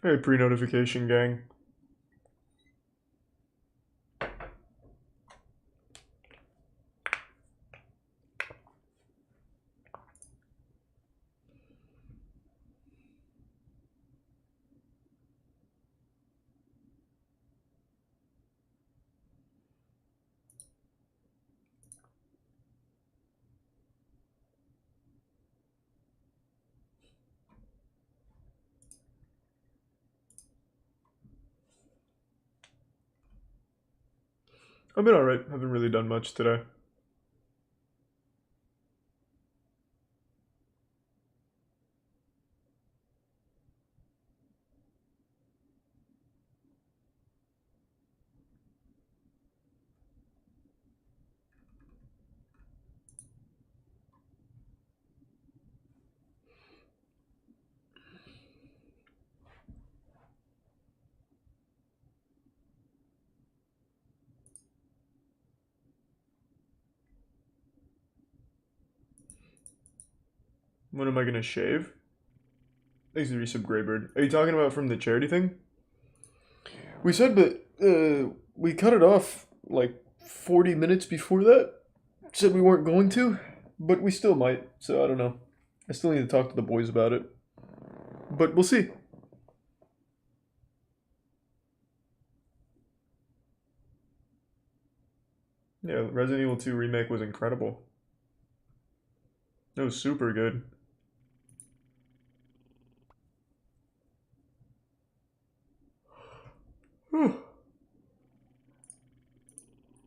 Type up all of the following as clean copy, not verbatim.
Hey, pre-notification gang. I've been alright. Haven't really done much today. When am I gonna shave? Thanks to Resub Greybird. Are you talking about from the charity thing? We said, but we cut it off like 40 minutes before that. Said we weren't going to, but we still might. So I don't know. I still need to talk to the boys about it. But we'll see. Yeah, Resident Evil 2 Remake was incredible. It was super good.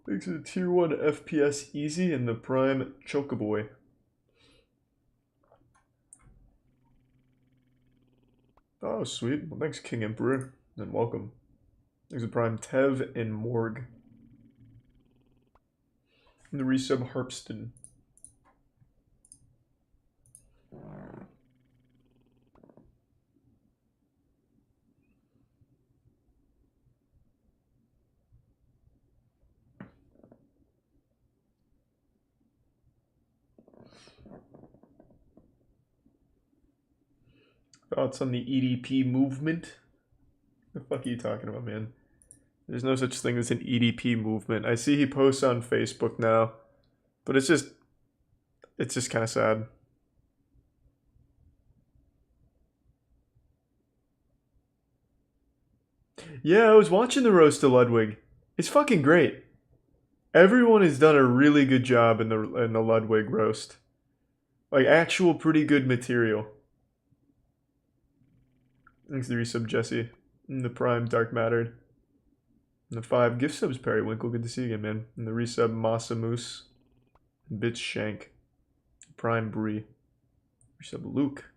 Thanks to the Tier 1 FPS Easy and the Prime Chocoboy. Oh, sweet. Well, thanks, King Emperor. And welcome. Thanks to Prime Tev and Morg. And the resub Harpston. Thoughts on the EDP movement? The fuck are you talking about, man? There's no such thing as an EDP movement. I see he posts on Facebook now, but it's just kind of sad. Yeah, I was watching the roast of Ludwig. It's fucking great. Everyone has done a really good job in the Ludwig roast. Like actual pretty good material. Thanks to the resub Jesse. And the Prime Dark Mattered. And the 5 gift subs Periwinkle. Good to see you again, man. And the resub Masa Moose. Bitch Shank. Prime Bree. Resub Luke.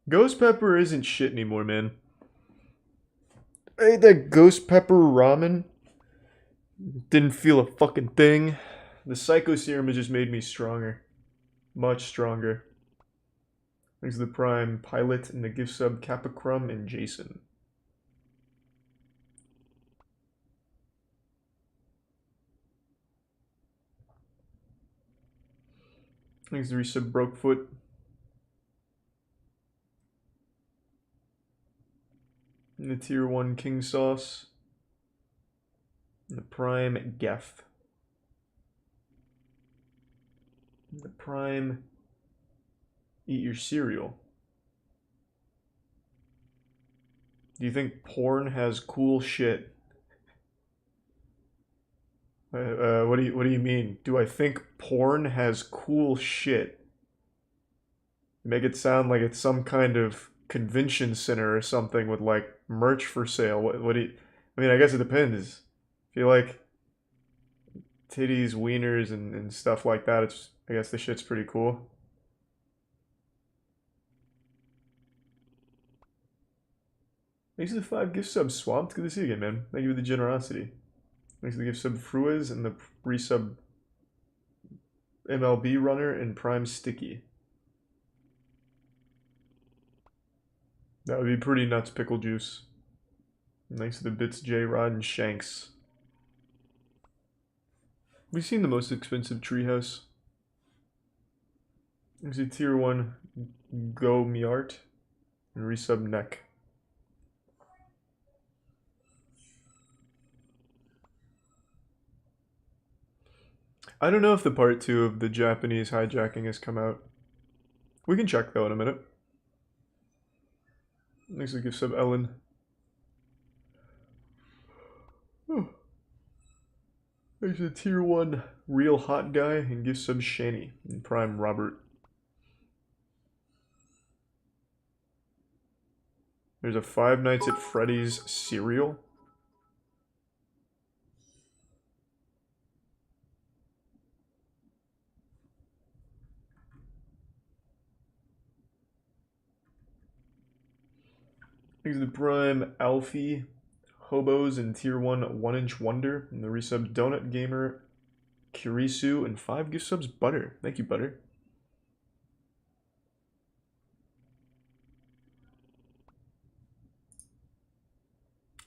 Ghost Pepper isn't shit anymore, man. I ate that Ghost Pepper ramen. Didn't feel a fucking thing. The Psycho Serum has just made me stronger. Much stronger. Thanks to the Prime Pilot and the gift sub Capacrum and Jason. Thanks to the resub Brokefoot. And the Tier 1 King Sauce. And the Prime Geff. And the Prime Eat Your Cereal. Do you think porn has cool shit? What do you mean? Do I think porn has cool shit? You make it sound like it's some kind of convention center or something with like merch for sale. What do you? I mean, I guess it depends. If you like titties, wieners, and stuff like that, I guess the shit's pretty cool. Thanks to the 5 gift subs, Swamped. Good to see you again, man. Thank you for the generosity. Thanks to the gift sub, Fruiz, and the resub MLB Runner and Prime Sticky. That would be pretty nuts, Pickle Juice. And thanks to the bits, J Rod and Shanks. We've seen the most expensive treehouse. There's a tier 1 Go Miart and resub neck. I don't know if the part 2 of the Japanese hijacking has come out. We can check though in a minute. Next we give sub Ellen. Oh. There's a tier 1 real hot guy and give sub Shani and prime Robert. There's a Five Nights at Freddy's cereal. There's the prime Alfie, Hobos, and tier 1 1-inch Wonder, and the resub Donut Gamer, Kurisu, and 5 gift subs Butter. Thank you, Butter.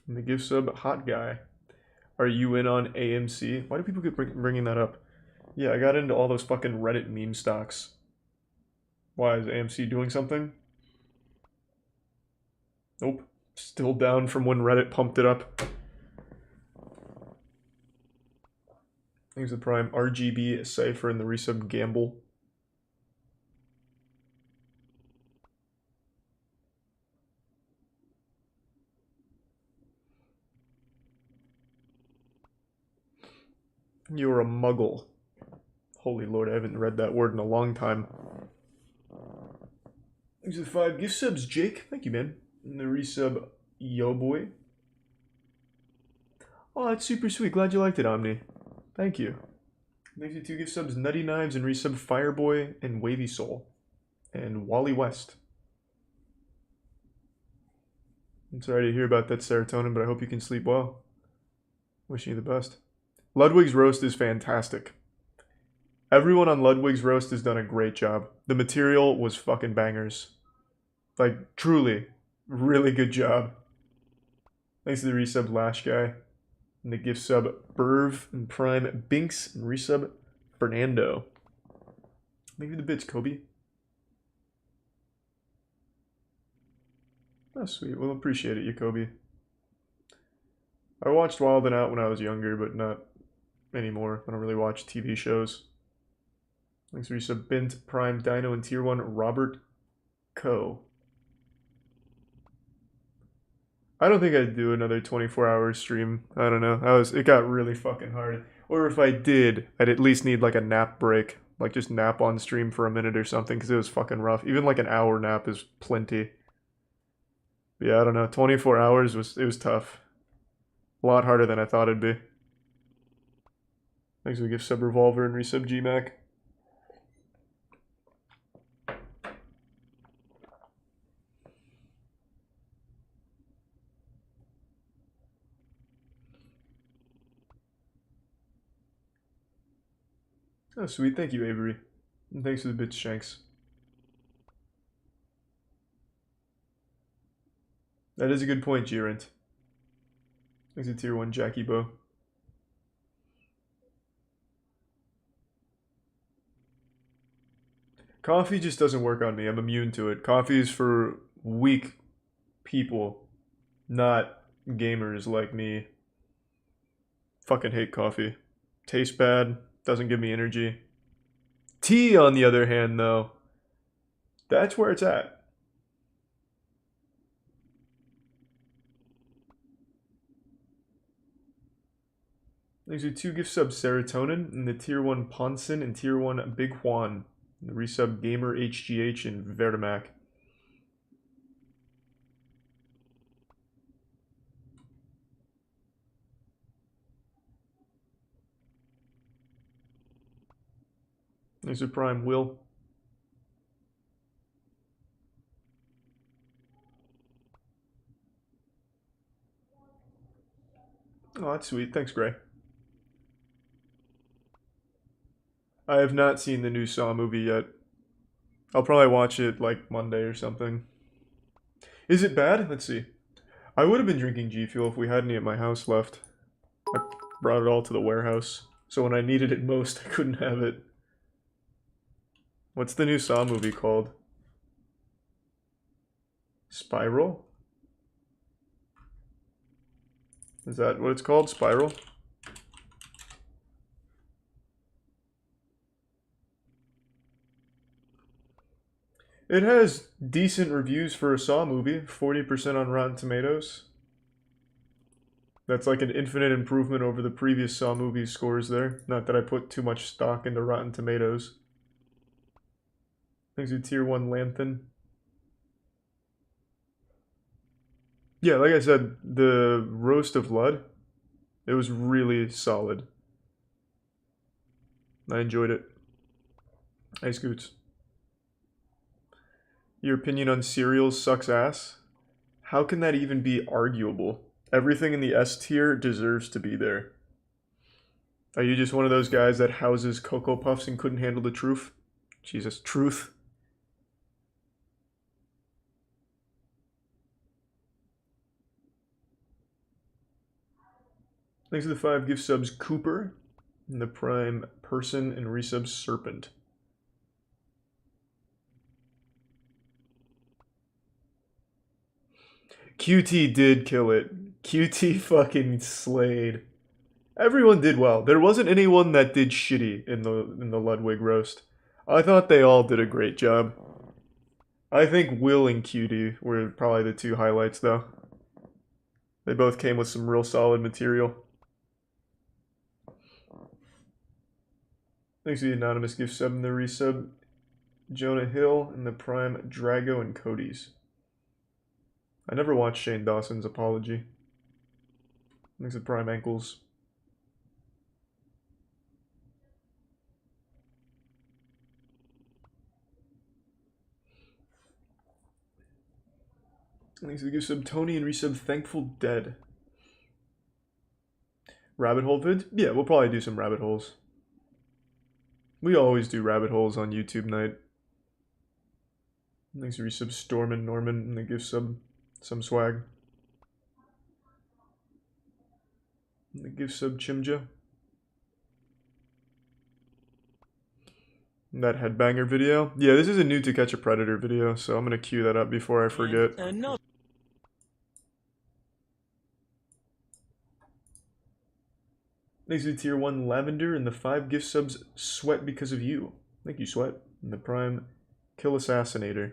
And the gift sub Hot Guy. Are you in on AMC? Why do people keep bringing that up? Yeah, I got into all those fucking Reddit meme stocks. Why, is AMC doing something? Nope. Still down from when Reddit pumped it up. Thanks to the prime RGB Cypher and the resub Gamble. You're a muggle. Holy Lord, I haven't read that word in a long time. Thanks to the 5 gift subs, Jake. Thank you, man. And the resub Yo Boy. Oh, that's super sweet. Glad you liked it, Omni. Thank you. Thanks to 2 gift subs, Nutty Knives, and resub Fireboy and Wavy Soul. And Wally West. I'm sorry to hear about that serotonin, but I hope you can sleep well. Wishing you the best. Ludwig's roast is fantastic. Everyone on Ludwig's roast has done a great job. The material was fucking bangers. Like, truly, really good job. Thanks to the resub Lash Guy. And the gift sub Burv and Prime Binks and resub Fernando. Thank you for the bits, Kobe. Oh, sweet. Well, appreciate it, Jacoby. I watched Wild 'N Out when I was younger, but not anymore. I don't really watch TV shows. Thanks for resub Bint, Prime, Dino, and tier 1 Robert Co. I don't think I'd do another 24-hour stream. I don't know. It got really fucking hard. Or if I did, I'd at least need like a nap break. Like just nap on stream for a minute or something because it was fucking rough. Even like an hour nap is plenty. But yeah, I don't know. 24 hours was tough. A lot harder than I thought it'd be. Thanks for the gift sub Revolver and resub GMAC. Oh, sweet. Thank you, Avery. And thanks for the bits, Shanks. That is a good point, Girant. Thanks to tier 1 Jackie Bow. Coffee just doesn't work on me. I'm immune to it. Coffee is for weak people, not gamers like me. Fucking hate coffee. Tastes bad. Doesn't give me energy. Tea, on the other hand, though, that's where it's at. These are 2 gift subs, Serotonin, and the tier 1 Ponson and tier 1 Big Juan. And the resub Gamer HGH and Vertimac. These are Prime Will. Oh, that's sweet. Thanks, Gray. I have not seen the new Saw movie yet. I'll probably watch it like Monday or something. Is it bad? Let's see. I would have been drinking G Fuel if we had any at my house left. I brought it all to the warehouse. So when I needed it most, I couldn't have it. What's the new Saw movie called? Spiral? Is that what it's called? Spiral? It has decent reviews for a Saw movie. 40% on Rotten Tomatoes. That's like an infinite improvement over the previous Saw movie scores there. Not that I put too much stock into Rotten Tomatoes. Thanks to Tier 1 Lanthan. Yeah, like I said, the Roast of Blood, it was really solid. I enjoyed it. Hey, Scoots. Your opinion on cereals sucks ass? How can that even be arguable? Everything in the S tier deserves to be there. Are you just one of those guys that houses Cocoa Puffs and couldn't handle the truth? Jesus, truth. Thanks to the 5 gift subs, Cooper, and the Prime Person and resub Serpent. QT did kill it. QT fucking slayed. Everyone did well. There wasn't anyone that did shitty in the Ludwig roast. I thought they all did a great job. I think Will and QT were probably the 2 highlights though. They both came with some real solid material. Thanks to the anonymous gift sub and the resub, Jonah Hill and the Prime Drago and Cody's. I never watched Shane Dawson's Apology. Thanks to Prime Ankles. Thanks to the gift sub Tony and resub Thankful Dead. Rabbit hole vid? Yeah, we'll probably do some rabbit holes. We always do rabbit holes on YouTube night. Thanks to resub Storm and Norman and the gift sub some swag. And the gift sub Chimja. And that headbanger video. Yeah, this is a new To Catch a Predator video, so I'm gonna cue that up before I forget. Thanks to Tier 1 Lavender and the 5 gift subs Sweat Because of You. Thank you, Sweat. And the Prime Kill Assassinator.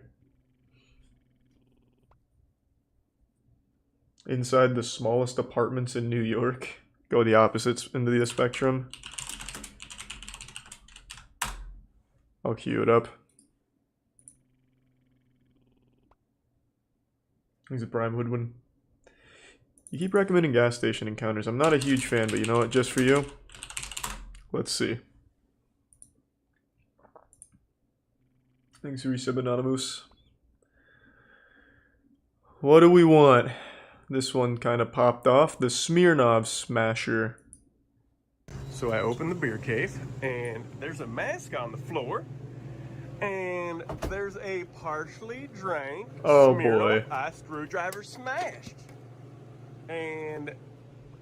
Inside the smallest apartments in New York. Go the opposite end of the spectrum. I'll cue it up. He's a Prime Woodwin. You keep recommending gas station encounters. I'm not a huge fan, but you know what? Just for you. Let's see. Thanks for resub Anonymous. What do we want? This one kind of popped off. The Smirnoff Smasher. So I open the beer cave, and there's a mask on the floor, and there's a partially drank Smirnoff Ice Screwdriver Smashed. And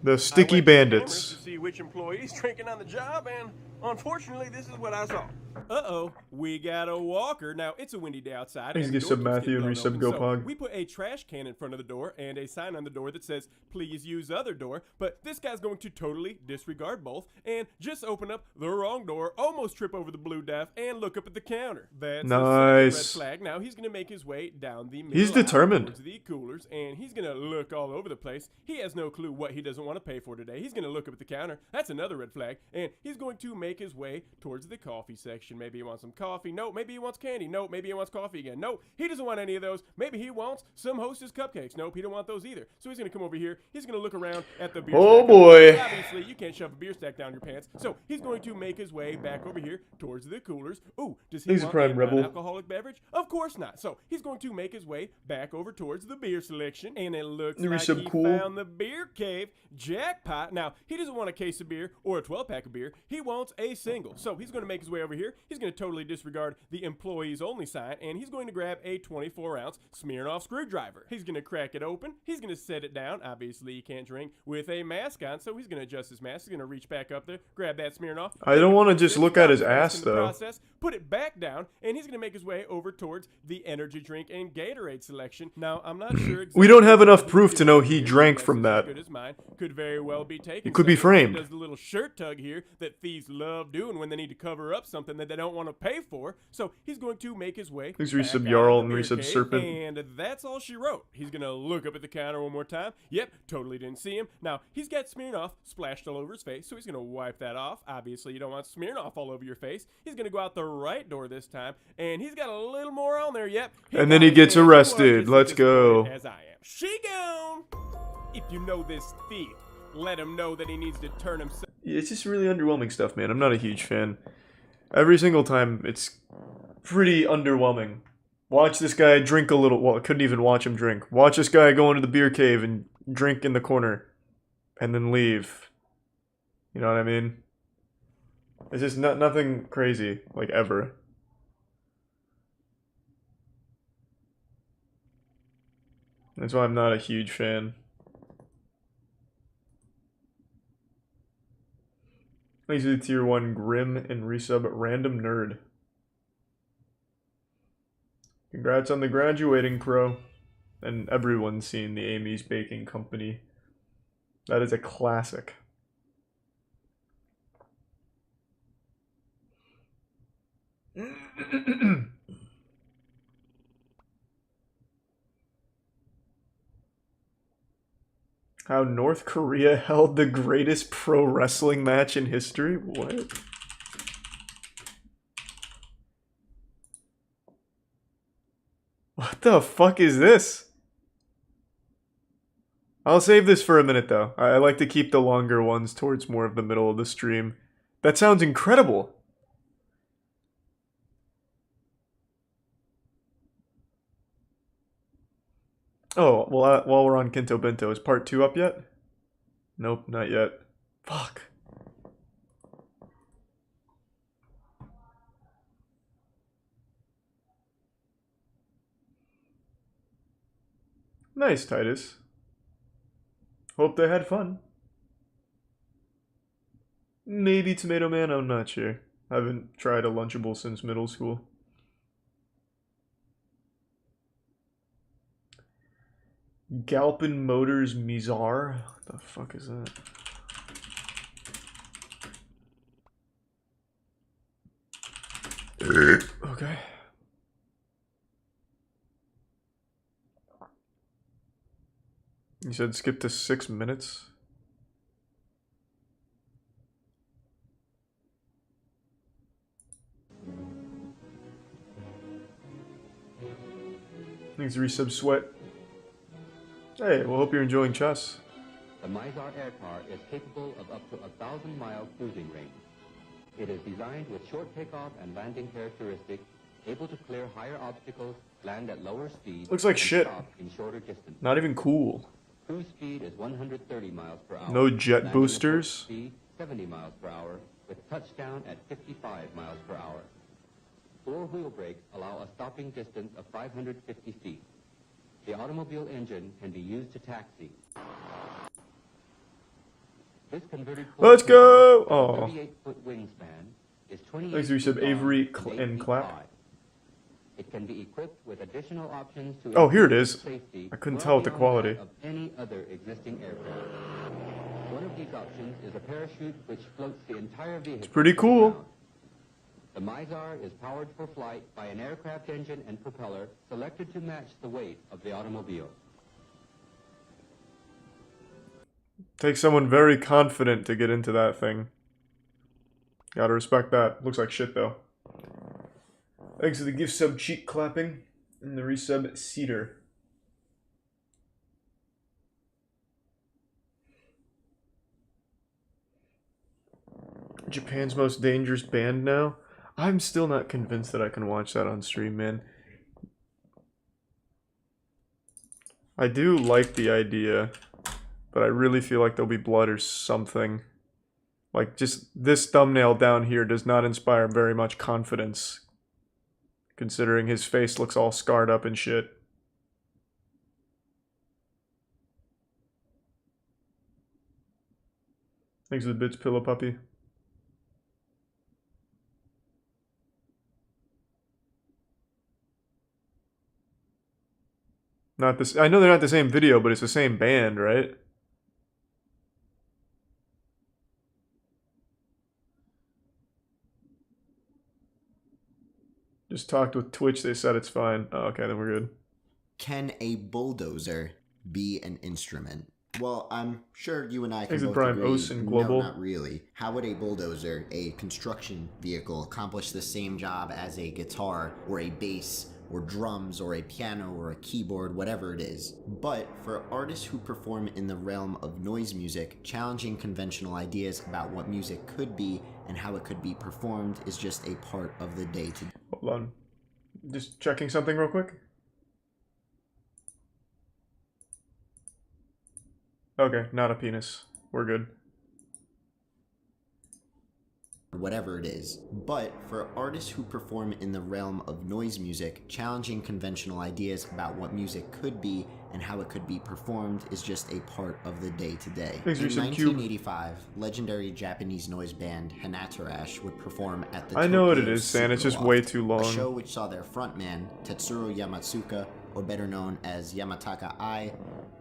the Sticky Bandits. To see which employee's drinking on the job, and unfortunately, this is what I saw. Uh-oh, we got a walker. Now, it's a windy day outside. Thanks to sub Matthew and resub GoPog. So we put a trash can in front of the door and a sign on the door that says, please use other door. But this guy's going to totally disregard both and just open up the wrong door, almost trip over the blue def, and look up at the counter. That's nice. A red flag. Now, he's going to make his way down the middle. He's determined. Towards the coolers, and he's going to look all over the place. He has no clue what he doesn't want to pay for today. He's going to look up at the counter. That's another red flag. And he's going to make his way towards the coffee section. Maybe he wants some coffee. No, maybe he wants candy. No, maybe he wants coffee again. No, he doesn't want any of those. Maybe he wants some Hostess cupcakes. Nope, he don't want those either. So he's going to come over here. He's going to look around at the beer stack. Oh boy. Obviously, you can't shove a beer stack down your pants. So he's going to make his way back over here towards the coolers. Ooh, does he want an alcoholic beverage? Of course not. So he's going to make his way back over towards the beer selection. And it looks like he found the beer cave. Jackpot. Now, he doesn't want a case of beer or a 12-pack of beer. He wants a single. So he's going to make his way over here. here, he's going to totally disregard the employees only sign, and he's going to grab a 24-ounce Smirnoff screwdriver. He's going to crack it open. He's going to set it down. Obviously, he can't drink with a mask on, so he's going to adjust his mask. He's going to reach back up there, grab that Smirnoff. I don't want to just look at his ass, though. Process, put it back down, and he's going to make his way over towards the energy drink and Gatorade selection. Now, I'm not sure exactly. We don't have enough proof to know he drank from that. Good as mine. Could very well be taken. It could be framed. He does the little shirt tug here that thieves love doing when they need to cover up something that they don't want to pay for. So he's going to make his way. Please resub Jarl and resub Serpent. And that's all she wrote. He's going to look up at the counter one more time. Yep, totally didn't see him. Now, he's got Smirnoff splashed all over his face, so he's going to wipe that off. Obviously, you don't want Smirnoff all over your face. He's going to go out the right door this time, and he's got a little more on there. Yep. And then he gets arrested. Let's go. As I am. She gone. If you know this thief, let him know that he needs to turn himself. Yeah, it's just really underwhelming stuff, man. I'm not a huge fan. Every single time, it's pretty underwhelming. Watch this guy drink a little. Well, I couldn't even watch him drink. Watch this guy go into the beer cave and drink in the corner, and then leave. You know what I mean? It's just nothing crazy, like, ever. That's why I'm not a huge fan. Thanks to the tier 1 Grim and resub Random Nerd. Congrats on the graduating, Crow. And everyone's seen the Amy's Baking Company. That is a classic. How North Korea held the greatest pro wrestling match in history? What? What the fuck is this? I'll save this for a minute though. I like to keep the longer ones towards more of the middle of the stream. That sounds incredible. Oh, well, while we're on Kinto Bento, is part 2 up yet? Nope, not yet. Fuck. Nice, Titus. Hope they had fun. Maybe Tomato Man, I'm not sure. I haven't tried a Lunchable since middle school. Galpin Motors Mizar? What the fuck is that? Okay. You said skip to 6 minutes? Thanks, resub Sweat. Hey, well, hope you're enjoying chess. The Mizar air car is capable of up to 1,000-mile cruising range. It is designed with short takeoff and landing characteristics, able to clear higher obstacles, land at lower speeds, looks like and shit. stop in shorter distances. Not even cool. Cruise speed is 130 miles per hour. No jet Landing boosters. Speed 70 miles per hour, with touchdown at 55 miles per hour. 4 wheel brakes allow a stopping distance of 550 feet. The automobile engine can be used to taxi. This converted Let's go! Oh. 38-foot wingspan is 28 Thanks, resub Avery feet long and 8 feet Clap. high. It can be equipped with additional options to Oh, here it increase is. safety I couldn't well tell with the beyond quality. that of any other existing aircraft. One of these options is a parachute which floats the entire vehicle. It's pretty cool. down. The Mizar is powered for flight by an aircraft engine and propeller selected to match the weight of the automobile. Takes someone very confident to get into that thing. Gotta respect that. Looks like shit though. Thanks to the gift sub cheek clapping and the resub Cedar. Japan's most dangerous band now? I'm still not convinced that I can watch that on stream, man. I do like the idea, but I really feel like there'll be blood or something. Like, just this thumbnail down here does not inspire very much confidence, considering his face looks all scarred up and shit. Thanks for the bits, Pillow Puppy. Not this. I know they're not the same video, but it's the same band, right? Just talked with Twitch. They said it's fine. Oh, okay, then we're good. Can a bulldozer be an instrument? Well, I'm sure you and I can both Prime agree. Os and Global. No, not really. How would a bulldozer, a construction vehicle, accomplish the same job as a guitar or a bass or drums or a piano or a keyboard, whatever it is? But for artists who perform in the realm of noise music, challenging conventional ideas about what music could be and how it could be performed is just a part of the day-to-day. Hold on. Just checking something real quick. Okay, not a penis. We're good. Whatever it is. But for artists who perform in the realm of noise music, challenging conventional ideas about what music could be and how it could be performed is just a part of the day-to-day. In 1985, legendary Japanese noise band Hanatarash would perform at the I know what it Tokyo is, San. It's just Superloft, way too long. a show which saw their frontman, Tetsuro Yamatsuka, or better known as Yamataka Ai,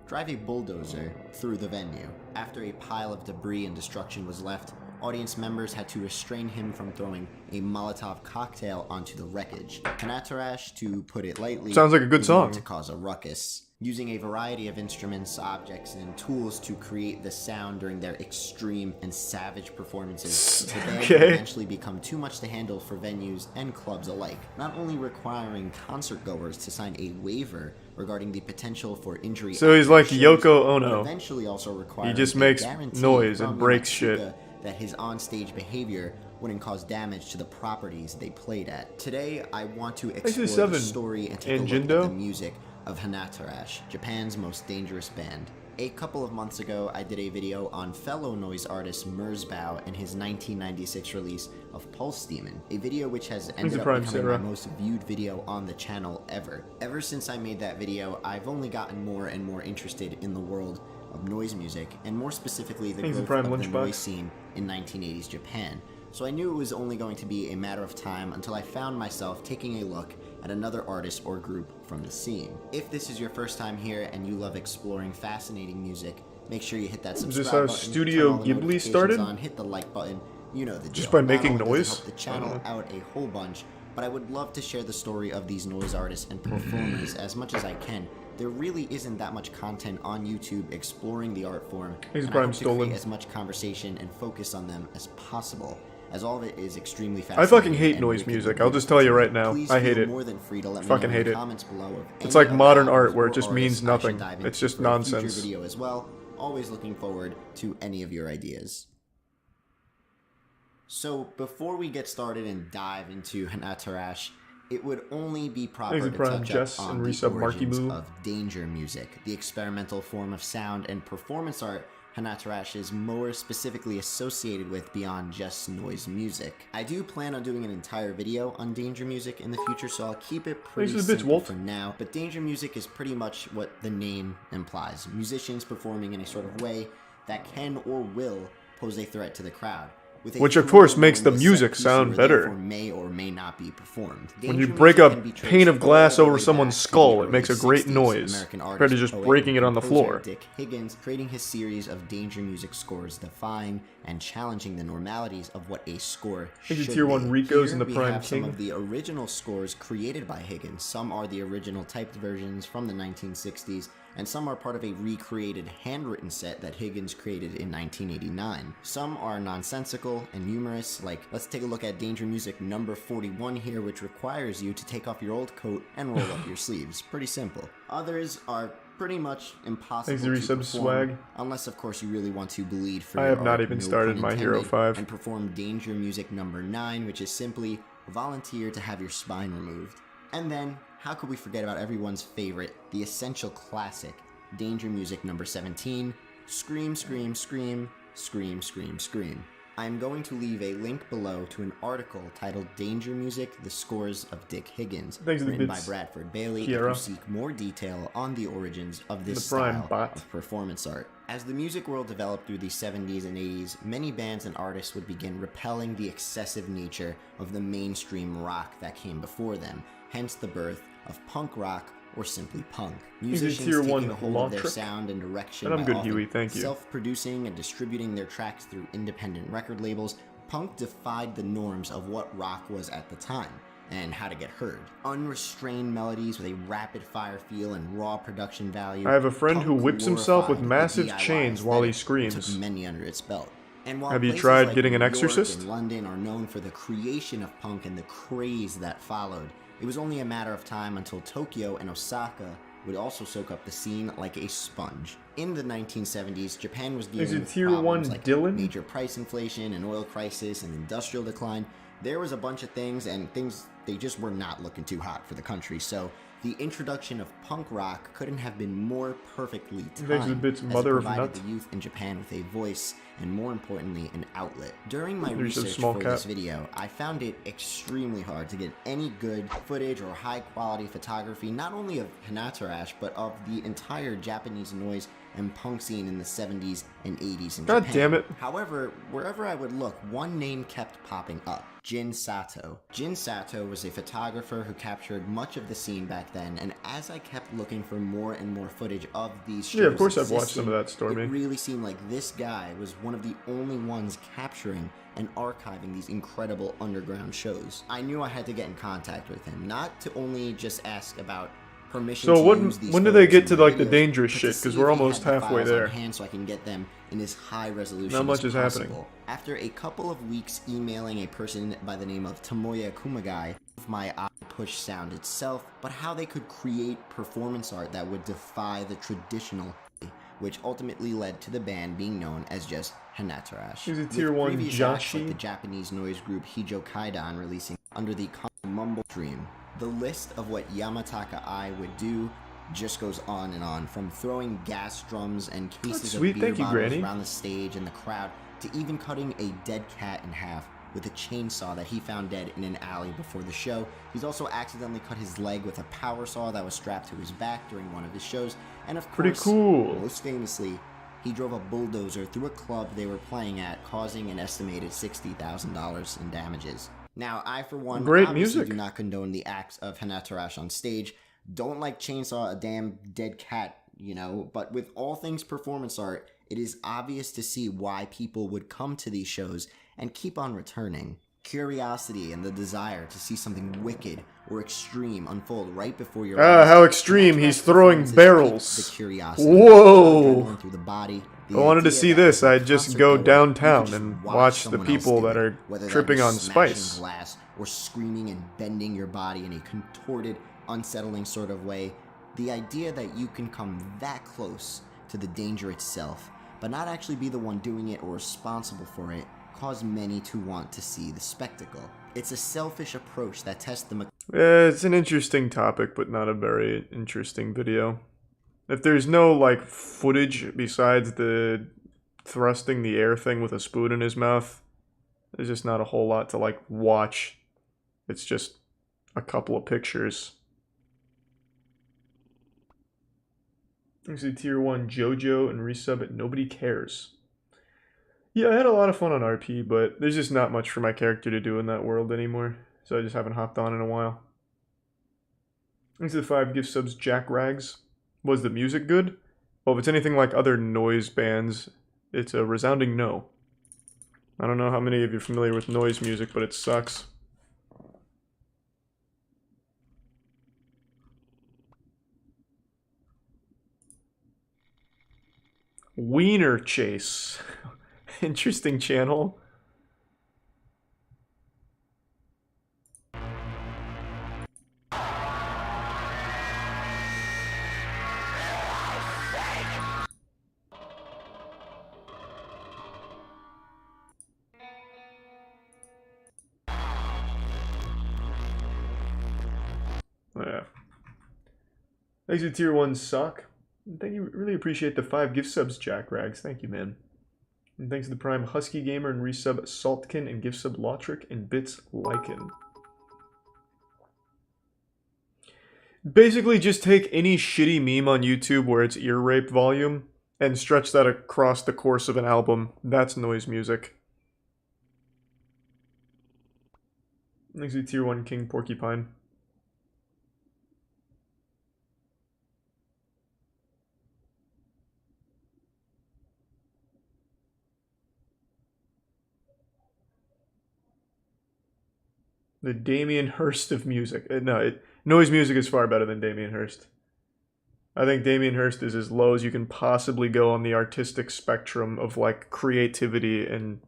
drive a bulldozer through the venue. After a pile of debris and destruction was left, audience members had to restrain him from throwing a Molotov cocktail onto the wreckage. Hanatarash, to put it lightly, sounds like a good song. To cause a ruckus. Using a variety of instruments, objects, and tools to create the sound during their extreme and savage performances, the band would eventually become too much to handle for venues and clubs alike, not only requiring concert goers to sign a waiver regarding the potential for injury. So he's like shows, Yoko Ono. Eventually also requiring He just a makes guarantee noise from and breaks Yamatsuka shit. that his on-stage behavior wouldn't cause damage to the properties they played at. Today, I want to explore the story and take a look at the music of Hanatarash, Japan's most dangerous band. A couple of months ago, I did a video on fellow noise artist Merzbow and his 1996 release of Pulse Demon, a video which has ended up becoming my most viewed video on the channel ever. Ever since I made that video, I've only gotten more and more interested in the world of noise music, and more specifically the growth of the noise scene in 1980s Japan. So I knew it was only going to be a matter of time until I found myself taking a look at another artist or group from the scene. If this is your first time here and you love exploring fascinating music, make sure you hit that subscribe button. Is this how Studio Ghibli started? Hit the like button. You know the deal. Just by making Not only noise? does it help the channel out a whole bunch, but I would love to share the story of these noise artists and performers as much as I can. There really isn't that much content on YouTube exploring the art form, and I hope to create as much conversation and focus on them as possible, as all of it is extremely fascinating. I fucking hate noise music. I'll just tell you right now. I hate it. Fucking hate it. It's like modern art where it just means nothing. It's just nonsense. Video as well. Always looking forward to any of your ideas. So before we get started and dive into Hanatarash, it would only be proper to touch up on the origins of danger music, the experimental form of sound and performance art Hanatarash is more specifically associated with beyond just noise music. I do plan on doing an entire video on danger music in the future, so I'll keep it pretty simple for now, but danger music is pretty much what the name implies. Musicians performing in a sort of way that can or will pose a threat to the crowd. Which of course makes the music sound better. May or may not be performed. When you break a pane of glass over someone's skull, it makes a great noise, compared to just breaking it on the floor. Dick Higgins creating his series of danger music scores, defying and challenging the normalities of what a score should be. Tier 1 Ricos and the we Prime have King. Some of the original scores created by Higgins. Some are the original typed versions from the 1960s, and some are part of a recreated handwritten set that Higgins created in 1989. Some are nonsensical and humorous, like let's take a look at Danger Music number 41 here, which requires you to take off your old coat and roll up your sleeves. Pretty simple. Others are pretty much impossible to perform, swag. unless of course you really want to bleed for I your have not art, even no started pun My intended, Hero 5. and perform Danger Music number 9, which is simply volunteer to have your spine removed. And then, how could we forget about everyone's favorite, the essential classic, Danger Music number 17, Scream, Scream, Scream, Scream, Scream, Scream. I'm going to leave a link below to an article titled Danger Music, The Scores of Dick Higgins, written by Bradford Bailey, if you seek more detail on the origins of this style of performance art. As the music world developed through the 70s and 80s, many bands and artists would begin repelling the excessive nature of the mainstream rock that came before them, hence the birth of punk rock, or simply punk. Musicians taking a hold of their sound and direction by often self-producing and distributing their tracks through independent record labels, punk defied the norms of what rock was at the time, and how to get heard. Unrestrained melodies with a rapid-fire feel and raw production value. I have a friend who whips himself with massive chains while he screams. Took many under its belt. And while have you tried getting an New York exorcist? and London are known for the creation of punk and the craze that followed, it was only a matter of time until Tokyo and Osaka would also soak up the scene like a sponge. In the 1970s, Japan was dealing with problems like major price inflation, an oil crisis, and industrial decline. There was a bunch of things, and they just were not looking too hot for the country, so the introduction of punk rock couldn't have been more perfectly timed, as it provided the youth in Japan with a voice and, more importantly, an outlet. During my research for this video, I found it extremely hard to get any good footage or high-quality photography, not only of Hanatarash, but of the entire Japanese noise and punk scene in the 70s and 80s in Japan. God damn it. However, wherever I would look, one name kept popping up: Jin Sato. Jin Sato was a photographer who captured much of the scene back then, and as I kept looking for more and more footage of these shows, yeah, of course I've watched some of that, Stormy. It really seemed like this guy was one of the only ones capturing and archiving these incredible underground shows. I knew I had to get in contact with him, not to only just ask about permission so to use these when do they get to like videos, the dangerous shit? Because we're almost halfway there. Hand so I can get them in as high resolution Not much as is possible. happening. After a couple of weeks emailing a person by the name of Tomoya Kumagai, my eye push sound itself, but how they could create performance art that would defy the traditional, which ultimately led to the band being known as just Hanatarash. He's a tier 1 Joshi. Like the Japanese noise group Hijo Kaidan releasing under the Mumble Dream. The list of what Yamataka Eye would do just goes on and on, from throwing gas drums and cases of beer bottles around the stage and the crowd, to even cutting a dead cat in half with a chainsaw that he found dead in an alley before the show. He's also accidentally cut his leg with a power saw that was strapped to his back during one of his shows. And of course, most famously, he drove a bulldozer through a club they were playing at, causing an estimated $60,000 in damages. Now, I, for one, obviously do not condone the acts of Hanatarash on stage. Don't like chainsaw a damn dead cat, you know, but with all things performance art, it is obvious to see why people would come to these shows and keep on returning. Curiosity and the desire to see something wicked or extreme unfold right before your eyes. How extreme, he's throwing barrels. The curiosity. Whoa! Through the body. If I wanted to see this, I'd just go downtown and watch the people that are tripping on spice. Glass or screaming and bending your body in a contorted, unsettling sort of way. The idea that you can come that close to the danger itself, but not actually be the one doing it or responsible for it, caused many to want to see the spectacle. It's a selfish approach that tests the... It's an interesting topic, but not a very interesting video. If there's no, like, footage besides the thrusting the air thing with a spoon in his mouth, there's just not a whole lot to, like, watch. It's just a couple of pictures. There's a tier 1 JoJo and resub it. Nobody cares. Yeah, I had a lot of fun on RP, but there's just not much for my character to do in that world anymore. So I just haven't hopped on in a while. These are the 5 gift subs, Jack Rags. Was the music good? Well, if it's anything like other noise bands, it's a resounding no. I don't know how many of you are familiar with noise music, but it sucks. Wiener Chase. Interesting channel. Yeah. Thanks to tier 1 suck. Thank you. Really appreciate the 5 gift subs, Jack Rags. Thank you, man. And thanks to the Prime Husky Gamer and resub Saltkin and gift sub Lotric and bits Lycan. Basically, just take any shitty meme on YouTube where it's ear rape volume and stretch that across the course of an album. That's noise music. Thanks to Tier 1 King Porcupine. The Damien Hirst of music. Noise music is far better than Damien Hirst. I think Damien Hirst is as low as you can possibly go on the artistic spectrum of, like, creativity and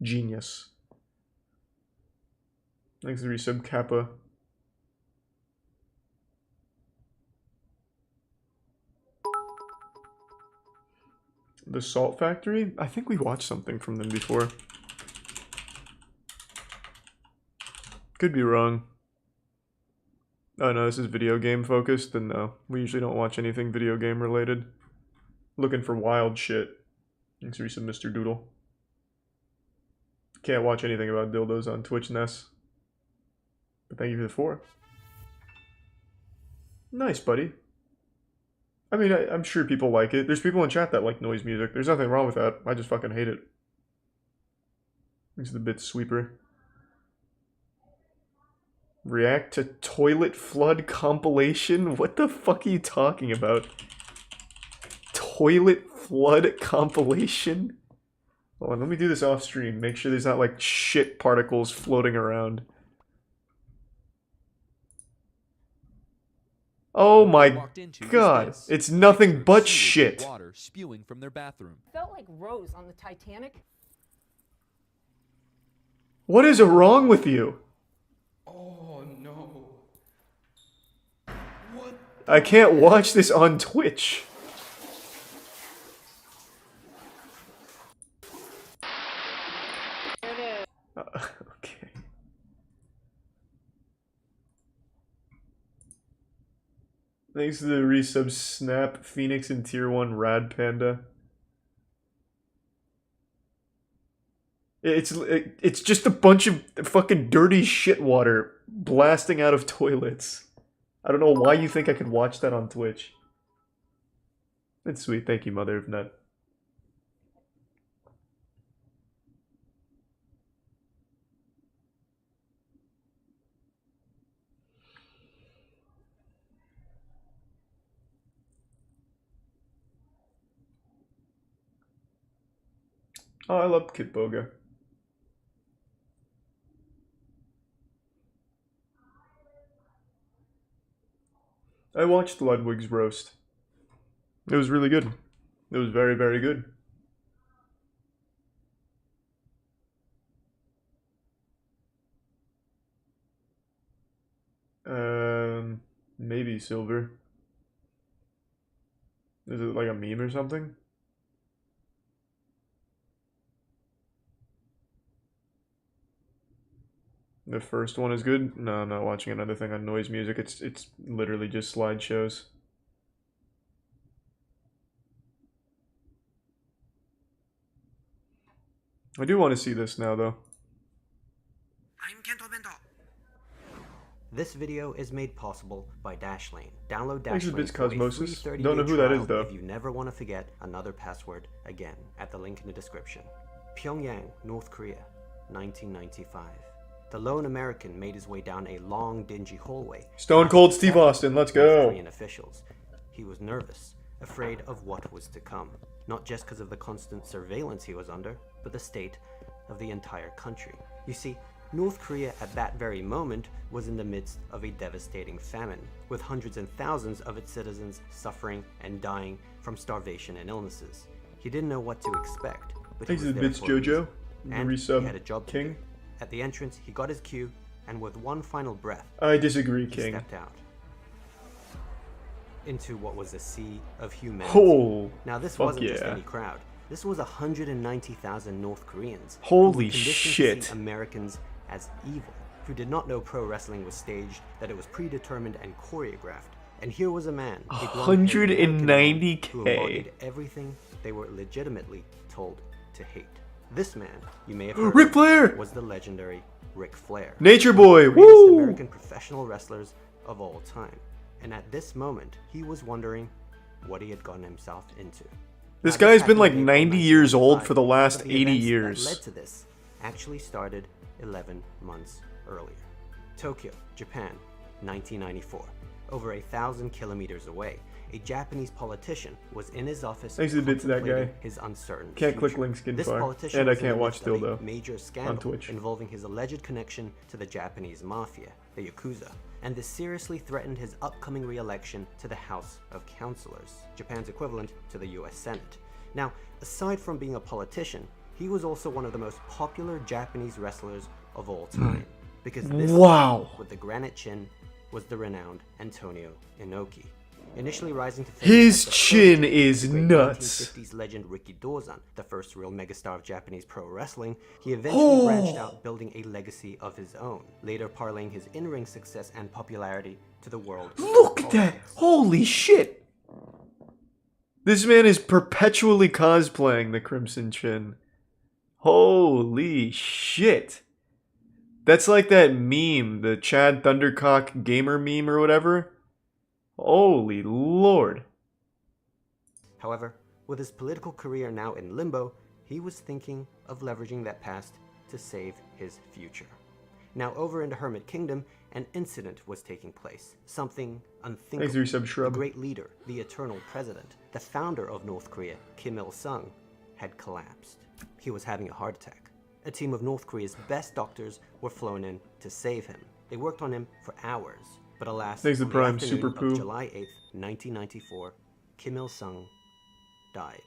genius. Thanks to resub Kappa. The Salt Factory? I think we watched something from them before. Could be wrong. Oh no, this is video game focused, then no. We usually don't watch anything video game related. Looking for wild shit. Thanks for some Mr. Doodle. Can't watch anything about dildos on Twitch Ness. But thank you for the 4. Nice, buddy. I mean, I'm sure people like it. There's people in chat that like noise music. There's nothing wrong with that. I just fucking hate it. Thanks to the bit sweeper. React to toilet flood compilation? What the fuck are you talking about? Toilet flood compilation? Hold on, let me do this off stream. Make sure there's not like shit particles floating around. Oh my god, it's nothing but shit. Water spewing from their bathroom. Felt like Rose on the Titanic. What is wrong with you? Oh no. What? I can't watch this on Twitch. Okay. Thanks to the resub Snap, Phoenix, and Tier 1 Rad Panda. It's just a bunch of fucking dirty shit water blasting out of toilets. I don't know why you think I could watch that on Twitch. It's sweet, thank you, Mother of Nut. Oh, I love Kid Boga. I watched Ludwig's roast. It was really good. It was very, very good. Maybe silver. Is it like a meme or something? The first one is good? No, I'm not watching another thing on noise music. It's literally just slideshows. I do want to see this now, though. I'm Kento Bento. This video is made possible by Dashlane. Download Dashlane for a free 30-day Don't know who that is, though. If you never want to forget another password again at the link in the description. Pyongyang, North Korea, 1995. The lone American made his way down a long, dingy hallway. Stone Cold Steve Austin, let's go. Korean officials. He was nervous, afraid of what was to come. Not just because of the constant surveillance he was under, but the state of the entire country. You see, North Korea at that very moment was in the midst of a devastating famine, with hundreds and thousands of its citizens suffering and dying from starvation and illnesses. He didn't know what to expect, but he was there for a reason. And he had a job to do. At the entrance, he got his cue, and with one final breath, I disagree, he King. stepped out into what was a sea of humanity. Oh, now this wasn't just any crowd. This was 190,000 North Koreans. Holy who shit. to see Americans as evil, who did not know pro wrestling was staged, that it was predetermined and choreographed. And here was a man, 190K, who embodied everything they were legitimately told to hate. This man, you may have heard Ric of, Flair! was the legendary Ric Flair. Nature one of Boy! the greatest Woo! American professional wrestlers of all time. And at this moment, he was wondering what he had gotten himself into. This Now, guy's been happened like in April 90 years old 1995, for the last but the 80 events years. that led to this actually started 11 months earlier. Tokyo, Japan, 1994. Over 1,000 kilometers away, a Japanese politician was in his office Thanks a bit to that contemplating guy. his uncertain Can't click future. links, getting This far. politician And I was in can't the watch midst of a Dildo major scandal Twitch. involving his alleged connection to the Japanese mafia, the Yakuza, and this seriously threatened his upcoming re-election to the House of Councilors, Japan's equivalent to the US Senate. Now, aside from being a politician, he was also one of the most popular Japanese wrestlers of all time, because this Wow. man with the granite chin was the renowned Antonio Inoki. Initially rising to fame His as the chin protege is of the great nuts. 1950s legend Riki Dozan, the first real megastar of Japanese pro wrestling, he eventually branched out, building a legacy of his own, later parlaying his in-ring success and popularity to the world. Look at that! Holy shit! This man is perpetually cosplaying the Crimson Chin. Holy shit! That's like that meme, the Chad Thundercock gamer meme or whatever. Holy lord. However, with his political career now in limbo, he was thinking of leveraging that past to save his future. Now over in the Hermit Kingdom, an incident was taking place. Something unthinkable. Thanks for your sub, The Shrub. great leader, the eternal president, the founder of North Korea, Kim Il-sung, had collapsed. He was having a heart attack. A team of North Korea's best doctors were flown in to save him. They worked on him for hours, but alas, Thanks to on the Prime, afternoon Super of Poo. July 8th, 1994, Kim Il-sung died.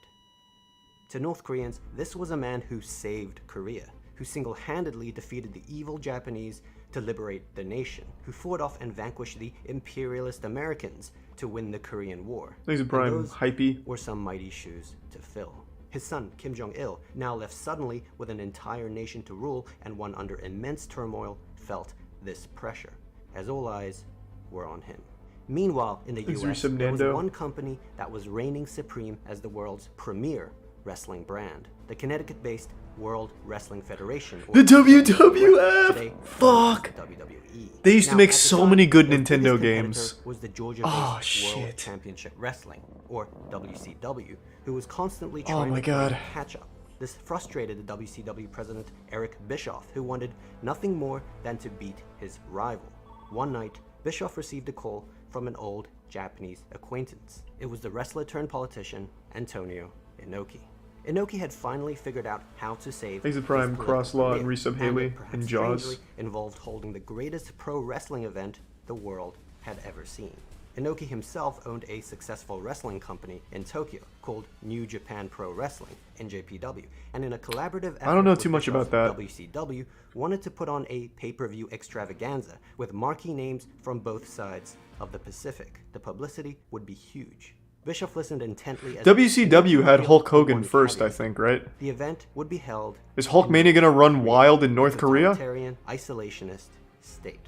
To North Koreans, this was a man who saved Korea, who single-handedly defeated the evil Japanese to liberate the nation, who fought off and vanquished the imperialist Americans to win the Korean War. Thanks to And Prime, those Hypey. were some mighty shoes to fill. His son, Kim Jong-il, now left suddenly with an entire nation to rule and one under immense turmoil, felt this pressure, as all eyes were on him. Meanwhile, in the Thanks for US, some there was Nando. one company that was reigning supreme as the world's premier wrestling brand, the Connecticut-based World Wrestling Federation. or The WWF! today Fuck! known as the WWE. They used to Now, make at the so time, many good their biggest Nintendo competitor games. was the Oh, Georgia-based World shit. Championship Wrestling, or WCW, who was constantly Oh trying my to play God. catch up. This frustrated the WCW president Eric Bischoff, who wanted nothing more than to beat his rival. One night, Bischoff received a call from an old Japanese acquaintance. It was the wrestler turned politician Antonio Inoki. Inoki had finally figured out how to save Thanks to his Prime, political Crosslaw, and career, Resub it Haley, perhaps and Jaws. strangely involved holding the greatest pro wrestling event the world had ever seen. Inoki himself owned a successful wrestling company in Tokyo called New Japan Pro Wrestling, NJPW, and in a collaborative effort I don't know with too much Bischoff's about that. WCW, wanted to put on a pay-per-view extravaganza with marquee names from both sides of the Pacific. The publicity would be huge. Bischoff listened intently as WCW had Hulk Hogan one first, I caveat. think, right? The event would be held Is Hulkmania gonna run wild in North a Korea? totalitarian, isolationist state.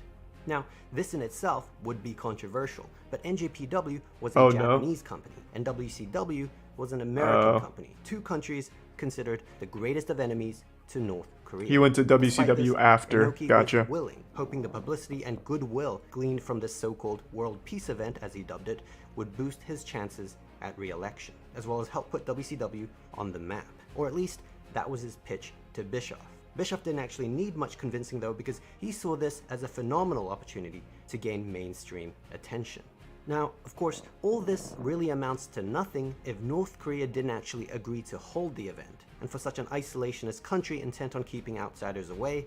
Now, this in itself would be controversial, but NJPW was a Oh, no. Japanese company, and WCW was an American Oh. company. Two countries considered the greatest of enemies to North Korea. He went to Despite WCW this, after. Inoki Gotcha. was willing, hoping the publicity and goodwill gleaned from this so-called World Peace event, as he dubbed it, would boost his chances at re-election, as well as help put WCW on the map. Or at least, that was his pitch to Bischoff. Bischoff didn't actually need much convincing though, because he saw this as a phenomenal opportunity to gain mainstream attention. Now, of course, all this really amounts to nothing if North Korea didn't actually agree to hold the event. And for such an isolationist country intent on keeping outsiders away,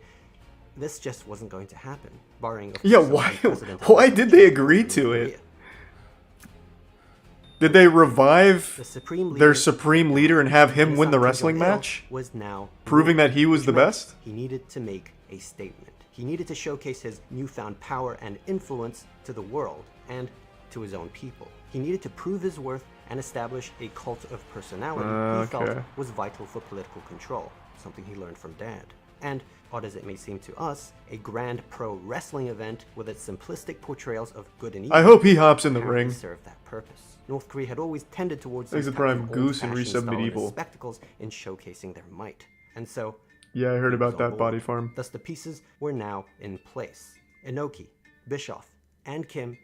this just wasn't going to happen, barring of Yeah, course, some why- unprecedented why did they events agree in to North it? Korea. Did they revive The supreme their leader, supreme leader and have him win the Kim wrestling Jong-il, match? was now Proving ruling, that he was which the meant best? He needed to make a statement. He needed to showcase his newfound power and influence to the world and to his own people. He needed to prove his worth and establish a cult of personality he felt Okay. was vital for political control, something he learned from Dad. and, odd as it may seem to us, a grand pro wrestling event with its simplistic portrayals of good and evil. I hope he hops in the ring. Served that purpose. North Korea had always tended towards He's these the prime types of goose in old-fashioned Resub Medieval. spectacles in showcasing their might. And so, yeah, I heard about that board. body farm. Thus, the pieces were now in place. Inoki, Bischoff, and Kim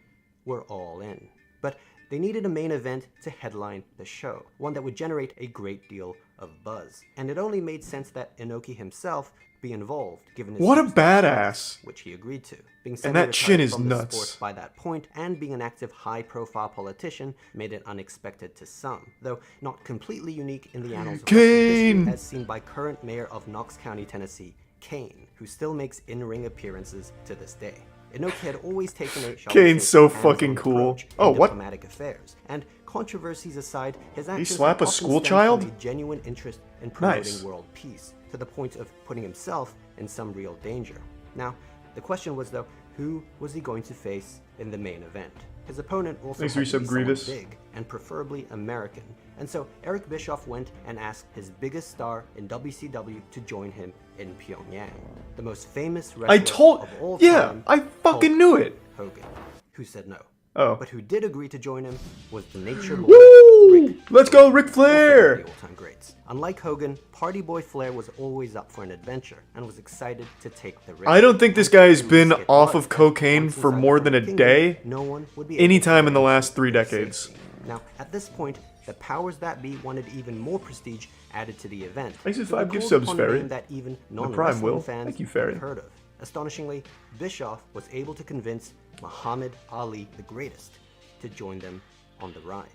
were all in. But they needed a main event to headline the show, one that would generate a great deal of buzz. And it only made sense that Inoki himself be involved, given his what a badass, which he agreed to. Being and that chin is from the nuts. sport by that point, and being an active, high-profile politician, made it unexpected to some, though not completely unique in the annals of Kane, history, as seen by current mayor of Knox County, Tennessee, Kane, who still makes in-ring appearances to this day. Inoki had always taken a Kane's so fucking cool. Oh, what? Diplomatic affairs, and controversies aside, his He actions slap a often school stemmed child? from a genuine interest in promoting Nice. world peace, to the point of putting himself in some real danger. Now, the question was though, who was he going to face in the main event? His opponent also had to be someone big and preferably American, and so Eric Bischoff went and asked his biggest star in WCW to join him in Pyongyang, the most famous wrestler of all time. I fucking knew it. Hogan, who said no. Oh. But who did agree to join him was the Nature Boy, Woo! Let's go, Ric Flair! The all-time greats. Unlike Hogan, Party Boy Flair was always up for an adventure and was excited to take the risk. I don't think this guy has been off of cocaine for more than a day anytime in the last 3 decades. Now, at this point, the powers that be wanted even more prestige added to the event. Thanks for 5 gift subs, Ferry. That even The Prime will. fans Thank you, Ferry. had heard of. Astonishingly, Bischoff was able to convince Muhammad Ali the Greatest to join them on the ride.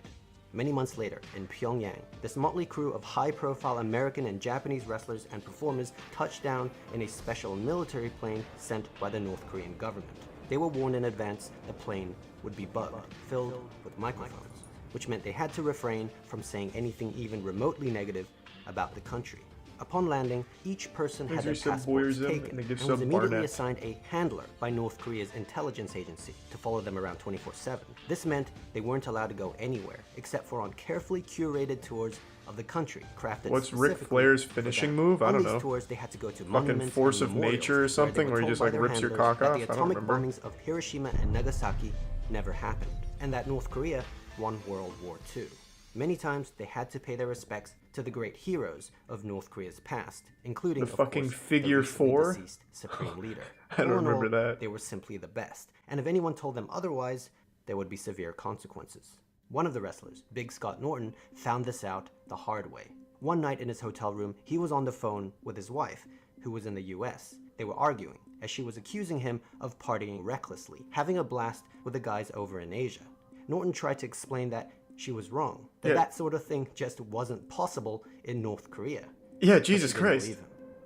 Many months later, in Pyongyang, this motley crew of high-profile American and Japanese wrestlers and performers touched down in a special military plane sent by the North Korean government. They were warned in advance the plane would be bugged, filled with microphones, which meant they had to refrain from saying anything even remotely negative about the country. Upon landing, each person had their passports taken and was immediately assigned a handler by North Korea's intelligence agency to follow them around 24/7. This meant they weren't allowed to go anywhere except for on carefully curated tours of the country, crafted What's Ric Flair's finishing move? I don't know. Tours, they had to go to fucking Force of Nature or something, where he just like rips your cock off? The I don't atomic remember. bombings of Hiroshima and Nagasaki never happened, and that North Korea won World War II. Many times they had to pay their respects to the great heroes of North Korea's past, including The fucking Figure the recently 4? deceased Supreme Leader. I don't All in remember all, that. They were simply the best, and if anyone told them otherwise, there would be severe consequences. One of the wrestlers, Big Scott Norton, found this out the hard way. One night in his hotel room, he was on the phone with his wife, who was in the US. They were arguing, as she was accusing him of partying recklessly, having a blast with the guys over in Asia. Norton tried to explain that she was wrong, that that sort of thing just wasn't possible in North Korea. Yeah, Jesus Christ.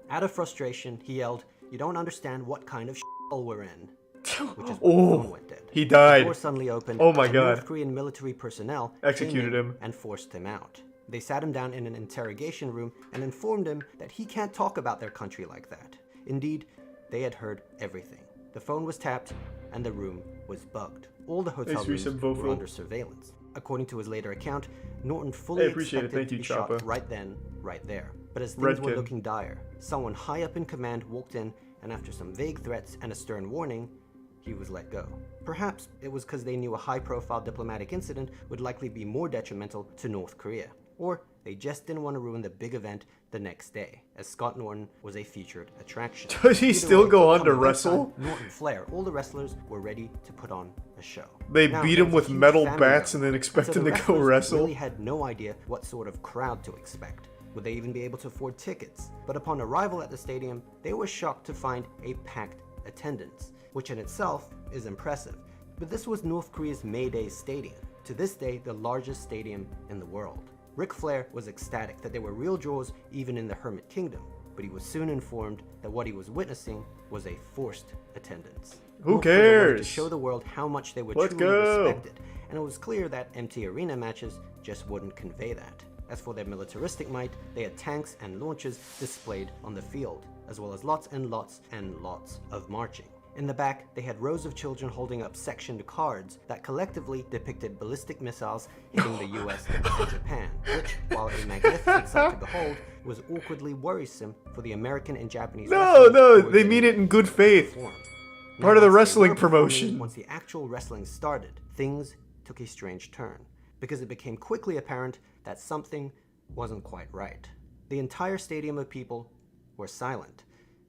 Out of frustration, he yelled, "You don't understand what kind of shithole we're in." Which is when the phone went dead. He died. The door suddenly opened. Oh my and God. North Korean military personnel Executed came in him. and forced him out. They sat him down in an interrogation room and informed him that he can't talk about their country like that. Indeed, they had heard everything. The phone was tapped and the room was bugged. All the hotel rooms were under surveillance. According to his later account, Norton fully expected to be shot right then, right there. But as things were looking dire, someone high up in command walked in, and after some vague threats and a stern warning, he was let go. Perhaps it was because they knew a high-profile diplomatic incident would likely be more detrimental to North Korea. Or they just didn't want to ruin the big event the next day, as Scott Norton was a featured attraction. Does he still go on to wrestle? Norton Flair, all the wrestlers were ready to put on a show. They beat him with metal bats and then expect him to go wrestle? They really had no idea what sort of crowd to expect. Would they even be able to afford tickets? But upon arrival at the stadium, they were shocked to find a packed attendance, which in itself is impressive. But this was North Korea's May Day Stadium, to this day the largest stadium in the world. Ric Flair was ecstatic that there were real draws even in the Hermit Kingdom, but he was soon informed that what he was witnessing was a forced attendance. Who cares? To show the world how much they were Let's truly go. respected, and it was clear that empty arena matches just wouldn't convey that. As for their militaristic might, they had tanks and launchers displayed on the field, as well as lots and lots and lots of marching. In the back, they had rows of children holding up sectioned cards that collectively depicted ballistic missiles hitting the US and Japan, which, while a magnificent sight to behold, was awkwardly worrisome for the American and Japanese wrestlers. No, they mean it in good faith. Part of the wrestling promotion. Once the actual wrestling started, things took a strange turn, because it became quickly apparent that something wasn't quite right. The entire stadium of people were silent,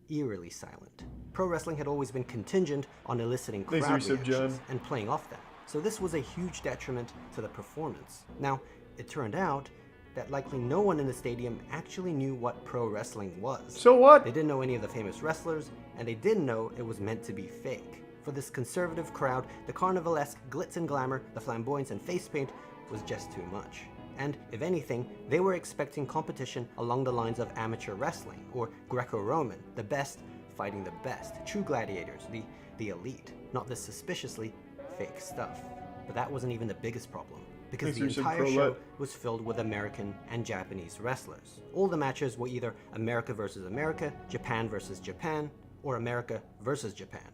eerily silent. Pro wrestling had always been contingent on eliciting crowd reactions and playing off them, so this was a huge detriment to the performance. Now, it turned out that likely no one in the stadium actually knew what pro wrestling was. So what? They didn't know any of the famous wrestlers, and they didn't know it was meant to be fake. For this conservative crowd, the carnivalesque glitz and glamour, the flamboyance and face paint was just too much. And, if anything, they were expecting competition along the lines of amateur wrestling, or Greco-Roman, the best fighting the best, true gladiators, the elite, not this suspiciously fake stuff. But that wasn't even the biggest problem, because the entire show was filled with American and Japanese wrestlers. All the matches were either America versus America, Japan versus Japan, or America versus Japan.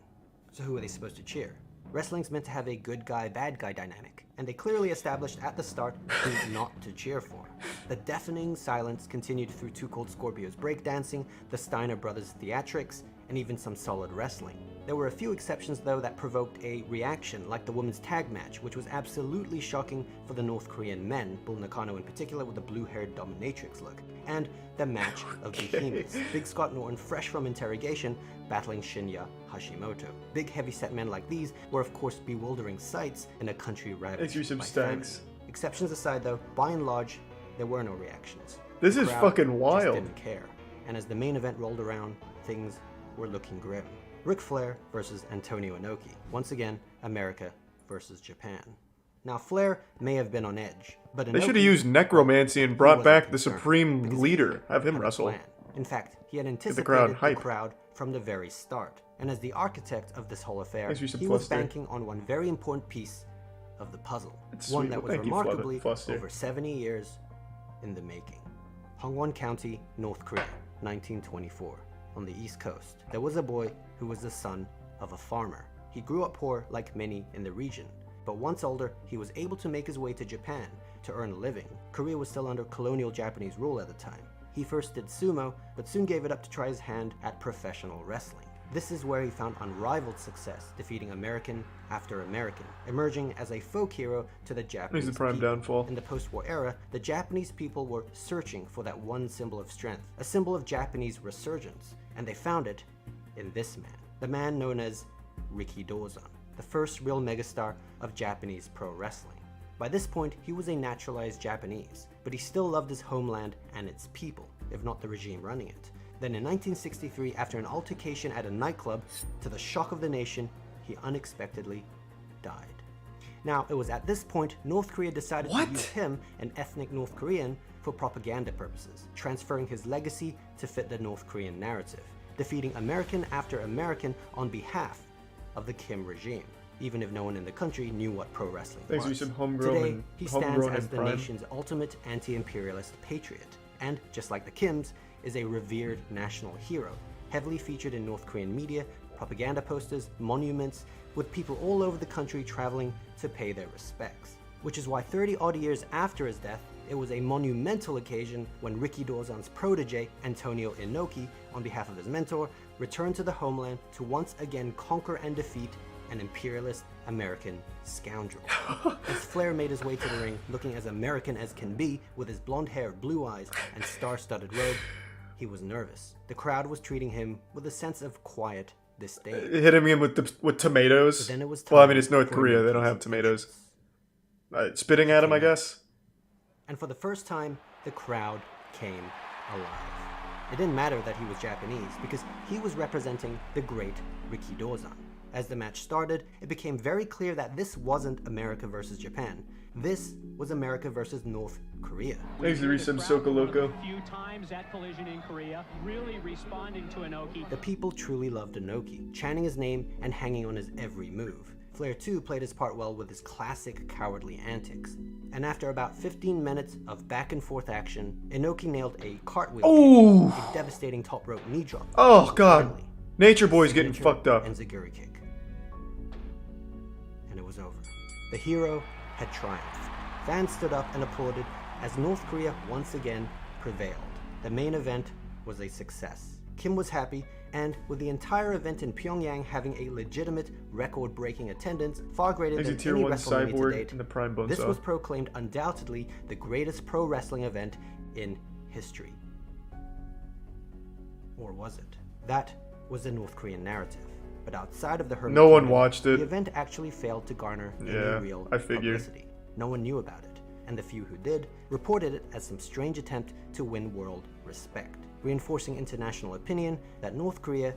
So who were they supposed to cheer? Wrestling's meant to have a good guy, bad guy dynamic, and they clearly established at the start who not to cheer for. The deafening silence continued through Two Cold Scorpios breakdancing, the Steiner Brothers theatrics, and even some solid wrestling. There were a few exceptions though that provoked a reaction, like the women's tag match, which was absolutely shocking for the North Korean men, Bull Nakano in particular with the blue-haired dominatrix look, and the match of behemoths. Big Scott Norton, fresh from interrogation, battling Shinya Hashimoto. Big heavy-set men like these were of course bewildering sights in a country ravaged by famine. Exceptions aside though, by and large, there were no reactions. This is fucking wild. Just didn't care. And as the main event rolled around, things were looking grim. Ric Flair versus Antonio Inoki. Once again, America versus Japan. Now Flair may have been on edge, but they should have used necromancy and brought back the Supreme Leader. Have him wrestle. In fact, he had anticipated the crowd from the very start. And as the architect of this whole affair, he was banking on one very important piece of the puzzle. One that was remarkably over 70 years in the making. Hongwon County, North Korea, 1924. On the East Coast, there was a boy who was the son of a farmer. He grew up poor like many in the region, but once older, he was able to make his way to Japan to earn a living. Korea was still under colonial Japanese rule at the time. He first did sumo, but soon gave it up to try his hand at professional wrestling. This is where he found unrivaled success, defeating American after American, emerging as a folk hero to the Japanese people. In the post-war era, the Japanese people were searching for that one symbol of strength, a symbol of Japanese resurgence, and they found it in this man, the man known as Rikidozan, the first real megastar of Japanese pro wrestling. By this point, he was a naturalized Japanese, but he still loved his homeland and its people, if not the regime running it. Then in 1963, after an altercation at a nightclub, to the shock of the nation, he unexpectedly died. Now, it was at this point North Korea decided to use him, an ethnic North Korean, for propaganda purposes, transferring his legacy to fit the North Korean narrative, defeating American after American on behalf of the Kim regime, even if no one in the country knew what pro wrestling was. Today, he stands as the nation's ultimate anti-imperialist patriot, and, just like the Kims, is a revered national hero, heavily featured in North Korean media, propaganda posters, monuments, with people all over the country traveling to pay their respects. Which is why 30-odd years after his death, it was a monumental occasion when Rikidozan's protege, Antonio Inoki, on behalf of his mentor, returned to the homeland to once again conquer and defeat an imperialist American scoundrel. As Flair made his way to the ring, looking as American as can be, with his blonde hair, blue eyes, and star-studded robe, he was nervous. The crowd was treating him with a sense of quiet disdain. Hitting him with tomatoes. Then it was well, I mean, it's North Korea. They don't have tomatoes. Spitting at him, I guess. And for the first time, the crowd came alive. It didn't matter that he was Japanese, because he was representing the great Rikidozan. As the match started, it became very clear that this wasn't America versus Japan. This was America versus North Korea. Thanks to resub Soka Loco. Few times that collision in Korea, really responding to Inoki. The people truly loved Inoki, chanting his name and hanging on his every move. Flair too played his part well with his classic cowardly antics. And after about 15 minutes of back and forth action, Inoki nailed a cartwheel kick, a devastating top rope knee drop. Oh god. Nature Boy's getting fucked up. And Zaguri kick. And it was over. The hero had triumphed. Fans stood up and applauded as North Korea once again prevailed. The main event was a success. Kim was happy, and with the entire event in Pyongyang having a legitimate record-breaking attendance far greater than any WrestleMania to date, in the Prime Bone this saw. was proclaimed undoubtedly the greatest pro wrestling event in history. Or was it? That was the North Korean narrative. But outside of the Hermit No one Kingdom, watched it. The event actually failed to garner any real publicity. No one knew about it, and the few who did reported it as some strange attempt to win world respect, reinforcing international opinion that North Korea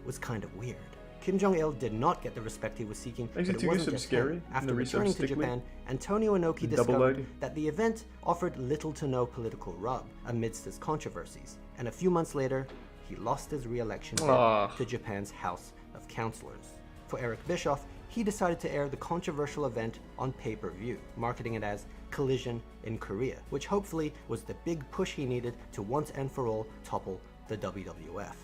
was kind of weird. Kim Jong-il did not get the respect he was seeking, but it wasn't just him. After returning to Japan, Antonio Inoki discovered that the event offered little to no political rub amidst his controversies, and a few months later, he lost his re-election to Japan's House of Councilors. For Eric Bischoff, he decided to air the controversial event on pay-per-view, marketing it as Collision in Korea, which hopefully was the big push he needed to once and for all topple the WWF.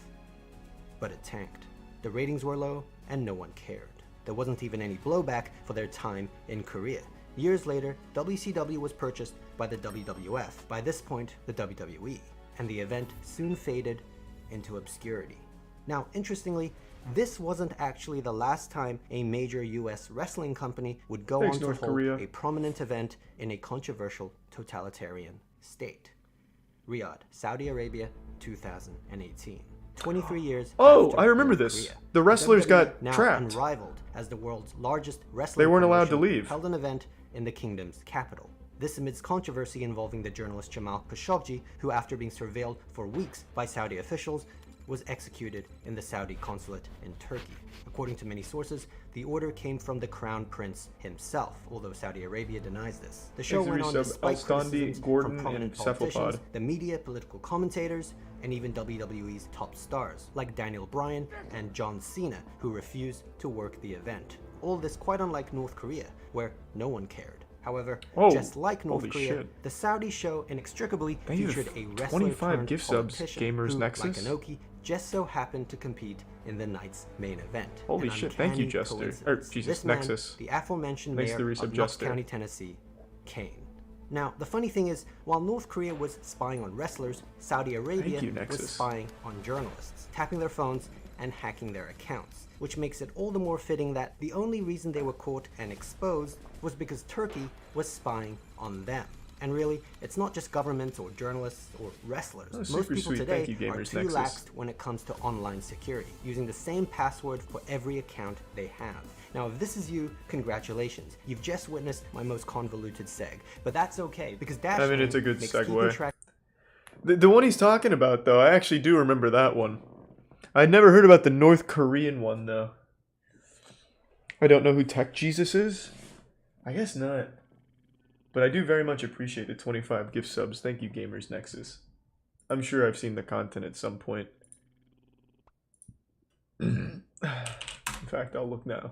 But it tanked. The ratings were low, and no one cared. There wasn't even any blowback for their time in Korea. Years later, WCW was purchased by the WWF, by this point the WWE, and the event soon faded into obscurity. Now, interestingly, this wasn't actually the last time a major US wrestling company would go on to hold a prominent event in a controversial totalitarian state. Riyadh, Saudi Arabia, 2018. 23 years after I remember North this. Korea. The wrestlers got now trapped. Unrivaled as the world's largest wrestling They weren't allowed to promotion, leave. held an event in the kingdom's capital. This amidst controversy involving the journalist Jamal Khashoggi, who after being surveilled for weeks by Saudi officials, was executed in the Saudi consulate in Turkey. According to many sources, the order came from the Crown Prince himself, although Saudi Arabia denies this. The show went on despite criticisms from prominent politicians, the media, political commentators, and even WWE's top stars, like Daniel Bryan and John Cena, who refused to work the event. All this quite unlike North Korea, where no one cared. However, just like North Korea, the Saudi show inextricably featured a wrestler 25 gift subs, politician Gamers who, Nexus. like Inoki, just so happened to compete in the night's main event. Holy shit, thank you, Jester. Or, Jesus, this man, Nexus. the aforementioned Thanks mayor to the resub, of Knox Jester. County, Tennessee, Kane. Now, the funny thing is, while North Korea was spying on wrestlers, Saudi Arabia was spying on journalists, tapping their phones and hacking their accounts, which makes it all the more fitting that the only reason they were caught and exposed was because Turkey was spying on them. And really, it's not just governments or journalists or wrestlers. Most people today are too laxed when it comes to online security, using the same password for every account they have. Now, if this is you, congratulations. You've just witnessed my most convoluted seg. But that's okay, because Dash it's a good segue. The one he's talking about, though, I actually do remember that one. I'd never heard about the North Korean one, though. I don't know who Tech Jesus is? I guess not. But I do very much appreciate the 25 gift subs. Thank you, Gamers Nexus. I'm sure I've seen the content at some point. In fact, I'll look now.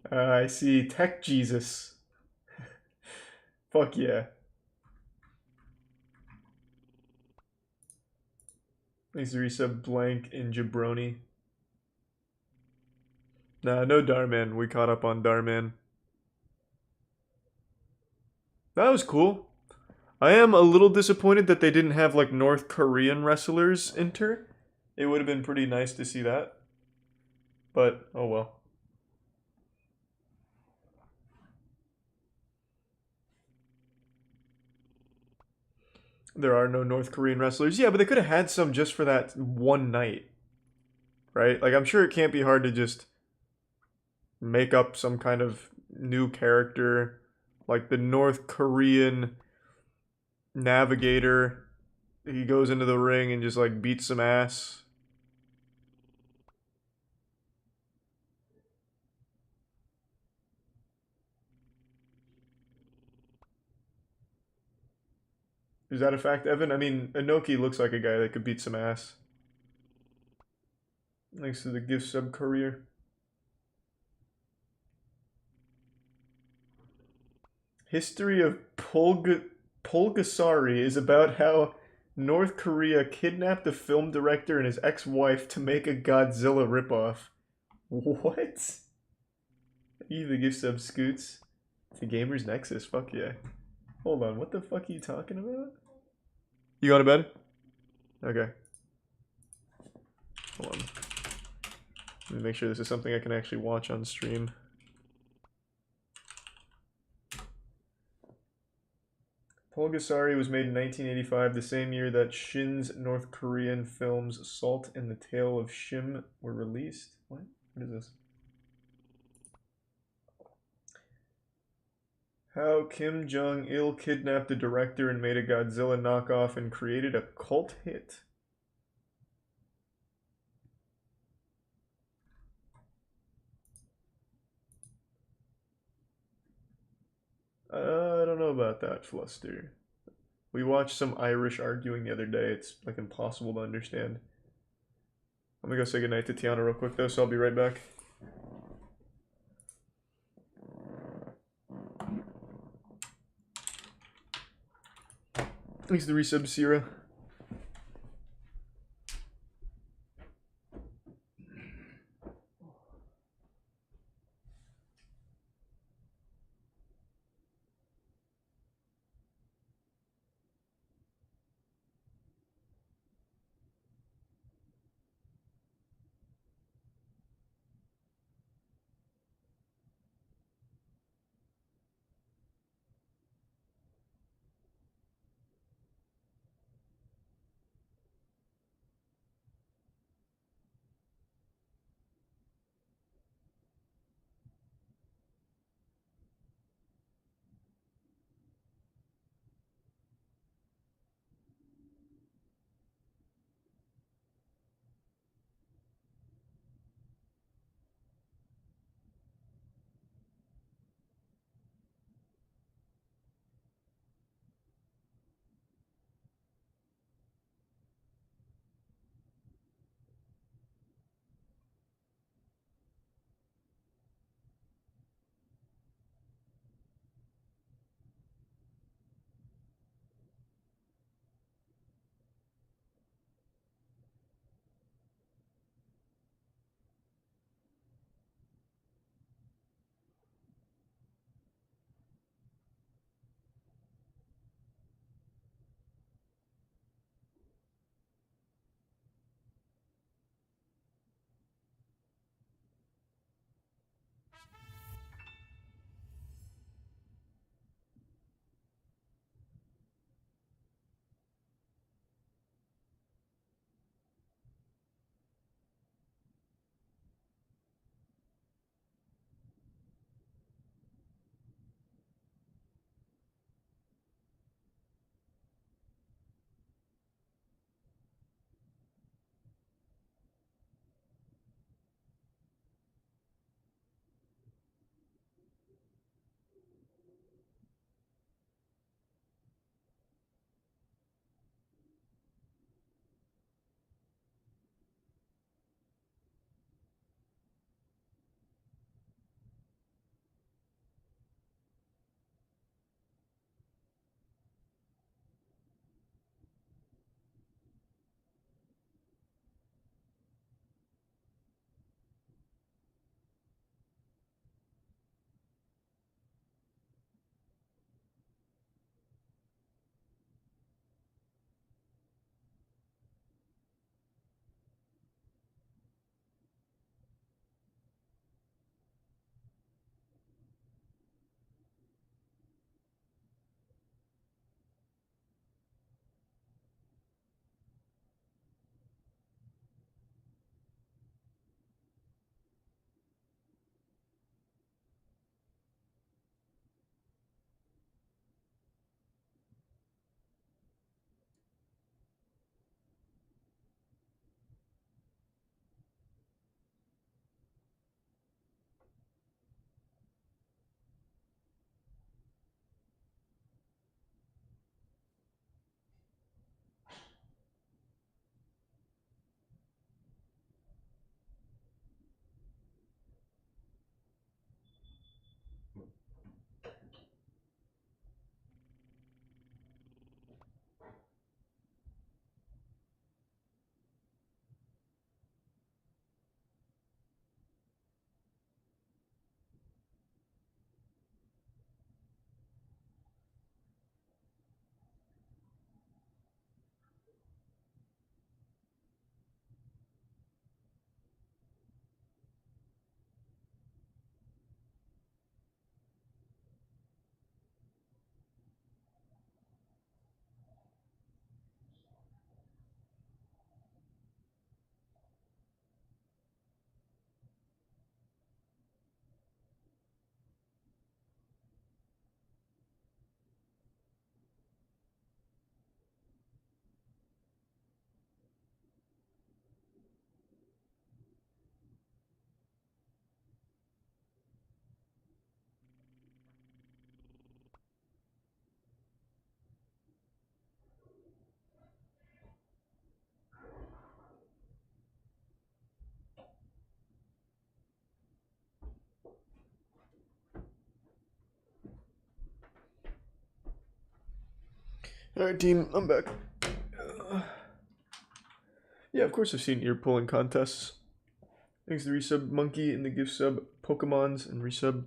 I see Tech Jesus. Fuck yeah. Thanks to resub Blank and Jabroni. Nah, no Darman. We caught up on Darman. That was cool. I am a little disappointed that they didn't have like North Korean wrestlers enter. It would have been pretty nice to see that. But, oh well. There are no North Korean wrestlers. Yeah, but they could have had some just for that one night. Right? Like, I'm sure it can't be hard to just make up some kind of new character. Like the North Korean navigator. He goes into the ring and just, like, beats some ass. Is that a fact, Evan? I mean, Inoki looks like a guy that could beat some ass. Thanks to the gift sub career. History of Pulgasari is about how North Korea kidnapped a film director and his ex-wife to make a Godzilla ripoff. What? You the gift sub Scoots to Gamers Nexus. Fuck yeah. Hold on, what the fuck are you talking about? You going to bed? Okay. Hold on. Let me make sure this is something I can actually watch on stream. Pulgasari was made in 1985, the same year that Shin's North Korean films Salt and the Tale of Shim were released. What? What is this? How Kim Jong-il kidnapped a director and made a Godzilla knockoff and created a cult hit. I don't know about that, Fluster. We watched some Irish arguing the other day. It's like impossible to understand. I'm gonna go say goodnight to Tiana real quick though, so I'll be right back. Thanks to the resub, Sierra. Alright, team, I'm back. Yeah, of course I've seen ear pulling contests. Thanks to the resub Monkey and the gift sub Pokemons and resub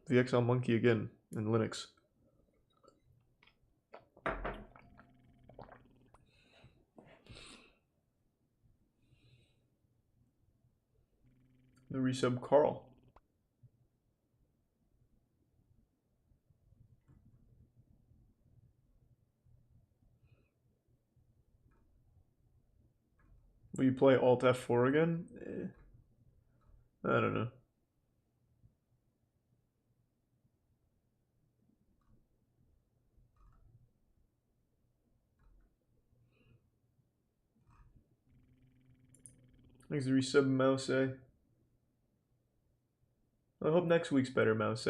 the XL Monkey again in Linux. The resub Carl. Will you play Alt F4 again? I don't know. Thanks to resub Mouse. I hope next week's better, Mouse.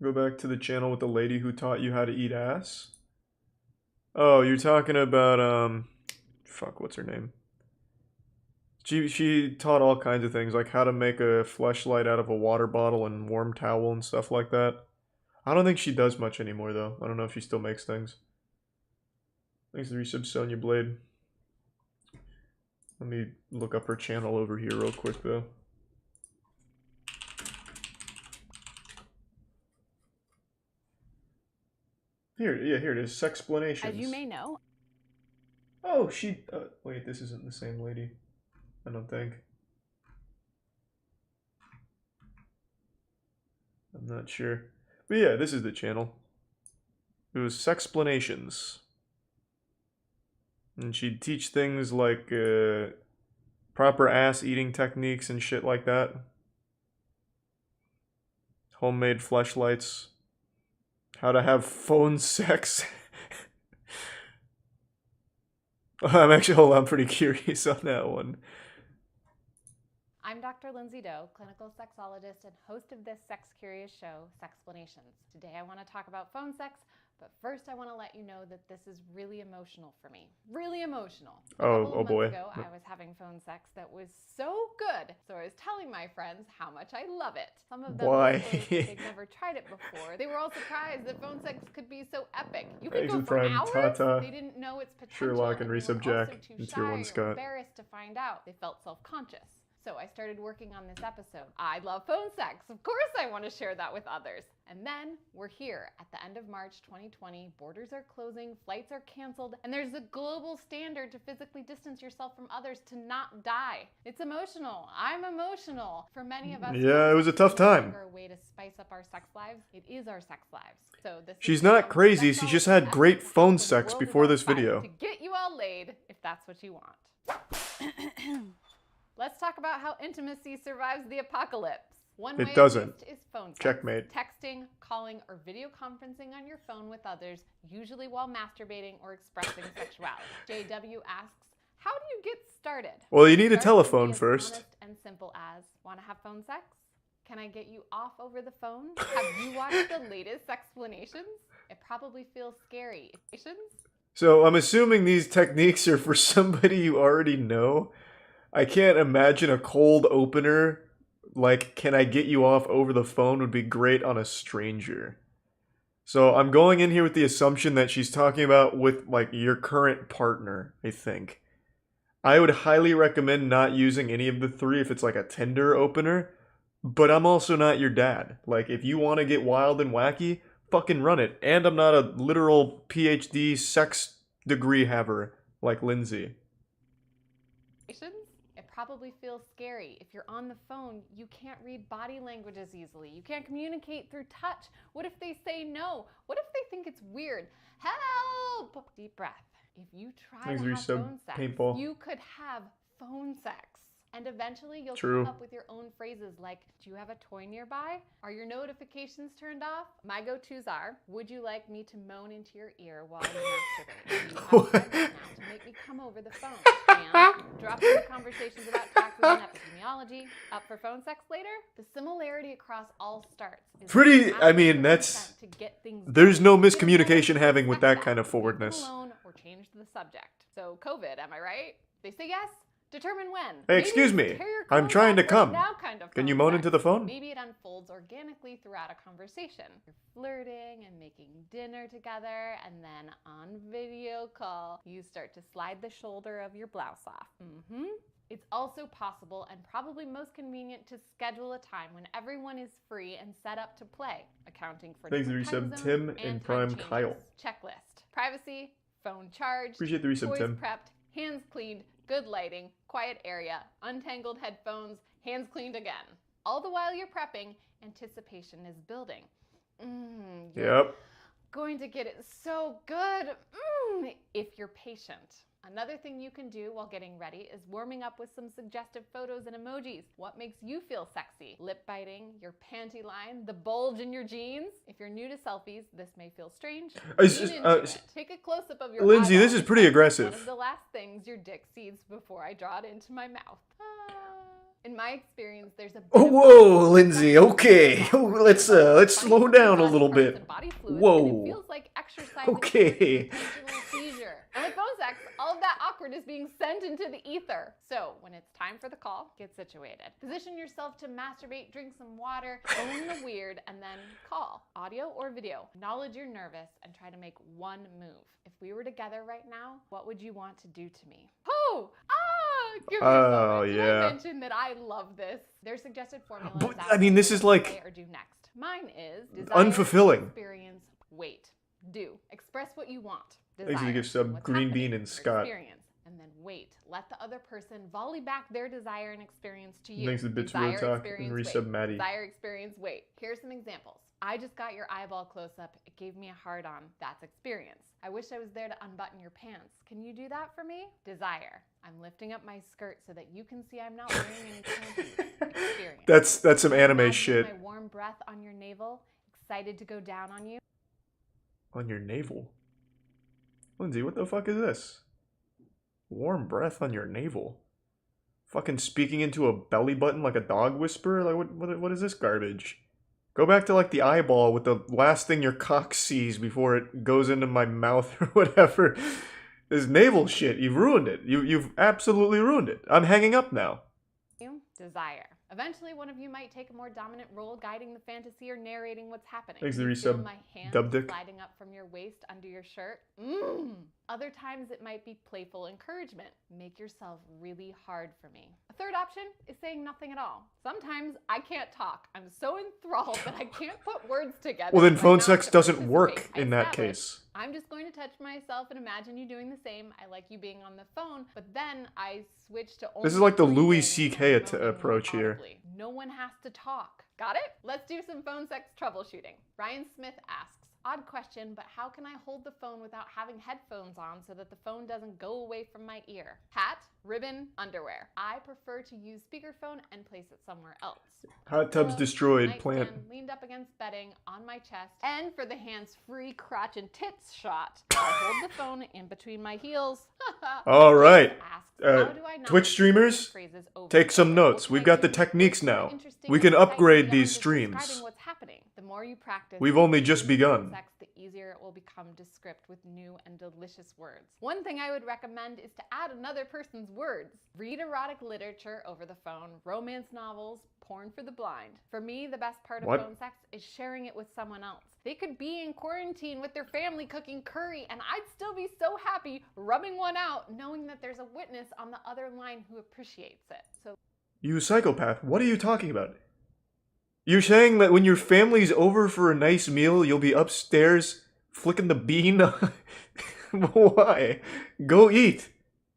Go back to the channel with the lady who taught you how to eat ass. Oh, you're talking about, fuck, what's her name? She taught all kinds of things, like how to make a fleshlight out of a water bottle and warm towel and stuff like that. I don't think she does much anymore, though. I don't know if she still makes things. Thanks to the resub Sonya Blade. Let me look up her channel over here real quick, though. Here it is. Sexplanations. As you may know. Oh, wait, this isn't the same lady. I don't think. I'm not sure. But yeah, this is the channel. It was Sexplanations. And she'd teach things like proper ass eating techniques and shit like that. Homemade fleshlights. How to have phone sex. Hold on, I'm pretty curious on that one. I'm Dr. Lindsay Doe, clinical sexologist and host of this sex-curious show, Sexplanations. Today I want to talk about phone sex, but first I want to let you know that this is really emotional for me. Really emotional. A couple of months ago, I was having phone sex that was so good, so I was telling my friends how much I love it. Some of them they'd never tried it before. They were all surprised that phone sex could be so epic. You could go for hours. Tata, they didn't know its potential. Sherlock and resub Jack and Tier 1 Scott. Embarrassed to find out. They felt self-conscious. So I started working on this episode. I love phone sex. Of course I want to share that with others. And then we're here at the end of March 2020. Borders are closing, flights are canceled, and there's a global standard to physically distance yourself from others to not die. It's emotional. I'm emotional. For many of us, yeah, it was a tough time. A way to spice up our sex lives. It is our sex lives. So this She's not crazy. She just had great phone sex before this video. To get you all laid, if that's what you want. Let's talk about how intimacy survives the apocalypse. One way is phone sex. Checkmate. Texting, calling, or video conferencing on your phone with others, usually while masturbating or expressing sexuality. JW asks, how do you get started? Well, you need a telephone first. Honest and simple as, want to have phone sex? Can I get you off over the phone? Have you watched the latest Sexplanations? It probably feels scary. So I'm assuming these techniques are for somebody you already know. I can't imagine a cold opener, like, can I get you off over the phone would be great on a stranger. So I'm going in here with the assumption that she's talking about with, like, your current partner, I think. I would highly recommend not using any of the three if it's like a Tinder opener, but I'm also not your dad. Like, if you want to get wild and wacky, fucking run it. And I'm not a literal PhD sex degree haver like Lindsay. It probably feels scary. If you're on the phone, you can't read body language as easily. You can't communicate through touch. What if they say no? What if they think it's weird? Help! Deep breath. If you try to have phone sex, you could have phone sex. And eventually you'll come up with your own phrases like, do you have a toy nearby? Are your notifications turned off? My go-tos are, would you like me to moan into your ear while you masturbate? Do you have time now to make me come over the phone? And drop into conversations about taxes and epidemiology. Up for phone sex later? The similarity across all starts is I mean, that's... There's no miscommunication having with that kind of forwardness. or change the subject. So COVID, am I right? They say yes. Determine when. Hey, excuse me. I'm trying to come. Kind of Can you moan into the phone? Maybe it unfolds organically throughout a conversation. You're flirting and making dinner together, and then on video call, you start to slide the shoulder of your blouse off. It's also possible and probably most convenient to schedule a time when everyone is free and set up to play, accounting for Thanks for the different resub, time Tim zones and time Prime changes. Kyle. Checklist. Privacy, phone charged, Appreciate the resub, toys Tim. prepped, hands cleaned, good lighting, quiet area, untangled headphones, hands cleaned again. All the while you're prepping, anticipation is building. You're going to get it so good if you're patient. Another thing you can do while getting ready is warming up with some suggestive photos and emojis. What makes you feel sexy? Lip biting, your panty line, the bulge in your jeans? If you're new to selfies, this may feel strange. Take a close-up of your Lindsay, this is pretty aggressive. One of the last things your dick sees before I draw it into my mouth. In my experience, there's a whoa, Lindsay, okay. Let's slow down a little bit. Whoa. And it feels like exercising okay. seizure. And with phone sex, all of that awkward is being sent into the ether. So when it's time for the call, get situated. Position yourself to masturbate, drink some water, own the weird, and then call. Audio or video. Acknowledge you're nervous and try to make one move. If we were together right now, what would you want to do to me? Give me a moment. Did I mention that I love this? Their suggested formula is I mean, this is like or do next. Mine is desire, unfulfilling. Experience, wait, do. Express what you want. Thanks for the gift sub, Green Bean and Scott. Experience, and then wait. Let the other person volley back their desire and experience to you. Thanks to Bits Real Talk and resub Maddie. Desire, experience, wait. Here's some examples. I just got your eyeball close up. It gave me a hard on. That's experience. I wish I was there to unbutton your pants. Can you do that for me? Desire. I'm lifting up my skirt so that you can see I'm not wearing any panties. Experience. That's some anime shit. My warm breath on your navel. Excited to go down on you. On your navel? Lindsay, what the fuck is this? Warm breath on your navel? Fucking speaking into a belly button like a dog whisperer? Like what is this garbage? Go back to like the eyeball with the last thing your cock sees before it goes into my mouth or whatever. This navel shit, you've ruined it. You've absolutely ruined it. I'm hanging up now. Desire. Eventually, one of you might take a more dominant role, guiding the fantasy or narrating what's happening. Thanks to You resub, feel my hand Dubdick. sliding up from your waist under your shirt. Other times, it might be playful encouragement. Make yourself really hard for me. A third option is saying nothing at all. Sometimes I can't talk. I'm so enthralled that I can't put words together. Well, then My phone mouth sex to doesn't participate. work in that Establish, case. I'm just going to touch myself and imagine you doing the same. I like you being on the phone, but then I switch to only This is like the breathing Louis and C.K. moaning approach here. audibly. No one has to talk. Got it? Let's do some phone sex troubleshooting. Ryan Smith asks, odd question, but how can I hold the phone without having headphones on so that the phone doesn't go away from my ear? Hat, ribbon, underwear. I prefer to use speakerphone and place it somewhere else. Hot tubs destroyed, plant. Leaned up against bedding on my chest. And for the hands-free crotch and tits shot, I hold the phone in between my heels. All right. How do I not Twitch streamers, phrases over take and some over? notes. What We've can I got the do? techniques What's more now. interesting We and can exciting upgrade beyond these just streams. describing what's happening? The more you practice, We've the only more just you begun. sex, the easier it will become to script with new and delicious words. One thing I would recommend is to add another person's words. Read erotic literature over the phone, romance novels, porn for the blind. For me, the best part of phone sex is sharing it with someone else. They could be in quarantine with their family cooking curry, and I'd still be so happy rubbing one out, knowing that there's a witness on the other line who appreciates it. So, You psychopath, what are you talking about? You're saying that when your family's over for a nice meal, you'll be upstairs flicking the bean? Why? Go eat.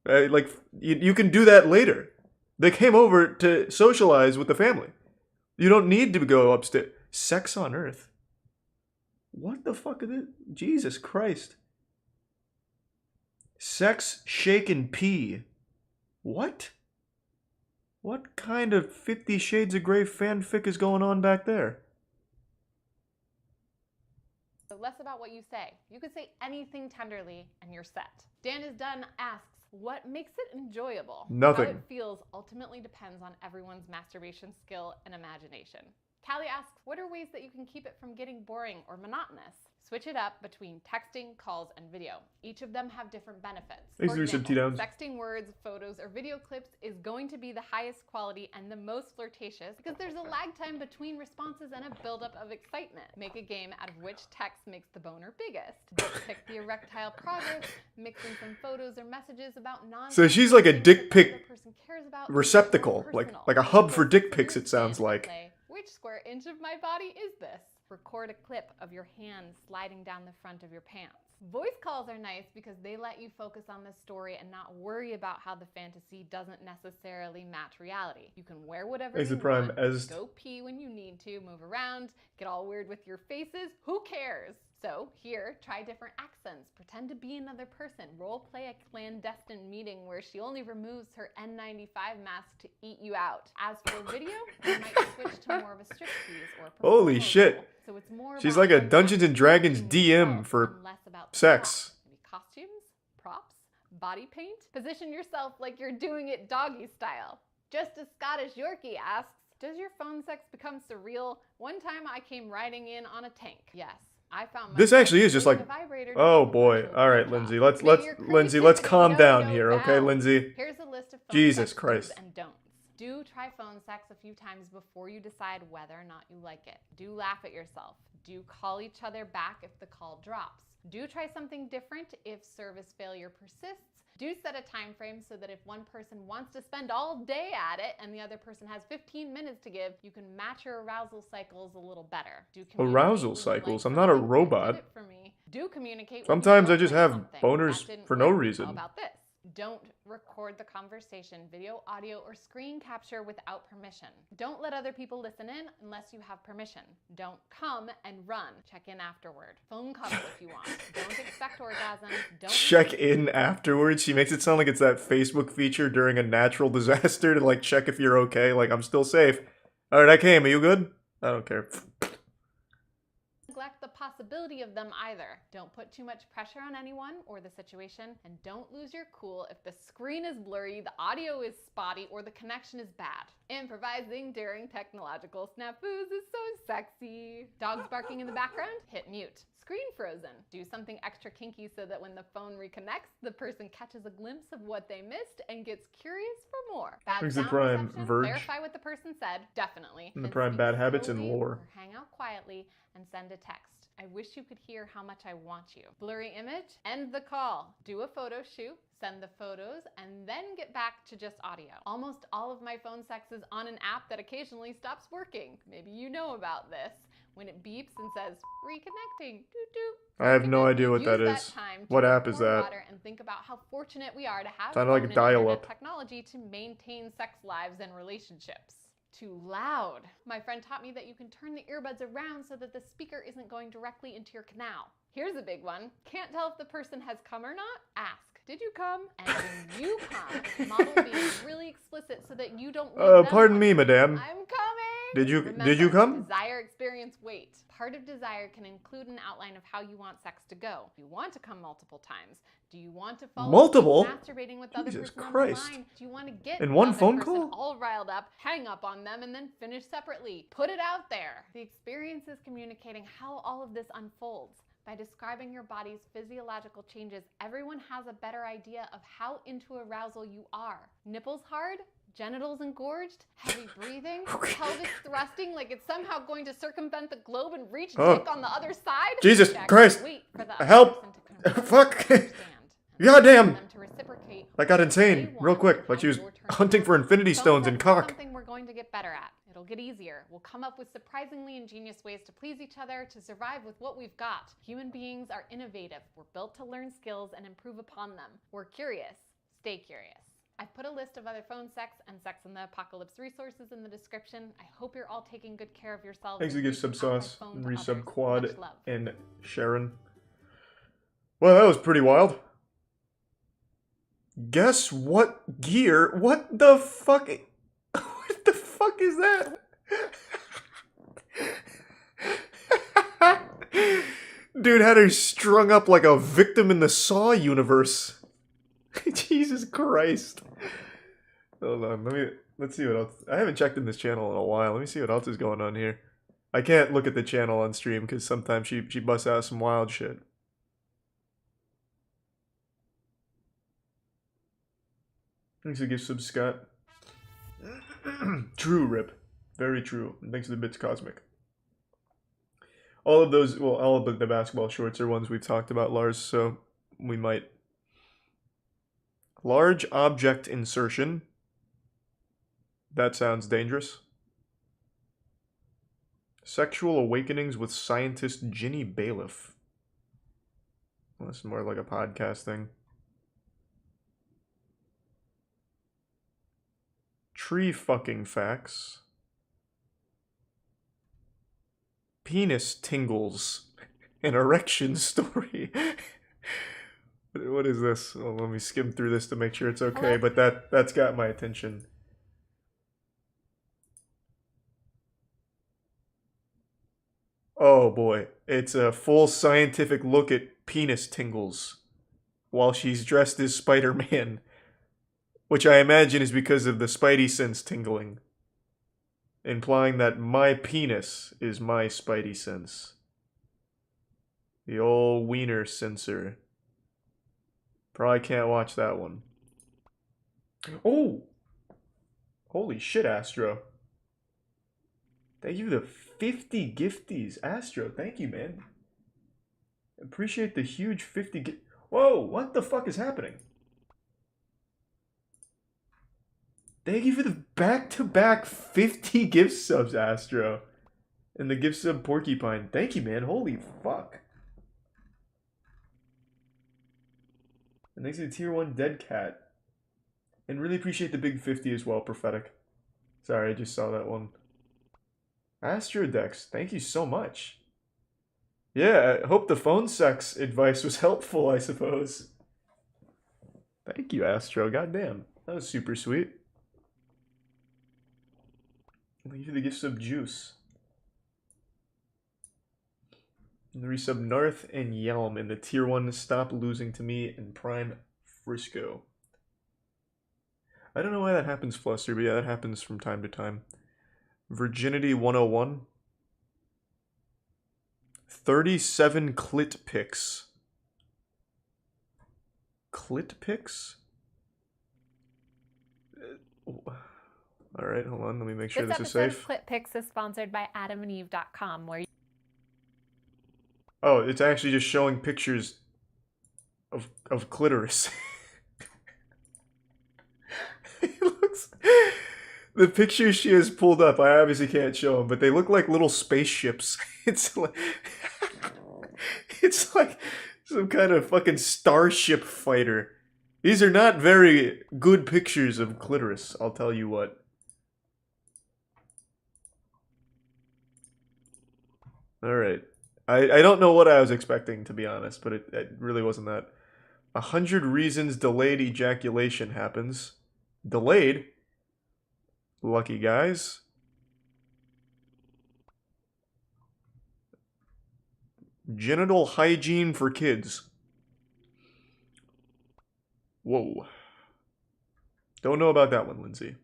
Like, you can do that later. They came over to socialize with the family. You don't need to go upstairs. Sex on Earth. What the fuck is it? Jesus Christ. Sex, shake, and pee. What? What kind of 50 Shades of Grey fanfic is going on back there? less about what you say. You could say anything tenderly and you're set. Dan is Done asks, what makes it enjoyable? Nothing. How it feels ultimately depends on everyone's masturbation skill and imagination. Callie asks, what are ways that you can keep it from getting boring or monotonous? Switch it up between texting, calls, and video. Each of them have different benefits. Thanks For for example, T-downs. texting words, photos, or video clips is going to be the highest quality and the most flirtatious because there's a lag time between responses and a buildup of excitement. Make a game out of which text makes the boner biggest. Pick the erectile progress, mix in some photos or messages about So she's like a dick pic receptacle, like a hub for dick pics, it sounds like. Which square inch of my body is this? Record a clip of your hand sliding down the front of your pants. Voice calls are nice because they let you focus on the story and not worry about how the fantasy doesn't necessarily match reality. You can wear whatever you want, go pee when you need to, move around, get all weird with your faces, who cares? So here, try different accents, pretend to be another person, role play a clandestine meeting where she only removes her N95 mask to eat you out. As for video, you might switch to more of a striptease or holy shit. So it's more She's like a Dungeons and Dragons DM for sex. Costumes, props, body paint. Position yourself like you're doing it doggy style. Just a Scottish Yorkie asks, does your phone sex become surreal? One time I came riding in on a tank. Yes. I found this actually is just like, oh boy. All right, Lindsay, let's calm down here, okay, Lindsay? Here's a list of phone Jesus sex Christ. do's and don'ts. Do try phone sex a few times before you decide whether or not you like it. Do laugh at yourself. Do call each other back if the call drops. Do try something different if service failure persists. Do set a time frame so that if one person wants to spend all day at it and the other person has 15 minutes to give, you can match your arousal cycles a little better. Arousal cycles? I'm not a robot. Do communicate. Sometimes I just have boners for no reason. How about this? Don't record the conversation, video, audio, or screen capture without permission. Don't let other people listen in unless you have permission. Don't come and run. Check in afterward. Phone cuddle if you want. Don't expect orgasm. Don't check in afterwards? She makes it sound like it's that Facebook feature during a natural disaster to like check if you're okay. Like, I'm still safe. Alright, I came. Are you good? I don't care. Neglect the possibility of them either. Don't put too much pressure on anyone or the situation, and don't lose your cool if the screen is blurry, the audio is spotty, or the connection is bad. Improvising during technological snafus is so sexy. Dogs barking in the background? Hit mute. Screen frozen. Do something extra kinky so that when the phone reconnects, the person catches a glimpse of what they missed and gets curious for more. Bad sound reception? Verify what the person said, definitely. And the Prime bad habits and lore. Or hang out quietly and send a text. I wish you could hear how much I want you. Blurry image? End the call. Do a photo shoot, send the photos, and then get back to just audio. Almost all of my phone sex is on an app that occasionally stops working. Maybe you know about this. When it beeps and says, reconnecting, I have no idea what that is. What app is that? And think about how fortunate we are to have sounded like a dial-up technology to maintain sex lives and relationships. Too loud. My friend taught me that you can turn the earbuds around so that the speaker isn't going directly into your canal. Here's a big one. Can't tell if the person has come or not? Ask. Did you come? And when you come, model being really explicit so that you don't pardon me, madame. I'm coming. Did you come? Desire, experience, wait. Part of desire can include an outline of how you want sex to go. Do you want to come multiple times? Do you want to follow masturbating with other person on the line? Do you want to get in one phone call all riled up, hang up on them, and then finish separately? Put it out there. The experience is communicating how all of this unfolds. By describing your body's physiological changes, everyone has a better idea of how into arousal you are. Nipples hard? Genitals engorged? Heavy breathing? Pelvis thrusting like it's somehow going to circumvent the globe and reach dick on the other side? Jesus Christ! Help! Fuck! Goddamn! That got insane real quick. Like she was hunting for infinity stones and cock. Something we're going to get better at. It'll get easier. We'll come up with surprisingly ingenious ways to please each other, to survive with what we've got. Human beings are innovative. We're built to learn skills and improve upon them. We're curious. Stay curious. I've put a list of other phone sex and sex in the apocalypse resources in the description. I hope you're all taking good care of yourselves. Thanks to give sub sauce, resub quad, and Sharon. Well, that was pretty wild. Guess what gear? What the fuck? What the fuck is that? Dude had her strung up like a victim in the Saw universe. Jesus Christ. Hold on, let's see what else. I haven't checked in this channel in a while. Let me see what else is going on here. I can't look at the channel on stream because sometimes she busts out some wild shit. Thanks for the gift sub, Scott. True, Rip. Very true. And thanks for the bits, Cosmic. All of those, well, all of the basketball shorts are ones we've talked about, Lars, so we might. Large object insertion. That sounds dangerous. Sexual awakenings with scientist Ginny Bailiff. Well, that's more like a podcast thing. Tree fucking facts. Penis tingles. An erection story. What is this? Well, let me skim through this to make sure it's okay, but that's got my attention. Oh boy, it's a full scientific look at penis tingles while she's dressed as Spider-Man, which I imagine is because of the Spidey sense tingling, implying that my penis is my Spidey sense. The old wiener sensor. Probably can't watch that one. Oh! Holy shit, Astro. Thank you for the 50 gifties. Astro, thank you, man. Appreciate the huge 50 Whoa, what the fuck is happening? Thank you for the back-to-back 50 gift subs, Astro. And the gift sub Porcupine. Thank you, man. Holy fuck. And thanks to the tier 1 Dead Cat. And really appreciate the big 50 as well, Prophetic. Sorry, I just saw that one. Astrodex, thank you so much. Yeah, I hope the phone sex advice was helpful, I suppose. Thank you, Astro. Goddamn. That was super sweet. Thank you for the gift sub Juice. And the resub Narth and Yelm in the tier 1 Stop Losing to Me and Prime Frisco. I don't know why that happens, Fluster, but yeah, that happens from time to time. Virginity 101. 37 clit pics. Clit pics? Alright, hold on, let me make sure this is safe. This episode of Clit Pics is sponsored by adamandeve.com, where you... Oh, it's actually just showing pictures of clitoris. It looks... The pictures she has pulled up, I obviously can't show them, but they look like little spaceships. It's like... It's like some kind of fucking starship fighter. These are not very good pictures of clitoris, I'll tell you what. Alright. I don't know what I was expecting, to be honest, but it really wasn't that. 100 reasons delayed ejaculation happens. Delayed? Lucky guys. Genital hygiene for kids. Whoa. Don't know about that one, Lindsay.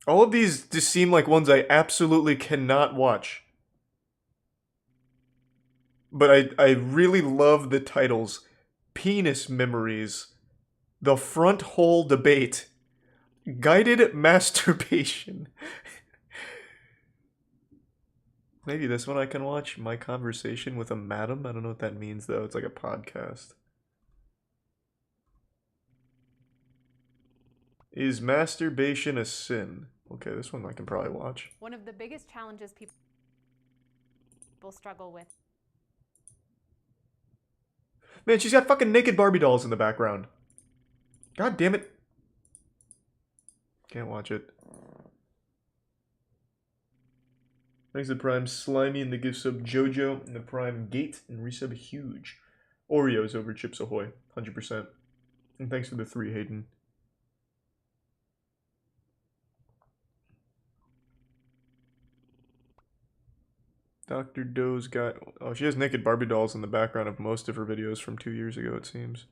All of these just seem like ones I absolutely cannot watch. But I really love the titles. Penis Memories. The Front Hole Debate. Guided Masturbation. Maybe this one I can watch. My Conversation with a Madam. I don't know what that means, though. It's like a podcast. Is masturbation a sin? Okay, this one I can probably watch. One of the biggest challenges people struggle with. Man, she's got fucking naked Barbie dolls in the background. God damn it. Can't watch it. Thanks to Prime Slimy and the gift sub Jojo and the Prime Gate and resub Huge. Oreos over Chips Ahoy, 100%. And thanks for the 3, Hayden. Dr. Doe's got... Oh, she has naked Barbie dolls in the background of most of her videos from 2 years ago, it seems.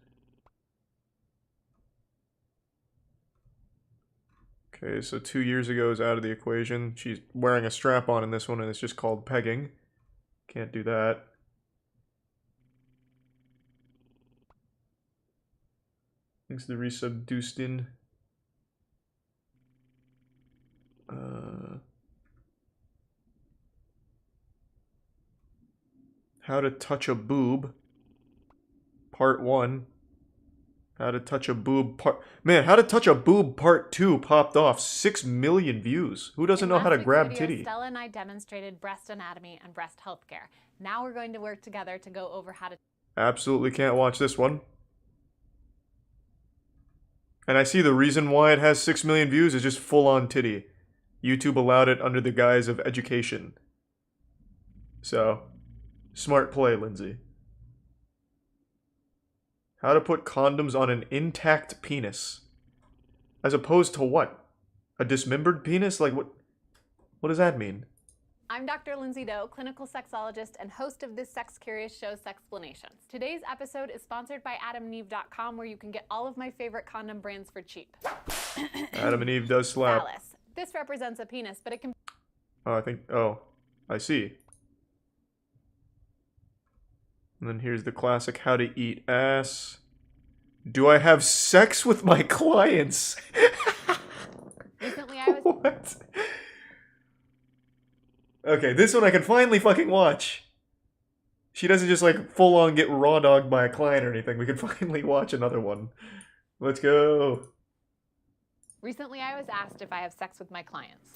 Okay, so 2 years ago is out of the equation. She's wearing a strap-on in this one, and it's just called pegging. Can't do that. Thanks to the resub Dustin. How to touch a boob. Part 1. How to touch a boob part... Man, how to touch a boob part 2 popped off. 6 million views. Who doesn't know how to grab titty? Stella and I demonstrated breast anatomy and breast healthcare. Now we're going to work together to go over how to... Absolutely can't watch this one. And I see the reason why it has 6 million views is just full-on titty. YouTube allowed it under the guise of education. So, smart play, Lindsay. How to put condoms on an intact penis. As opposed to what? A dismembered penis? Like, what does that mean? I'm Dr. Lindsay Doe, clinical sexologist and host of this sex-curious show, Sexplanations. Today's episode is sponsored by AdamandEve.com, where you can get all of my favorite condom brands for cheap. Adam and Eve does slap. Phallus. This represents a penis, but it can... Oh, I see. And then here's the classic how to eat ass. Do I have sex with my clients? Recently I was... What? Okay, this one I can finally fucking watch. She doesn't just like full on get raw dogged by a client or anything. We can finally watch another one. Let's go. Recently, I was asked if I have sex with my clients.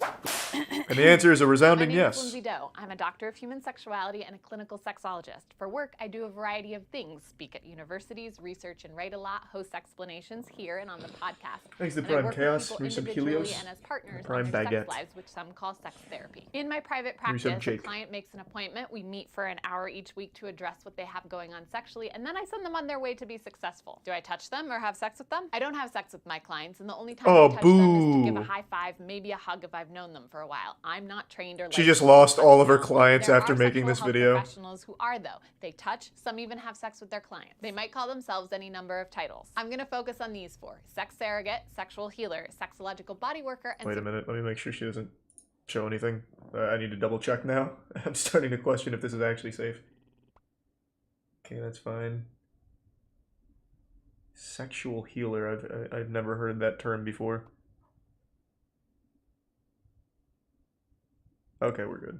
And the answer is a resounding My name yes. is Lindsay Doe. I'm a doctor of human sexuality and a clinical sexologist. For work, I do a variety of things. Speak at universities, research and write a lot, host explanations here and on the podcast. Thanks to And I Prime work with Chaos, people Resub individually Helios, and as partners Prime on their Baguette. sex lives, which some call sex therapy. In my private Resub practice, a Jake. client makes an appointment. We meet for an hour each week to address what they have going on sexually, and then I send them on their way to be successful. Do I touch them or have sex with them? I don't have sex with my clients, and the only time I touch them is to give a high five, maybe a hug if I've known them for a while. I'm not trained or She just lost all of her clients after making this video. Professionals who are, though. They touch, some even have sex with their clients. They might call themselves any number of titles. I'm going to focus on these 4: sex surrogate, sexual healer, sexological body worker, and... Wait a minute, let me make sure she doesn't show anything. I need to double check now. I'm starting to question if this is actually safe. Okay, that's fine. Sexual healer, I've never heard that term before. Okay, we're good.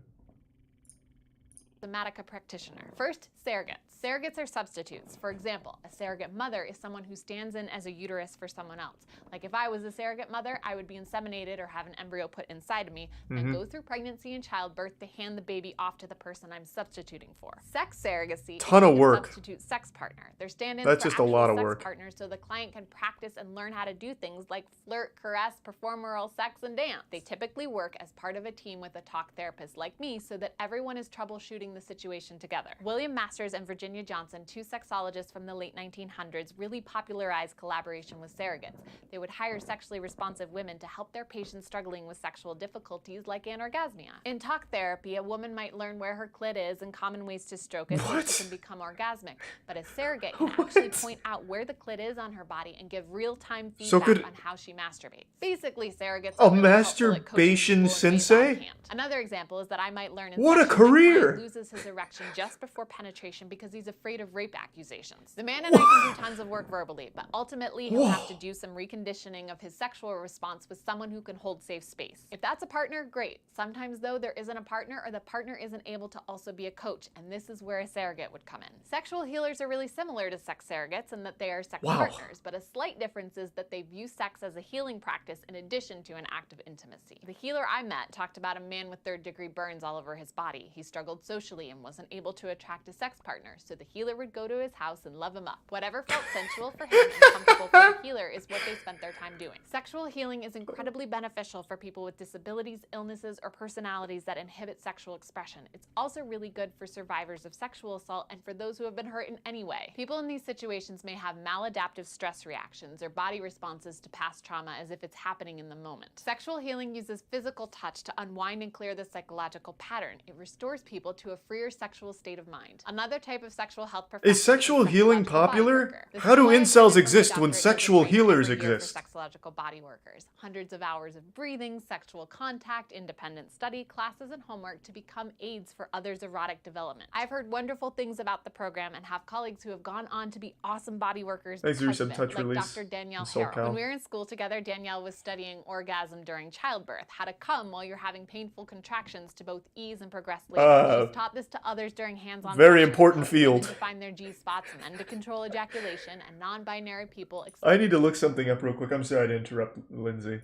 Somatica practitioner. First, surrogates. Surrogates are substitutes. For example, a surrogate mother is someone who stands in as a uterus for someone else. Like if I was a surrogate mother, I would be inseminated or have an embryo put inside of me, then go through pregnancy and childbirth to hand the baby off to the person I'm substituting for. Sex surrogacy Ton of work. Substitute sex partner. They're stand-ins That's for just a lot of sex work. partners so the client can practice and learn how to do things like flirt, caress, perform oral sex, and dance. They typically work as part of a team with a talk therapist like me so that everyone is troubleshooting the situation together. William Masters and Virginia Johnson, 2 sexologists from the late 1900s, really popularized collaboration with surrogates. They would hire sexually responsive women to help their patients struggling with sexual difficulties like anorgasmia. In talk therapy, a woman might learn where her clit is and common ways to stroke it so she can become orgasmic. But a surrogate can actually point out where the clit is on her body and give real-time feedback on how she masturbates. Basically, surrogates are really helpful at coaching masturbation people in ways sensei? offhand. Another example is that I might learn in What a session my client career! loses his erection just before penetration because he's afraid of rape accusations. The man and I can do tons of work verbally, but ultimately he'll have to do some reconditioning of his sexual response with someone who can hold safe space. If that's a partner, great. Sometimes though, there isn't a partner or the partner isn't able to also be a coach, and this is where a surrogate would come in. Sexual healers are really similar to sex surrogates in that they are sex partners, but a slight difference is that they view sex as a healing practice in addition to an act of intimacy. The healer I met talked about a man with 3rd-degree burns all over his body. He struggled socially sexually and wasn't able to attract a sex partner, so the healer would go to his house and love him up. Whatever felt sensual for him and comfortable for the healer is what they spent their time doing. Sexual healing is incredibly beneficial for people with disabilities, illnesses, or personalities that inhibit sexual expression. It's also really good for survivors of sexual assault and for those who have been hurt in any way. People in these situations may have maladaptive stress reactions or body responses to past trauma as if it's happening in the moment. Sexual healing uses physical touch to unwind and clear the psychological pattern. It restores people to a freer sexual state of mind. Another type of sexual health professional is sexual healing popular? How do incels exist when sexual healers exist? Sexological body workers. Hundreds of hours of breathing, sexual contact, independent study, classes, and homework to become aids for others' erotic development. I've heard wonderful things about the program and have colleagues who have gone on to be awesome body workers because of it, like Dr. Danielle Harrell. When we were in school together, Danielle was studying orgasm during childbirth, how to come while you're having painful contractions to both ease and progress labor. She's taught this to others during hands-on very important field. To find their G-spots and then to control ejaculation, and non-binary people. I need to look something up real quick. I'm sorry to interrupt, Lindsay.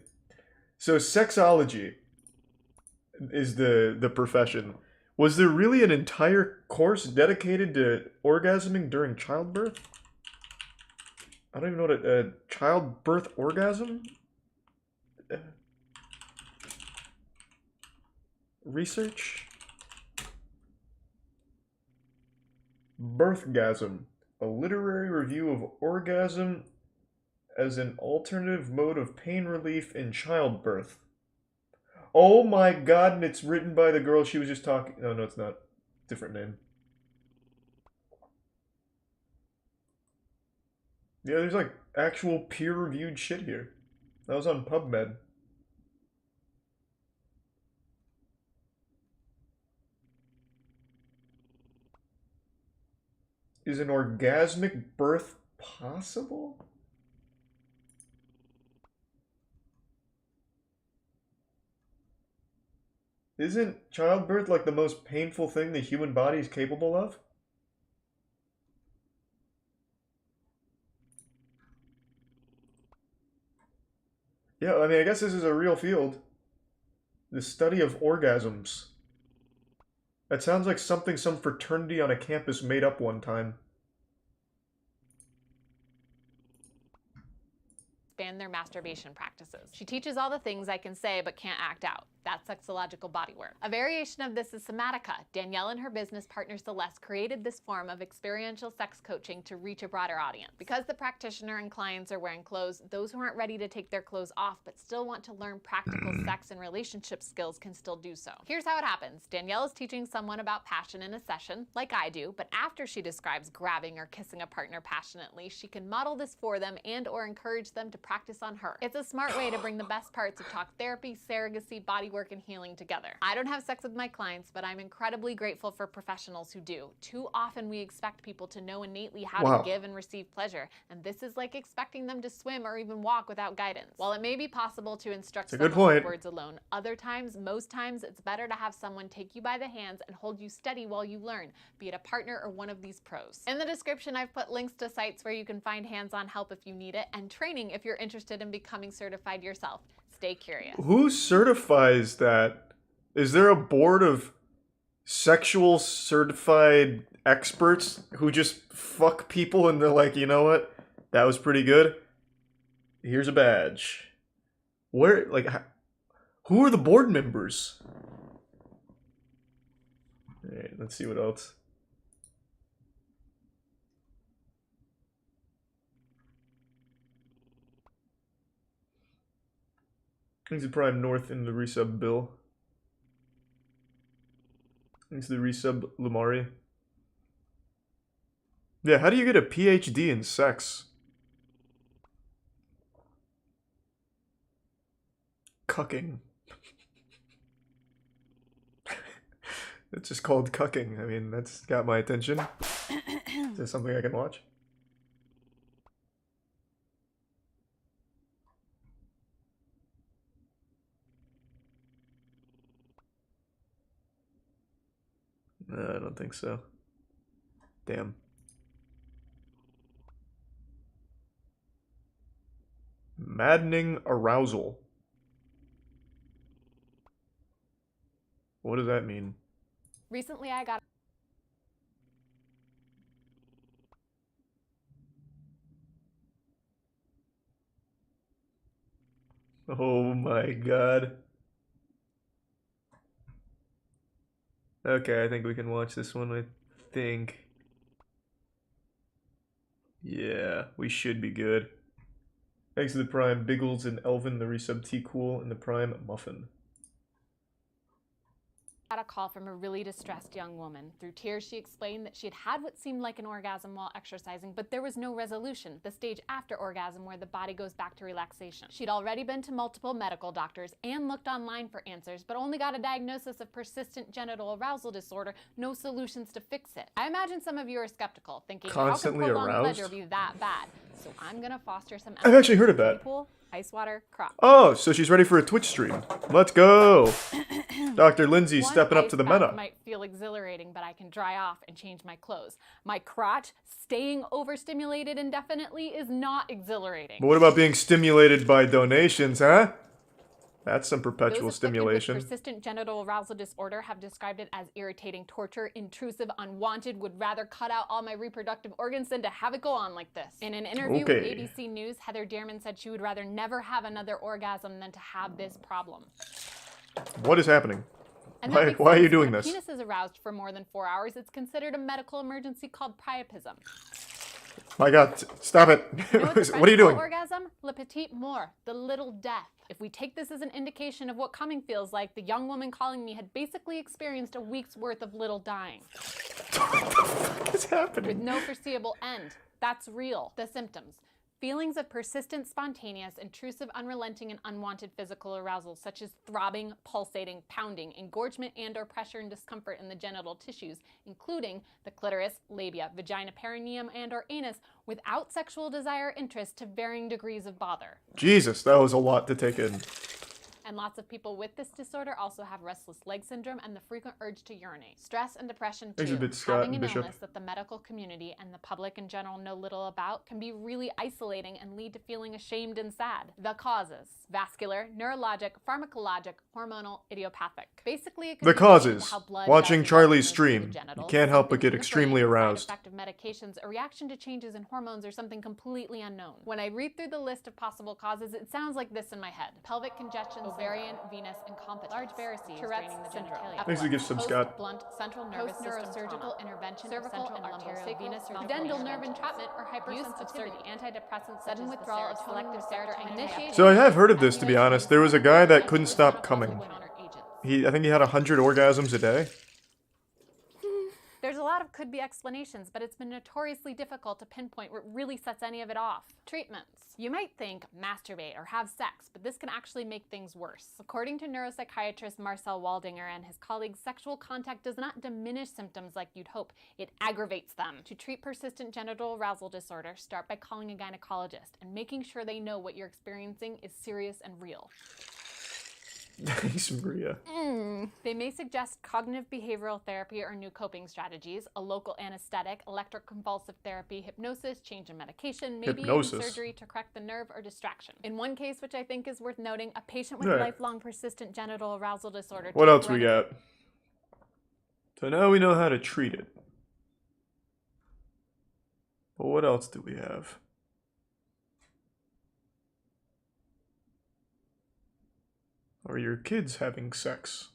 So sexology is the profession. Was there really an entire course dedicated to orgasming during childbirth? I don't even know what a childbirth orgasm? Research? Birthgasm. A literary review of orgasm as an alternative mode of pain relief in childbirth. Oh my god, and it's written by the girl she was just talking... Oh, no, it's not. Different name. Yeah, there's like actual peer-reviewed shit here. That was on PubMed. Is an orgasmic birth possible? Isn't childbirth like the most painful thing the human body is capable of? Yeah, I mean, I guess this is a real field. The study of orgasms. That sounds like something some fraternity on a campus made up one time. Expand their masturbation practices. She teaches all the things I can say but can't act out. That's sexological bodywork. A variation of this is somatica. Danielle and her business partner Celeste created this form of experiential sex coaching to reach a broader audience. Because the practitioner and clients are wearing clothes, those who aren't ready to take their clothes off but still want to learn practical sex and relationship skills can still do so. Here's how it happens. Danielle is teaching someone about passion in a session, like I do, but after she describes grabbing or kissing a partner passionately, she can model this for them and or encourage them to practice on her. It's a smart way to bring the best parts of talk therapy, surrogacy, bodywork, and healing together. I don't have sex with my clients, but I'm incredibly grateful for professionals who do. Too often we expect people to know innately how to give and receive pleasure, and this is like expecting them to swim or even walk without guidance. While it may be possible to instruct someone with words alone, other times, most times, it's better to have someone take you by the hands and hold you steady while you learn, be it a partner or one of these pros. In the description, I've put links to sites where you can find hands-on help if you need it, and training if you're interested in becoming certified yourself. Stay curious. Who certifies that? Is there a board of sexual certified experts who just fuck people and they're like, you know what? That was pretty good. Here's a badge. Where, like, who are the board members? Alright, let's see what else. Thanks to Prime North in the resub bill. Thanks to the resub Lumari. Yeah, how do you get a PhD in sex? Cucking. It's just called cucking. I mean, that's got my attention. Is this something I can watch? No, I don't think so. Damn. Maddening arousal. What does that mean? Recently, I got Oh my god. Okay, I think we can watch this one, I think. Yeah, we should be good. Thanks to the Prime, Biggles and Elvin, the resub T-Cool, and the Prime Muffin. Got a call from a really distressed young woman. Through tears, she explained that she had had what seemed like an orgasm while exercising, but there was no resolution, the stage after orgasm where the body goes back to relaxation. She'd already been to multiple medical doctors and looked online for answers, but only got a diagnosis of persistent genital arousal disorder, no solutions to fix it. I imagine some of you are skeptical, thinking, constantly how can prolonged aroused? pleasure be that bad? So I'm gonna foster some I've actually heard of that. pool, ice water, crop. Oh, so she's ready for a Twitch stream. Let's go. Dr. Lindsay stepping up to the meta. Might feel exhilarating, but I can dry off and change my clothes. My crotch staying overstimulated indefinitely is not exhilarating. But what about being stimulated by donations, huh? That's some perpetual Those stimulation. with persistent genital arousal disorder have described it as irritating, torture, intrusive, unwanted, would rather cut out all my reproductive organs than to have it go on like this. In an interview with ABC News, Heather Dearman said she would rather never have another orgasm than to have this problem. What is happening? And Why are you doing when this? When a penis is aroused for more than 4 hours, it's considered a medical emergency called priapism. My God, stop it. You know what, What are you doing? Orgasm? Le petit mort, the little death. If we take this as an indication of what coming feels like, the young woman calling me had basically experienced a week's worth of little dying. What the fuck is happening? With no foreseeable end. That's real. The symptoms. Feelings of persistent, spontaneous, intrusive, unrelenting, and unwanted physical arousal, such as throbbing, pulsating, pounding, engorgement and/or pressure and discomfort in the genital tissues, including the clitoris, labia, vagina, perineum, and/or anus, without sexual desire or interest to varying degrees of bother. Jesus, that was a lot to take in. And lots of people with this disorder also have restless leg syndrome and the frequent urge to urinate. Stress and depression too. Having an illness that the medical community and the public in general know little about can be really isolating and lead to feeling ashamed and sad. The causes: vascular, neurologic, pharmacologic, hormonal, idiopathic. Basically, it could the be causes. how blood Watching passes Charlie's through stream. the You genitals, can't help but something get in the extremely brain, aroused. side effect of medications, a reaction to changes in hormones, or something completely unknown. When I read through the list of possible causes, it sounds like this in my head: pelvic congestion, ovarian, venous incompetence, large varices, Tourette's syndrome, Thanks for the gift, Scott. blunt central nervous neurosurgical intervention, cervical and lumbar venous pudendal nerve entrapment, or hypersensitivity, antidepressants, sudden withdrawal of selective serotonin. So I have heard of this, to be honest. There was a guy that couldn't stop coming. I think he had 100 orgasms a day. There's a lot of could-be explanations, but it's been notoriously difficult to pinpoint what really sets any of it off. Treatments. You might think masturbate or have sex, but this can actually make things worse. According to neuropsychiatrist Marcel Waldinger and his colleagues, sexual contact does not diminish symptoms like you'd hope. It aggravates them. To treat persistent genital arousal disorder, start by calling a gynecologist and making sure they know what you're experiencing is serious and real. Thanks, Maria. They may suggest cognitive behavioral therapy or new coping strategies, a local anesthetic, electroconvulsive therapy, hypnosis, change in medication, maybe even surgery to correct the nerve or distraction. In one case, which I think is worth noting, a patient with lifelong persistent genital arousal disorder. What else we got? So now we know how to treat it. But what else do we have? Are your kids having sex?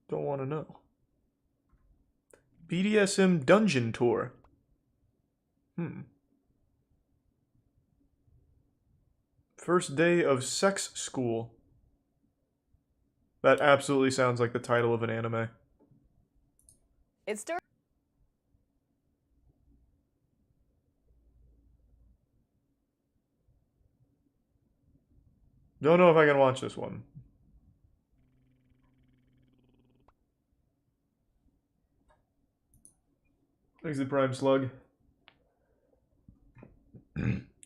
Don't want to know. BDSM dungeon tour. First day of sex school. That absolutely sounds like the title of an anime. It's during. Don't know if I can watch this one. Thanks to Prime Slug.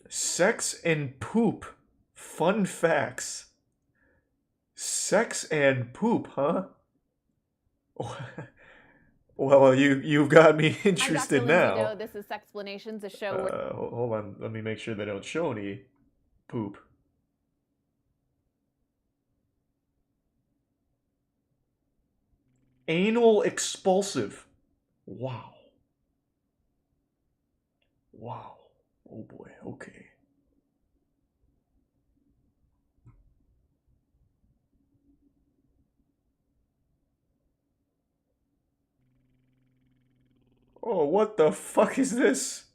Sex and poop. Fun facts. Sex and poop, huh? Well, you've got me interested now. This is Sexplanations, a show. Hold on, let me make sure they don't show any poop. Anal expulsive. Wow. Wow. Oh boy, okay. Oh, what the fuck is this?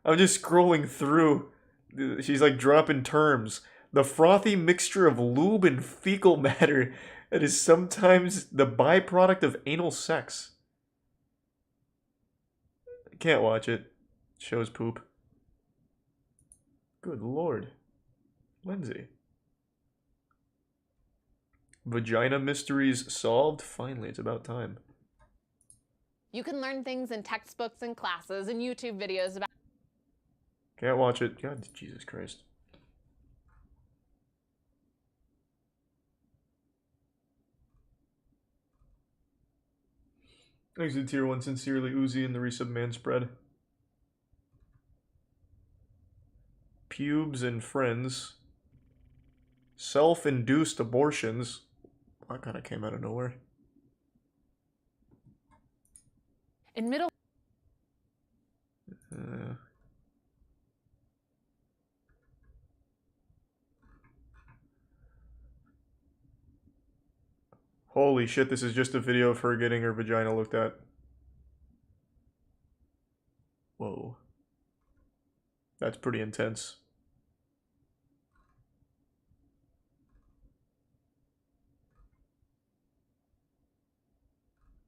I'm just scrolling through. She's like dropping terms. The frothy mixture of lube and fecal matter that is sometimes the byproduct of anal sex. Can't watch it. Shows poop. Good lord. Lindsay. Vagina mysteries solved? Finally, it's about time. You can learn things in textbooks and classes and YouTube videos about... Can't watch it. God, Jesus Christ. Exit tier 1 sincerely Uzi in the resub man spread. Pubes and friends. Self-induced abortions. That kind of came out of nowhere. In middle... Holy shit, this is just a video of her getting her vagina looked at. Whoa. That's pretty intense.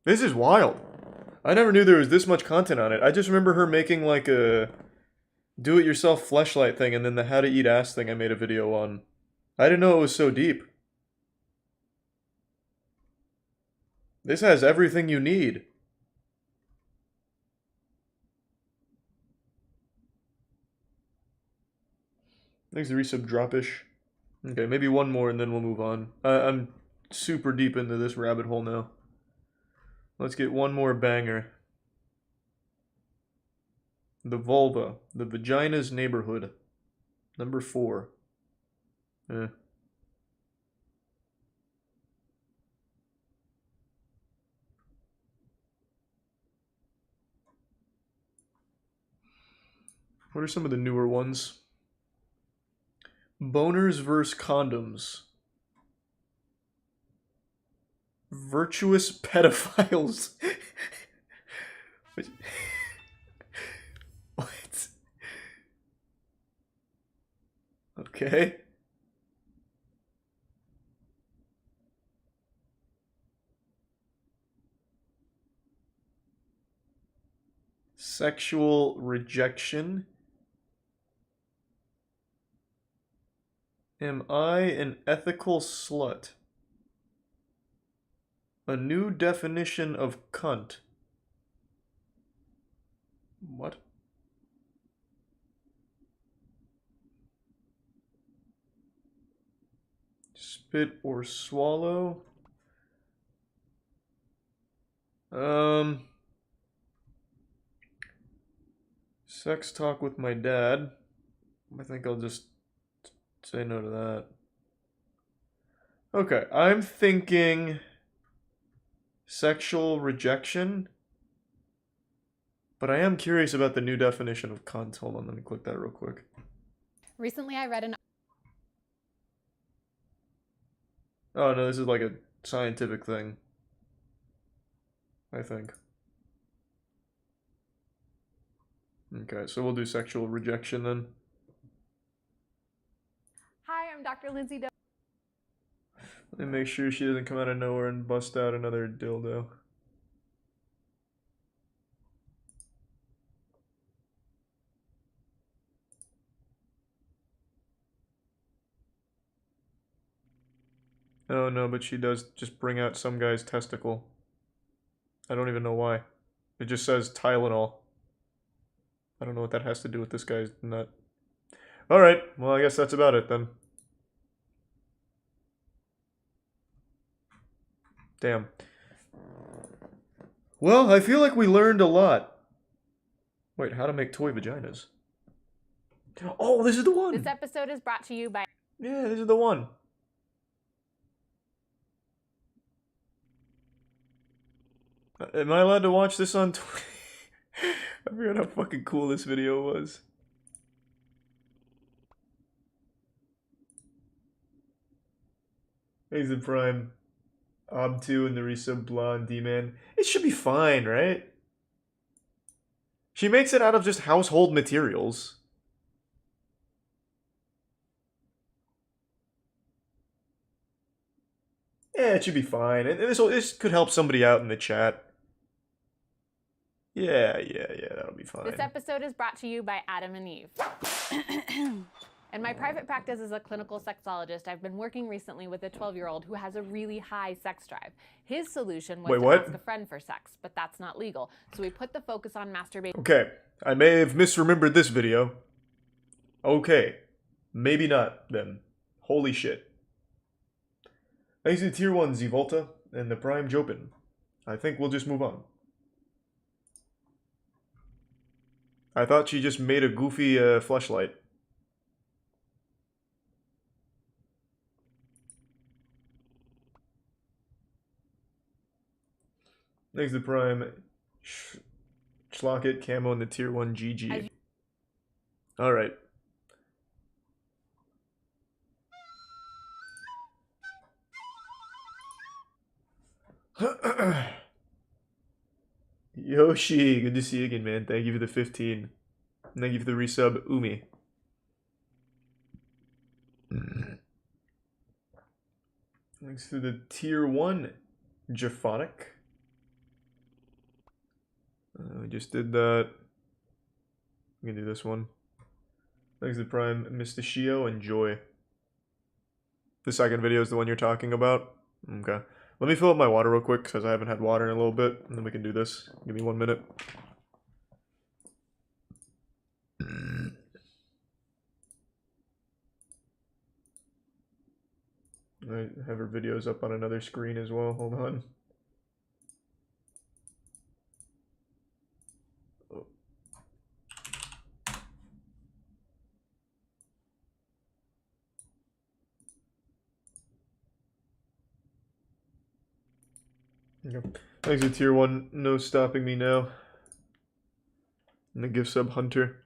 This is wild. I never knew there was this much content on it. I just remember her making like a do-it-yourself fleshlight thing and then the how to eat ass thing I made a video on. I didn't know it was so deep. This has everything you need. Thanks to resub dropish. Okay, maybe one more and then we'll move on. I'm super deep into this rabbit hole now. Let's get one more banger. The vulva. The vagina's neighborhood. Number 4. What are some of the newer ones? Boners vs. condoms. Virtuous pedophiles. What? Okay. Sexual rejection. Am I an ethical slut? A new definition of cunt. What? Spit or swallow? Sex talk with my dad. I think I'll just say no to that. Okay, I'm thinking sexual rejection. But I am curious about the new definition of cunt. Hold on, let me click that real quick. Recently I read an... Oh no, this is like a scientific thing. I think. Okay, so we'll do sexual rejection then. Hi, I'm Dr. Lindsay. Let me make sure she doesn't come out of nowhere and bust out another dildo. Oh no, but she does just bring out some guy's testicle. I don't even know why. It just says Tylenol. I don't know what that has to do with this guy's nut. Alright, well I guess that's about it then. Damn. Well, I feel like we learned a lot. Wait, how to make toy vaginas. Oh, this is the one! This episode is brought to you by... Yeah, this is the one. Am I allowed to watch this on Twitter? I forgot how fucking cool this video was. He's the prime. Ob2 and the resub blonde D-man. It should be fine, right? She makes it out of just household materials. Yeah, it should be fine. And this could help somebody out in the chat. Yeah, that'll be fine. This episode is brought to you by Adam and Eve. In my private practice as a clinical sexologist, I've been working recently with a 12-year-old who has a really high sex drive. His solution was to ask a friend for sex, but that's not legal. So we put the focus on masturbation. Okay, I may have misremembered this video. Okay, maybe not then. Holy shit. Thanks to Tier 1 Zvolta and the Prime Jopin. I think we'll just move on. I thought she just made a goofy fleshlight. Thanks to Prime. Schlocket, Camo, and the Tier 1 GG. Alright. Yoshi, good to see you again, man. Thank you for the 15. Thank you for the resub, Umi. Thanks to the Tier 1 Japhonic. We just did that. We can do this one. Thanks to Prime, Mistachio, and Joy. The second video is the one you're talking about? Okay. Let me fill up my water real quick, because I haven't had water in a little bit, and then we can do this. Give me 1 minute. I have her videos up on another screen as well. Hold on. Oh. Okay. Thanks to Tier 1. No stopping me now. And the gift sub Hunter.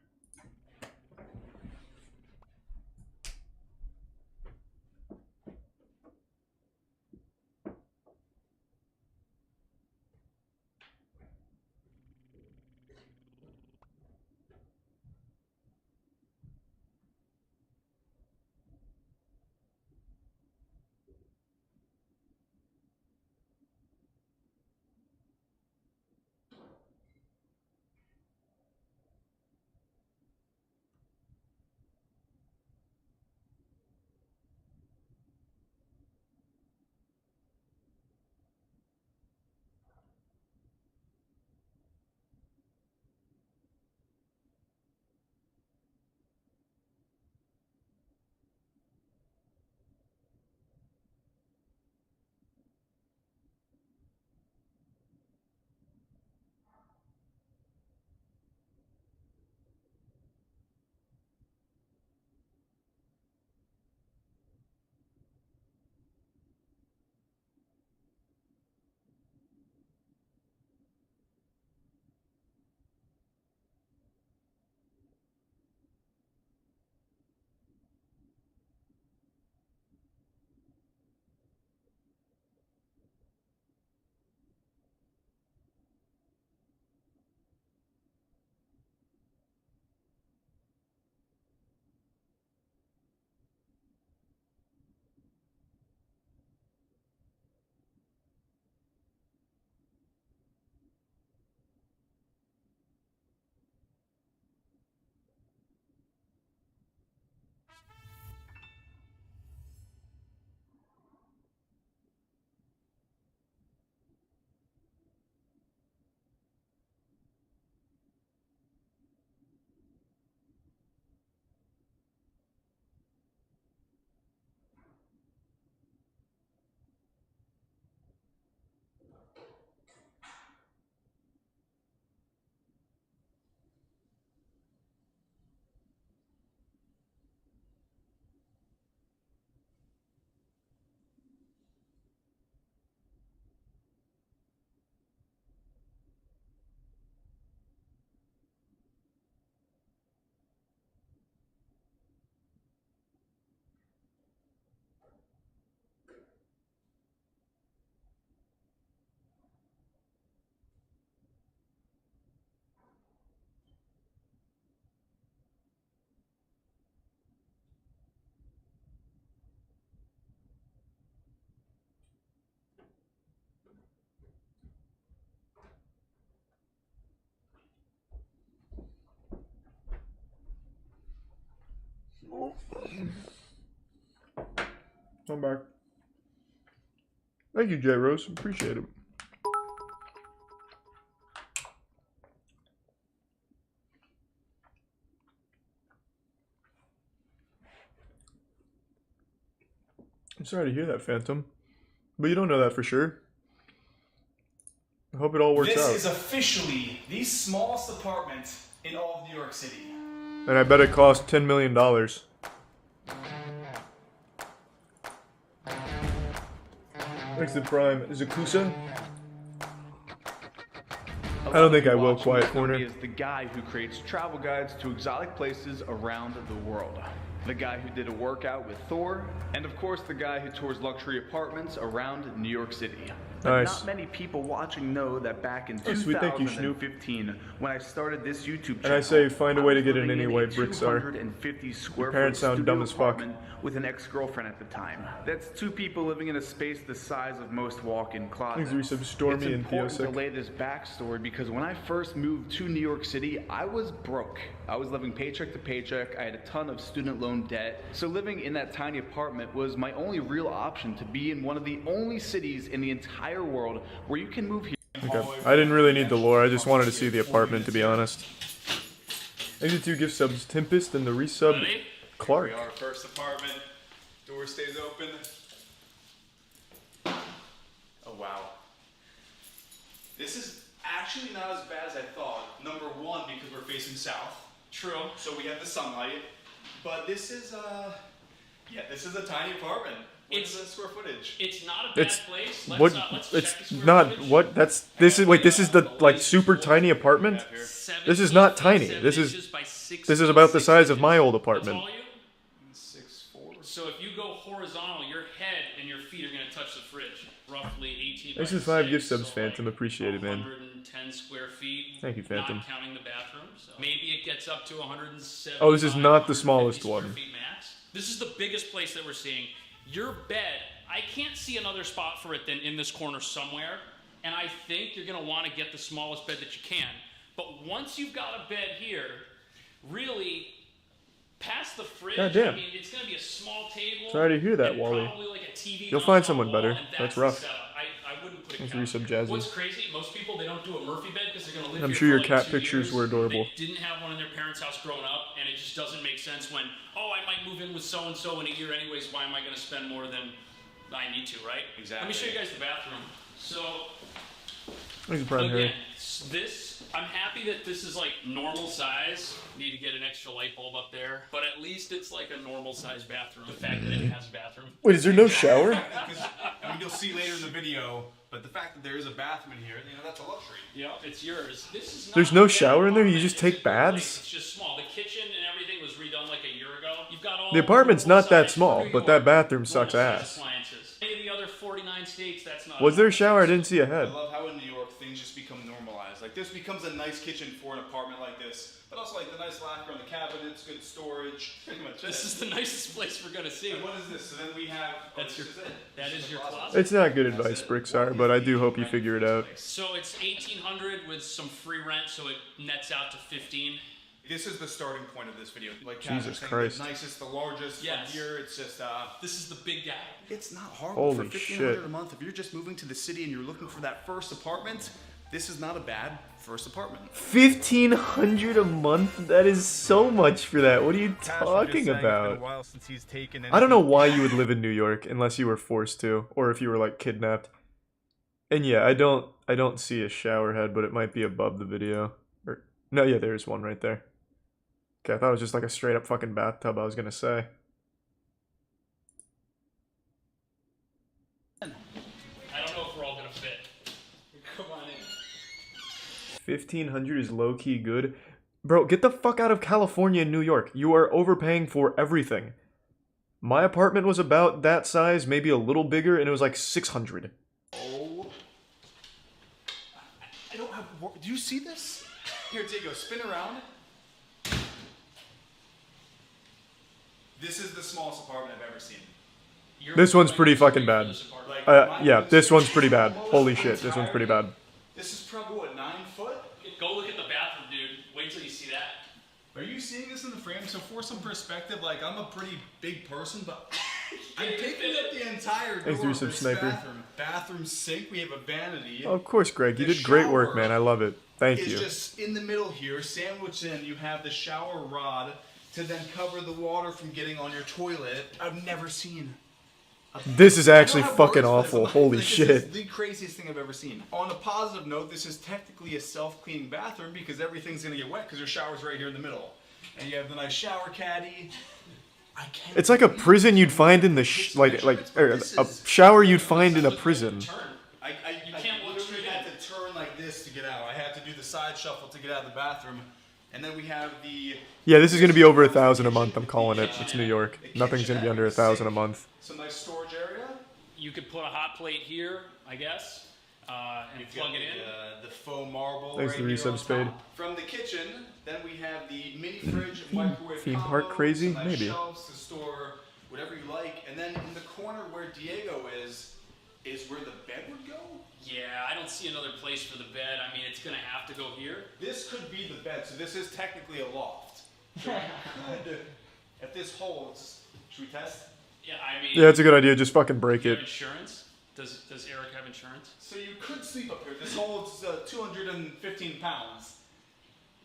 I'm back. Thank you, J Rose. Appreciate it. I'm sorry to hear that, Phantom. But you don't know that for sure. I hope it all works out. This is officially the smallest apartment in all of New York City. And I bet it cost $10 million. Thanks to Prime. Zakusa? I don't think I will, Quiet Corner. He is the guy who creates travel guides to exotic places around the world. The guy who did a workout with Thor, and of course the guy who tours luxury apartments around New York City. But not many people watching know that back in 2015, when I started this YouTube channel, and I say find a way to get in anyway, Brixar. 250 square Your parents sound dumb as fuck. With an ex-girlfriend at the time. That's two people living in a space the size of most walk-in closets. Thanks to Stormy it's and important to Theosic. lay this backstory because when I first moved to New York City, I was broke. I was living paycheck to paycheck. I had a ton of student loan debt. So living in that tiny apartment was my only real option to be in one of the only cities in the entire world where you can move here. Okay. I didn't really need the lore, I just wanted to see the apartment, to be honest. Thank you to 2 gift subs, Tempest and the resub Clark. Here we are, first apartment. Door stays open. Oh wow. This is actually not as bad as I thought. Number one, because we're facing south. True. So we have the sunlight. But this is yeah, this is a tiny apartment. What's the square footage? It's not a bad place. This is the like super tiny apartment? This is not tiny. This is about the size of my old apartment. 6'4". So if you go horizontal, your head and your feet are going to touch the fridge. Roughly 18 Thanks by to 5 6, gift subs, so Phantom. Appreciate it, man. 110 square feet. Thank you, Phantom. Not counting the bathroom. So maybe it gets up to 170. Oh, this is not the smallest one. Max. This is the biggest place that we're seeing. Your bed, I can't see another spot for it than in this corner somewhere. And I think you're going to want to get the smallest bed that you can. But once you've got a bed here, really, past the fridge, God damn. I mean, it's going to be a small table. Sorry to hear that, Wally. Like a TV You'll find someone better. That's rough. I wouldn't put it. Thanks for resub, Jazzy. What's crazy, most people, they don't do a Murphy bed because they're going to live I'm here sure for your like cat 2 pictures years. were adorable. They didn't have one in their parents' house growing up, and it just doesn't make sense when, oh, I might move in with so-and-so in a year anyways, why am I going to spend more than I need to, right? Exactly. Let me show you guys the bathroom. So, Thanks, Prime Harry. again, I'm happy that this is like normal size. Need to get an extra light bulb up there, but at least it's like a normal size bathroom. The fact that it has a bathroom. Wait, is there no shower? I mean, you'll see later in the video, but the fact that there is a bathroom in here, you know, that's a luxury. Yeah, it's yours. This is not There's no shower in there? You just take baths? It's just small. The kitchen and everything was redone like a year ago. You've got all The apartment's not that small, but that bathroom sucks ass. appliances. Any of the other 49 states, that's not. Was there a shower? I didn't see a head. I love how in New York things just become normalized. Like this becomes a nice kitchen for an apartment like this, but also like the nice lacquer on the cabinets, good storage. Pretty much This is the nicest place we're gonna see. And what is this? So then we have. That's your. That is your closet. It's not good advice, Brixar, but I do hope you figure it out. So it's 1,800 with some free rent, so it nets out to 15. This is the starting point of this video. Like Jesus Christ. The nicest, the largest. Yes. From here, it's just. This is the big guy. It's not horrible Holy for $1,500 shit. a month. If you're just moving to the city and you're looking for that first apartment, this is not a bad first apartment. $1,500 a month? That is so much for that. What are you talking about? I don't know why you would live in New York unless you were forced to, or if you were like kidnapped. And yeah, I don't see a shower head, but it might be above the video. Or no, yeah, there's one right there. Okay, I thought it was just like a straight up fucking bathtub, I was gonna say. I don't know if we're all gonna fit. Come on in. 1,500 is low-key good. Bro, get the fuck out of California and New York. You are overpaying for everything. My apartment was about that size, maybe a little bigger, and it was like 600. Oh. I don't have. Do you see this? Here, Diego, spin around. This is the smallest apartment I've ever seen. This one's pretty fucking bad. Yeah, this one's pretty bad. Holy shit, this one's pretty bad. This is probably, what, 9 foot? Go look at the bathroom, dude. Wait till you see that. Are you seeing this in the frame? So for some perspective, like I'm a pretty big person, but I'm picking up the entire door Thanks, of this Sniper. bathroom sink. We have a vanity. Oh, of course, Greg. You did great work, man. I love it. Thank you. It's just in the middle here, sandwiched in. You have the shower rod to then cover the water from getting on your toilet. I've never seen. This is actually fucking awful. Holy shit. This is the craziest thing I've ever seen. On a positive note, this is technically a self-cleaning bathroom because everything's gonna get wet because your shower's right here in the middle. And you have the nice shower caddy. It's like a prison you'd find in the a shower you'd find in a prison. You can't literally had to turn like this to get out. I had to do the side shuffle to get out of the bathroom. And then we have the... Yeah, this is going to be over 1,000 a month. I'm calling it. It's New York. Nothing's going to be under 1,000 a month. Some nice storage area. You could put a hot plate here, I guess, and plug it in. The faux marble. Thanks to the resub spade. From the kitchen, then we have the mini fridge, microwave Theme combo, park crazy? some nice Maybe. shelves to store whatever you like. And then in the corner where Diego is where the bed would go. Yeah, I don't see another place for the bed. I mean, it's going to have to go here. This could be the bed, so this is technically a loft. So you could, at this hole, should we test? Yeah, I mean... Yeah, it's a good idea. Just fucking break do you it. have insurance? Does Eric have insurance? So you could sleep up here. This holds 215 pounds.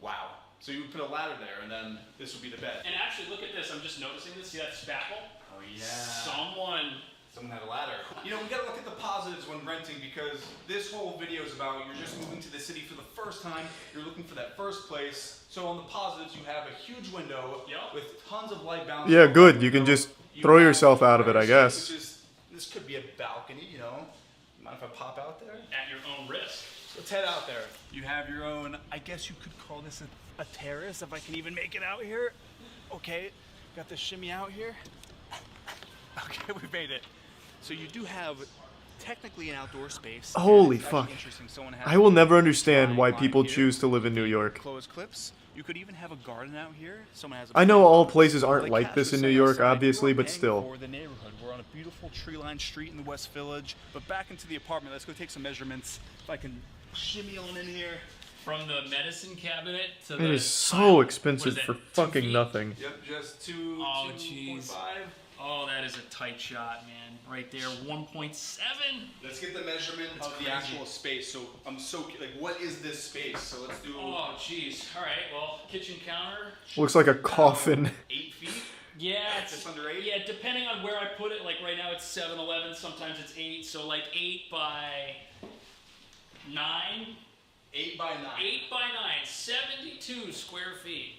Wow. So you would put a ladder there, and then this would be the bed. And actually, look at this. I'm just noticing this. See that spackle? Oh, yeah. Someone had a ladder. You know, we gotta look at the positives when renting because this whole video is about you're just moving to the city for the first time. You're looking for that first place. So on the positives, you have a huge window with tons of light bouncing. Yeah, good. You can just throw yourself out of it, I guess. This could be a balcony, you know. Mind if I pop out there? At your own risk. Let's head out there. You have your own, I guess you could call this a terrace if I can even make it out here. Okay, got the shimmy out here. Okay, we made it. So you do have technically an outdoor space. Holy fuck. I will never understand why people choose to live in New York. Closed clips. You could even have a garden out here. Someone has I know all places aren't like this in New York, obviously, but still. For the neighborhood. We're on a beautiful tree-lined street in the West Village. But back into the apartment. Let's go take some measurements. If I can shimmy on in here. From the medicine cabinet to It the... is so expensive for fucking nothing. Yep, just 2.5. Oh, that is a tight shot, man. Right there, 1.7. Let's get the measurement of the actual space. So I'm so like, what is this space? So let's do. Oh, jeez. All right. Well, kitchen counter. Looks like a coffin. 8 feet. Yeah, it's just under 8. Yeah, depending on where I put it. Like right now, it's 7-11. Sometimes it's 8. So like 8 by 9. 8 by 9. 8 by 9. 72 square feet.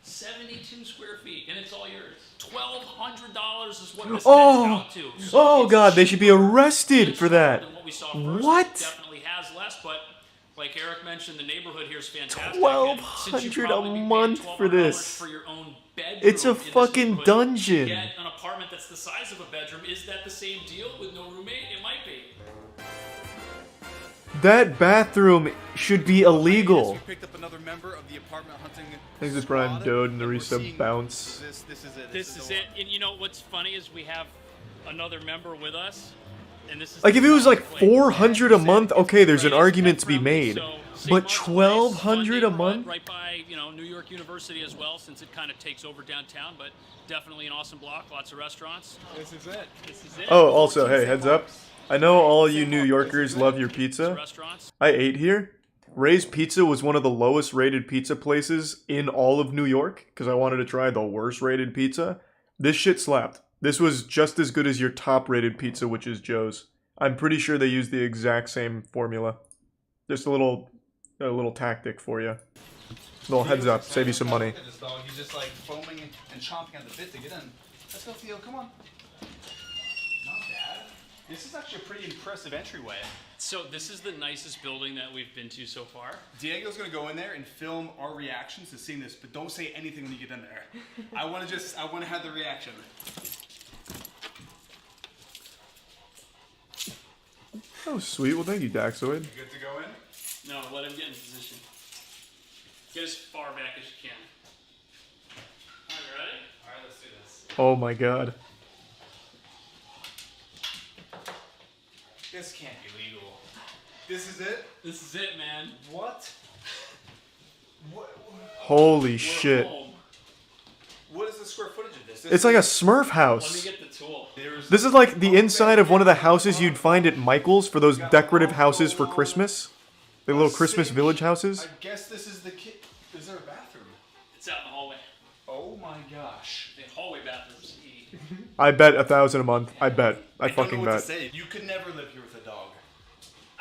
72 square feet, and it's all yours. $1,200 is what this out to. So oh god, they should be arrested for that. What? Definitely has less, but like Eric mentioned, the neighborhood here is fantastic. $1,200 a month for this. For your own bedroom it's a fucking dungeon. Get an apartment that's the size of a bedroom. Is that the same deal with no roommate? It might be. That bathroom should be illegal. We picked up another member of the apartment hunting. I think this is Brian Dode and the resub bounce. This is it. This is it. And you know what's funny is we have another member with us, and this is like if it was like $400 a month, okay, there's an argument to be made. But $1,200 a month? Right by New York University as well, since it kind of takes over downtown. But definitely an awesome block, lots of restaurants. This is it. This is it. Oh, also, hey, heads up. I know all you New Yorkers love your pizza. I ate here. Ray's Pizza was one of the lowest rated pizza places in all of New York because I wanted to try the worst rated pizza. This shit slapped. This was just as good as your top rated pizza, which is Joe's. I'm pretty sure they use the exact same formula. Just a little tactic for you. Little heads up, save you some money. Look at this dog. He's just like foaming and chomping at the bit to get in. Let's go, Theo. Come on. Not bad. This is actually a pretty impressive entryway. So this is the nicest building that we've been to so far. Diego's gonna go in there and film our reactions to seeing this, but don't say anything when you get in there. I want to have the reaction. Oh, sweet. Well, thank you, Daxoid. You good to go in? No, let him get in position. Get as far back as you can. All right, ready? All right, let's do this. Oh my god. This can't be legal. This is it? This is it, man. What? Holy shit. What is the square footage of this? It's like a Smurf house. Let me get the tool. This is like the inside of one of the houses you'd find at Michael's for those decorative houses for Christmas. The little Christmas village houses. I guess this is the Is there a bathroom? It's out in the hallway. Oh my gosh. The hallway bathroom's easy. I bet 1,000 a month. I bet. I fucking don't know what bet. to say. You could never live here with a dog.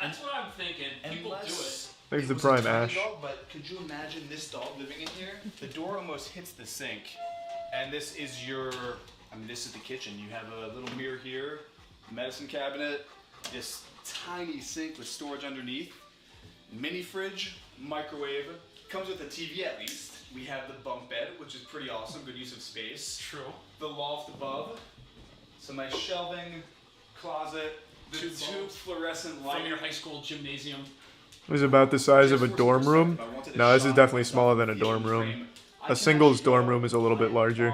That's what I'm thinking. People do it. Thanks to It was Prime a tiny Ash. dog, but could you imagine this dog living in here? The door almost hits the sink. And this is your, this is the kitchen. You have a little mirror here, medicine cabinet, this tiny sink with storage underneath, mini fridge, microwave. Comes with a TV at least. We have the bunk bed, which is pretty awesome, good use of space. True. The loft above, some nice shelving, closet, the two fluorescent lights. From your high school gymnasium. It was about the size of a dorm room. No, this is definitely smaller than a dorm room. A singles dorm room is a little bit larger.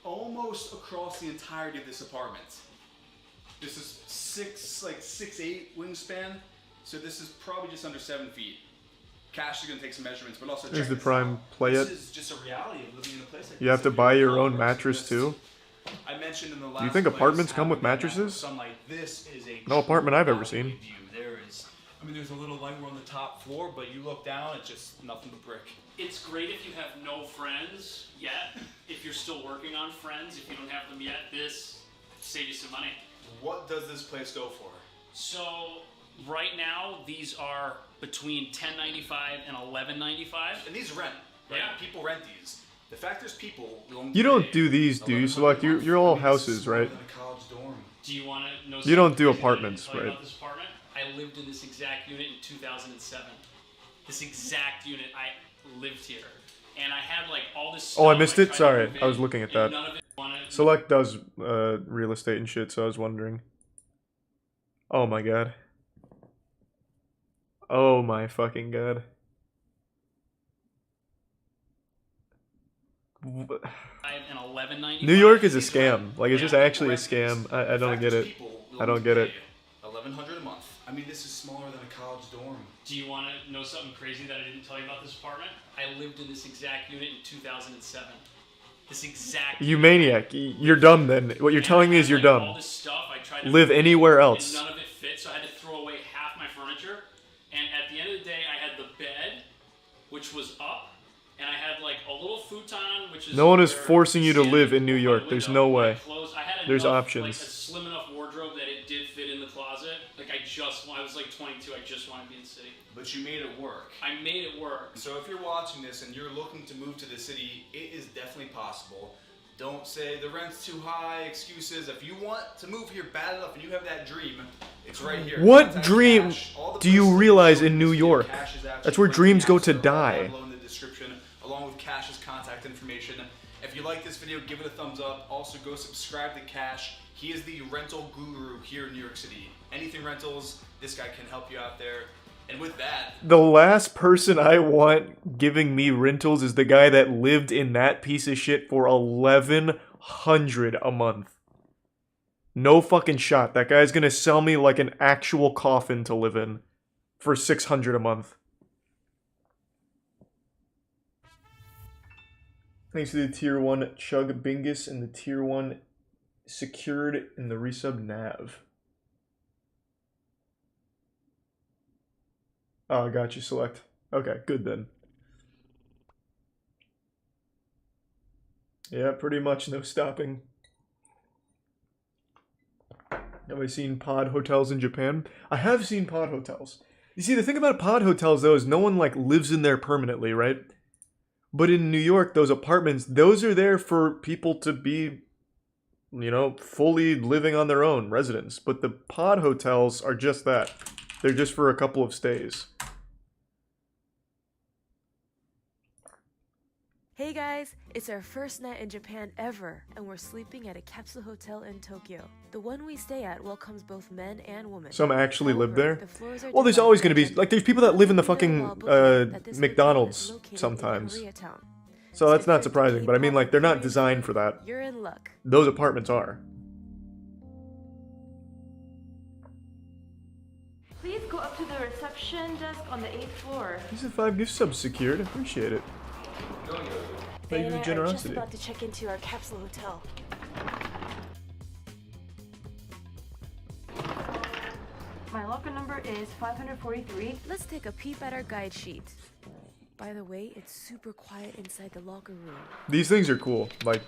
Almost across the entirety of this apartment. This is 6'8" wingspan, so this is probably just under 7 feet. Cash is gonna take some measurements, but also There's the Prime Play It. This is just a reality of living in a place like You have to buy your own mattress too. I mentioned in the last Do you think apartments come with mattresses? Sunlight. This is a No apartment I've ever seen. view. There is, there's a little light. We're on the top floor, but you look down, it's just nothing but brick. It's great if you have no friends yet. If you're still working on friends, if you don't have them yet, this saves you some money. What does this place go for? So right now, these are between $10.95 and $11.95. And these rent, right? Yeah. People rent these. The fact there's people willing You to don't pay do these, do you? Select you're all houses, right? than a college dorm. Do you want to know? You don't do something crazy that I didn't apartments, tell you right? About this apartment? I lived in this exact unit in 2007. This exact unit, I lived here, and I had like all this stuff. Oh, I missed it? tried to Sorry, move I was in, looking at and that. none of it wanted- Select does real estate and shit, so I was wondering. Oh my god. Oh my fucking god. and $11.95. New York is a scam. Like, it's just actually a scam. I don't get it. I don't get it. $1,100 a month. This is smaller than a college dorm. Do you want to know something crazy that I didn't tell you about this apartment? I lived in this exact unit in 2007. This exact. You maniac. You're dumb then. What you're telling me is you're All dumb. this stuff, I tried to Live move in, anywhere else. And none of it fit, so I had to throw away half my furniture. And at the end of the day, I had the bed, which was up, and I had like a little futon, which is. No one is where forcing you to standing live in New by the York. There's window, no my way. clothes- I had There's enough, options. Like a slim enough wardrobe that it did fit in the closet. Like I was like 22. I just wanted to be in the city. But you made it work. I made it work. So if you're watching this and you're looking to move to the city, it is definitely possible. Don't say the rent's too high, excuses. If you want to move here bad enough and you have that dream, it's right here. What Contact dream Cash. All the do you places realize that in New you York? Cash is actually That's where put dreams the go apps to that are all die. down below in the description, along with Cash's contact information. If you like this video, give it a thumbs up. Also, go subscribe to Cash. He is the rental guru here in New York City. Anything rentals, this guy can help you out there. And with that, The last person I want giving me rentals is the guy that lived in that piece of shit for $1,100 a month. No fucking shot. That guy's gonna sell me like an actual coffin to live in for $600 a month. Thanks to the tier 1 Chug Bingus and the tier 1 Secured in the resub Nav. Oh, I got you, Select. Okay, good then. Yeah, pretty much no stopping. Have I seen pod hotels in Japan? I have seen pod hotels. You see, the thing about pod hotels, though, is no one, like, lives in there permanently, right? But in New York, those apartments, those are there for people to be, you know, fully living on their own, residents. But the pod hotels are just that. They're just for a couple of stays. Hey guys, it's our first night in Japan ever, and we're sleeping at a capsule hotel in Tokyo. The one we stay at welcomes both men and women. Some actually live there? the floors are Well, there's divided always going to by be, like, there's people that live in the fucking that this hotel McDonald's is located in sometimes. Koreatown. So that's not surprising, but I mean, like, they're not designed for that. You're in luck. Those apartments are. Please go up to the reception reception desk on the 8th floor. These are 5 gift subs secured. Appreciate it. Thank you for your generosity. Just about to check into our capsule hotel. My locker number is 543. Let's take a peep at our guide sheet. By the way, it's super quiet inside the locker room. These things are cool. Like,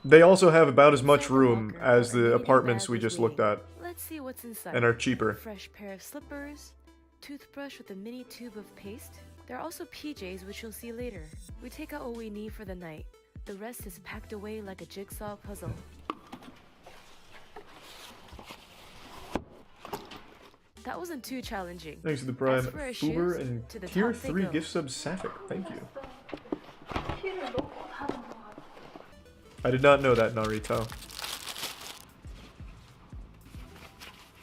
they also have about as much room as the apartments we just looked at. Let's see what's inside. And are cheaper. A fresh pair of slippers, toothbrush with a mini tube of paste. There are also PJs, which you'll see later. We take out what we need for the night. The rest is packed away like a jigsaw puzzle. That wasn't too challenging. Thanks to the Prime Uber and Tier 3 gift sub Sapphic. Thank you. I did not know that, Narito.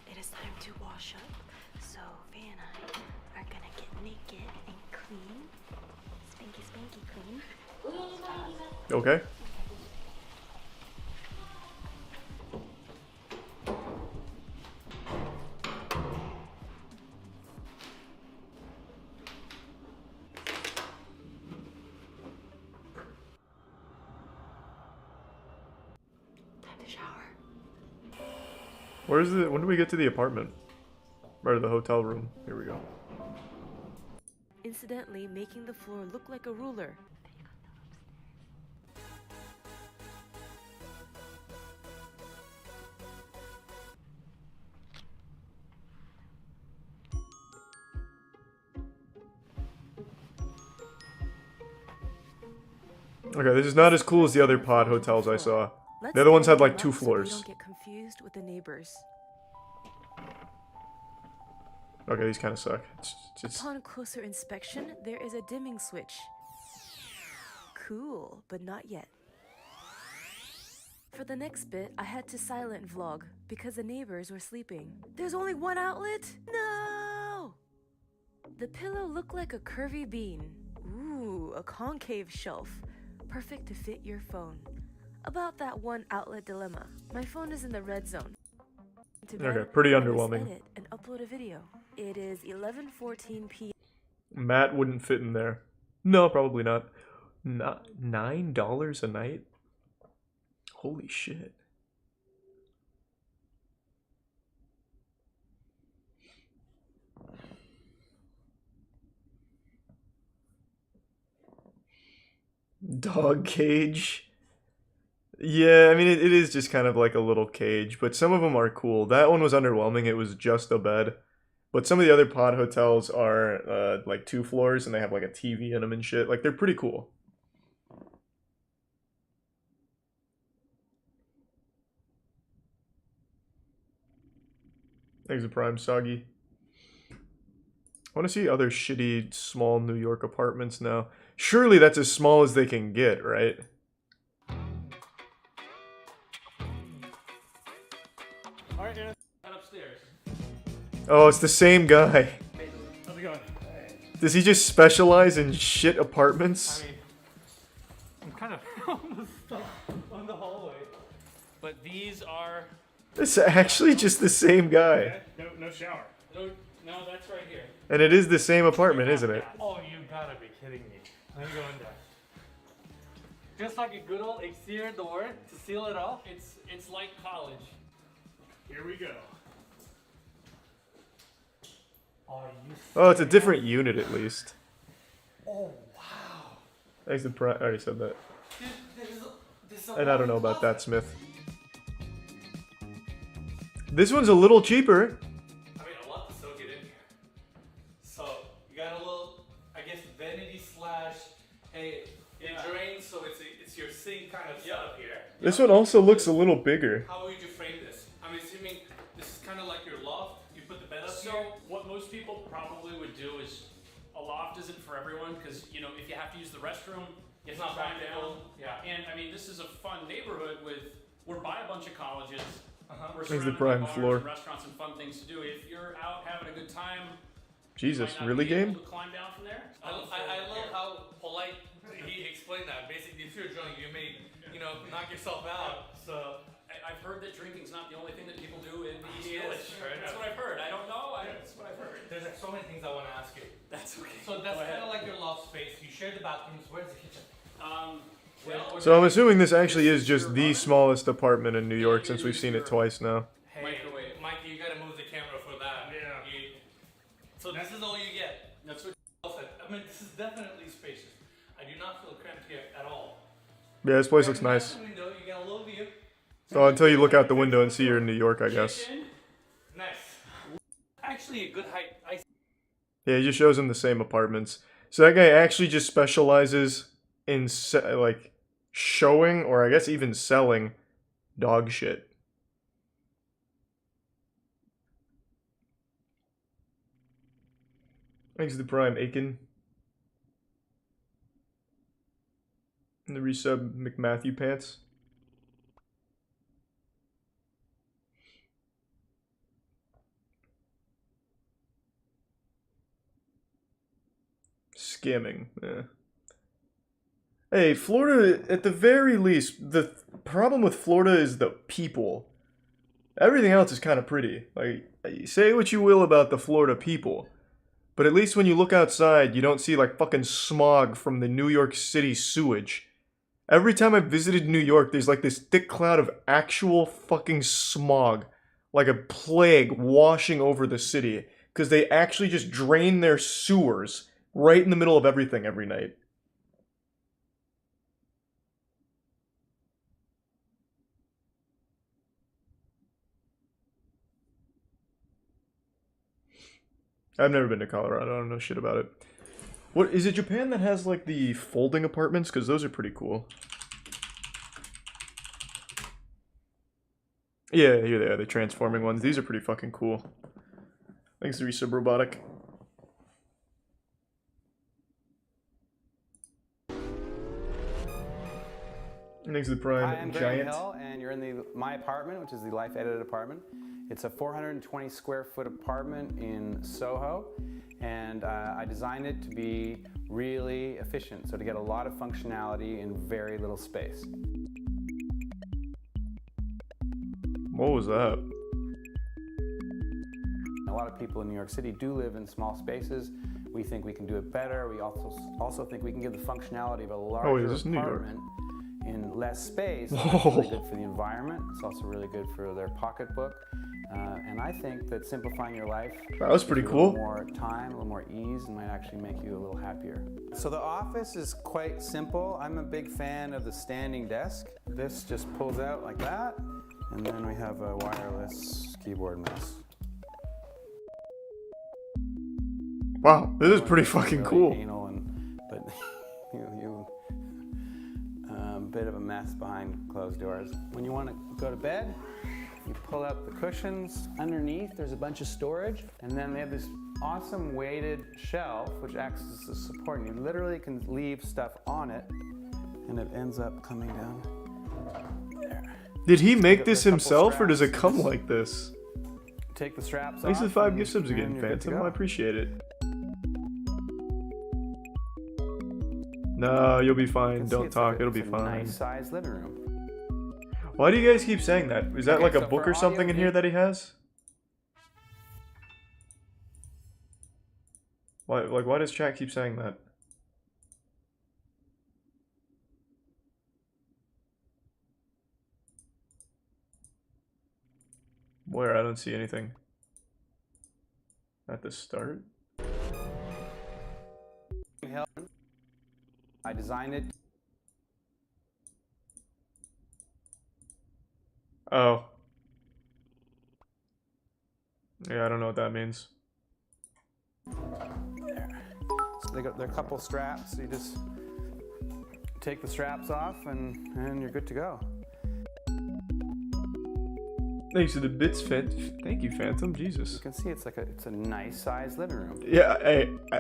It is time to wash up, so Faye and I are gonna get naked and clean. Spanky clean. Okay. Where's the? When do we get to the apartment? Or the hotel room? Here we go. Incidentally, making the floor look like a ruler. Okay, this is not as cool as the other pod hotels I saw. The other ones had like 2 floors. So we don't get confused with the neighbors. Okay, these kind of suck. Upon closer inspection, there is a dimming switch. Cool, but not yet. For the next bit, I had to silent vlog because the neighbors were sleeping. There's only one outlet? No! The pillow looked like a curvy bean. Ooh, a concave shelf. Perfect to fit your phone. About that one outlet dilemma. My phone is in the red zone. Okay, pretty underwhelming. Edit and upload a video. It is 11:14 p.m. Matt wouldn't fit in there. No, probably not. $9 a night? Holy shit. Dog cage? Yeah, I mean, it is just kind of like a little cage, but some of them are cool. That one was underwhelming. It was just a bed. But some of the other pod hotels are like 2 floors and they have like a TV in them and shit. Like, they're pretty cool. Thanks to Prime Soggy. I want to see other shitty small New York apartments now. Surely that's as small as they can get, right? Alright, head upstairs. Oh, it's the same guy. How's it going? Does he just specialize in shit apartments? I mean, I'm kind of almost stuck on the hallway. But these are... It's actually just the same guy. No shower. No, that's right here. And it is the same apartment, isn't it? Oh, you gotta be kidding me. Let me go in there. Just like a good old exterior door to seal it off. It's like college. Here we go. Oh, it's a different unit at least. Oh, wow. Thanks to Prime. I already said that. There's a And I don't know about that, Smith. This one's a little cheaper. I mean, a lot to soak it in here. So, you got a little, I guess, vanity slash, hey, it drains, so it's your sink kind of setup here. This one also looks a little bigger. How would you frame this? I'm assuming this is kind of like your loft. You put the bed up here. So, what most people probably would do is, a loft isn't for everyone, because, you know, if you have to use the restroom, it's not climb down. Yeah. And, I mean, this is a fun neighborhood we're by a bunch of colleges. We're There's the surrounded by prime bars floor. and restaurants and fun things to do. If you're out having a good time, Jesus, you might not really, be able game? to climb down from there. I love how polite he explained that. Basically, if you're drunk, you may, knock yourself out. So I've heard that drinking's not the only thing that people do in the East Village. That's what I've heard. I don't know. That's what I've heard. There's like so many things I want to ask you. That's okay. So that's kind of like your loft space. You share the bathrooms. Where's the kitchen? So I'm assuming this actually is just the smallest apartment in New York since we've seen it twice now. Hey, Mikey, you gotta move the camera for that. Yeah. So this is all you get. That's what said. I mean, this is definitely spacious. I do not feel cramped here at all. Yeah, this place looks nice. Window, you get a little view. So until you look out the window and see you're in New York, I guess. Nice. Actually, a good height. Yeah, he just shows him the same apartments. So that guy actually just specializes in like showing, or I guess even selling, dog shit. Thanks to the Prime, Aiken. And the resub McMatthew Pants. Scamming. Yeah. Hey, Florida, at the very least, the problem with Florida is the people. Everything else is kind of pretty. Like, say what you will about the Florida people, but at least when you look outside, you don't see like fucking smog from the New York City sewage. Every time I've visited New York, there's like this thick cloud of actual fucking smog, like a plague washing over the city, because they actually just drain their sewers right in the middle of everything every night. I've never been to Colorado. I don't know shit about it. What is it? Japan that has like the folding apartments? Because those are pretty cool. Yeah, here they are, the transforming ones. These are pretty fucking cool. Thanks to Resub Robotic. Thanks to the Prime. Hi, I'm Graham Hill, and you're in my apartment, which is the Life Edited apartment. It's a 420 square foot apartment in Soho, and I designed it to be really efficient, so to get a lot of functionality in very little space. What was that? A lot of people in New York City do live in small spaces. We think we can do it better. We also think we can give the functionality of a larger apartment in less space. It's really good for the environment. It's also really good for their pocketbook. And I think that simplifying your life, that was pretty cool. A little more time, a little more ease, and might actually make you a little happier. So the office is quite simple. I'm a big fan of the standing desk. This just pulls out like that, and then we have a wireless keyboard mouse. Wow, this is pretty fucking cool. But bit of a mess behind closed doors. When you want to go to bed, you pull out the cushions. Underneath, there's a bunch of storage, and then they have this awesome weighted shelf, which acts as a support, and you literally can leave stuff on it, and it ends up coming down there. Did he make this himself, or does it come like this? Take the straps off. Thanks for the 5 gift subs again, Phantom. I appreciate it. No, you'll be fine. Don't talk. It'll be fine. Nice size living room. Why do you guys keep saying that? Is that like a book or something in here that he has? Why does chat keep saying that? Where? I don't see anything. At the start? I designed it. Oh. Yeah, I don't know what that means. There. So they're a couple straps, so you just take the straps off and you're good to go. Thanks to the bits, thank you, Phantom. Jesus. You can see it's a nice size living room. Yeah,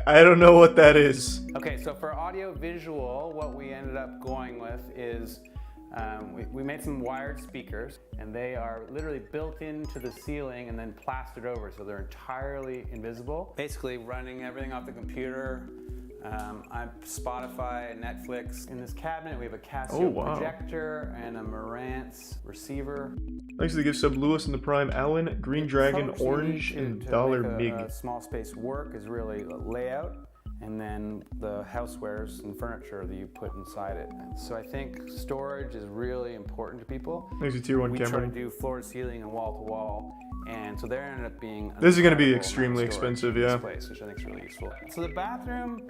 I don't know what that is. Okay, so for audio visual, what we ended up going with is we made some wired speakers, and they are literally built into the ceiling and then plastered over, so they're entirely invisible. Basically running everything off the computer, I have Spotify, Netflix. In this cabinet, we have a Casio projector and a Marantz receiver. Thanks to the gift sub Lewis and the Prime, Alan, Green Dragon, Orange, and Dollar Mig. Small space work is really layout, and then the housewares and furniture that you put inside it. So I think storage is really important to people. Thanks to Tier 1 Cameron. We try to do floor to ceiling and wall to wall. And so there ended up being this is going to be extremely expensive, yeah. Place, which I think is really useful. So the bathroom,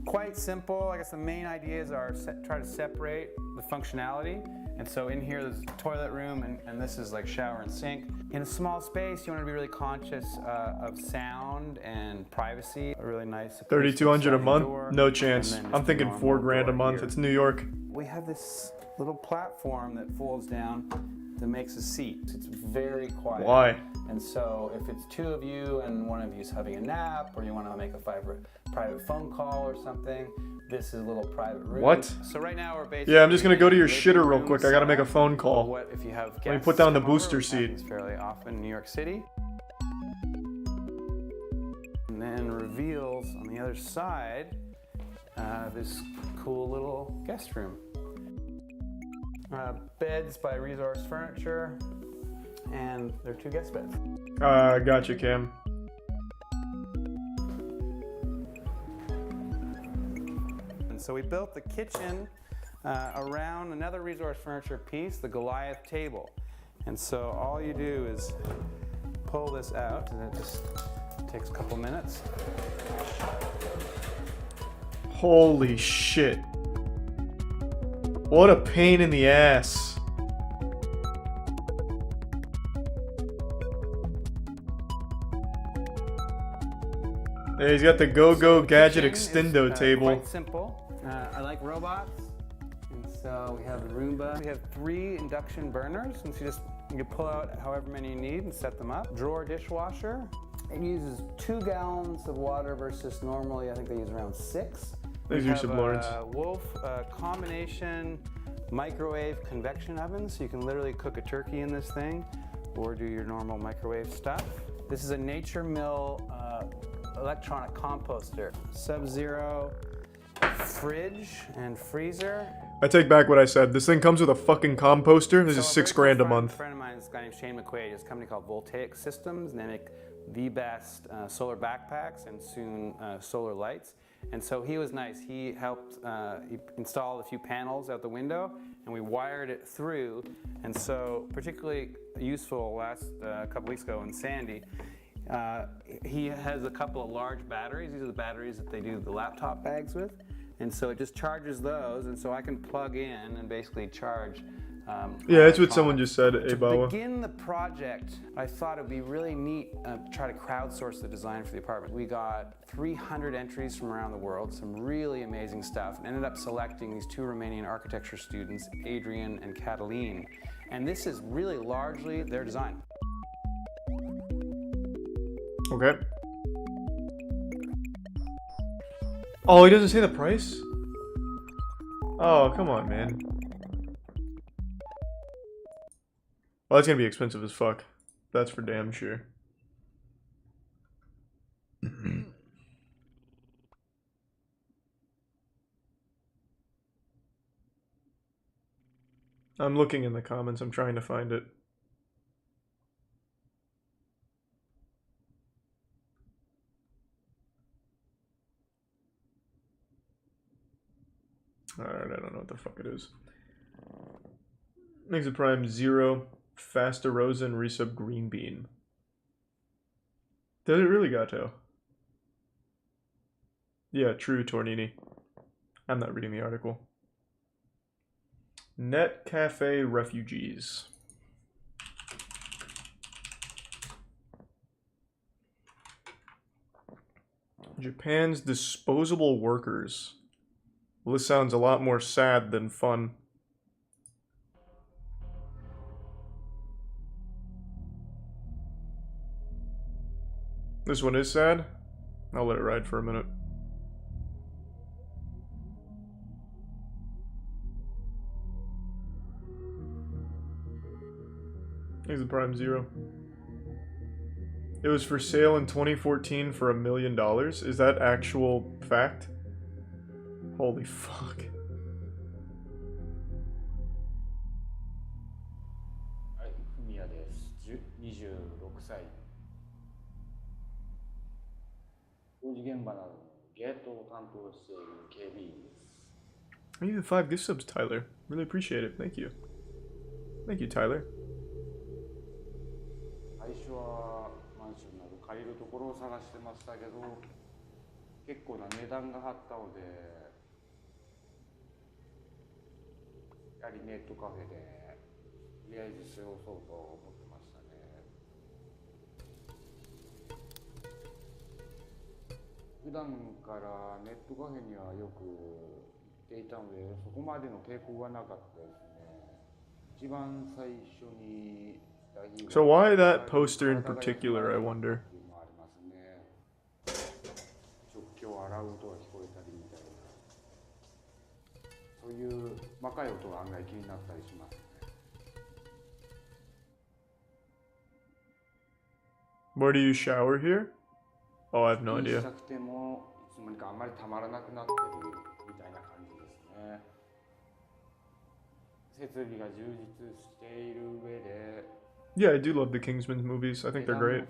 quite simple. I guess the main ideas are try to separate the functionality. And so in here, there's a toilet room, and this is like shower and sink. In a small space, you want to be really conscious of sound and privacy. A really nice. $3,200 a month? No chance. I'm thinking $4 grand a month. It's New York. We have this little platform that folds down that makes a seat. It's very quiet. Why? And so if it's two of you and one of you is having a nap, or you want to make a private phone call or something, this is a little private room. What? So right now we're basically... Yeah, I'm just going to go to your shitter real quick. I got to make a phone call. What if you have guests? Let me put down the booster seat. It's fairly often in New York City. And then reveals on the other side this cool little guest room. Beds by Resource Furniture, and they're 2 guest beds. Gotcha, Cam. And so we built the kitchen around another Resource Furniture piece, the Goliath table. And so all you do is pull this out, and it just takes a couple minutes. Holy shit. What a pain in the ass. Yeah, he's got the Go-Go Gadget Extendo table. Quite simple. I like robots, and so we have the Roomba. We have 3 induction burners, and so you can pull out however many you need and set them up. Drawer dishwasher. It uses 2 gallons of water versus normally I think they use around 6. Thanks, Yusuf Lawrence. Wolf combination microwave convection oven, so you can literally cook a turkey in this thing or do your normal microwave stuff. This is a Nature Mill electronic composter. Sub-Zero fridge and freezer. I take back what I said. This thing comes with a fucking composter. This is $6 grand a month. A friend of mine, this guy named Shane McQuaid, has a company called Voltaic Systems, and they make the best solar backpacks and soon solar lights. And so he was nice. He helped he install a few panels out the window, and we wired it through. And so particularly useful last couple weeks ago in Sandy, he has a couple of large batteries. These are the batteries that they do the laptop bags with. And so it just charges those, and so I can plug in and basically charge. Yeah, that's what someone just said, To Abawa. begin the project, I thought it would be really neat to try to crowdsource the design for the apartment. We got 300 entries from around the world, some really amazing stuff, and ended up selecting these 2 Romanian architecture students, Adrian and Catalin. And this is really largely their design. Okay. Oh, he doesn't say the price? Oh, come on, man. Well, that's gonna be expensive as fuck. That's for damn sure. I'm looking in the comments. I'm trying to find it. Alright, I don't know what the fuck it is. Makes it prime 0. Fasta Rosa and resub Green Bean. Does it really, Gato? Yeah, true, Tornini. I'm not reading the article. Net Cafe Refugees. Japan's disposable workers. Well, this sounds a lot more sad than fun. This one is sad. I'll let it ride for a minute. Here's the Prime 0. It was for sale in 2014 for $1 million. Is that actual fact? Holy fuck. Thank you for the 5 gift subs, Tyler. Really appreciate it. Thank you. Thank you, Tyler. So why that poster in particular, I wonder? Where do you shower here? Oh, I have no idea. Yeah, I do love the Kingsman movies. I think they're great.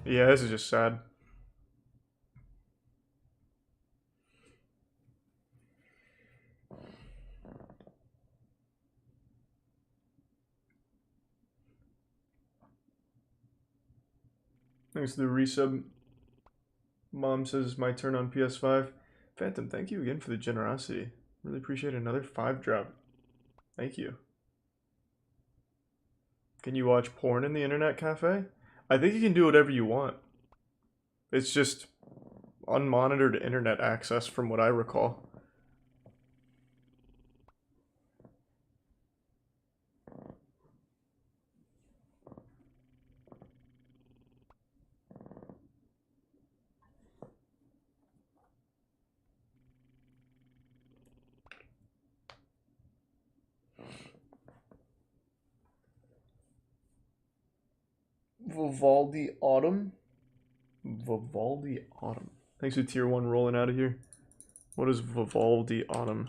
Yeah, this is just sad. Thanks to the resub. Mom says my turn on PS5. Phantom, thank you again for the generosity. Really appreciate another 5 drop. Thank you. Can you watch porn in the internet cafe? I think you can do whatever you want. It's just unmonitored internet access from what I recall. Vivaldi Autumn? Vivaldi Autumn. Thanks for tier 1 rolling out of here. What is Vivaldi Autumn?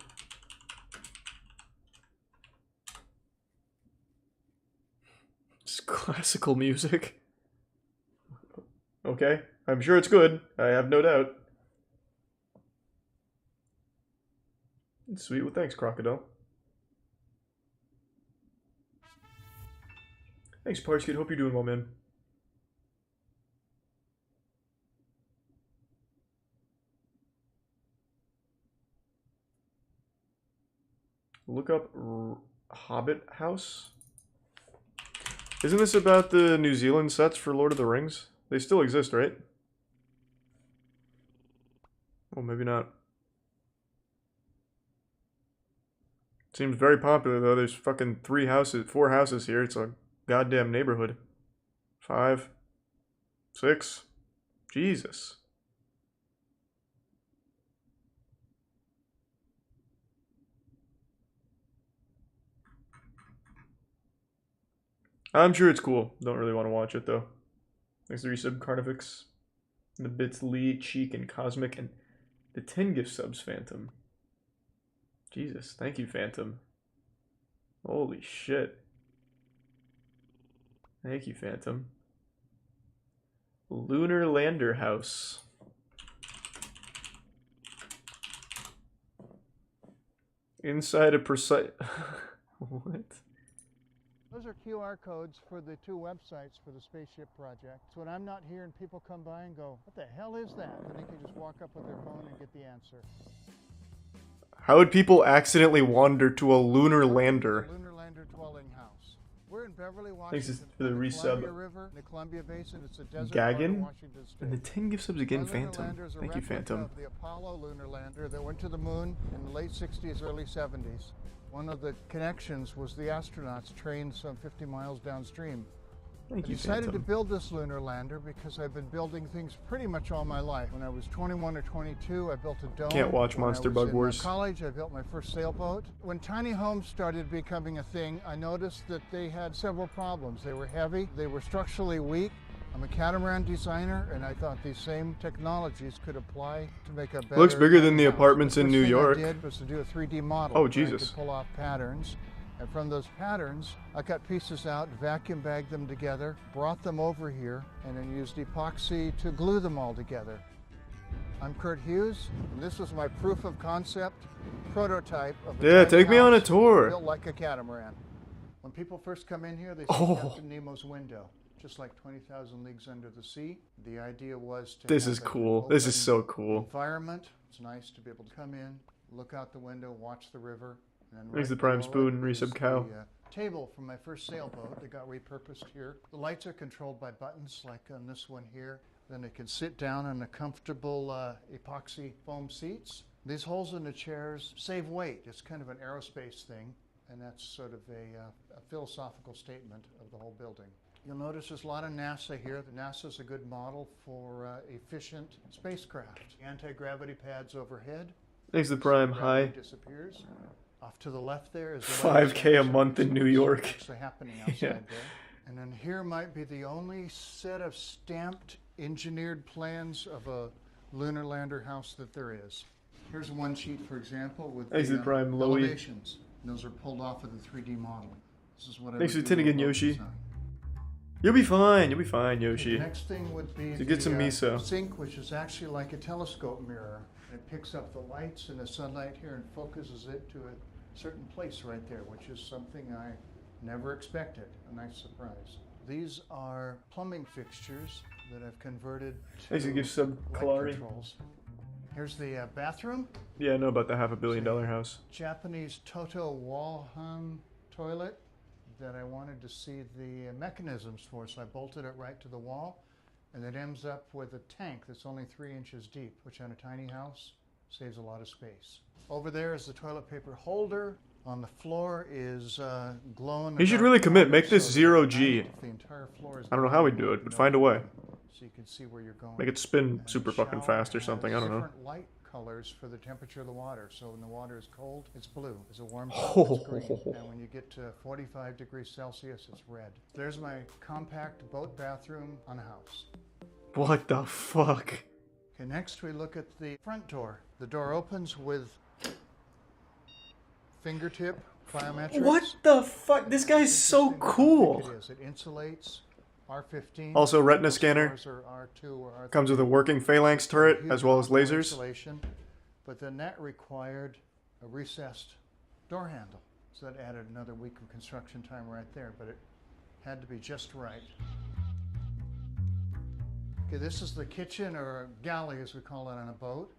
It's classical music. Okay, I'm sure it's good. I have no doubt. Sweet, well thanks, Crocodile. Thanks, Parskid. Hope you're doing well, man. Look up Hobbit House. Isn't this about the New Zealand sets for Lord of the Rings? They still exist, right? Well, maybe not. Seems very popular, though. There's fucking 4 houses here. It's a goddamn neighborhood. 5, 6. Jesus. I'm sure it's cool. Don't really want to watch it, though. Thanks to the resub, Carnifix. The bits, Lee, Cheek, and Cosmic, and the 10 gift subs, Phantom. Jesus, thank you, Phantom. Holy shit. Thank you, Phantom. Lunar Lander House. Inside a precise... What? Those are QR codes for the 2 websites for the spaceship project. So when I'm not here and people come by and go, what the hell is that? And they can just walk up with their phone and get the answer. How would people accidentally wander to a lunar lander? Lunar lander dwelling house. We're in Beverly, Washington. Thanks for the resub. River, the Columbia Basin. It's a desert Gaggin? Washington State. And the 10 gift subs again, Phantom. Thank you, Phantom. Of the Apollo lunar lander that went to the moon in the late 60s, early 70s. One of the connections was the astronauts trained some 50 miles downstream. Thank I you, decided Phantom. to build this lunar lander because I've been building things pretty much all my life. When I was 21 or 22, I built a dome. Can't watch Monster Bug Wars. In college, I built my first sailboat. When tiny homes started becoming a thing, I noticed that they had several problems. They were heavy, they were structurally weak. I'm a catamaran designer, and I thought these same technologies could apply to make a better... Looks bigger than the house. apartments in New York. The first thing I did was to do a 3D model. Oh, where Jesus. I could pull off patterns. And from those patterns, I cut pieces out, vacuum bagged them together, brought them over here, and then used epoxy to glue them all together. I'm Kurt Hughes, and this was my proof of concept prototype of a Yeah, tiny take me on a house tour. built like a catamaran. When people first come in here, they see Captain Nemo's window, just like 20,000 Leagues Under the Sea. The idea was to This have is an cool. This is so open cool. environment. It's nice to be able to come in, look out the window, watch the river. And There's the right prime below spoon, it is resub cow. the table from my first sailboat that got repurposed here. The lights are controlled by buttons like on this one here. Then they can sit down in a comfortable epoxy foam seats. These holes in the chairs save weight. It's kind of an aerospace thing, and that's sort of a philosophical statement of the whole building. You'll notice there's a lot of NASA here. The NASA's a good model for efficient spacecraft. Anti-gravity pads overhead. Thanks to Prime. Hi. Disappears. Off to the left there is the 5K a month in New York. actually happening outside there. And then here might be the only set of stamped, engineered plans of a lunar lander house that there is. Here's one sheet, for example, with Thanks to the Prime. Lowy. elevations. Those are pulled off of the 3D model. This is what I Thanks would for do tinning with in, boat Yoshi. design. You'll be fine. You'll be fine, Yoshi. The next thing would be So get some miso. sink, which is actually like a telescope mirror. It picks up the lights and the sunlight here and focuses it to a certain place right there, which is something I never expected. A nice surprise. These are plumbing fixtures that I've converted to Thanks to give sub light Kalari. controls. Here's the bathroom. Yeah, I know about the $500 million house. Japanese Toto wall hung toilet that I wanted to see the mechanisms for, so I bolted it right to the wall, and it ends up with a tank that's only 3 inches deep, which on a tiny house saves a lot of space. Over there is the toilet paper holder. On the floor is glow in the He should dark really commit. powder, Make this so zero that G. if the entire floor is I don't know how we'd do it, but find a way. so you can see where you're going. Make it spin And super the fucking shower fast or something. I don't know. Different light colors for the temperature of the water. So when the water is cold, it's blue. As it warms up, Oh. it's green. And when you get to 45 degrees Celsius, it's red. There's my compact boat bathroom on a house. What the fuck? Okay, next we look at the front door. The door opens with fingertip biometrics. What the fuck? This guy's so cool. It is. It insulates. R15. Also, retina scanner. Those are R2 or R3. Comes with a working phalanx turret Huge as well as outdoor lasers. Insulation, but then that required a recessed door handle. So that added another week of construction time right there, but it had to be just right. Okay, this is the kitchen, or galley as we call it on a boat.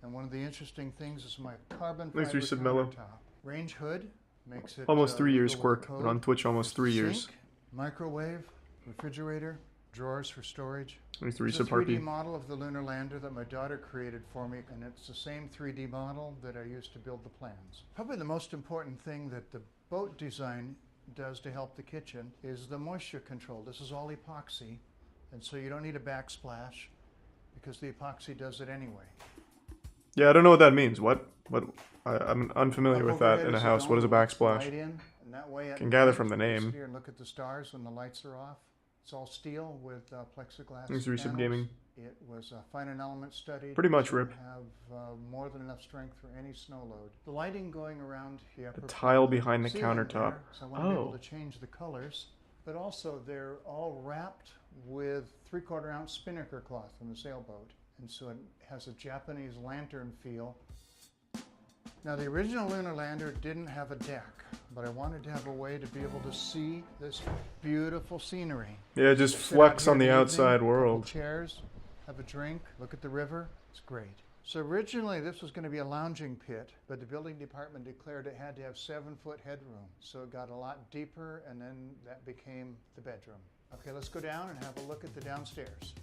And one of the interesting things is my carbon Thanks, fiber Reset Mellow. countertop. Range hood makes it Almost 3 years, legal with Quirk. code. Been on Twitch almost 3 years. Sink, microwave, refrigerator, drawers for storage. Thanks to It's a Reset 3D Harpy. model of the lunar lander that my daughter created for me, and it's the same 3D model that I used to build the plans. Probably the most important thing that the boat design does to help the kitchen is the moisture control. This is all epoxy, and so you don't need a backsplash because the epoxy does it anyway. Yeah, I don't know what that means. What? I'm unfamiliar with that Overhead in a is house. What is a dome with backsplash? light in, and that way at Can gather night from the you can name. sit here and look at the stars when the lights are off. It's all steel with plexiglass Thanks to Resub panels. Gaming. It was a finite element study. Pretty much, to Rip. have more than enough strength for any snow load. The lighting going around here. The tile behind the ceiling countertop. there, so I want to be able Oh. to change the colors. But also they're all wrapped with 3/4 ounce spinnaker cloth from the sailboat. And so it has a Japanese lantern feel. Now the original lunar lander didn't have a deck, but I wanted to have a way to be able to see this beautiful scenery. Yeah, just Sit out flex here on the in evening, outside couple world. Chairs, have a drink, look at the river. It's great. So originally this was going to be a lounging pit, but the building department declared it had to have 7-foot headroom. So it got a lot deeper, and then that became the bedroom. Okay, let's go down and have a look at the downstairs.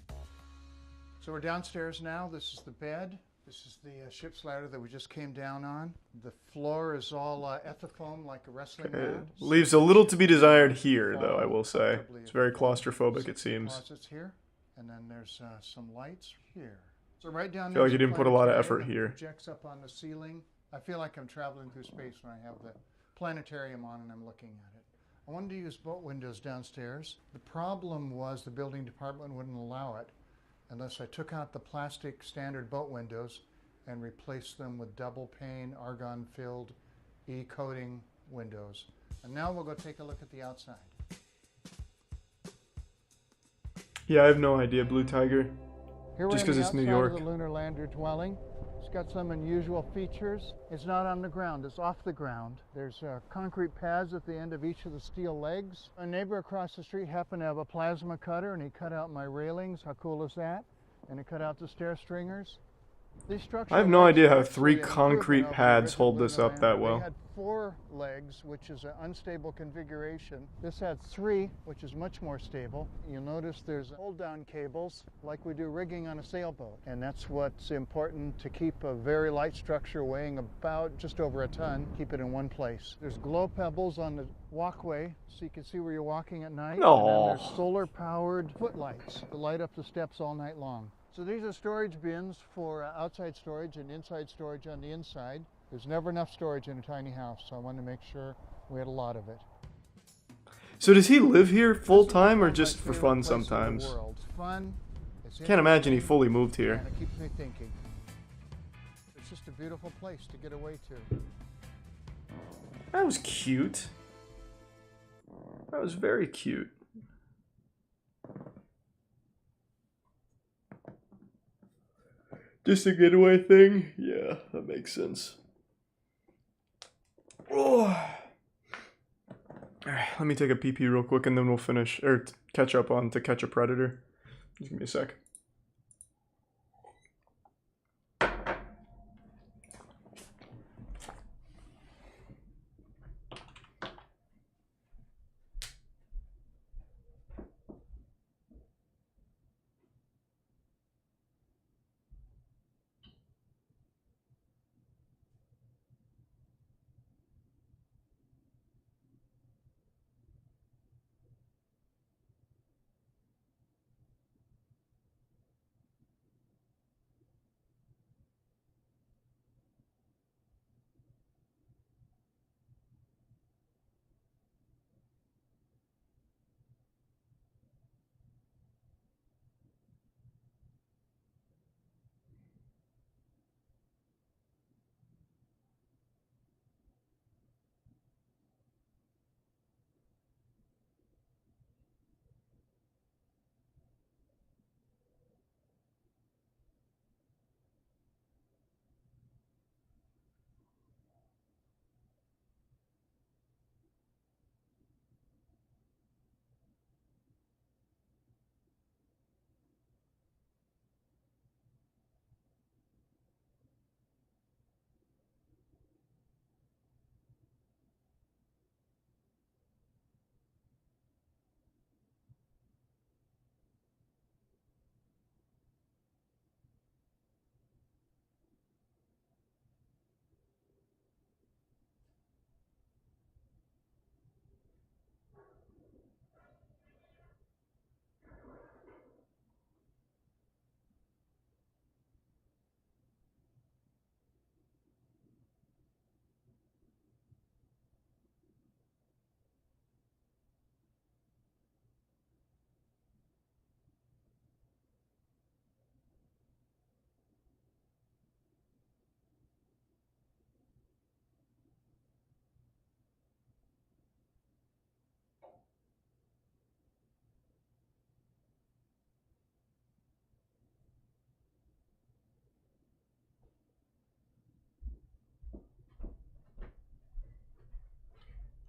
So we're downstairs now. This is the bed. This is the ship's ladder that we just came down on. The floor is all ethafoam like a wrestling mat. Leaves a little to be desired here, though, I will say. It's very claustrophobic, it seems. Closets here, and then there's some lights here. So right down I there. feel like you didn't put a lot of effort here. Projects up on the ceiling. I feel like I'm traveling through space when I have the planetarium on and I'm looking at it. I wanted to use boat windows downstairs. The problem was the building department wouldn't allow it unless I took out the plastic standard boat windows and replaced them with double pane, argon-filled E-coating windows. And now we'll go take a look at the outside. Yeah, I have no idea, Blue Tiger. Just because it's New York. Here we're in the outside of the lunar lander dwelling. It's got some unusual features. It's not on the ground, it's off the ground. There's concrete pads at the end of each of the steel legs. A neighbor across the street happened to have a plasma cutter and he cut out my railings. How cool is that? And he cut out the stair stringers. I have no idea how 3 concrete pads hold this up that well. They had 4 legs, which is an unstable configuration. This had 3, which is much more stable. You'll notice there's hold-down cables, like we do rigging on a sailboat. And that's what's important to keep a very light structure weighing about just over a ton, keep it in one place. There's glow pebbles on the walkway, so you can see where you're walking at night. Aww. And then there's solar-powered footlights to light up the steps all night long. So these are storage bins for outside storage and inside storage on the inside. There's never enough storage in a tiny house, so I wanted to make sure we had a lot of it. So does he live here full time or just for fun sometimes? It's fun. Can't imagine he fully moved here. And it keeps me thinking. It's just a beautiful place to get away to. That was cute. That was very cute. Just a getaway thing? Yeah, that makes sense. Oh. Alright, let me take a pee-pee real quick and then we'll finish, or catch up on To Catch a Predator. Just give me a sec.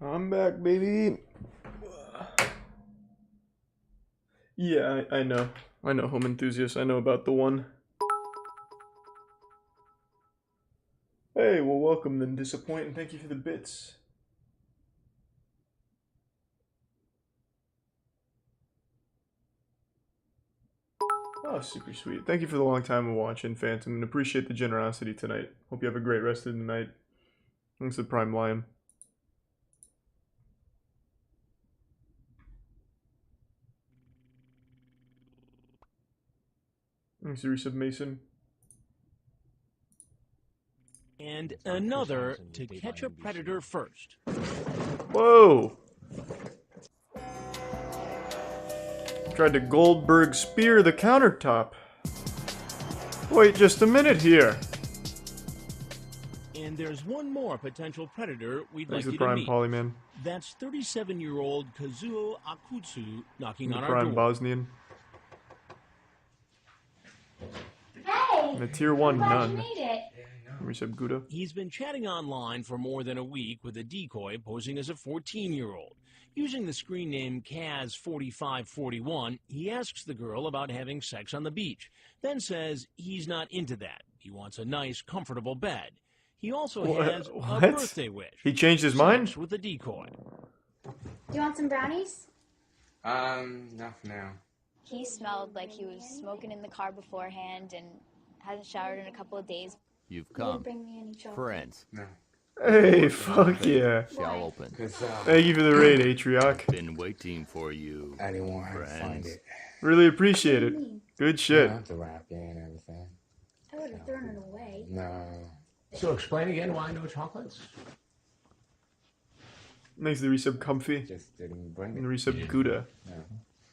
I'm back, baby. Yeah, I know. I know, Home Enthusiast. I know about the one. Hey, well, welcome then, Disappoint, and thank you for the bits. Oh, super sweet. Thank you for the long time of watching, Phantom, and appreciate the generosity tonight. Hope you have a great rest of the night. Thanks to Prime Lion. Thanks to Resub Mason. And another to catch a predator first. Whoa! Tried to Goldberg spear the countertop. Wait just a minute here. And there's one more potential predator we'd Thanks like you to Prime to meet. Polyman. That's 37-year-old Kazuo Akutsu knocking on our Prime door. Bosnian. Hey! The Tier 1 I'm glad nun. you made it. Resub Gouda. He's been chatting online for more than a week with a decoy posing as a 14-year-old. Using the screen name Kaz4541, he asks the girl about having sex on the beach, then says he's not into that. He wants a nice, comfortable bed. He also has a birthday wish. He changed his Sex mind? with the decoy. Do you want some brownies? Not for now. He smelled like he was smoking in the car beforehand and hasn't showered in a couple of days. You've You didn't come. bring me any chocolate. Friends. No. Hey, fuck yeah. Shall open. Thank you for the raid, Atrioc. Been waiting for you. I didn't want her to find friends. it. Really appreciate it. Good shit. I have to wrap it and everything. I would have thrown it away. No. So explain again why no chocolates? Thanks to the Resub Comfy. Just didn't bring it. And the Resub Gouda. No.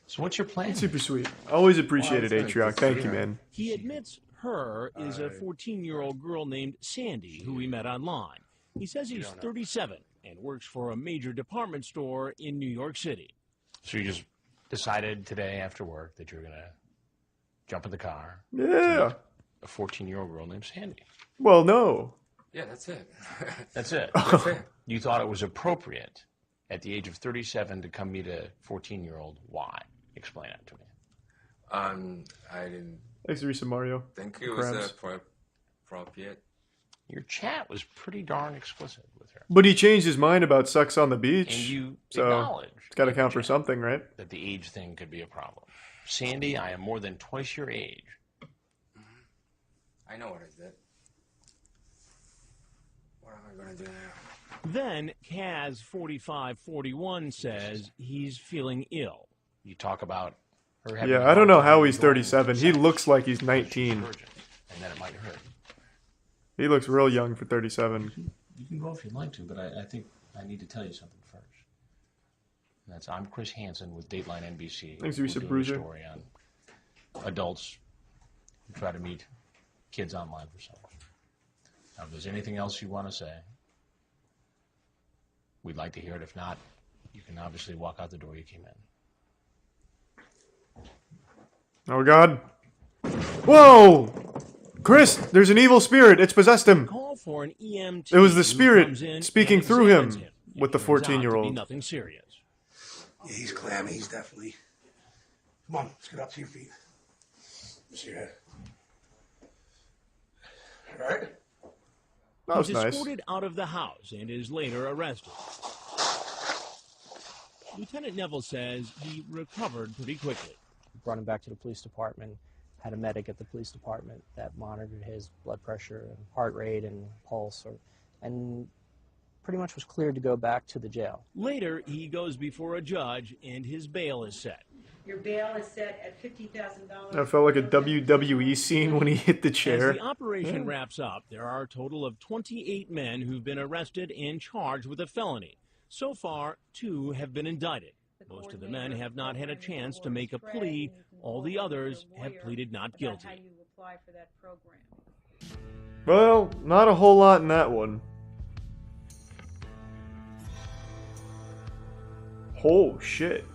So what's your plan? Super sweet. Always appreciate it, Well, Atrioc. Thank you, man. He admits her is a 14-year-old girl named Sandy, who we met online. He says he's 37 and works for a major department store in New York City. So you just decided today after work that you're going to jump in the car. Yeah. A 14-year-old girl named Sandy. Well, no. Yeah, that's it. That's it. That's it. You thought it was appropriate at the age of 37 to come meet a 14-year-old. Why? Explain that to me. I didn't Thanks to Resub Mario. think it was Crabs. appropriate. Your chat was pretty darn explicit with her. But he changed his mind about sex on the beach. And you so acknowledged it's got to count for something, right? that the age thing could be a problem. Sandy, I am more than twice your age. I know what I did. What am I going to do now? Then Kaz4541 says he's feeling ill. You talk about her having Yeah, I don't know how he's 37. He looks like he's 19. and then it might hurt. He looks real young for 37. You can go if you'd like to, but I think I need to tell you something first. And that's I'm Chris Hansen with Dateline NBC. Thanks, We're Resub doing a Bruiser. story on adults who try to meet kids online for sex. Now, if there's anything else you want to say, we'd like to hear it. If not, you can obviously walk out the door you came in. Oh, God. Whoa! Chris, there's an evil spirit. It's possessed him. Call for an EMT It was the who spirit comes in speaking and through examines him him. with the It turns out to be 14-year-old. Nothing serious. Yeah, he's clammy. He's definitely. Come on, let's get up to your feet. Let's see your head. All right? That was He's nice. escorted out of the house and is later arrested. Lieutenant Neville says he recovered pretty quickly. Brought him back to the police department, had a medic at the police department that monitored his blood pressure and heart rate and pulse, and pretty much was cleared to go back to the jail. Later, he goes before a judge and his bail is set. Your bail is set at $50,000. That felt like a WWE scene when he hit the As chair. the operation wraps up, there are a total of 28 men who've been arrested and charged with a felony. So far, 2 have been indicted. Most of the men have not had a chance to make a plea. All the others have pleaded not guilty. How you apply for that program. Well, not a whole lot in that one. Oh, shit.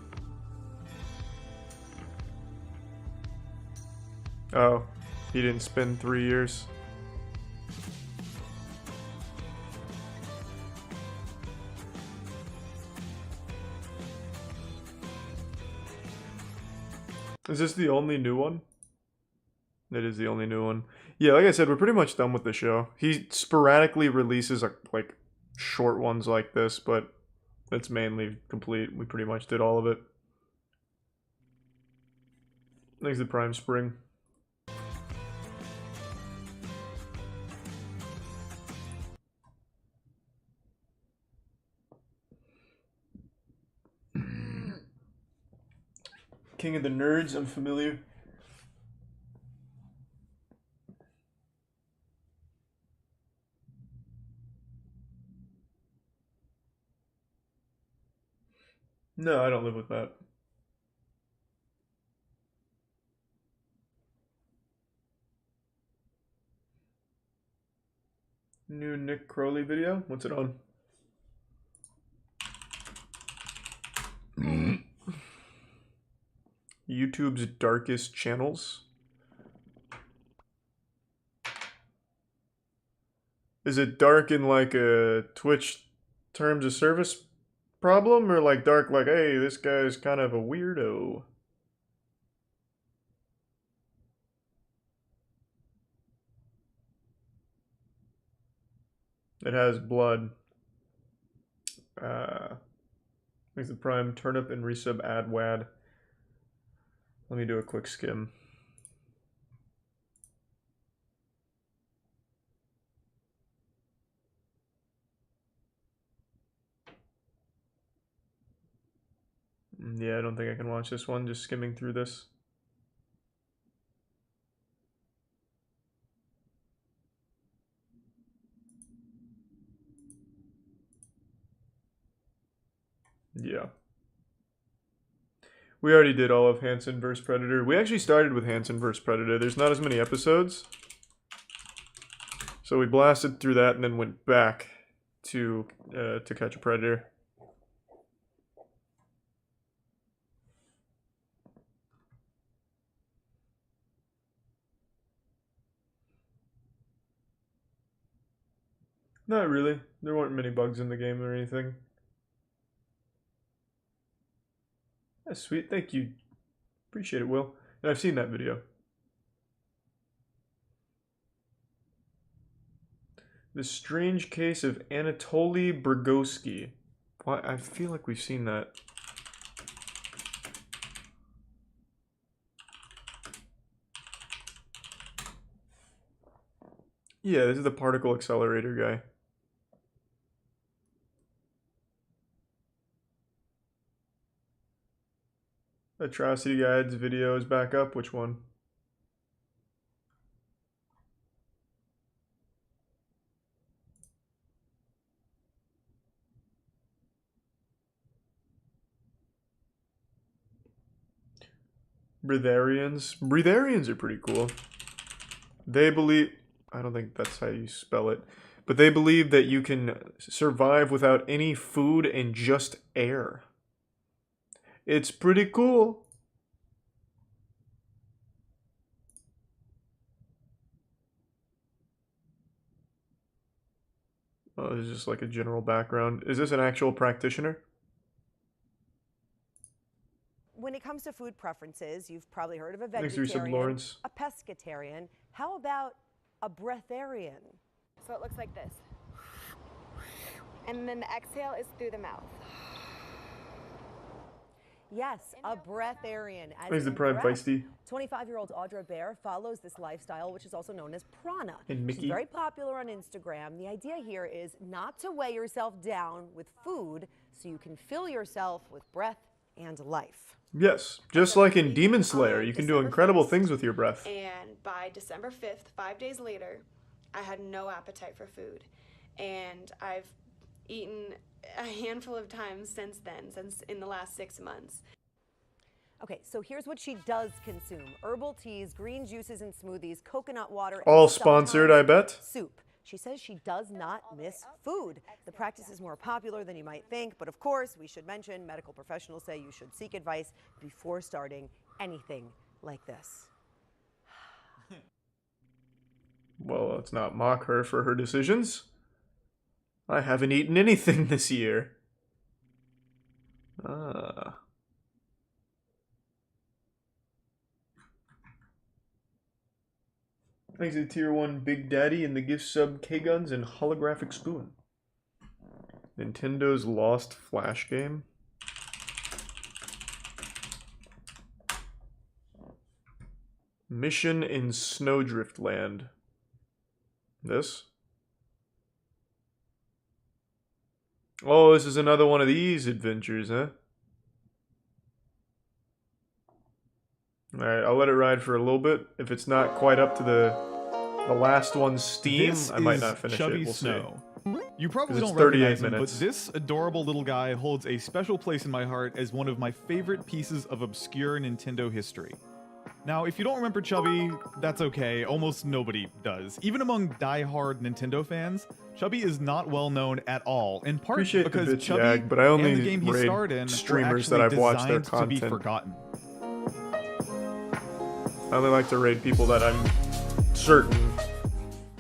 Oh, he didn't spend 3 years. Is this the only new one? It is the only new one. Yeah, like I said, we're pretty much done with the show. He sporadically releases like short ones like this, but it's mainly complete. We pretty much did all of it. Thanks to Prime Spring. King of the Nerds, I'm familiar. No, I don't live with that. New Nick Crowley video? What's it on? YouTube's darkest channels. Is it dark in like a Twitch terms of service problem, or like dark like, hey, this guy's kind of a weirdo? It has blood. Makes the prime turnip and resub ad wad. Let me do a quick skim. Yeah, I don't think I can watch this one, just skimming through this. Yeah. We already did all of Hansen vs. Predator. We actually started with Hansen vs. Predator. There's not as many episodes. So we blasted through that and then went back to Catch a Predator. Not really. There weren't many bugs in the game or anything. That's sweet. Thank you. Appreciate it, Will. And I've seen that video. The Strange Case of Anatoly Brgoski. Why? I feel like we've seen that. Yeah, this is the particle accelerator guy. Atrocity Guides video is back up. Which one? Breatharians. Breatharians are pretty cool. They believe... I don't think that's how you spell it. But they believe that you can survive without any food and just air. It's pretty cool. Oh, this is just like a general background. Is this an actual practitioner? When it comes to food preferences, you've probably heard of a Thanks for your sub, vegetarian, Lawrence. a pescatarian. How about a breatharian? So it looks like this. And then the exhale is through the mouth. Yes, a breatharian. Thanks to Prime Feisty. 25-year-old Audra Bear follows this lifestyle, which is also known as prana. And Mickey. She's very popular on Instagram. The idea here is not to weigh yourself down with food so you can fill yourself with breath and life. Yes, just like in Demon Slayer, you can do incredible things with your breath. And by December 5th, 5 days later, I had no appetite for food. And I've eaten a handful of times since then, since in the last 6 months. Okay, so here's what she does consume. Herbal teas, green juices and smoothies, coconut water. All and sponsored, sometimes I bet. Soup. She says she does not miss food. The practice is more popular than you might think, but of course, we should mention medical professionals say you should seek advice before starting anything like this. Well, let's not mock her for her decisions. I haven't eaten anything this year. Ah. Thanks to Tier 1 Big Daddy and the gift sub K-Guns and Holographic Spoon. Nintendo's Lost Flash game. Mission in Snowdrift Land. This? Oh, this is another one of these adventures, huh? Alright, I'll let it ride for a little bit. If it's not quite up to the last one's Steam, This I might is not finish Chubby it. We'll Snow. see. You probably 'Cause don't it's 38 recognize him, but minutes. this adorable little guy holds a special place in my heart as one of my favorite pieces of obscure Nintendo history. Now, if you don't remember Chubby, that's okay. Almost nobody does. Even among die-hard Nintendo fans, Chubby is not well known at all. In part Appreciate the because bitch Chubby jag, but I only and the game he raid starred in were streamers actually that I've watched their designed to be content. forgotten. I only like to raid people that I'm certain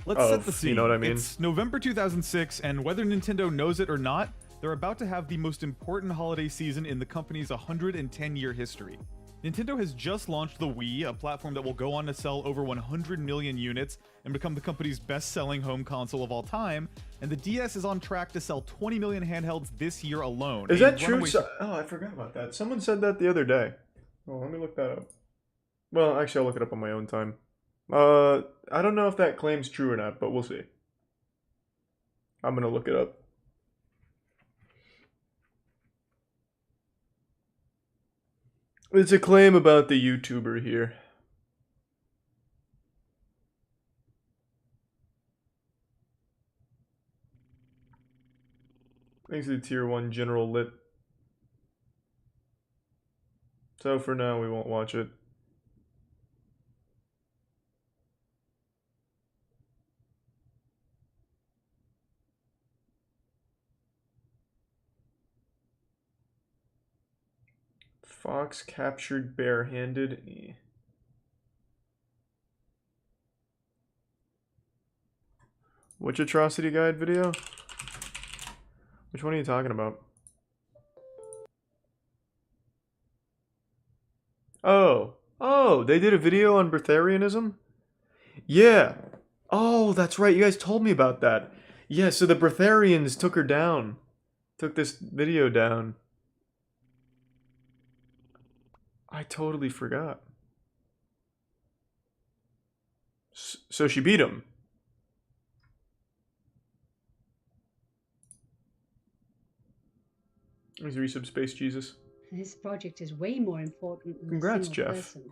Let's of, set the scene. you know what I mean? It's November 2006, and whether Nintendo knows it or not, they're about to have the most important holiday season in the company's 110-year history. Nintendo has just launched the Wii, a platform that will go on to sell over 100 million units and become the company's best-selling home console of all time, and the DS is on track to sell 20 million handhelds this year alone. Is a that true? runaway- Oh, I forgot about that. Someone said that the other day. Oh, let me look that up. Well, actually, I'll look it up on my own time. I don't know if that claim's true or not, but we'll see. I'm gonna look it up. It's a claim about the YouTuber here. Thanks to the tier 1 general lit. So for now, we won't watch it. Fox captured barehanded. Which atrocity guide video? Which one are you talking about? Oh, they did a video on breatharianism? Yeah. Oh, that's right. You guys told me about that. Yeah, so the breatharians took her down. Took this video down. I totally forgot. So she beat him. Thanks, resub Space Jesus. This project is way more important than Congrats, a single Jeff. person.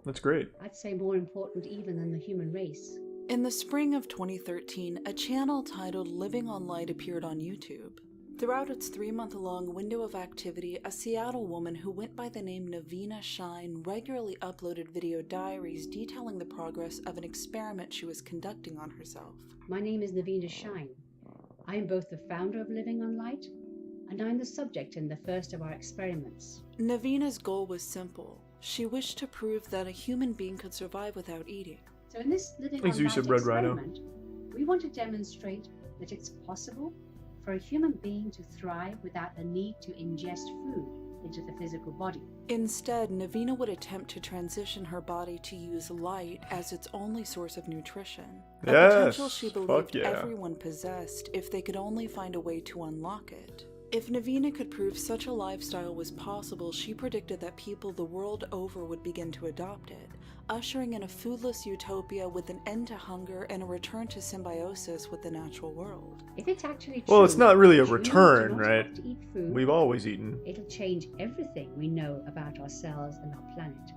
That's great. I'd say more important even than the human race. In the spring of 2013, a channel titled Living on Light appeared on YouTube. Throughout its 3-month-long window of activity, a Seattle woman who went by the name Navina Shine regularly uploaded video diaries detailing the progress of an experiment she was conducting on herself. My name is Navina Shine. I am both the founder of Living on Light, and I'm the subject in the first of our experiments. Navina's goal was simple. She wished to prove that a human being could survive without eating. So in this Living Thanks, on Yusuf Light Red Rhino. experiment, we want to demonstrate that it's possible for a human being to thrive without the need to ingest food into the physical body. Instead, Navina would attempt to transition her body to use light as its only source of nutrition. A Yes, potential she fuck believed yeah. everyone possessed if they could only find a way to unlock it. If Navina could prove such a lifestyle was possible, she predicted that people the world over would begin to adopt it, ushering in a foodless utopia with an end to hunger and a return to symbiosis with the natural world. If it's actually true, Well, it's not really a humans do return, not right? have to eat food, We've always eaten. it'll change everything we know about ourselves and our planet.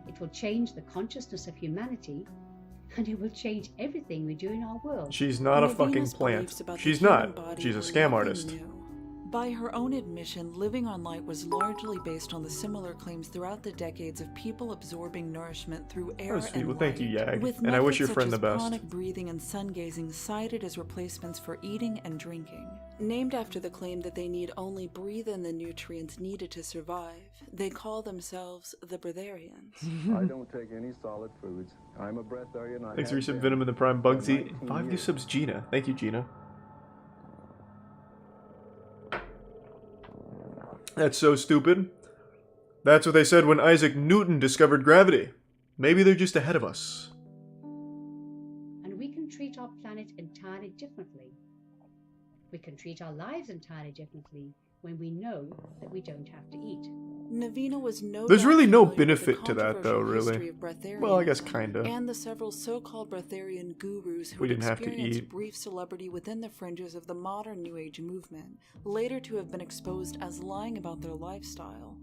It will change the consciousness of humanity, and it will change everything we do in our world. She's not a Navina's fucking beliefs plant. about the She's human not. body She's a were scam nothing artist. new. By her own admission, Living on Light was largely based on the similar claims throughout the decades of people absorbing nourishment through air Oh, sweet. and Well, thank you, light, Yag. with And I wish your methods friend such the as best. chronic breathing and sun gazing cited as replacements for eating and drinking. Named after the claim that they need only breathe in the nutrients needed to survive, they call themselves the Breatharians. I don't take any solid foods. I'm a breatharian. I Thanks for have resub been Venom in the Prime Bugsy. 19 5 new years. subs, Gina. Thank you, Gina. That's so stupid. That's what they said when Isaac Newton discovered gravity. Maybe they're just ahead of us. And we can treat our planet entirely differently. We can treat our lives entirely differently when we know that we don't have to eat. Navina was no There's doubt really no familiar with the benefit to that, though, controversial really. history of breatharianism Well, I guess kinda. And the several so-called breatharian gurus who We had didn't have to experienced eat. brief celebrity within the fringes of the modern New Age movement, later to have been exposed as lying about their lifestyle.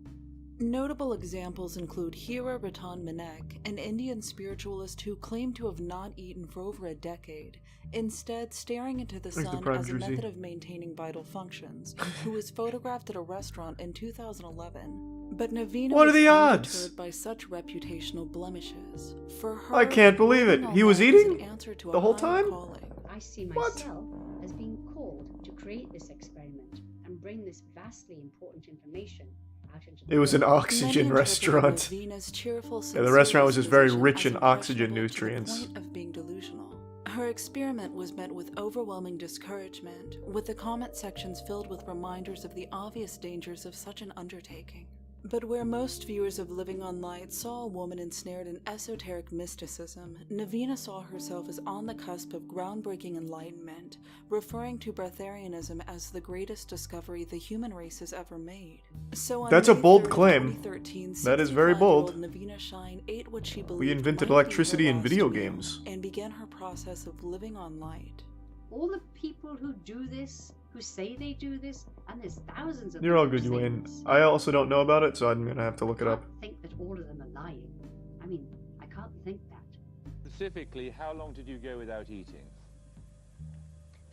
Notable examples include Hira Ratan Manek, an Indian spiritualist who claimed to have not eaten for over a decade, instead staring into the sun as a method of maintaining vital functions, who was photographed at a restaurant in 2011. But Navina What are was the odds? undeterred by such reputational blemishes. For her, I can't believe it. He was eating the whole time? I see myself as being called to create this experiment and bring this vastly important information out into the It was an world. oxygen restaurant. Yeah, the restaurant was just very rich in oxygen nutrients. Of being delusional. Her experiment was met with overwhelming discouragement, with the comment sections filled with reminders of the obvious dangers of such an undertaking. But where most viewers of Living on Light saw a woman ensnared in esoteric mysticism, Navina saw herself as on the cusp of groundbreaking enlightenment, referring to breatharianism as the greatest discovery the human race has ever made. So on That's a May bold 3rd, claim. 2013, That is very bold. 65-year-old Navina Shine ate what she We believed invented might be electricity her in last video meal games. and began her process of living on light. All the people who do this, who say they do this, and there's thousands of You're all people good, who say Wayne. this. I also don't know about it, so I'm gonna have to look it up. I think that all of them are lying. I mean, I can't think that. Specifically, how long did you go without eating?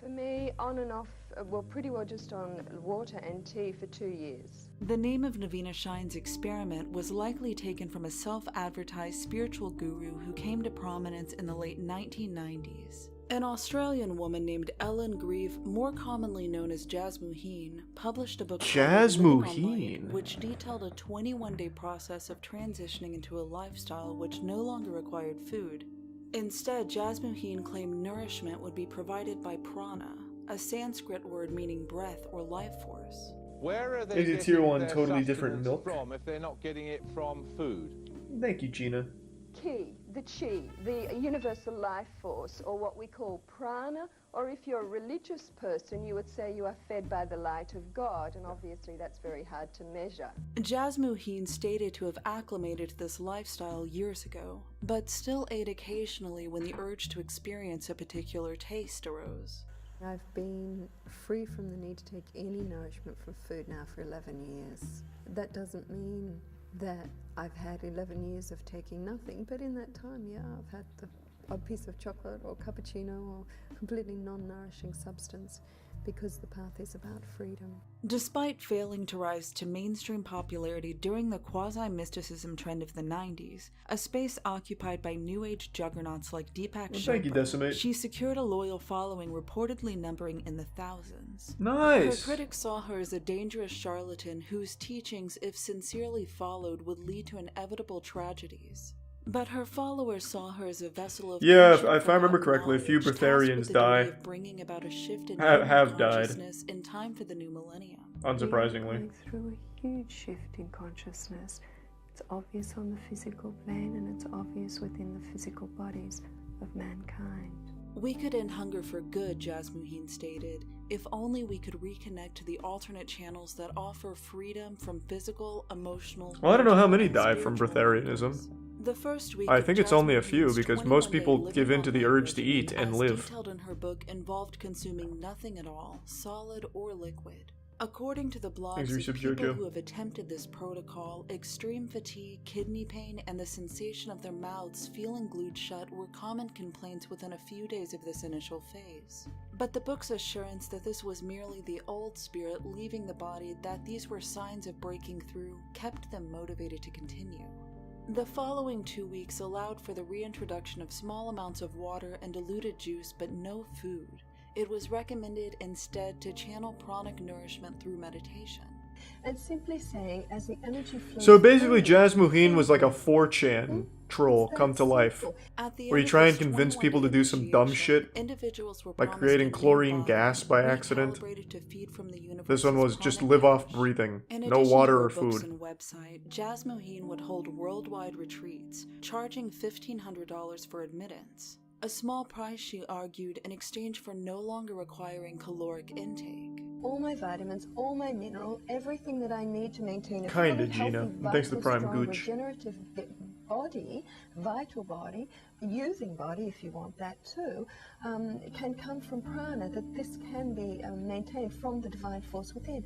For me, on and off, well, pretty well just on water and tea for 2 years. The name of Navina Shine's experiment was likely taken from a self-advertised spiritual guru who came to prominence in the late 1990s. An Australian woman named Ellen Grieve, more commonly known as Jasmuheen, published a book called Jasmuheen. Living on Light, which detailed a 21-day process of transitioning into a lifestyle which no longer required food. Instead, Jasmuheen claimed nourishment would be provided by prana, a Sanskrit word meaning breath or life force. Where are they Is it getting tier 1 their totally different sustenance milk? from if they're not getting it from food? Thank you, Gina. Ki, the chi, the universal life force, or what we call prana, or if you're a religious person, you would say you are fed by the light of God, and obviously that's very hard to measure. Jasmuheen stated to have acclimated to this lifestyle years ago, but still ate occasionally when the urge to experience a particular taste arose. I've been free from the need to take any nourishment from food now for 11 years. That doesn't mean that I've had 11 years of taking nothing, but in that time, yeah, I've had the odd piece of chocolate or cappuccino or completely non-nourishing substance, because the path is about freedom. Despite failing to rise to mainstream popularity during the quasi-mysticism trend of the 90s, a space occupied by New Age juggernauts like Deepak Thank you, Chopra, Decimate. she secured a loyal following reportedly numbering in the thousands. Nice! Her critics saw her as a dangerous charlatan whose teachings, if sincerely followed, would lead to inevitable tragedies. But her followers saw her as a vessel of if I remember correctly, a few Breatharians bringing about a shift in have died. consciousness in time for the new millennium. Unsurprisingly. We're going through a huge shift in consciousness. It's obvious on the physical plane, and it's obvious within the physical bodies of mankind. We could end hunger for good, Jasmuheen stated, if only we could reconnect to the alternate channels that offer freedom from physical, emotional... Well, I don't know how many die from breatharianism. The first week I of think it's only a few, Jasmuheen's because most 21-day people living give in on to the light urge to regimen, eat and as live. detailed in her book, involved consuming nothing at all, solid or liquid. According to the blogs Thanks, of Resub people Jojo. who have attempted this protocol, extreme fatigue, kidney pain, and the sensation of their mouths feeling glued shut were common complaints within a few days of this initial phase. But the book's assurance that this was merely the old spirit leaving the body, that these were signs of breaking through, kept them motivated to continue. The following 2 weeks allowed for the reintroduction of small amounts of water and diluted juice, but no food. It was recommended instead to channel pranic nourishment through meditation. And simply saying, as the energy flows... So basically, Jasmuheen was like a 4chan troll come to life, At the where you end of try this and convince 21-day people to do some dumb shit, individuals were like promised creating a new chlorine body, gas by accident. recalibrated to feed from the This one universe's was just pranic live off energy. breathing, In no addition to water her or books food. and website, Jasmuheen would hold worldwide retreats, charging $1,500 for admittance. A small price, she argued, in exchange for no longer requiring caloric intake. All my vitamins, all my mineral, everything that I need to maintain a Kinda, fully Gina. healthy, And thanks to vital, Prime strong, Gooch. regenerative body, vital body, using body if you want that too, can come from prana, that this can be maintained from the divine force within.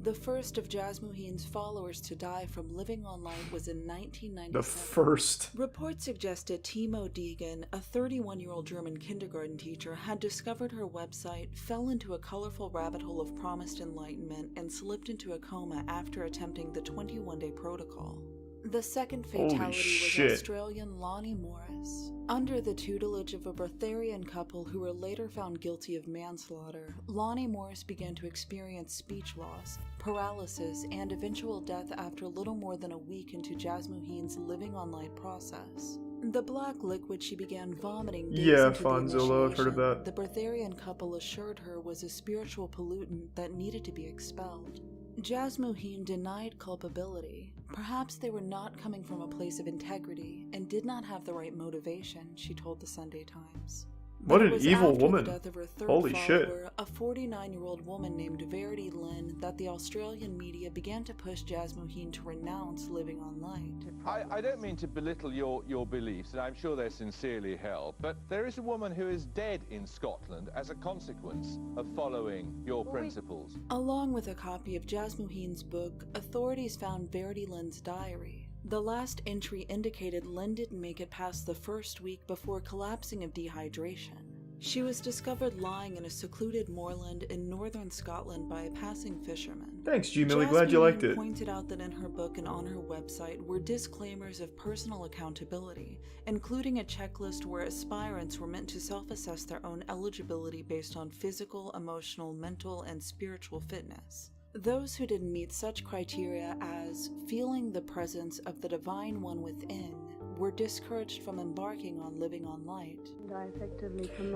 The first of Jasmuheen's followers to die from living on light was in 1997. The first. Reports suggested Timo Degen, a 31-year-old German kindergarten teacher, had discovered her website, fell into a colorful rabbit hole of promised enlightenment, and slipped into a coma after attempting the 21-day protocol. The second fatality was Australian Lonnie Morris. Under the tutelage of a breatharian couple who were later found guilty of manslaughter, Lonnie Morris began to experience speech loss, paralysis, and eventual death after little more than a week into Jasmuheen's living on light process. The black liquid she began vomiting days into the Fonzolo, I've heard of that. The breatharian couple assured her was a spiritual pollutant that needed to be expelled. Jasmuheen denied culpability. Perhaps they were not coming from a place of integrity and did not have the right motivation, she told the Sunday Times. What an evil after woman. The death of her third Holy shit. follower, a 49-year-old woman named Verity Lynn, that the Australian media began to push Jasmuheen to renounce living on light. I don't mean to belittle your beliefs, and I'm sure they're sincerely held, but there is a woman who is dead in Scotland as a consequence of following your principles. Along with a copy of Jasmuheen's book, authorities found Verity Lynn's diary. The last entry indicated Lynn didn't make it past the first week before collapsing of dehydration. She was discovered lying in a secluded moorland in northern Scotland by a passing fisherman. Thanks, G. Millie. Glad you liked it. Pointed out that in her book and on her website were disclaimers of personal accountability, including a checklist where aspirants were meant to self-assess their own eligibility based on physical, emotional, mental, and spiritual fitness. Those who didn't meet such criteria as feeling the presence of the Divine One within were discouraged from embarking on living on light.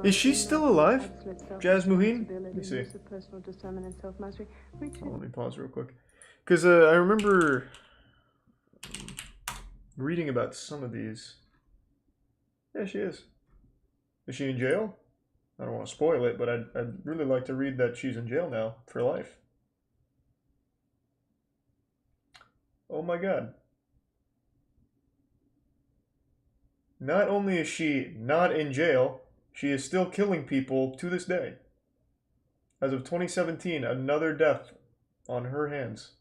Is she still alive? Jasmuheen? Let me see. Let me pause real quick. Because I remember reading about some of these. Yeah, she is. Is she in jail? I don't want to spoil it, but I'd really like to read that she's in jail now for life. Oh my god. Not only is she not in jail, she is still killing people to this day. As of 2017, another death on her hands.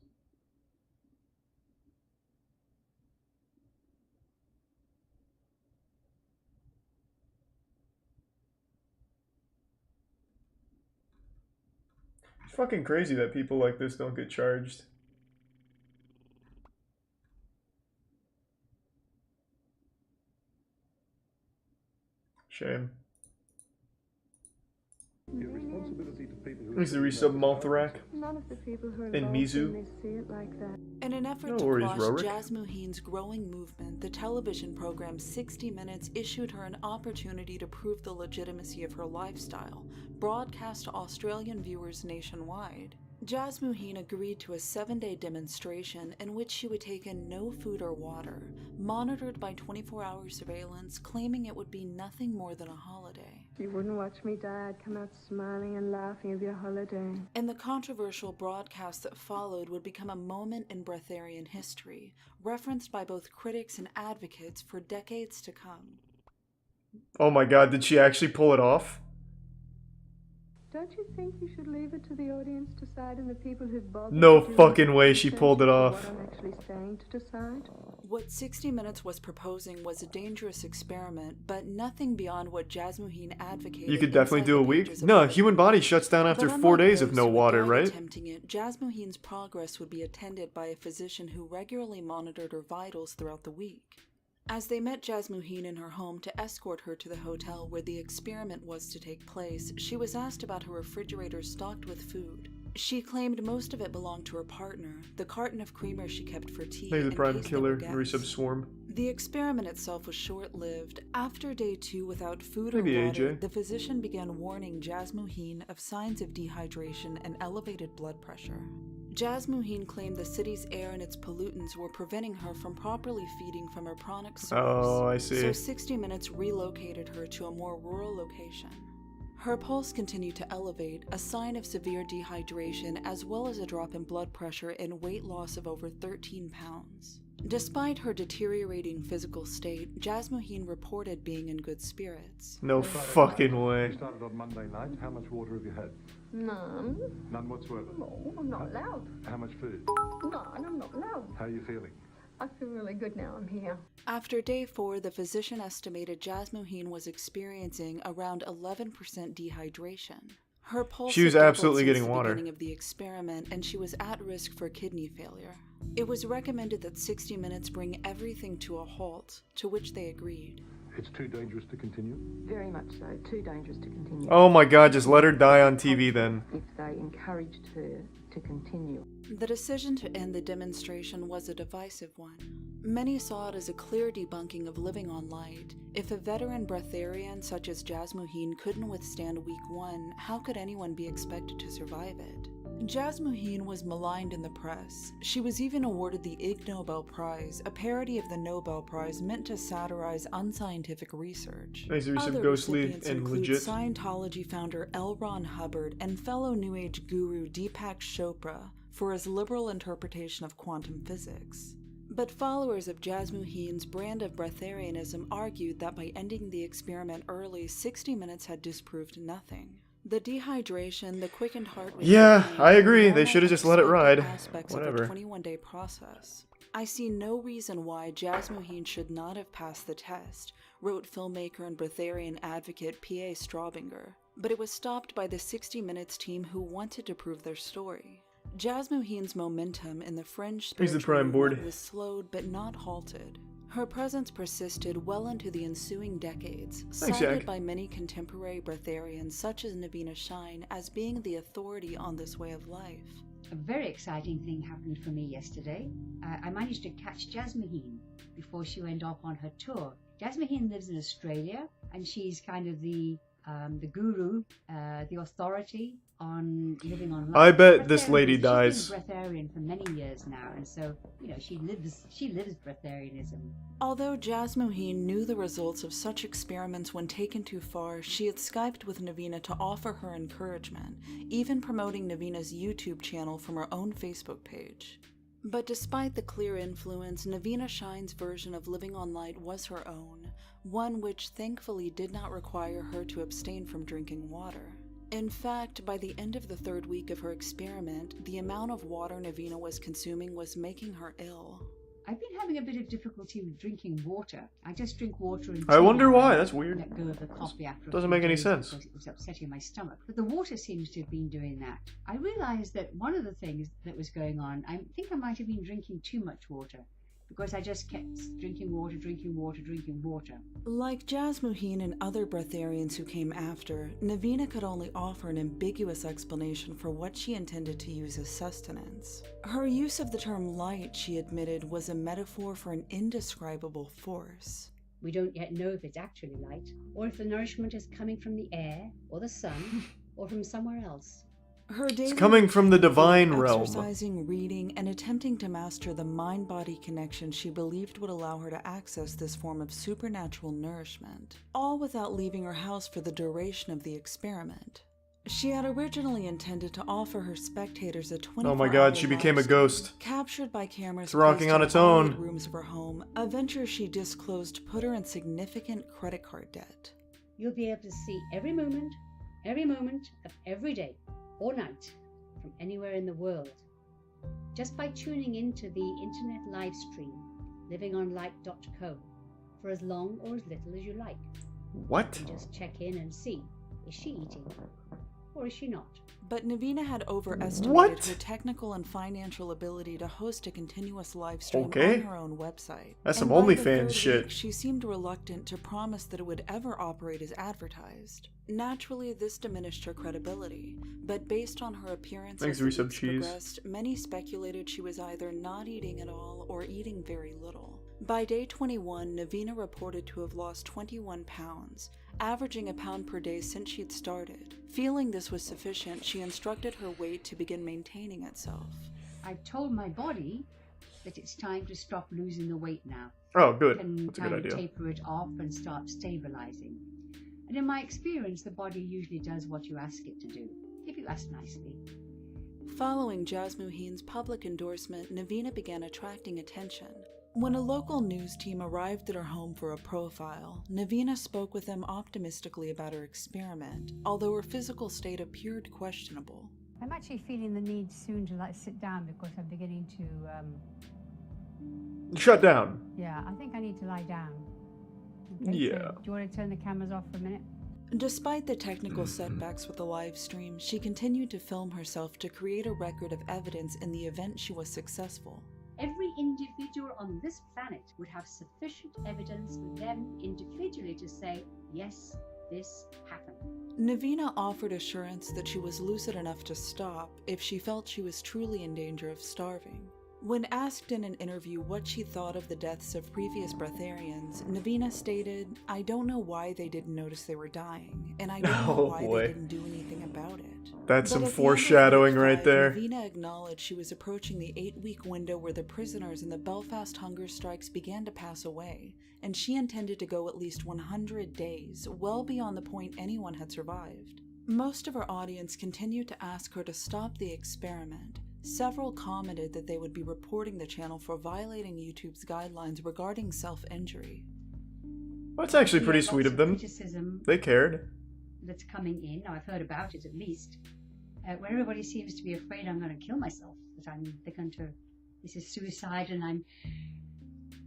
It's fucking crazy that people like this don't get charged. Shame. He's the resub Maltharak and Mizu. In an effort to quash Jasmuheen's growing movement, the television program 60 Minutes issued her an opportunity to prove the legitimacy of her lifestyle, broadcast to Australian viewers nationwide. Jasmuheen agreed to a 7-day demonstration in which she would take in no food or water, monitored by 24-hour surveillance, claiming it would be nothing more than a holiday. You wouldn't watch me die, I'd come out smiling and laughing of your holiday. And the controversial broadcast that followed would become a moment in breatharian history, referenced by both critics and advocates for decades to come. Oh my god, did she actually pull it off? Don't you think you should leave it to the audience to decide and the people who've bothered No fucking way she pulled it off. What I'm actually saying to decide? What 60 Minutes was proposing was a dangerous experiment, but nothing beyond what Jasmuheen advocated. You could definitely do a week? No, human body shuts down after 4 days of no water, right? Attempting it, Jasmuheen's progress would be attended by a physician who regularly monitored her vitals throughout the week. As they met Jasmuheen in her home to escort her to the hotel where the experiment was to take place, she was asked about her refrigerator stocked with food. She claimed most of it belonged to her partner, the carton of creamer she kept for tea. Maybe the prime killer, resub Swarm. The experiment itself was short-lived. After day 2 without food or Maybe water, AJ. the physician began warning Jasmuheen of signs of dehydration and elevated blood pressure. Jasmuheen claimed the city's air and its pollutants were preventing her from properly feeding from her pranic source. Oh, I see. So 60 Minutes relocated her to a more rural location. Her pulse continued to elevate, a sign of severe dehydration, as well as a drop in blood pressure and weight loss of over 13 pounds. Despite her deteriorating physical state, Jasmuheen reported being in good spirits. No fucking way. You started on Monday night. How much water have you had? None. None whatsoever? No, I'm not allowed. How much food? None, I'm not allowed. How are you feeling? I feel really good now I'm here. After day 4, the physician estimated Jasmuheen was experiencing around 11% dehydration. Her pulse She was had doubled absolutely since getting the water. beginning of the experiment, and she was at risk for kidney failure. It was recommended that 60 minutes bring everything to a halt, to which they agreed. It's too dangerous to continue? Very much so. Too dangerous to continue. Oh my god, just let her die on TV then. If they encouraged her to continue. The decision to end the demonstration was a divisive one. Many saw it as a clear debunking of living on light. If a veteran breatharian such as Jasmuheen couldn't withstand week 1, how could anyone be expected to survive it? Jasmuheen was maligned in the press. She was even awarded the Ig Nobel Prize, a parody of the Nobel Prize meant to satirize unscientific research. Nice to be some Other ghostly recipients and include legit. Scientology founder L. Ron Hubbard and fellow New Age guru Deepak Chopra for his liberal interpretation of quantum physics. But followers of Jasmuheen's brand of breatharianism argued that by ending the experiment early, 60 minutes had disproved nothing. The dehydration, the quickened heart rate... Yeah, I agree. They should have just let it ride. Aspects Whatever. of the 21-day process. I see no reason why Jasmuheen should not have passed the test, wrote filmmaker and breatharian advocate P.A. Straubinger. But it was stopped by the 60 Minutes team who wanted to prove their story. Jasmuheen's momentum in the fringe He's the spiritual prime board. movement was slowed but not halted. Her presence persisted well into the ensuing decades, Thanks, cited Jack. by many contemporary breatharians such as Navina Shine as being the authority on this way of life. A very exciting thing happened for me yesterday. I managed to catch Jasmuheen before she went off on her tour. Jasmuheen lives in Australia, and she's kind of the guru, the authority on living on life. I bet this lady dies. She's been a breatharian for many years now, and so she lives breatharianism. Although Jasmuheen knew the results of such experiments when taken too far, she had Skyped with Navina to offer her encouragement, even promoting Navina's YouTube channel from her own Facebook page. But despite the clear influence, Navina Shine's version of living on light was her own, one which thankfully did not require her to abstain from drinking water. In fact, by the end of the 3rd week of her experiment, the amount of water Navina was consuming was making her ill. I've been having a bit of difficulty with drinking water. I just drink water and I wonder tea. why. That's weird. Let go of the coffee after a Doesn't few make any days sense. because it was upsetting my stomach. But the water seems to have been doing that. I realized that one of the things that was going on, I think I might have been drinking too much water, because I just kept drinking water, drinking water, drinking water. Like Jasmuheen and other breatharians who came after, Navina could only offer an ambiguous explanation for what she intended to use as sustenance. Her use of the term light, she admitted, was a metaphor for an indescribable force. We don't yet know if it's actually light, or if the nourishment is coming from the air, or the sun, or from somewhere else. Her daily coming from the divine routine, realm. exercising, reading, and attempting to master the mind-body connection she believed would allow her to access this form of supernatural nourishment, all without leaving her house for the duration of the experiment. She had originally intended to offer her spectators a 24-hour Oh my god, she became a live ghost. stream, captured by cameras It's rocking placed on in its all own. the rooms of her home, a venture she disclosed put her in significant credit card debt. You'll be able to see every moment of every day or night from anywhere in the world, just by tuning into the internet live stream livingonlight.co for as long or as little as you like. What? You just check in and see, is she eating or is she not? But Navina had overestimated What? her technical and financial ability to host a continuous live stream Okay. on her own website. That's some And by the OnlyFans 3rd shit. week, she seemed reluctant to promise that it would ever operate as advertised. Naturally, this diminished her credibility, but based on her appearance Thanks, as the resub weeks cheese. progressed, many speculated she was either not eating at all or eating very little. By day 21, Navina reported to have lost 21 pounds, averaging a pound per day since she'd started. Feeling this was sufficient, she instructed her weight to begin maintaining itself. I've told my body that it's time to stop losing the weight now. Oh, good. Can That's a kind good of idea. taper it off and start stabilizing. And in my experience, the body usually does what you ask it to do, if you ask nicely. Following Jasmuheen's public endorsement, Navina began attracting attention. When a local news team arrived at her home for a profile, Navina spoke with them optimistically about her experiment, although her physical state appeared questionable. I'm actually feeling the need soon to sit down because I'm beginning to Shut down. Yeah, I think I need to lie down. Okay, Yeah. So do you want to turn the cameras off for a minute? Despite the technical setbacks with the live stream, she continued to film herself to create a record of evidence in the event she was successful. Every individual on this planet would have sufficient evidence for them individually to say, yes, this happened. Navina offered assurance that she was lucid enough to stop if she felt she was truly in danger of starving. When asked in an interview what she thought of the deaths of previous breatharians, Navina stated, "I don't know why they didn't notice they were dying, and I don't know why they didn't do anything about it." That's But some at the end of foreshadowing week right 5, there. Navina acknowledged she was approaching the 8-week window where the prisoners in the Belfast hunger strikes began to pass away, and she intended to go at least 100 days, well beyond the point anyone had survived. Most of her audience continued to ask her to stop the experiment. Several commented that they would be reporting the channel for violating YouTube's guidelines regarding self-injury. Well, it's actually pretty Yeah, sweet lots of them. criticism They cared. that's coming in. I've heard about it at least. When everybody seems to be afraid I'm going to kill myself, this is suicide and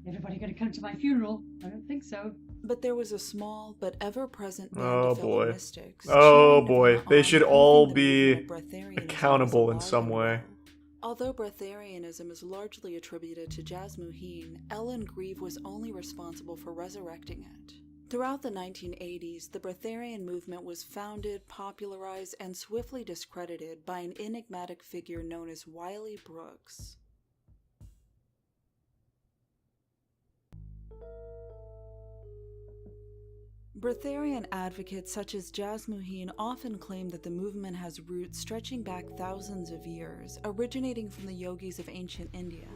everybody going to come to my funeral. I don't think so. But there was a small but ever-present band Oh of fellow boy. mystics Oh cheering boy. Navina They on, should proving all the be movement of breatharianism was accountable in alive some and way. well. Although breatharianism is largely attributed to Jasmuheen, Ellen Grieve was only responsible for resurrecting it. Throughout the 1980s, the breatharian movement was founded, popularized, and swiftly discredited by an enigmatic figure known as Wiley Brooks. Breatharian advocates such as Jasmuheen often claim that the movement has roots stretching back thousands of years, originating from the yogis of ancient India.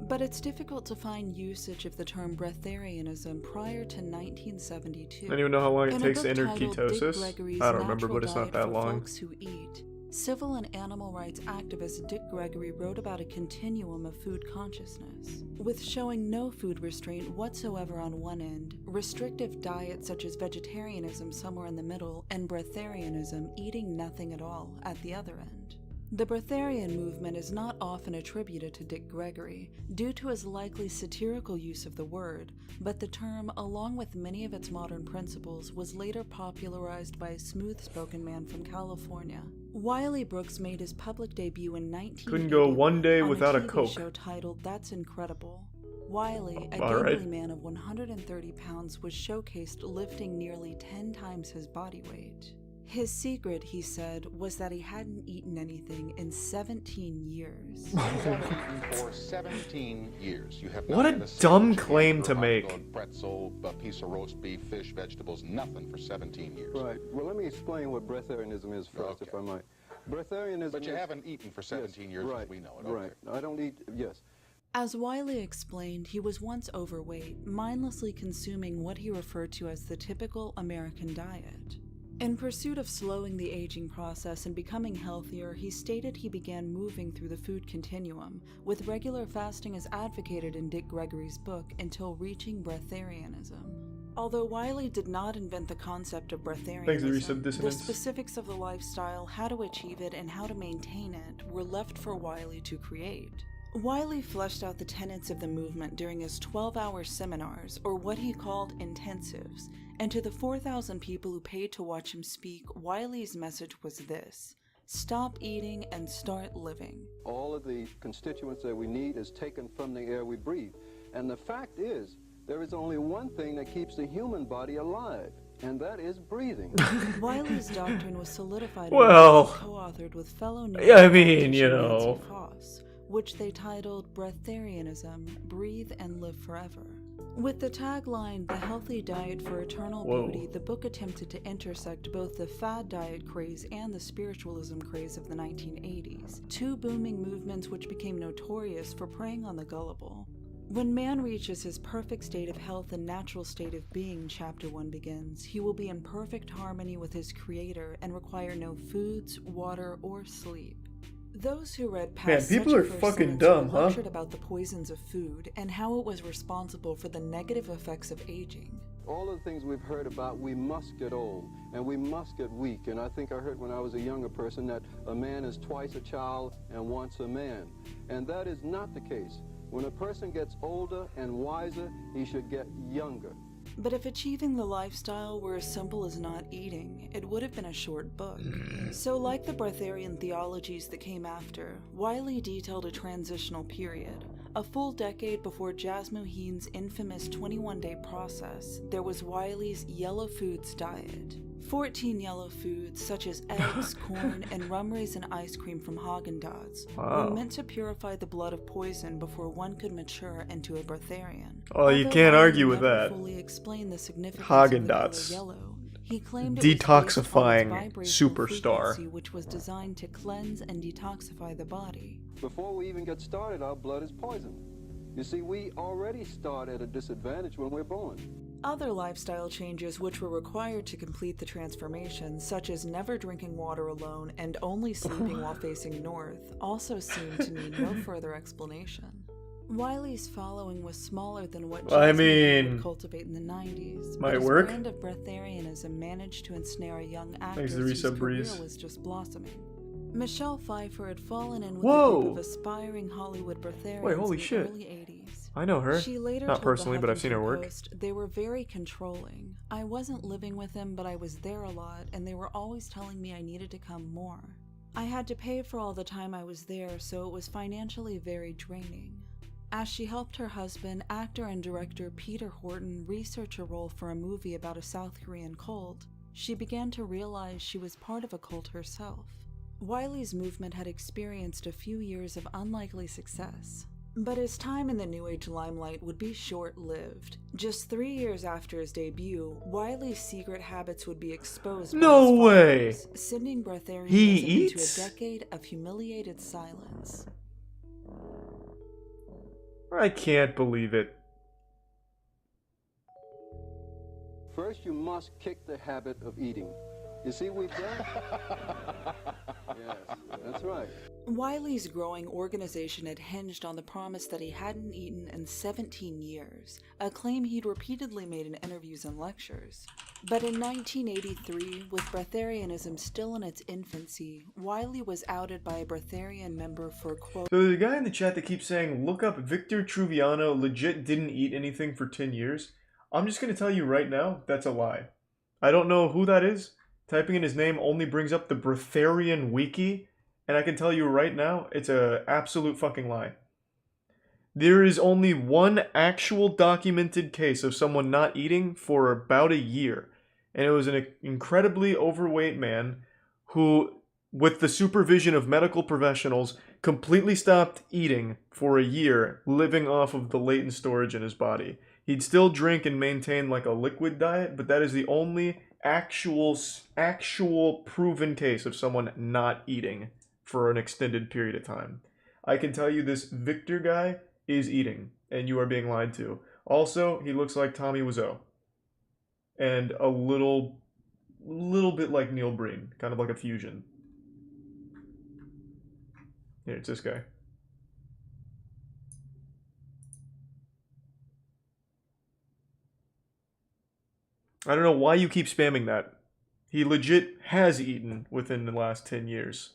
But it's difficult to find usage of the term breatharianism prior to 1972. I don't even know how long it In a takes to book enter titled ketosis. Dick Gregory's I don't remember, Natural but it's not Diet that for long. Folks Who Eat, civil and animal rights activist Dick Gregory wrote about a continuum of food consciousness, with showing no food restraint whatsoever on one end, restrictive diets such as vegetarianism somewhere in the middle, and breatharianism, eating nothing at all, at the other end. The breatharian movement is not often attributed to Dick Gregory, due to his likely satirical use of the word, but the term, along with many of its modern principles, was later popularized by a smooth-spoken man from California. Wiley Brooks made his public debut in 1980 Couldn't go one day on without a TV Coke. show titled That's Incredible. Wiley, a All right. gangly man of 130 pounds, was showcased lifting nearly 10 times his body weight. His secret, he said, was that he hadn't eaten anything in 17 years. For 17 years, you have What not a had a dumb sandwich, claim to hot make. dog, pretzel, a piece of roast beef, fish, vegetables, nothing for 17 years. Right. Well, let me explain what breatharianism is first, if I might. Breatharianism But you is- haven't eaten for 17 years right, as we know it. Right. I don't eat, yes. As Wiley explained, he was once overweight, mindlessly consuming what he referred to as the typical American diet. In pursuit of slowing the aging process and becoming healthier, he stated he began moving through the food continuum, with regular fasting as advocated in Dick Gregory's book, until reaching breatharianism. Although Wiley did not invent the concept of Thanks, Resub breatharianism, the Dissonance. specifics of the lifestyle, how to achieve it, and how to maintain it were left for Wiley to create. Wiley fleshed out the tenets of the movement during his 12-hour seminars, or what he called intensives, and to the 4,000 people who paid to watch him speak, Wiley's message was this: stop eating and start living. All of the constituents that we need is taken from the air we breathe. And the fact is, there is only one thing that keeps the human body alive, and that is breathing. Wiley's doctrine was solidified Well, in a book co-authored with fellow yeah, I mean, you neuropractitioner know. Nancy Foss, which they titled Breatharianism, Breathe and Live Forever. With the tagline, The Healthy Diet for Eternal Whoa. Beauty, the book attempted to intersect both the fad diet craze and the spiritualism craze of the 1980s, two booming movements which became notorious for preying on the gullible. When man reaches his perfect state of health and natural state of being, Chapter 1 begins, he will be in perfect harmony with his Creator and require no foods, water, or sleep. Those who read past Man, people such a are first fucking sentence dumb, were huh? lectured about the poisons of food and how it was responsible for the negative effects of aging. All of the things we've heard about, we must get old and we must get weak. And I think I heard when I was a younger person that a man is twice a child and once a man. And that is not the case. When a person gets older and wiser, he should get younger. But if achieving the lifestyle were as simple as not eating, it would have been a short book. So like the breatharian theologies that came after, Wiley detailed a transitional period. A full decade before Jasmuheen's infamous 21-day process, there was Wiley's yellow foods diet. 14 yellow foods, such as eggs, corn, and rum raisin ice cream from Haagen-Dazs, were meant to purify the blood of poison before one could mature into a breatharian. Oh, you can't argue with that. Fully explained the significance Haagen-Dazs. of the color yellow. He claimed it was based on its Detoxifying vibrational superstar. frequency, which was designed to cleanse and detoxify the body. Before we even get started, our blood is poisoned. You see, we already start at a disadvantage when we're born. Other lifestyle changes which were required to complete the transformation, such as never drinking water alone and only sleeping while facing north, also seemed to need no further explanation. Wiley's following was smaller than what Jasmine would cultivate in the 90s, but his brand of breatharianism managed to ensnare a young actress whose career was just blossoming. Michelle Pfeiffer had fallen in with a group of aspiring Hollywood breatharians in the early 80s. I know her. She later Not told personally, the but I've seen her Huffington work. Post, they were very controlling. I wasn't living with them, but I was there a lot, and they were always telling me I needed to come more. I had to pay for all the time I was there, so it was financially very draining. As she helped her husband, actor and director Peter Horton, research a role for a movie about a South Korean cult, she began to realize she was part of a cult herself. Wiley's movement had experienced a few years of unlikely success, but his time in the New Age limelight would be short-lived. Just 3 years after his debut, Wiley's secret habits would be exposed by No his way! followers, sending breatharianism He into eats? a decade of humiliated silence. I can't believe it. First, you must kick the habit of eating. You see, we've done... Yes, that's right. Wiley's growing organization had hinged on the promise that he hadn't eaten in 17 years, a claim he'd repeatedly made in interviews and lectures. But in 1983, with breatharianism still in its infancy, Wiley was outed by a breatharian member for, quote... So there's a guy in the chat that keeps saying, look up Victor Truviano legit didn't eat anything for 10 years. I'm just going to tell you right now, that's a lie. I don't know who that is. Typing in his name only brings up the Breatharian Wiki, and I can tell you right now, it's a absolute fucking lie. There is only one actual documented case of someone not eating for about a year, and it was an incredibly overweight man who, with the supervision of medical professionals, completely stopped eating for a year, living off of the latent storage in his body. He'd still drink and maintain like a liquid diet, but that is the only actual proven case of someone not eating for an extended period of time. I can tell you this Victor guy is eating, and you are being lied to. Also, he looks like Tommy Wiseau. And a little bit like Neil Breen, kind of like a fusion. Here, it's this guy. I don't know why you keep spamming that. He legit has eaten within the last 10 years.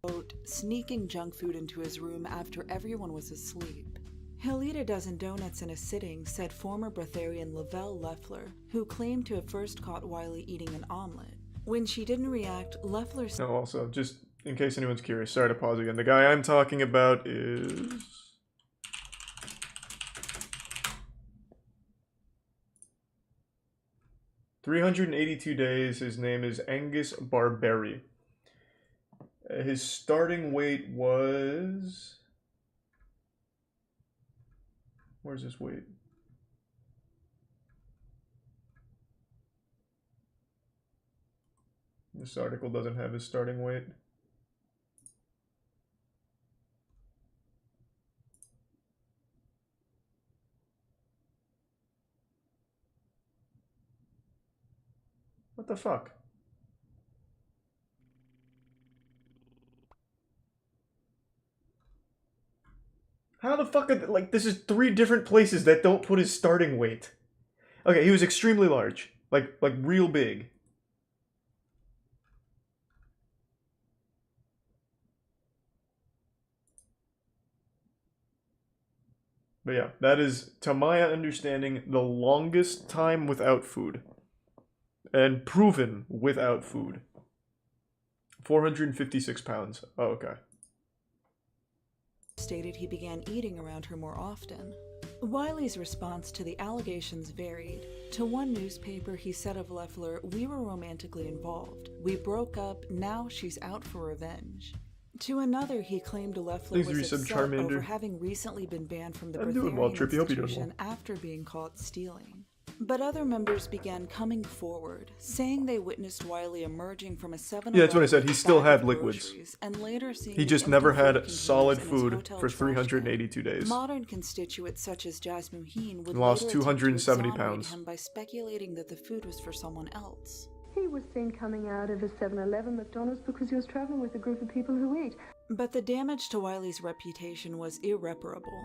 Quote, sneaking junk food into his room after everyone was asleep. He'll eat a dozen donuts in a sitting, said former breatharian Lavelle Leffler, who claimed to have first caught Wiley eating an omelet. When she didn't react, Leffler... Oh, also, just in case anyone's curious, sorry to pause again. The guy I'm talking about is... 382 days. His name is Angus Barberry. His starting weight was... Where's his weight? This article doesn't have his starting weight. What the fuck? How the fuck are like, this is 3 different places that don't put his starting weight. Okay, he was extremely large. Like real big. But yeah, that is, to my understanding, the longest time without food. And proven without food. 456 pounds. Oh, okay. Stated he began eating around her more often. Wiley's response to the allegations varied. To one newspaper, he said of Loeffler, "We were romantically involved. We broke up, now she's out for revenge." To another, he claimed Loeffler was upset over having recently been banned from the Breatharian institution after being caught stealing. But other members began coming forward, saying they witnessed Wiley emerging from a 7-Eleven. Yeah, that's what I said. He still had liquids. And later seeing he just never had solid food for 382 days. Modern constituents such as Jasmine Heen would lost later 270 pounds. him by speculating that the food was for someone else. He was seen coming out of a 7-Eleven McDonald's because he was traveling with a group of people who eat. But the damage to Wiley's reputation was irreparable.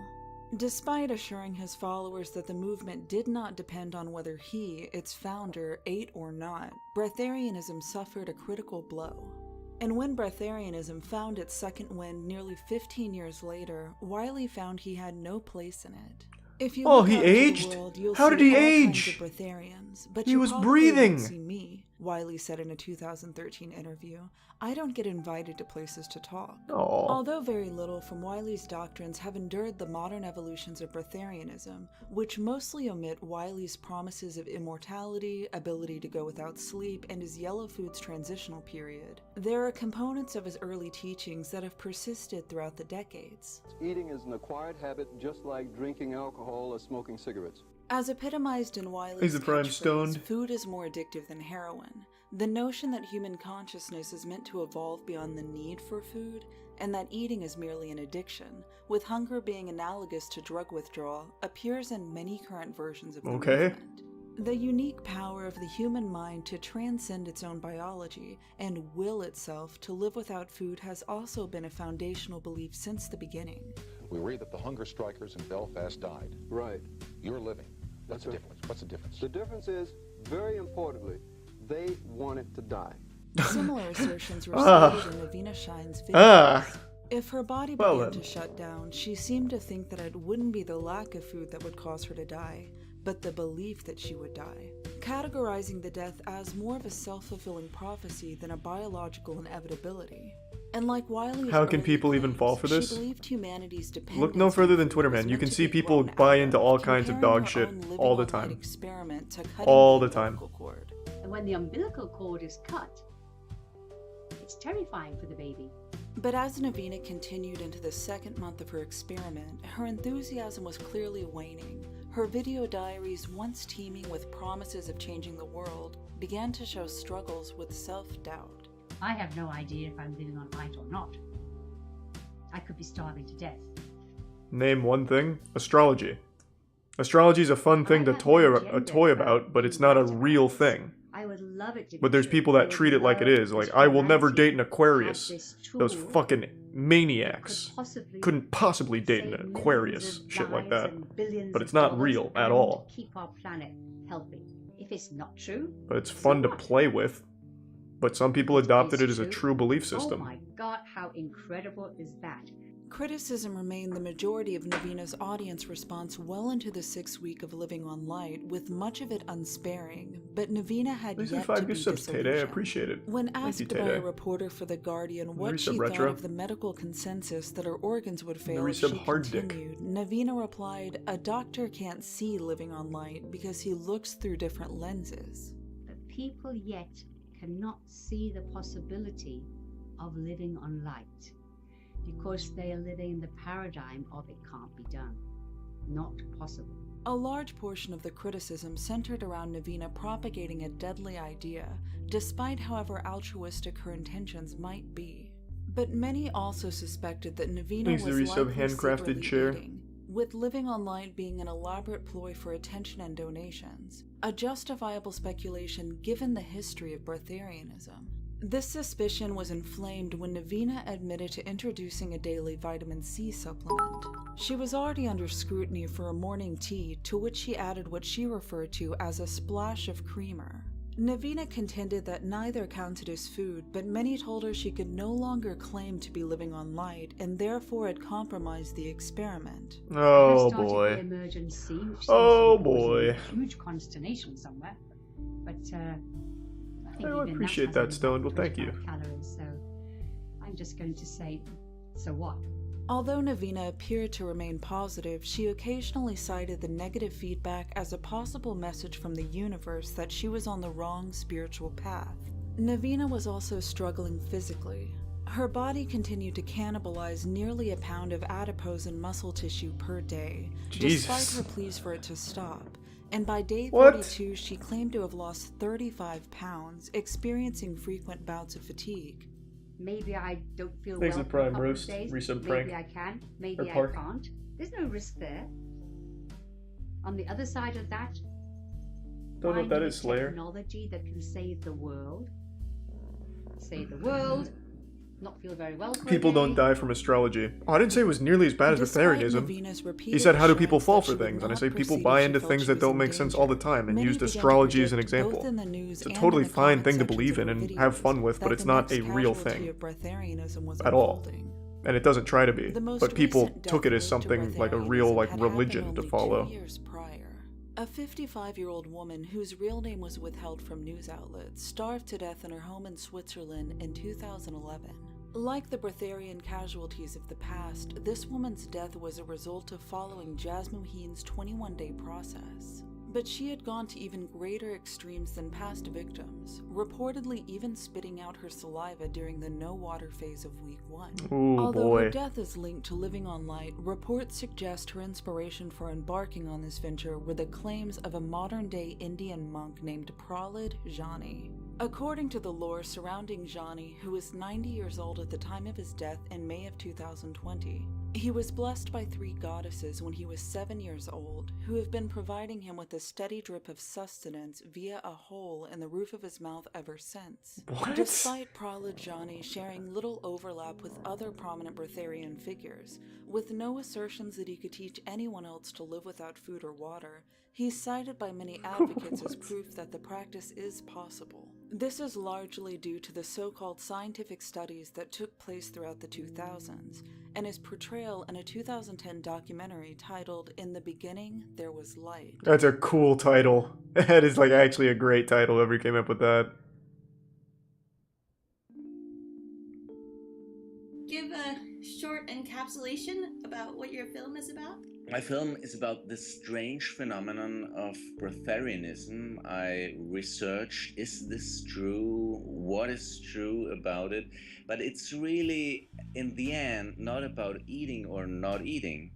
Despite assuring his followers that the movement did not depend on whether he, its founder, ate or not, breatharianism suffered a critical blow. And when breatharianism found its second wind nearly 15 years later, Wiley found he had no place in it. If you look he out into the aged? world, you'll How see did he all age? kinds of breatharians, but He you was probably breathing. won't see me, Wiley said in a 2013 interview. I don't get invited to places to talk. Aww. Although very little from Wiley's doctrines have endured the modern evolutions of breatharianism, which mostly omit Wiley's promises of immortality, ability to go without sleep, and his yellow foods transitional period, there are components of his early teachings that have persisted throughout the decades. Eating is an acquired habit just like drinking alcohol or smoking cigarettes. As epitomized in Wiley's He's the prime catchphrase, stoned. food is more addictive than heroin. The notion that human consciousness is meant to evolve beyond the need for food, and that eating is merely an addiction, with hunger being analogous to drug withdrawal, appears in many current versions of the movement. The unique power of the human mind to transcend its own biology and will itself to live without food has also been a foundational belief since the beginning. We read that the hunger strikers in Belfast died. Right. You're living. What's the difference? What's the difference? The difference is, very importantly, they wanted to die. Similar assertions were stated in Navina Shine's video. If her body began to shut down, she seemed to think that it wouldn't be the lack of food that would cause her to die, but the belief that she would die, categorizing the death as more of a self-fulfilling prophecy than a biological inevitability. And like Wiley's How can people even fall for this? she believed humanity's Look no further than Twitter, man. You can see people buy into all kinds of dog shit all the time. Experiment to cutting All the the time. umbilical cord. And when the umbilical cord is cut, it's terrifying for the baby. But as Navina continued into the second month of her experiment, her enthusiasm was clearly waning. Her video diaries, once teeming with promises of changing the world, began to show struggles with self-doubt. I have no idea if I'm living on light or not. I could be starving to death. Name one thing. Astrology. Astrology is a fun thing to toy about, but it's not a real thing. I would love it to be But there's true. people that treat it like it is. Like, I will never date an Aquarius. Those fucking maniacs couldn't possibly date an Aquarius. Shit like that. But it's not real at all. Keep our planet healthy. If it's not true, But it's fun to play with. But some people adopted it as a true belief system. oh my God, how incredible is that? Criticism remained the majority of Navina's audience response well into the 6th week of living on light, with much of it unsparing. But Navina had These are yet 5 to be good subs, Tay-Day. I disillusioned. appreciate it. When Thank asked you, by a Tay-Day. reporter for The Guardian what resub she retro. thought of the medical consensus that her organs would fail if resub she hard dick. continued, Navina replied, "A doctor can't see living on light because he looks through different lenses." But people yet cannot see the possibility of living on light because they are living in the paradigm of it can't be done. Not possible. A large portion of the criticism centered around Navina propagating a deadly idea, despite however altruistic her intentions might be. But many also suspected that Navina Thanks was to resub likely handcrafted secretly chair. eating, with living on light being an elaborate ploy for attention and donations, a justifiable speculation given the history of breatharianism. This suspicion was inflamed when Navina admitted to introducing a daily vitamin C supplement. She was already under scrutiny for a morning tea, to which she added what she referred to as a splash of creamer. Navina contended that neither counted as food, but many told her she could no longer claim to be living on light and therefore had compromised the experiment. Oh Started boy. the emergency, which seems Oh to be causing boy. huge consternation somewhere. But I think I even appreciate has that, an Stone. Well, impact thank you. on calories, so I'm just going to say, so what? Although Navina appeared to remain positive, she occasionally cited the negative feedback as a possible message from the universe that she was on the wrong spiritual path. Navina was also struggling physically. Her body continued to cannibalize nearly a pound of adipose and muscle tissue per day, despite her pleas for it to stop. And by day 42, she claimed to have lost 35 pounds, experiencing frequent bouts of fatigue. Maybe I don't feel Thanks well for for a Prime couple Roast, of days. resub Maybe prank. I can, maybe I Park. can't. There's no risk there. On the other side of that, Don't know what that finding is, a Slayer. technology that can save the world. Save the world. Not feel very well for People a day. don't die from astrology. Oh, I didn't say it was nearly as bad as Despite Breatharianism. Navina's He repeated said, how do people assurance fall that for she would things? And I not say people proceed buy if she into felt things she that was don't in make sense danger. all the time and Many used began to astrology as an predict, both example. in the news It's a and totally in the fine comment thing to sections believe of in her and have videos fun with, but that it's the not next a real casualty thing of Breatharianism was at all. unfolding. And it doesn't try to be. The most But people recent took it as death something to like a real Breatharianism had religion happened to only follow. 2 years prior. A 55-year-old woman whose real name was withheld from news outlets starved to death in her home in Switzerland in 2011. Like the Breatharian casualties of the past, this woman's death was a result of following Jasmuheen's 21-day process. But she had gone to even greater extremes than past victims, reportedly even spitting out her saliva during the no-water phase of week 1. Ooh, Although boy. her death is linked to living on light, reports suggest her inspiration for embarking on this venture were the claims of a modern-day Indian monk named Prahlad Jani. According to the lore surrounding Jani, who was 90 years old at the time of his death in May of 2020, he was blessed by 3 goddesses when he was 7 years old, who have been providing him with a steady drip of sustenance via a hole in the roof of his mouth ever since. What? Despite Prahlad Jani sharing little overlap with other prominent Breatharian figures, with no assertions that he could teach anyone else to live without food or water, he's cited by many advocates as proof that the practice is possible. This is largely due to the so-called scientific studies that took place throughout the 2000s, and his portrayal in a 2010 documentary titled In the Beginning, There Was Light. That's a cool title. That is like actually a great title, whoever came up with that. Give a short encapsulation about what your film is about. My film is about this strange phenomenon of Breatharianism. I researched, is this true? What is true about it? But it's really, in the end, not about eating or not eating.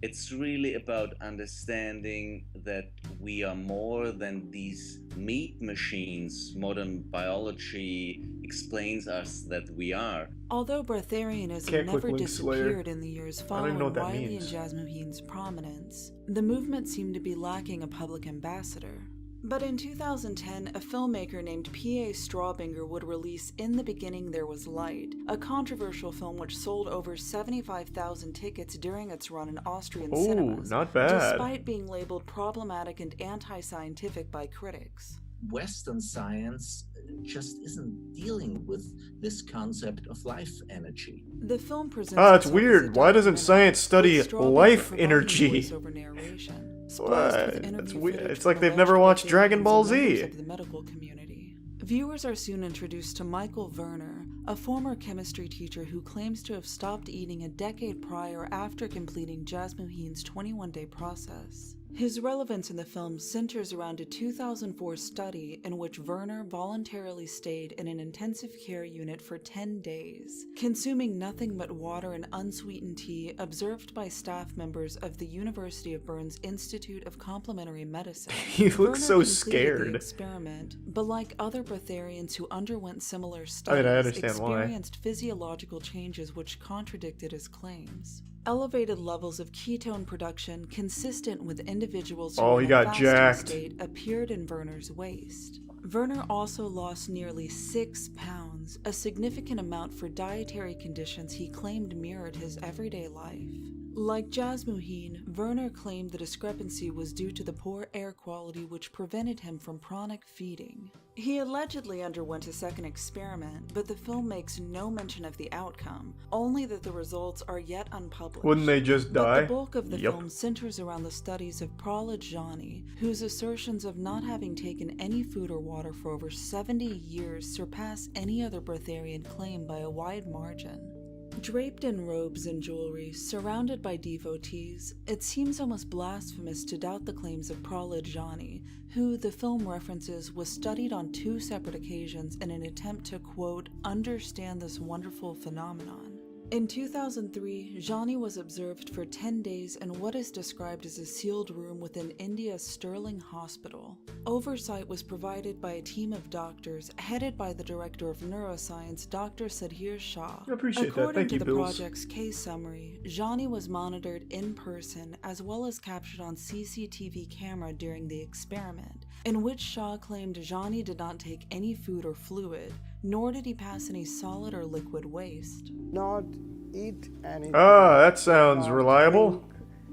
It's really about understanding that we are more than these meat machines. Modern biology explains us that we are. Although Breatharianism Can't click never link, Slayer. disappeared in the years I don't following even know what that Wiley means. and Jasmuheen's prominence, the movement seemed to be lacking a public ambassador. But in 2010, a filmmaker named P.A. Strawbinger would release In the Beginning There Was Light, a controversial film which sold over 75,000 tickets during its run in Austrian Ooh, cinemas, not bad. despite being labeled problematic and anti-scientific by critics. Western science just isn't dealing with this concept of life energy. The film presents Ah, it's itself as a weird. Why doesn't documentary science study with Strawbinger life providing energy? voiceover narration, spliced with What? interview That's weird. footage It's like from they've alleged never watched Breatharians Dragon Ball and members Z. of the medical community. Viewers are soon introduced to Michael Werner, a former chemistry teacher who claims to have stopped eating a decade prior after completing Jasmuheen's 21-day process. His relevance in the film centers around a 2004 study in which Werner voluntarily stayed in an intensive care unit for 10 days, consuming nothing but water and unsweetened tea observed by staff members of the University of Bern's Institute of Complementary Medicine. He looks Werner so completed scared. the experiment, but like other Breatharians who underwent similar I mean, studies, I understand why. experienced physiological changes which contradicted his claims. Elevated levels of ketone production consistent with individuals who Oh, were he in a got fasting jacked. state appeared in Werner's waste. Werner also lost nearly 6 pounds, a significant amount for dietary conditions he claimed mirrored his everyday life. Like Jasmuheen, Werner claimed the discrepancy was due to the poor air quality which prevented him from chronic feeding. He allegedly underwent a second experiment, but the film makes no mention of the outcome, only that the results are yet unpublished. Wouldn't they just die? But the bulk of the film centers around the studies of Prahlad Jani, whose assertions of not having taken any food or water for over 70 years surpass any other breatharian claim by a wide margin. Draped in robes and jewelry, surrounded by devotees, it seems almost blasphemous to doubt the claims of Prahlad Jani, who, the film references, was studied on 2 separate occasions in an attempt to, quote, understand this wonderful phenomenon. In 2003, Jani was observed for 10 days in what is described as a sealed room within India's Stirling Hospital. Oversight was provided by a team of doctors headed by the director of neuroscience, Dr. Sudhir Shah. I appreciate that. According Thank to you, the Bills. project's case summary, Jani was monitored in person as well as captured on CCTV camera during the experiment, in which Shah claimed Jani did not take any food or fluid, nor did he pass any solid or liquid waste. Not eat anything. Ah, that sounds reliable.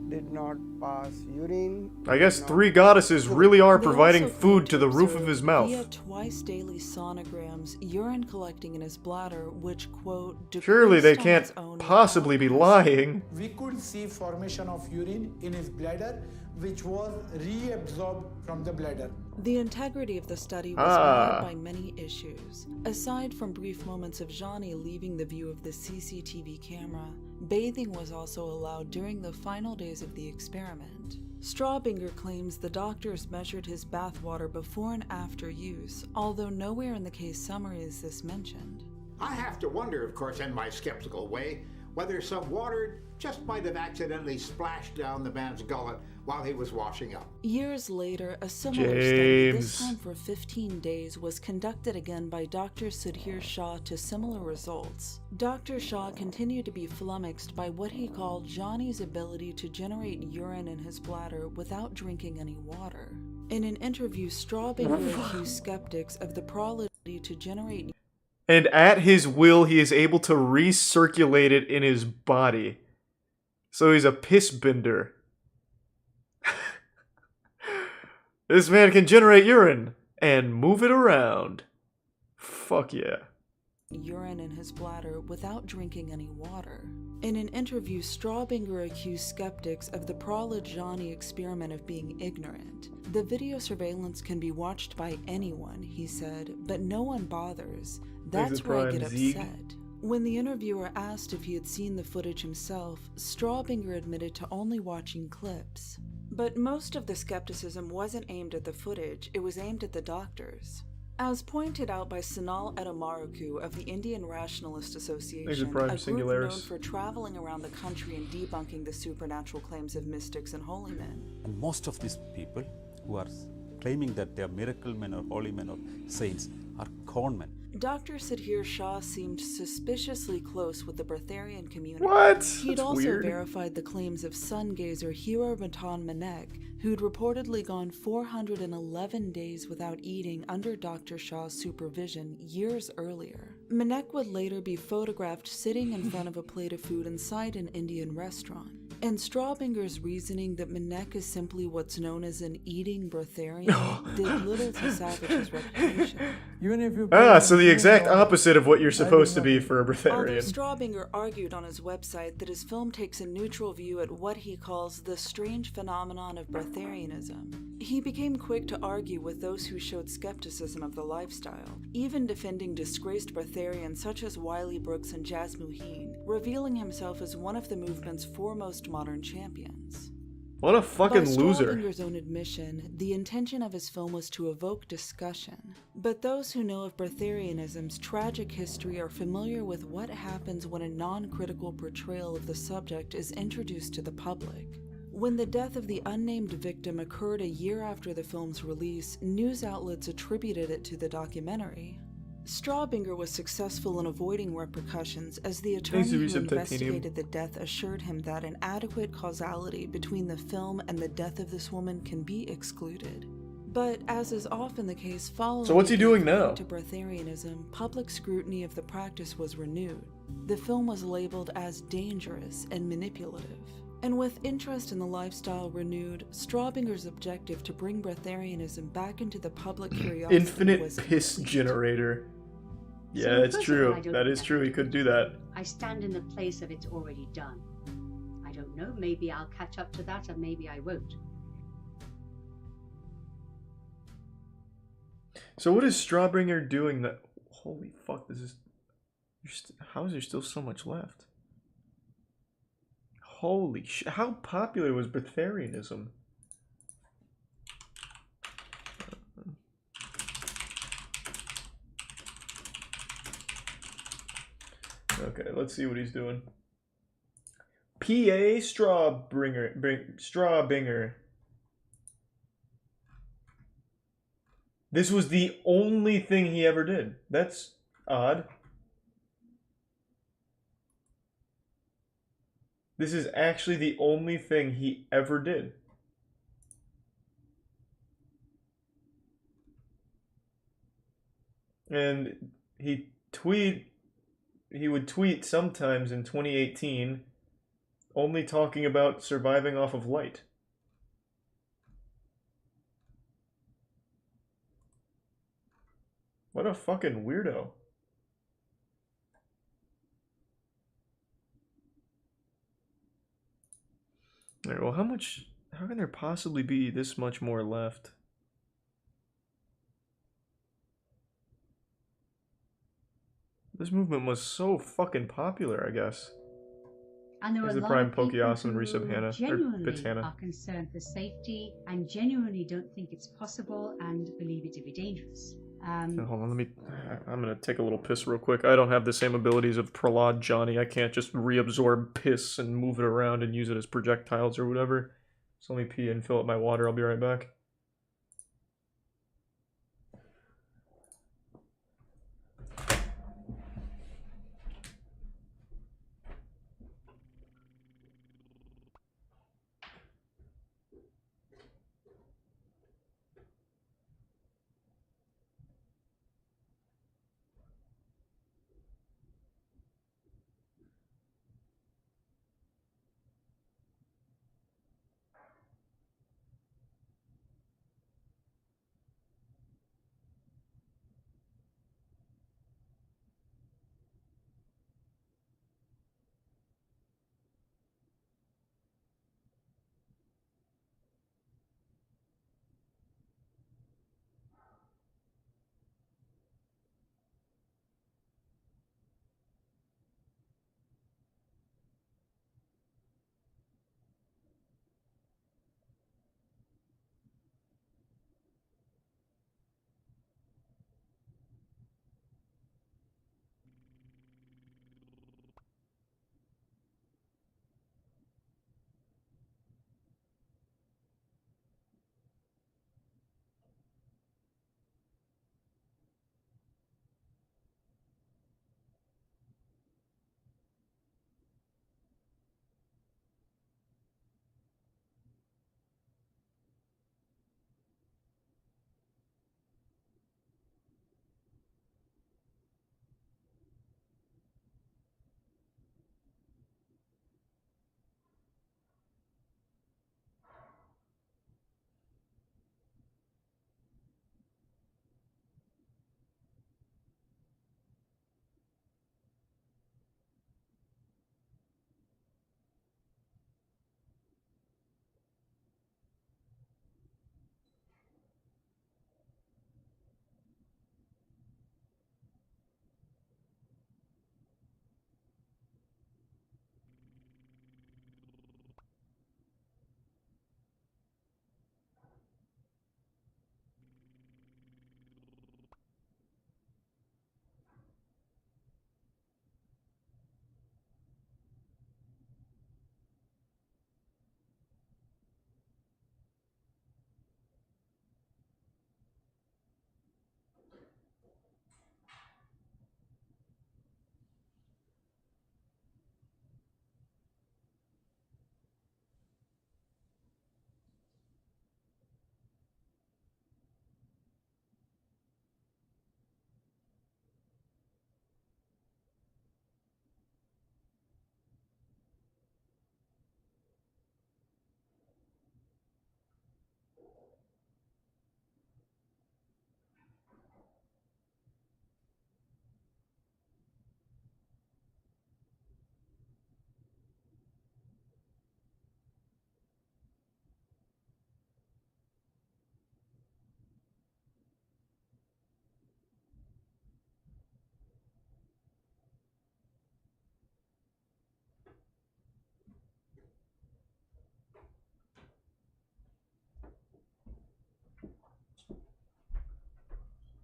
Did not pass urine. I guess 3 goddesses really are They providing also food to the claimed roof observe of his mouth. Via twice daily sonograms, urine collecting in his bladder, which, quote, Surely they decreased on its can't own possibly be lying. We could see formation of urine in his bladder, which was reabsorbed from the bladder. The integrity of the study was marred by many issues. Aside from brief moments of Jani leaving the view of the CCTV camera, bathing was also allowed during the final days of the experiment. Straubinger claims the doctors measured his bathwater before and after use, although nowhere in the case summary is this mentioned. I have to wonder, of course, in my skeptical way, whether some water just might have accidentally splashed down the man's gullet while he was washing up. Years later, a similar study, this time for 15 days, was conducted again by Dr. Sudhir Shah to similar results. Dr. Shah continued to be flummoxed by what he called Jani's ability to generate urine in his bladder without drinking any water. In an interview, Straubinger accused skeptics of the probability to generate. And at his will, he is able to recirculate it in his body. So he's a piss bender. This man can generate urine and move it around. Fuck yeah. Urine in his bladder without drinking any water. In an interview, Straubinger accused skeptics of the Prahlad Jani experiment of being ignorant. The video surveillance can be watched by anyone, he said, but no one bothers. That's where I get upset. When the interviewer asked if he had seen the footage himself, Straubinger admitted to only watching clips. But most of the skepticism wasn't aimed at the footage, it was aimed at the doctors. As pointed out by Sanal Edamaruku of the Indian Rationalist Association, a group known for traveling around the country and debunking the supernatural claims of mystics and holy men. And most of these people who are claiming that they are miracle men or holy men or saints are con men. Dr. Sudhir Shah seemed suspiciously close with the Breatharian community. What? He'd That's also weird. verified the claims of sun gazer Hero Matan Manek, who'd reportedly gone 411 days without eating under Dr. Shah's supervision years earlier. Manek would later be photographed sitting in front of a plate of food inside an Indian restaurant. And Straubinger's reasoning that Manek is simply what's known as an eating breatharian did little to salvage his reputation. So the exact opposite of what you're supposed to be for a Although breatharian. Straubinger argued on his website that his film takes a neutral view at what he calls the strange phenomenon of breatharianism, he became quick to argue with those who showed skepticism of the lifestyle, even defending disgraced breatharians such as Wiley Brooks and Jasmuheen, revealing himself as one of the movement's foremost modern champions. What a fucking By loser. Straubinger's own admission, the intention of his film was to evoke discussion. But those who know of breatharianism's tragic history are familiar with what happens when a non-critical portrayal of the subject is introduced to the public. When the death of the unnamed victim occurred a year after the film's release, news outlets attributed it to the documentary. Straubinger was successful in avoiding repercussions as the attorney who investigated the death assured him that an adequate causality between the film and the death of this woman can be excluded. But as is often the case following So what's he doing now? to breatharianism, public scrutiny of the practice was renewed. The film was labeled as dangerous and manipulative. And with interest in the lifestyle renewed, Straubinger's objective to bring breatharianism back into the public curiosity Infinite was piss generator. Yeah, So it's first of all, true. I don't That think is I true. can He do could it. do that. I stand in the place of it's already done. I don't know, maybe I'll catch up to that and maybe I won't. So what is Straubinger doing that... Holy fuck, this is... How is there still so much left? Holy shit. How popular was breatharianism? Okay, let's see what he's doing. P.A. Straubinger. This was the only thing he ever did. That's odd. This is actually the only thing he ever did. And he would tweet sometimes in 2018 only talking about surviving off of light. What a fucking weirdo. Alright, well, how can there possibly be this much more left? This movement was so fucking popular, I guess. And there are Here's a the lot Prime of people Pokeawesome and who Resub Hannah, or genuinely Bits Hannah. are concerned for safety and genuinely don't think it's possible and believe it to be dangerous. Hold on, I'm gonna take a little piss real quick. I don't have the same abilities of Prahlad Johnny. I can't just reabsorb piss and move it around and use it as projectiles or whatever. So let me pee and fill up my water. I'll be right back.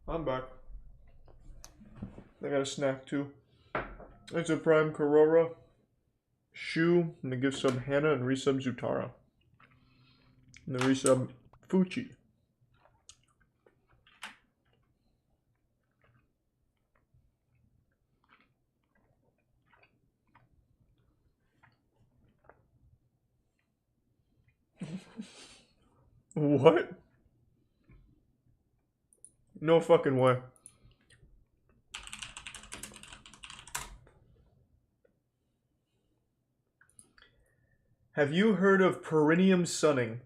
I'm back. I got a snack too. It's a Prime Corora, Shu, and the gift sub Hannah, and resub Zutara. And the resub Fuchi. What? No fucking way. Have you heard of perineum sunning?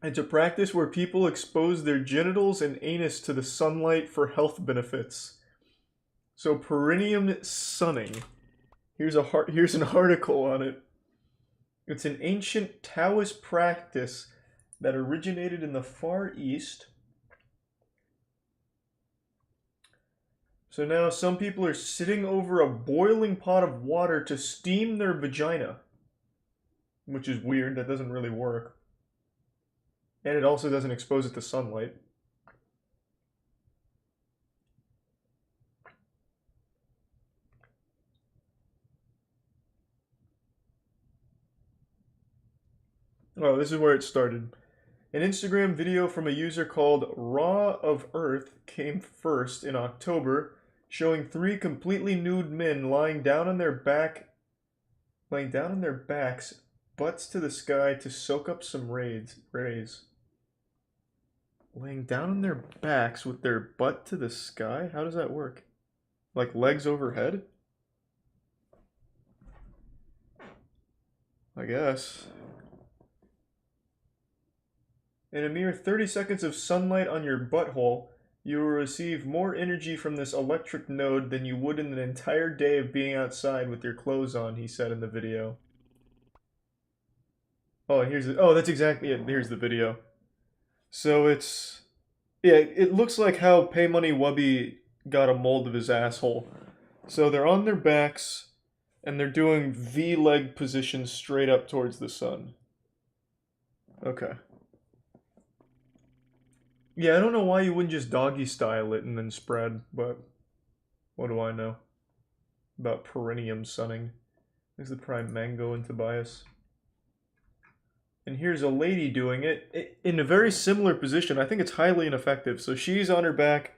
It's a practice where people expose their genitals and anus to the sunlight for health benefits. So perineum sunning. Here's an article on it. It's an ancient Taoist practice that originated in the Far East. So now some people are sitting over a boiling pot of water to steam their vagina. Which is weird, that doesn't really work. And it also doesn't expose it to sunlight. Oh, this is where it started. An Instagram video from a user called Raw of Earth came first in October, showing 3 completely nude men lying down on their backs, butts to the sky to soak up some rays. Laying down on their backs with their butt to the sky? How does that work? Like legs overhead? I guess. In a mere 30 seconds of sunlight on your butthole, you will receive more energy from this electric node than you would in an entire day of being outside with your clothes on, he said in the video. Oh, and that's exactly it. Here's the video. So it's, yeah, it looks like how Pay Money Wubby got a mold of his asshole. So they're on their backs, and they're doing V-leg positions straight up towards the sun. Okay. Yeah, I don't know why you wouldn't just doggy style it and then spread, but what do I know about perineum sunning? There's the Prime Mango and Tobias. And here's a lady doing it in a very similar position. I think it's highly ineffective. So she's on her back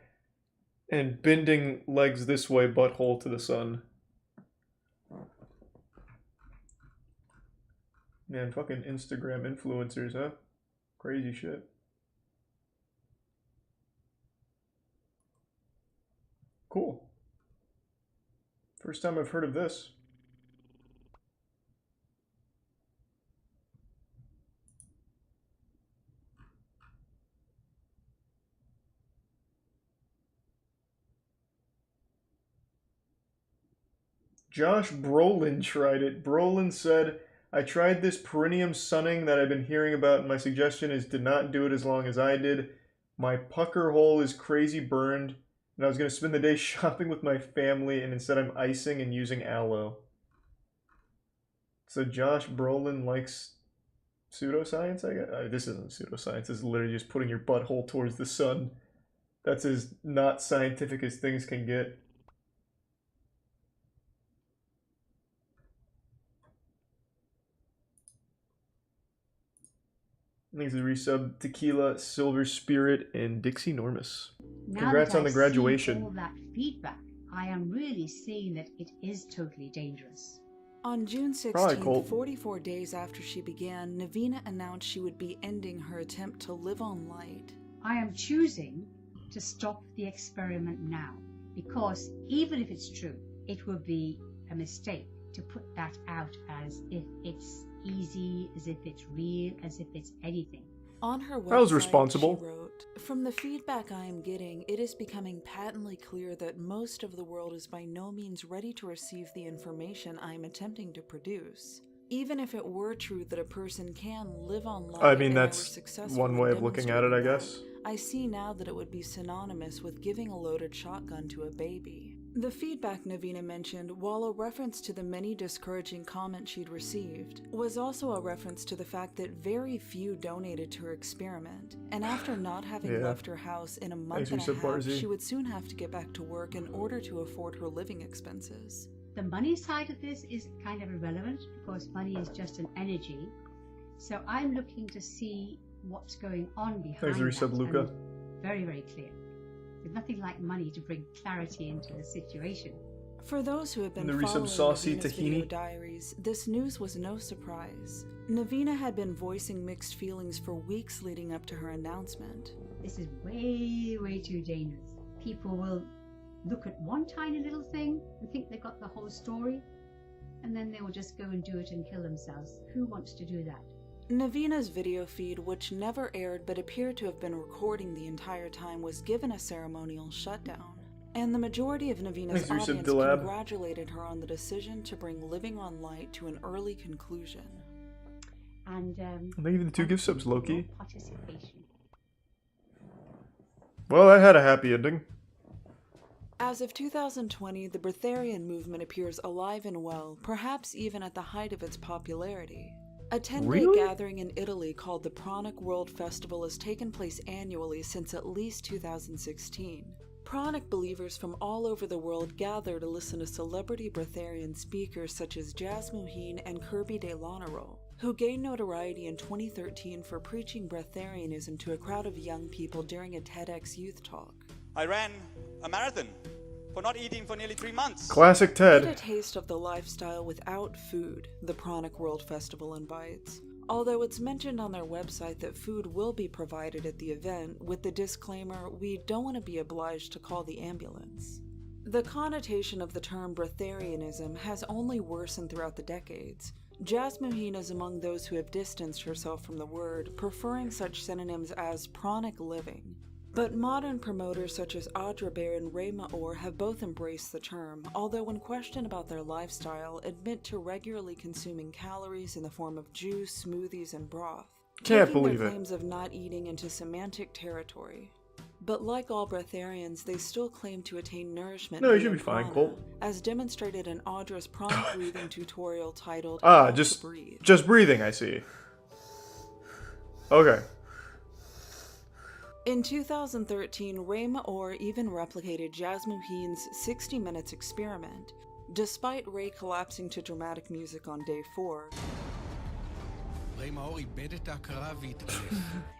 and bending legs this way, butthole to the sun. Man, fucking Instagram influencers, huh? Crazy shit. Cool. First time I've heard of this. Josh Brolin tried it. Brolin said, I tried this perineum sunning that I've been hearing about, and my suggestion is to not do it as long as I did. My pucker hole is crazy burned, and I was going to spend the day shopping with my family, and instead I'm icing and using aloe. So Josh Brolin likes pseudoscience, I guess? This isn't pseudoscience. This is literally just putting your butthole towards the sun. That's as not scientific as things can get. Thanks to resub Tequila, Silver Spirit, and Dixie Normus. Congrats on the graduation. All that feedback, I am really seeing that it is totally dangerous. On June 16th, 44 days after she began, Navina announced she would be ending her attempt to live on light. I am choosing to stop the experiment now, because even if it's true, it would be a mistake to put that out as if it's easy, as if it's real, as if it's anything. On her website, I was responsible. She wrote, from the feedback I am getting, it is becoming patently clear that most of the world is by no means ready to receive the information I am attempting to produce. Even if it were true that a person can live on light, I mean, that's one way of looking at it, I guess. I see now that it would be synonymous with giving a loaded shotgun to a baby. The feedback Navina mentioned, while a reference to the many discouraging comments she'd received, was also a reference to the fact that very few donated to her experiment, and after not having left her house in a month and a half, she would soon have to get back to work in order to afford her living expenses. The money side of this is kind of irrelevant because money is just an energy. So I'm looking to see what's going on behind Thanks, resub, Luca. and very, very clear. There's nothing like money to bring clarity into the situation. For those who have been The following saucy Navina's tahini. video diaries, this news was no surprise. Navina had been voicing mixed feelings for weeks leading up to her announcement. This is way, way too dangerous. People will look at one tiny little thing and think they got the whole story, and then they will just go and do it and kill themselves. Who wants to do that? Navina's video feed, which never aired but appeared to have been recording the entire time, was given a ceremonial shutdown. And the majority of Navina's audience congratulated her on the decision to bring Living on Light to an early conclusion. And I think even the 2 gift subs, Loki. Participation. Well, that had a happy ending. As of 2020, the Breatharian movement appears alive and well, perhaps even at the height of its popularity. A 10-day gathering in Italy called the Pranic World Festival has taken place annually since at least 2016. Pranic believers from all over the world gather to listen to celebrity Breatharian speakers such as Jasmuheen and Kirby de Lonero, who gained notoriety in 2013 for preaching Breatharianism to a crowd of young people during a TEDx youth talk. I ran a marathon for not eating for nearly 3 months. Classic Ted. Get a taste of the lifestyle without food, the Pranic World Festival invites. Although it's mentioned on their website that food will be provided at the event, with the disclaimer, we don't want to be obliged to call the ambulance. The connotation of the term Breatharianism has only worsened throughout the decades. Jasmuheen is among those who have distanced herself from the word, preferring such synonyms as pranic living. But modern promoters such as Audra Bear and Ray Maor have both embraced the term, although when questioned about their lifestyle, admit to regularly consuming calories in the form of juice, smoothies, and broth. Can't taking believe their it. claims of not eating into semantic territory. But like all breatharians, they still claim to attain nourishment. No, you via should be fine, prana, Colt. as demonstrated in Audra's pranic breathing tutorial titled Ah, How to just Breathe. breathing, I see. Okay. In 2013, Ray Maor even replicated Jasmuheen's 60 Minutes experiment, despite Ray collapsing to dramatic music on day 4.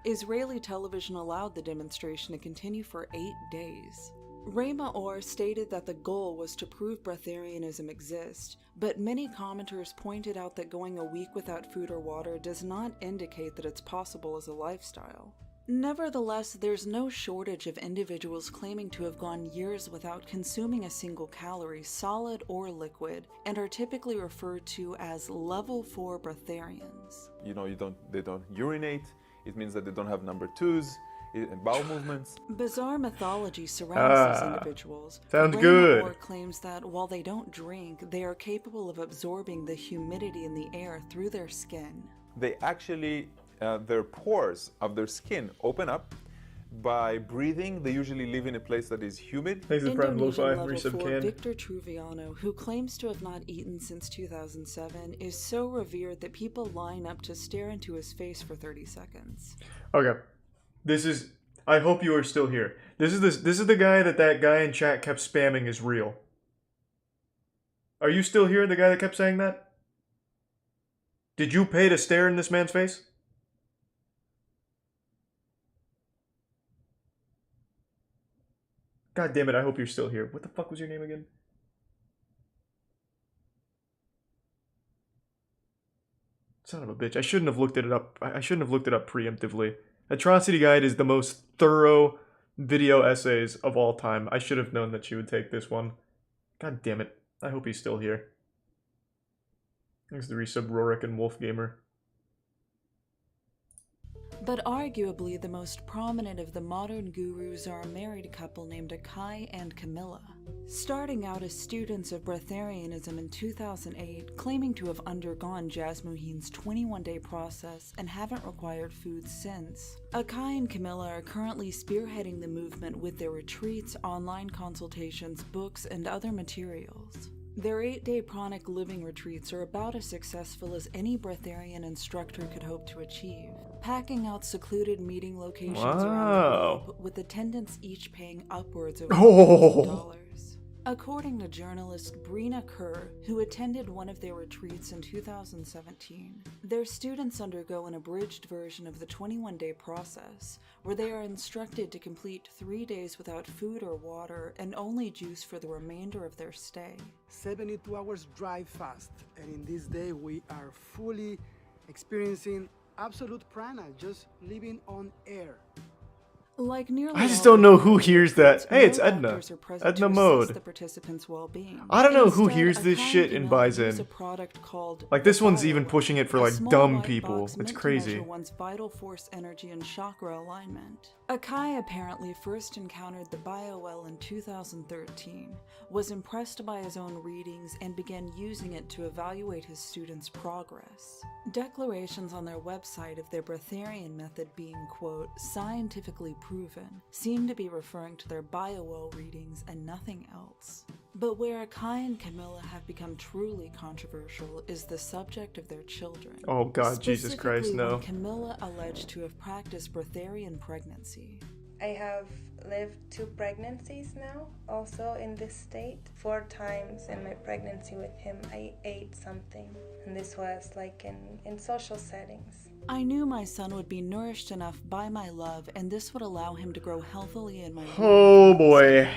Israeli television allowed the demonstration to continue for 8 days. Ray Maor stated that the goal was to prove breatharianism exists, but many commenters pointed out that going a week without food or water does not indicate that it's possible as a lifestyle. Nevertheless, there's no shortage of individuals claiming to have gone years without consuming a single calorie, solid or liquid, and are typically referred to as level 4 breatharians. You know, they don't urinate. It means that they don't have number 2s, bowel movements. Bizarre mythology surrounds these individuals. Sounds Ray good. Maor claims that while they don't drink, they are capable of absorbing the humidity in the air through their skin. They actually, their pores of their skin open up by breathing. They usually live in a place that is humid. Indonesian level 4 Victor Truviano, who claims to have not eaten since 2007, is so revered that people line up to stare into his face for 30 seconds. Okay. I hope you are still here. This is the guy that guy in chat kept spamming is real. Are you still here, the guy that kept saying that? Did you pay to stare in this man's face? God damn it, I hope you're still here. What the fuck was your name again? Son of a bitch. I shouldn't have looked it up. I shouldn't have looked it up preemptively. Atrocity Guide is the most thorough video essays of all time. I should have known that she would take this one. God damn it. I hope he's still here. Thanks to resub Rorik and Wolf Gamer. But arguably the most prominent of the modern gurus are a married couple named Akai and Camilla. Starting out as students of breatharianism in 2008, claiming to have undergone Jasmuheen's 21-day process and haven't required food since. Akai and Camilla are currently spearheading the movement with their retreats, online consultations, books, and other materials. Their 8-day pranic living retreats are about as successful as any breatharian instructor could hope to achieve, packing out secluded meeting locations around the globe, with attendants each paying upwards of $1,000. According to journalist Brina Kerr, who attended one of their retreats in 2017, their students undergo an abridged version of the 21-day process, where they are instructed to complete 3 days without food or water and only juice for the remainder of their stay. 72 hours drive fast, and in this day we are fully experiencing absolute prana, just living on air. Like nearly I just all don't know who hears that. no Hey, it's Edna. doctors are present Edna to mode. assess the participants' well-being. I don't know who Instead, hears this Akai shit and buys use in. a product called Like, this one's even pushing it for, a like, small dumb white people. box It's meant to crazy. measure one's vital force, energy, and chakra alignment. Akai apparently first encountered the BioWell in 2013, was impressed by his own readings, and began using it to evaluate his students' progress. Declarations on their website of their breatharian method being, quote, scientifically proven, seem to be referring to their BioWell readings and nothing else. But where Akai and Camilla have become truly controversial is the subject of their children. Oh God, Jesus Christ, Specifically, no. when Camilla alleged to have practiced breatharian pregnancy. I have lived 2 pregnancies now, also in this state. 4 times in my pregnancy with him, I ate something, and this was like in social settings. I knew my son would be nourished enough by my love, and this would allow him to grow healthily in my womb. Oh boy.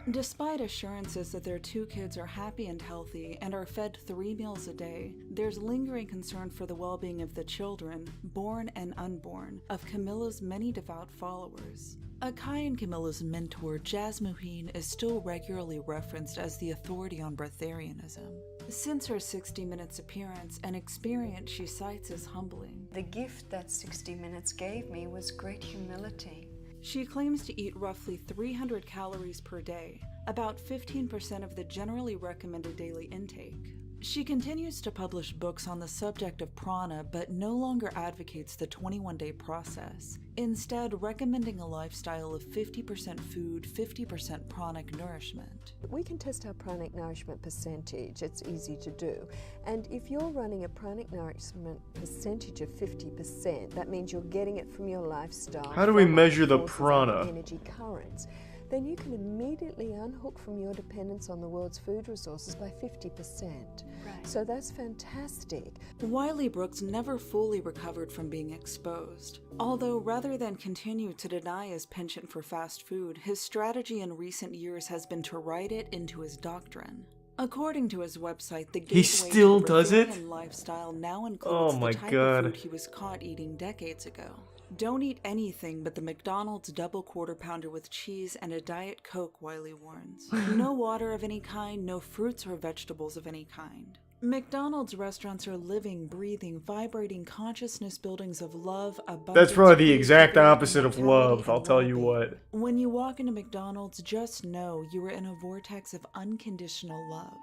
Despite assurances that their 2 kids are happy and healthy and are fed 3 meals a day, there's lingering concern for the well-being of the children, born and unborn, of Camilla's many devout followers. Akai and Camilla's mentor, Jasmuheen, is still regularly referenced as the authority on breatharianism. Since her 60 Minutes appearance, an experience she cites as humbling. The gift that 60 Minutes gave me was great humility. She claims to eat roughly 300 calories per day, about 15% of the generally recommended daily intake. She continues to publish books on the subject of prana, but no longer advocates the 21-day process, instead recommending a lifestyle of 50% food, 50% pranic nourishment. We can test our pranic nourishment percentage. It's easy to do. And if you're running a pranic nourishment percentage of 50%, that means you're getting it from your lifestyle. How do we from measure the forces prana? and energy currents. Then you can immediately unhook from your dependence on the world's food resources by 50%. Right. So that's fantastic. Wiley Brooks never fully recovered from being exposed. Although rather than continue to deny his penchant for fast food, his strategy in recent years has been to write it into his doctrine. According to his website, the gateway still to the does it? breatharian lifestyle now includes Oh my the type God. of food he was caught eating decades ago. Don't eat anything but the McDonald's double quarter pounder with cheese and a Diet Coke, Wiley warns. No water of any kind, no fruits or vegetables of any kind. McDonald's restaurants are living, breathing, vibrating consciousness buildings of love, abundance. That's probably the exact creativity, opposite of immortality, love, I'll and tell you well-being. what. When you walk into McDonald's, just know you are in a vortex of unconditional love.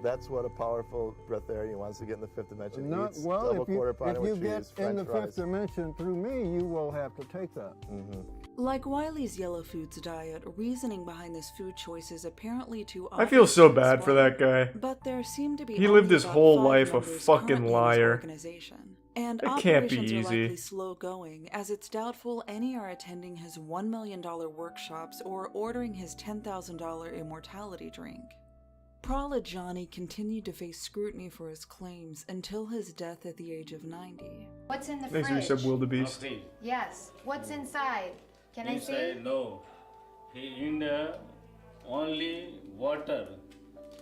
That's what a powerful breatharian wants to get in the 5th dimension. Not, Eats well, double if you, quarter pounder if you with get cheese, in French the fries. 5th dimension through me, you will have to take that. Like Wiley's Yellow Foods diet, reasoning behind this food choice is apparently too I feel so obvious to bad for swallow. that guy. But there seem to be He only lived his about whole 5 life a members fucking currently in his liar. organization. And It can't be operations are easy. likely slow going, as it's doubtful any are attending his $1 million workshops or ordering his $10,000 immortality drink. Pralajani continued to face scrutiny for his claims until his death at the age of 90. What's in the Thanks for fridge? your sub, Wildebeest. Okay. Yes. What's inside? Can I Inside, see? no. He in the only water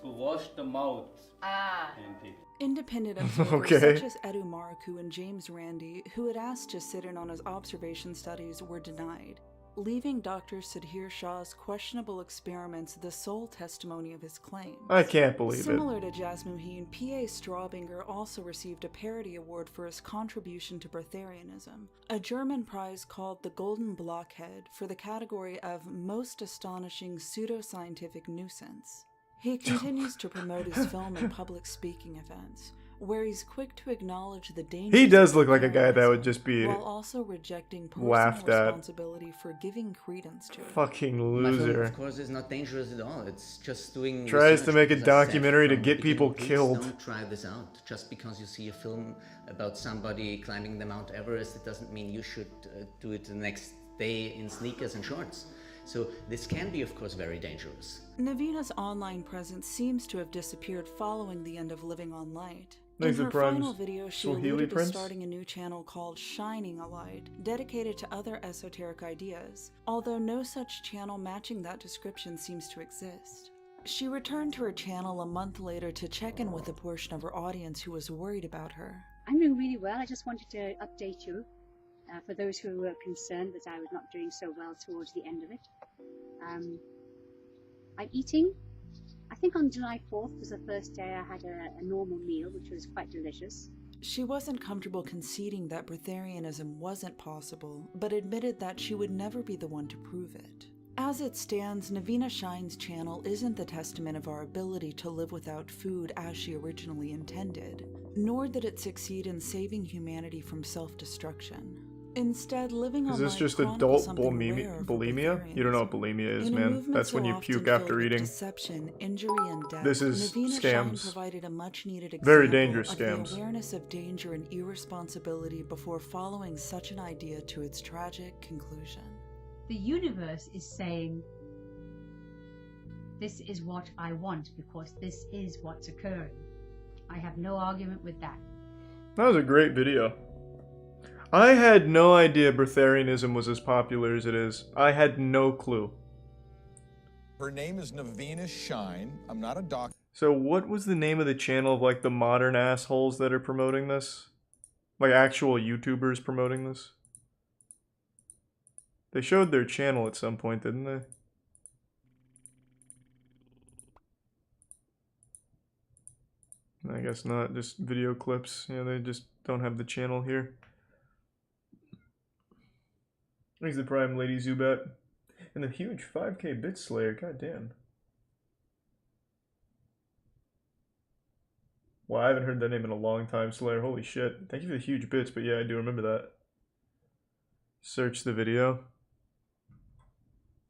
to wash the mouth. Ah. And it. Independent observers Okay. such as Edu Maruku and James Randi, who had asked to sit in on his observation studies, were denied. leaving Dr. Sudhir Shah's questionable experiments the sole testimony of his claims. I can't believe it. Similar to Jasmuheen, P.A. Straubinger also received a parody award for his contribution to breatharianism, a German prize called the Golden Blockhead for the category of Most Astonishing Pseudoscientific Nuisance. He continues to promote his film and public speaking events, where he's quick to acknowledge the dangers. He does look like a guy that would just be while also rejecting personal laughed at. responsibility for giving credence to it. Fucking My film, loser. of course, is not dangerous at all. It's just doing Tries research to make a because I said documentary to from get the people beginning, killed. Please don't try this out. Just because you see a film about somebody climbing the Mount Everest, it doesn't mean you should do it the next day in sneakers and shorts. So this can be, of course, very dangerous. Naveena's online presence seems to have disappeared following the end of Living on Light. In Thanks, her the Prime's final video, she Swahili alluded to Prince. starting a new channel called Shining a Light, dedicated to other esoteric ideas, although no such channel matching that description seems to exist. She returned to her channel a month later to check in with a portion of her audience who was worried about her. I'm doing really well. I just wanted to update you for those who were concerned that I was not doing so well towards the end of it. I'm eating. I think on July 4th was the first day I had a normal meal, which was quite delicious. She wasn't comfortable conceding that breatharianism wasn't possible, but admitted that she would never be the one to prove it. As it stands, Naveena Shine's channel isn't the testament of our ability to live without food as she originally intended, nor did it succeed in saving humanity from self-destruction. Instead, living Is on this light just chronicles adult something rare for bulimia? You don't know what bulimia is, in a man. movement That's when so you often puke filled after with eating. deception, injury, and death, This is Naveena Shine scams. provided a much-needed Very example dangerous of scams. the awareness of danger and irresponsibility before following such an idea to its tragic conclusion. The universe is saying, this is what I want because this is what's occurring. I have no argument with that. That was a great video. I had no idea breatharianism was as popular as it is. I had no clue. Her name is Naveena Shine. I'm not a doctor. So what was the name of the channel of like the modern assholes that are promoting this? Like actual YouTubers promoting this? They showed their channel at some point, didn't they? I guess not, just video clips. Yeah, they just don't have the channel here. Thanks the Prime Lady Zubat. And the huge 5K Bit Slayer, goddamn. Wow, I haven't heard that name in a long time, Slayer. Holy shit. Thank you for the huge bits, but yeah, I do remember that. Search the video.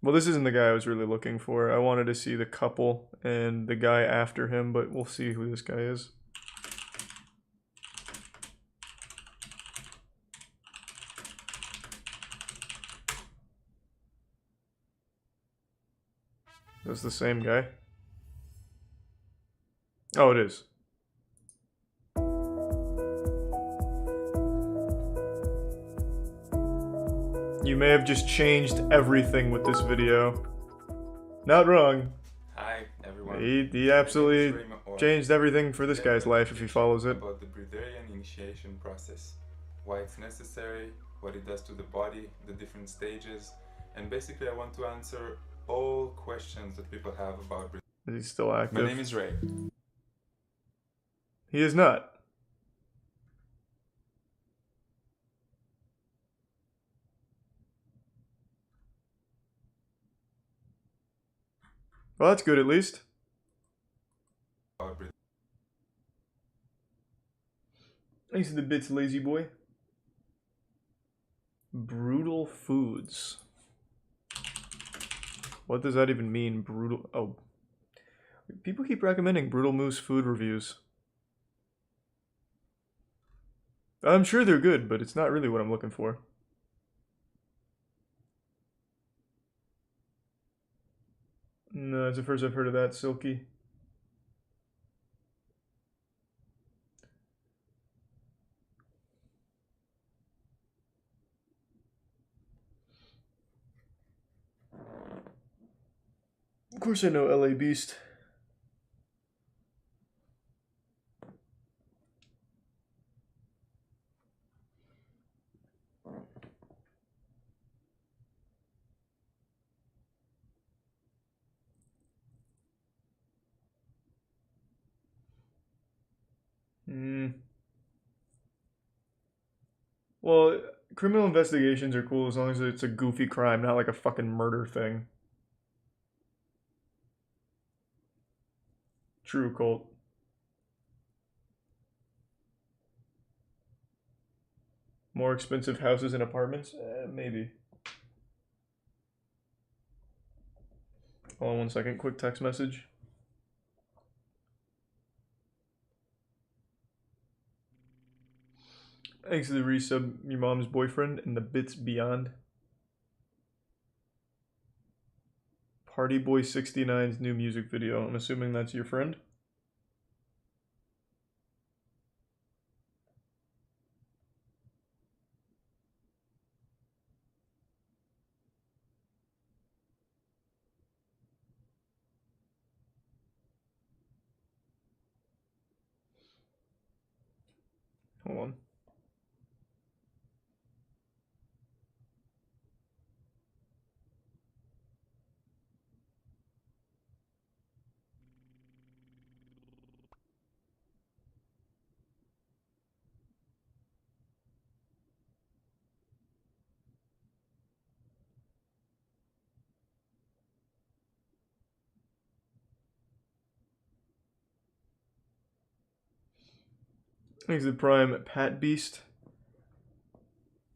Well, this isn't the guy I was really looking for. I wanted to see the couple and the guy after him, but we'll see who this guy is. That's the same guy. Oh, it is. You may have just changed everything with this video. Not wrong. Hi, everyone. He absolutely changed everything for this guy's life if he follows it. About the breatharian initiation process, why it's necessary, what it does to the body, the different stages, and basically I want to answer all questions that people have about breatharianism. Is he still active? My name is Ray. He is not. Well, that's good at least. Thanks to the bits, lazy boy. Brutal foods. What does that even mean, brutal? Oh. People keep recommending Brutal Moose food reviews. I'm sure they're good, but it's not really what I'm looking for. No, it's the first I've heard of that, Silky. Of course I know LA Beast. Well, criminal investigations are cool as long as it's a goofy crime, not like a fucking murder thing. True, Colt. More expensive houses and apartments? Maybe. Hold on 1 second. Quick text message. Thanks to the resub, your mom's boyfriend and the bits beyond. Party Boy 69's new music video. I'm assuming that's your friend. Hold on. Thanks to the Prime Pat Beast.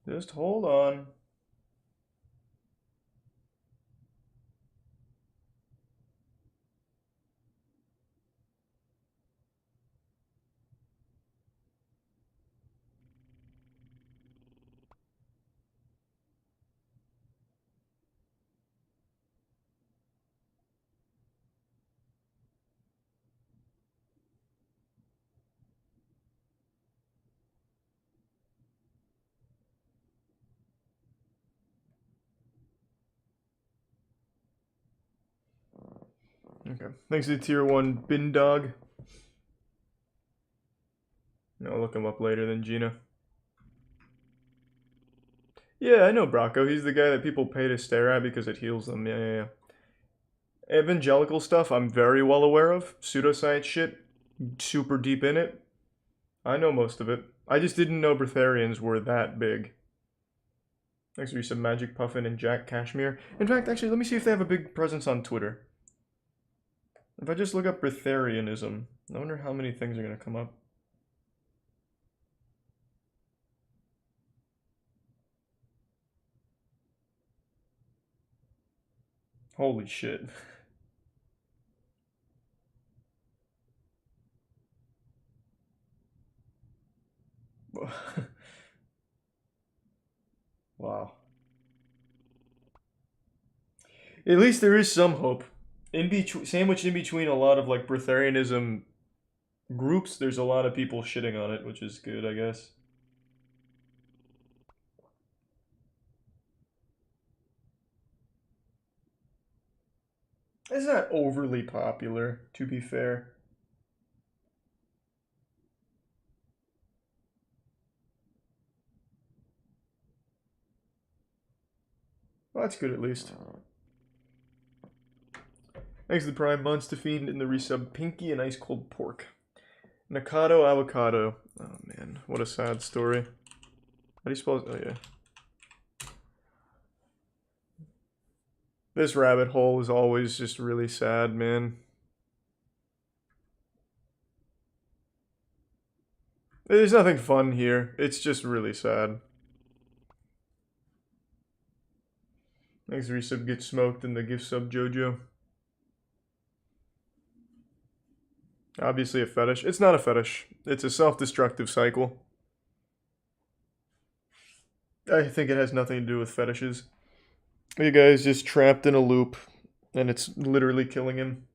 Just hold on. Okay. Thanks to Tier 1 Bin Dog. I'll look him up later then, Gina. Yeah, I know Bracco. He's the guy that people pay to stare at because it heals them. Yeah. Evangelical stuff I'm very well aware of. Pseudoscience shit, super deep in it. I know most of it. I just didn't know breatharians were that big. Thanks for some Magic Puffin and Jack Cashmere. In fact, actually, let me see if they have a big presence on Twitter. If I just look up breatharianism, I wonder how many things are going to come up. Holy shit. Wow. At least there is some hope. Sandwiched in between a lot of like breatharianism groups, there's a lot of people shitting on it, which is good, I guess. It's not overly popular, to be fair. Well, that's good at least. Thanks to the Prime Monster Fiend and the resub Pinky and Ice Cold Pork. Nakado Avocado. Oh man, what a sad story. How do you spell it? Oh yeah. This rabbit hole is always just really sad, man. There's nothing fun here. It's just really sad. Thanks, resub Get Smoked and the gift sub Jojo. Obviously a fetish. It's not a fetish. It's a self-destructive cycle. I think it has nothing to do with fetishes. You guy's just trapped in a loop, and it's literally killing him.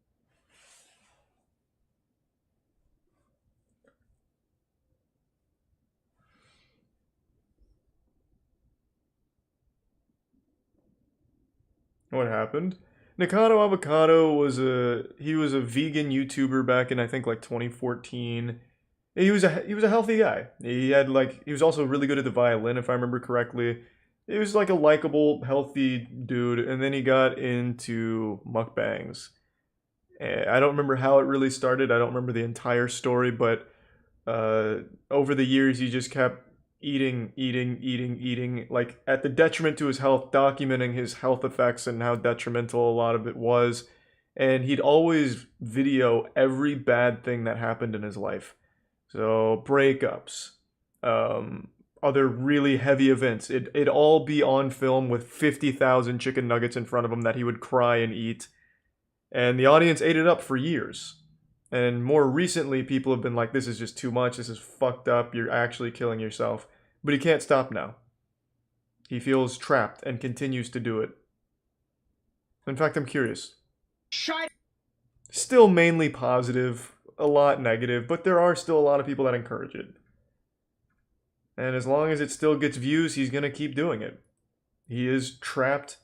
What happened? Nakado Avocado was a vegan YouTuber back in I think like 2014. He was a healthy guy. He was also really good at the violin if I remember correctly. He was like a likable, healthy dude, and then he got into mukbangs. I don't remember how it really started. I don't remember the entire story, but Over the years, he just kept eating, like at the detriment to his health, documenting his health effects and how detrimental a lot of it was. And he'd always video every bad thing that happened in his life. So breakups, other really heavy events. It'd all be on film with 50,000 chicken nuggets in front of him that he would cry and eat. And the audience ate it up for years. And more recently, people have been like, this is just too much. This is fucked up. You're actually killing yourself. But he can't stop now. He feels trapped and continues to do it. In fact, I'm curious. Still mainly positive, a lot negative, but there are still a lot of people that encourage it. And as long as it still gets views, he's going to keep doing it. He is trapped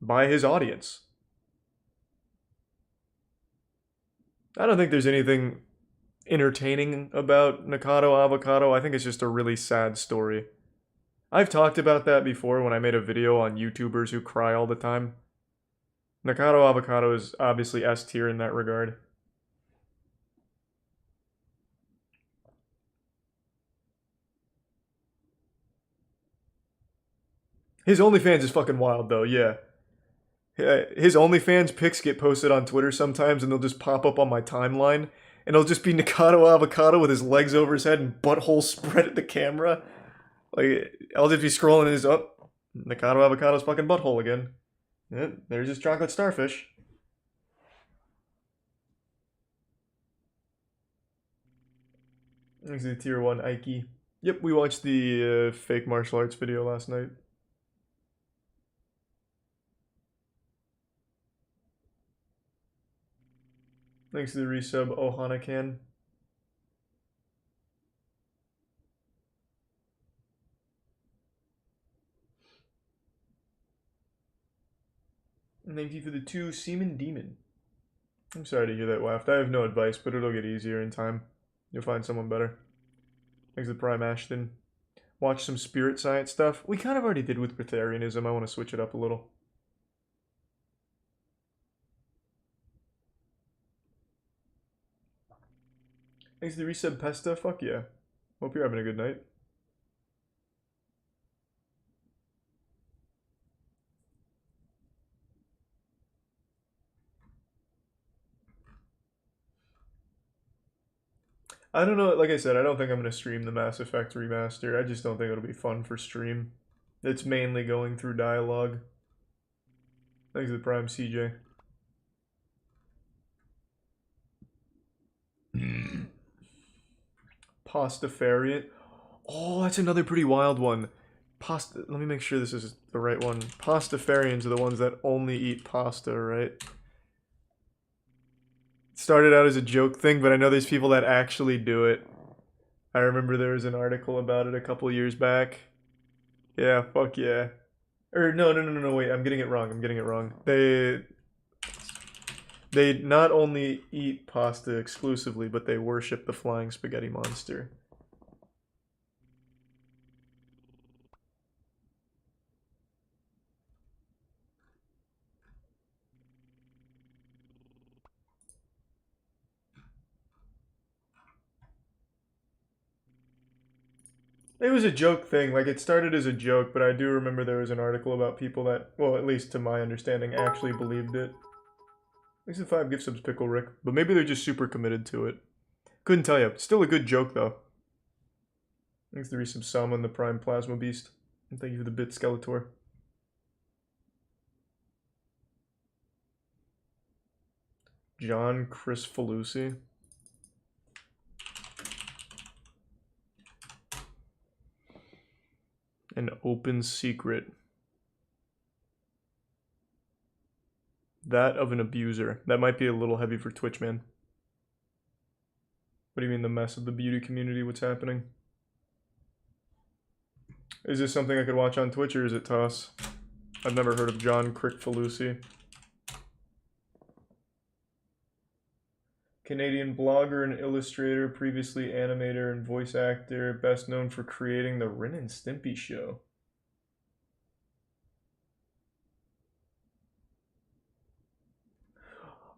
by his audience. I don't think there's anything entertaining about Nikado Avocado. I think it's just a really sad story. I've talked about that before when I made a video on YouTubers who cry all the time. Nikado Avocado is obviously S tier in that regard. His OnlyFans is fucking wild though, yeah. His OnlyFans pics get posted on Twitter sometimes and they'll just pop up on my timeline. And it'll just be Nikado Avocado with his legs over his head and butthole spread at the camera. Like, I'll just be scrolling and his, oh, Nikado Avocado's fucking butthole again. Yeah, there's his chocolate starfish. There's the tier 1 Ike. Yep, we watched the fake martial arts video last night. Thanks to the resub, Ohana-kan. And thank you for the 2 Seaman Demon. I'm sorry to hear that waft. I have no advice, but it'll get easier in time. You'll find someone better. Thanks to Prime Ashton. Watch some spirit science stuff. We kind of already did with Breatharianism. I want to switch it up a little. Thanks to the resub Pesta. Fuck yeah. Hope you're having a good night. I don't know, like I said, I don't think I'm going to stream the Mass Effect remaster. I just don't think it'll be fun for stream. It's mainly going through dialogue. Thanks to the Prime CJ. Pastafarian. Oh, that's another pretty wild one. Let me make sure this is the right one. Pastafarians are the ones that only eat pasta, right? It started out as a joke thing, but I know there's people that actually do it. I remember there was an article about it a couple years back. Yeah, fuck yeah. Or no, wait, I'm getting it wrong. They not only eat pasta exclusively, but they worship the flying spaghetti monster. It was a joke thing, like it started as a joke, but I do remember there was an article about people that, well, at least to my understanding, actually believed it. Thanks to 5 gift subs, Pickle Rick. But maybe they're just super committed to it. Couldn't tell you. Still a good joke, though. Thanks to resub Salmon, the Prime Plasma Beast. And thank you for the bit, Skeletor. John Chris Falusi. An open secret. That of an abuser. That might be a little heavy for Twitch, man. What do you mean the mess of the beauty community? What's happening? Is this something I could watch on Twitch or is it toss? I've never heard of John Crick Falusi. Canadian blogger and illustrator, previously animator and voice actor, best known for creating the Ren and Stimpy show.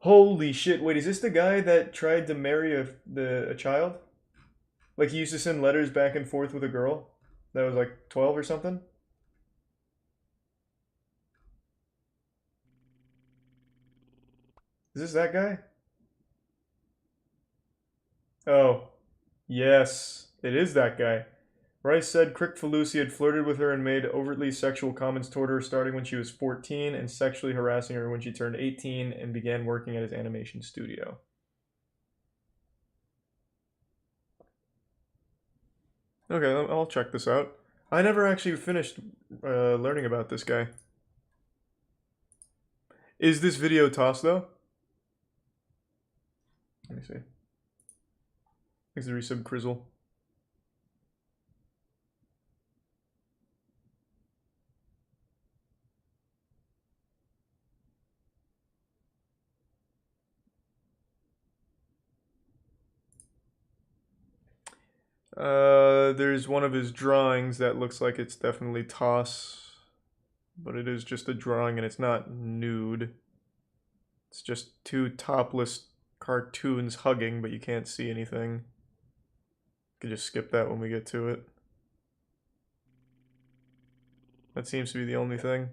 Holy shit, wait, is this the guy that tried to marry a child? Like he used to send letters back and forth with a girl that was like 12 or something. Is this that guy? Oh, yes, it is that guy. Rice said Crick-Falusi had flirted with her and made overtly sexual comments toward her starting when she was 14 and sexually harassing her when she turned 18 and began working at his animation studio. Okay, I'll check this out. I never actually finished learning about this guy. Is this video tossed though? Let me see. Thanks to resub Crizzle. There's one of his drawings that looks like it's definitely toss, but it is just a drawing and it's not nude. It's just two topless cartoons hugging, but you can't see anything. You can just skip that when we get to it. That seems to be the only thing.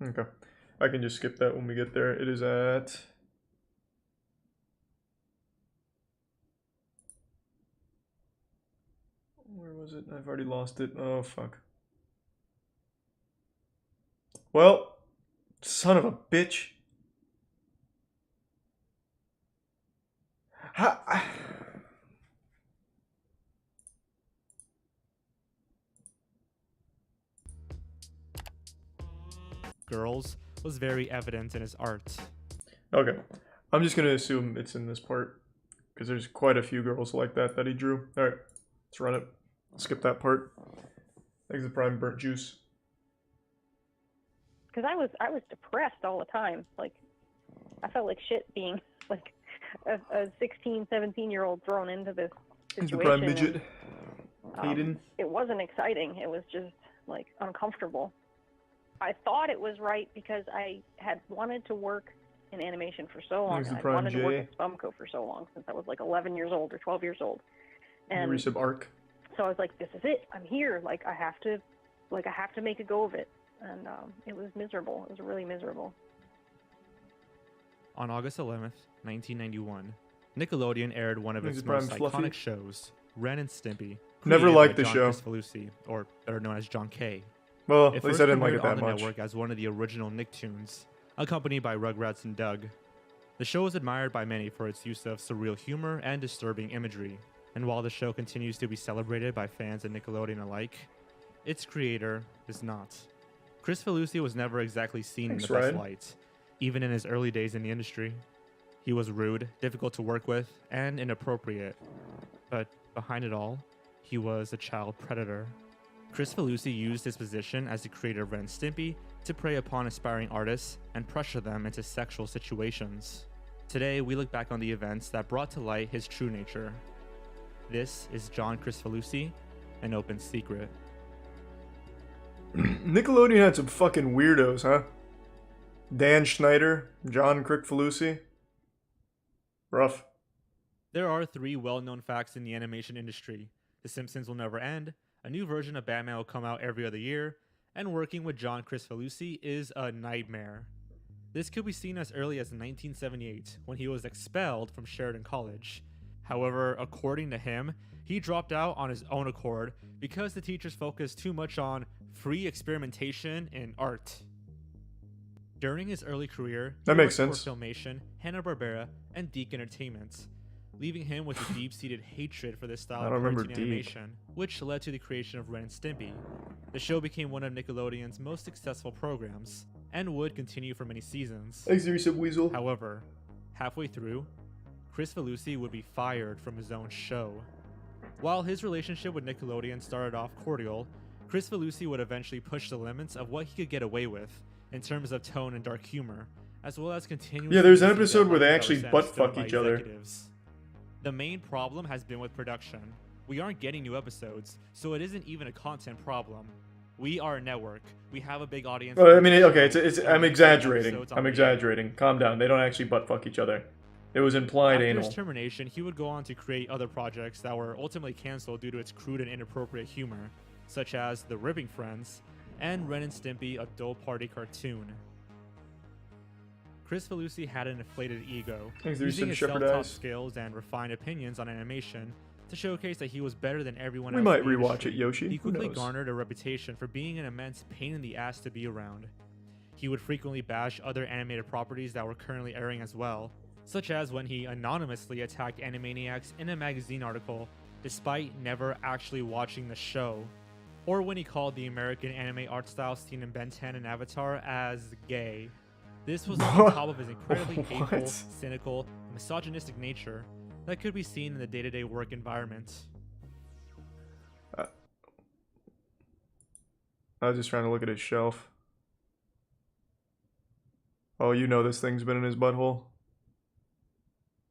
Okay. I can just skip that when we get there. It is at... Where was it? I've already lost it. Oh, fuck. Well, son of a bitch. Girls was very evident in his art. Okay. I'm just going to assume it's in this part, because there's quite a few girls like that he drew. Alright, let's run it. Skip that part. Thanks to Prime Burnt Juice. Because I was depressed all the time. Like, I felt like shit being like a 16, 17-year-old thrown into this Thanks to situation. Prime Midget. Hayden. It wasn't exciting. It was just like uncomfortable. I thought it was right because I had wanted to work in animation for so long. Thanks to I Prime wanted to work J. at Spumco for so long, since I was like 11 years old or 12 years old. And Resub Arc. so I was like, this is it. I'm here. Like I have to make a go of it. And it was miserable. It was really miserable. On August 11th, 1991, Nickelodeon aired one of Thanks its to Prime most Fluffy. iconic shows, Ren and Stimpy. Never created liked by the John show. Cristofalusi, or better known as John K. Well, It at first least I didn't like premiered it that on the much. network as one of the original Nicktoons, accompanied by Rugrats and Doug. The show is admired by many for its use of surreal humor and disturbing imagery, and while the show continues to be celebrated by fans and Nickelodeon alike, its creator is not. Cristofalusi was never exactly seen Thanks, in the best Ryan. light, even in his early days in the industry. He was rude, difficult to work with, and inappropriate. But behind it all, he was a child predator. Cristofalusi used his position as the creator of Ren and Stimpy to prey upon aspiring artists and pressure them into sexual situations. Today, we look back on the events that brought to light his true nature. This is John Cristofalusi, an open secret. Nickelodeon had some fucking weirdos, huh? Dan Schneider, John Crick-Falusi. Rough. There are 3 well-known facts in the animation industry. The Simpsons will never end, a new version of Batman will come out every other year, and working with John Cristofalusi is a nightmare. This could be seen as early as 1978, when he was expelled from Sheridan College. However, according to him, he dropped out on his own accord because the teachers focused too much on free experimentation in art. During his early career, That he makes worked sense. for Filmation, Hanna-Barbera, and Deke Entertainment, leaving him with a deep-seated hatred for this style I of don't remember cartoon Deke. animation, which led to the creation of Ren and Stimpy. The show became one of Nickelodeon's most successful programs, and would continue for many seasons. Thanks, Resub Weasel. However, halfway through, Cristofalusi would be fired from his own show. While his relationship with Nickelodeon started off cordial, Cristofalusi would eventually push the limits of what he could get away with in terms of tone and dark humor, as well as continuing. Yeah, there's an episode where they actually butt fuck each other. The main problem has been with production. We aren't getting new episodes, so it isn't even a content problem. We are a network. We have a big audience. Well, for I mean, the okay, show, it's and I'm we create exaggerating. episodes on I'm the air. exaggerating. Calm down. They don't actually butt fuck each other. It was implied After anal. his termination, he would go on to create other projects that were ultimately canceled due to its crude and inappropriate humor, such as The Ripping Friends and Ren and Stimpy Adult Party Cartoon. Chris Felucci had an inflated ego, Thanks, using Lucien his Shepherd self-taught Eyes. skills and refined opinions on animation to showcase that he was better than everyone We else. might in the rewatch industry. it, Yoshi. He Who quickly knows? garnered a reputation for being an immense pain in the ass to be around. He would frequently bash other animated properties that were currently airing as well, such as when he anonymously attacked Animaniacs in a magazine article, despite never actually watching the show, or when he called the American anime art style seen in Ben 10 and Avatar as gay. This was on top of his incredibly hateful, What? cynical, and misogynistic nature that could be seen in the day-to-day work environment. I was just trying to look at his shelf. Oh, you know this thing's been in his butthole.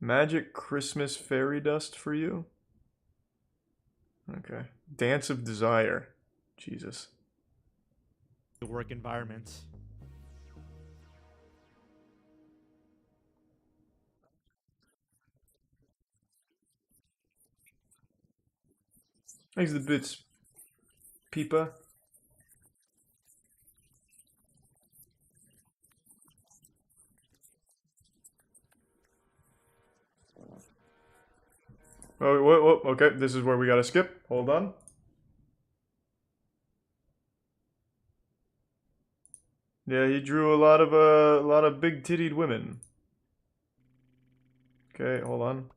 Magic Christmas fairy dust for you? Okay. Dance of Desire. Jesus. The work environment. Thanks the bits, Peepa. Oh, whoa, okay, this is where we gotta skip. Hold on. Yeah, he drew a lot of big-tittied women. Okay, hold on.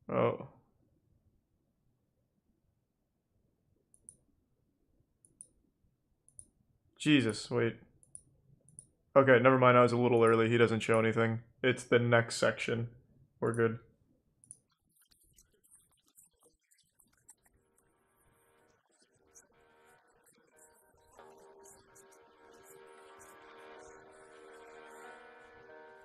Oh. Jesus, wait. Okay, never mind, I was a little early. He doesn't show anything. It's the next section. We're good.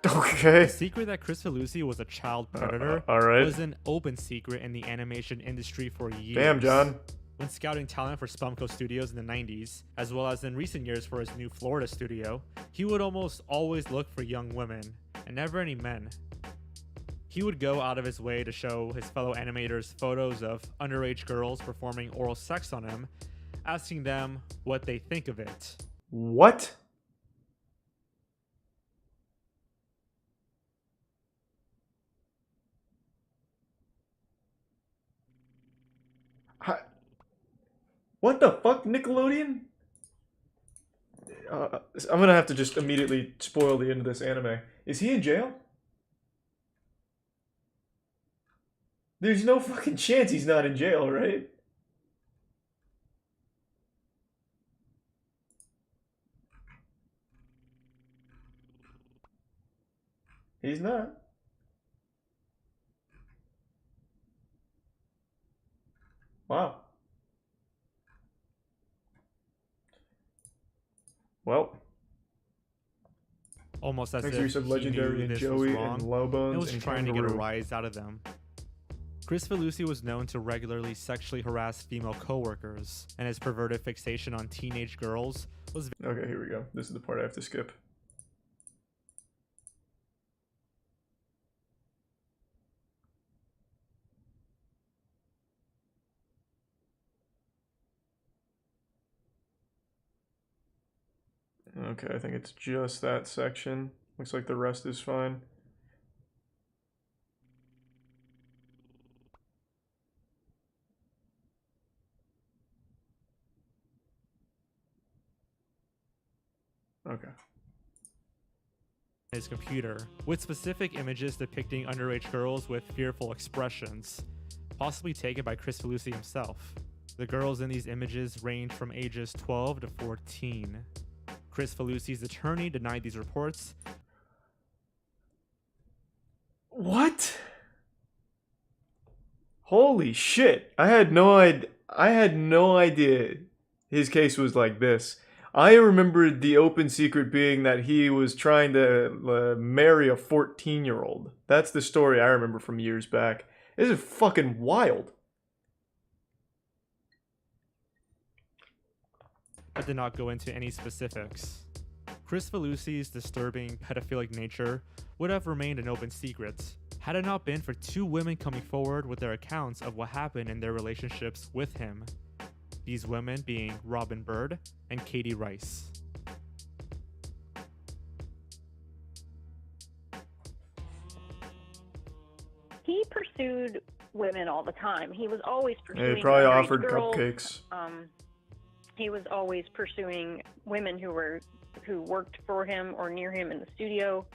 Okay. The secret that Chris Felucci was a child predator alright. was an open secret in the animation industry for years. Damn, John. When scouting talent for Spumco Studios in the 90s, as well as in recent years for his new Florida studio, he would almost always look for young women, and never any men. He would go out of his way to show his fellow animators photos of underage girls performing oral sex on him, asking them what they think of it. What? What the fuck, Nickelodeon? I'm gonna have to just immediately spoil the end of this anime. Is he in jail? There's no fucking chance he's not in jail, right? He's not. Wow. Well. Almost as Thanks if for some he Legendary knew and this Joey was wrong and Lowbones and was and trying to get a Kangaroo. rise out of them. Chris Felucci was known to regularly sexually harass female coworkers, and his perverted fixation on teenage girls was Okay, here we go. This is the part I have to skip. Okay, I think it's just that section. Looks like the rest is fine. Okay. his computer, with specific images depicting underage girls with fearful expressions, possibly taken by Chris Felucci himself. The girls in these images range from ages 12 to 14. Chris Felucci's attorney denied these reports. What? Holy shit. I had no idea his case was like this. I remembered the open secret being that he was trying to marry a 14-year-old. That's the story I remember from years back. This is fucking wild. but did not go into any specifics. Chris Felucci's disturbing pedophilic nature would have remained an open secret had it not been for two women coming forward with their accounts of what happened in their relationships with him. These women being Robin Bird and Katie Rice. He pursued women all the time. He was always pursuing. He probably underage offered girls. cupcakes. He was always pursuing women who worked for him or near him in the studio.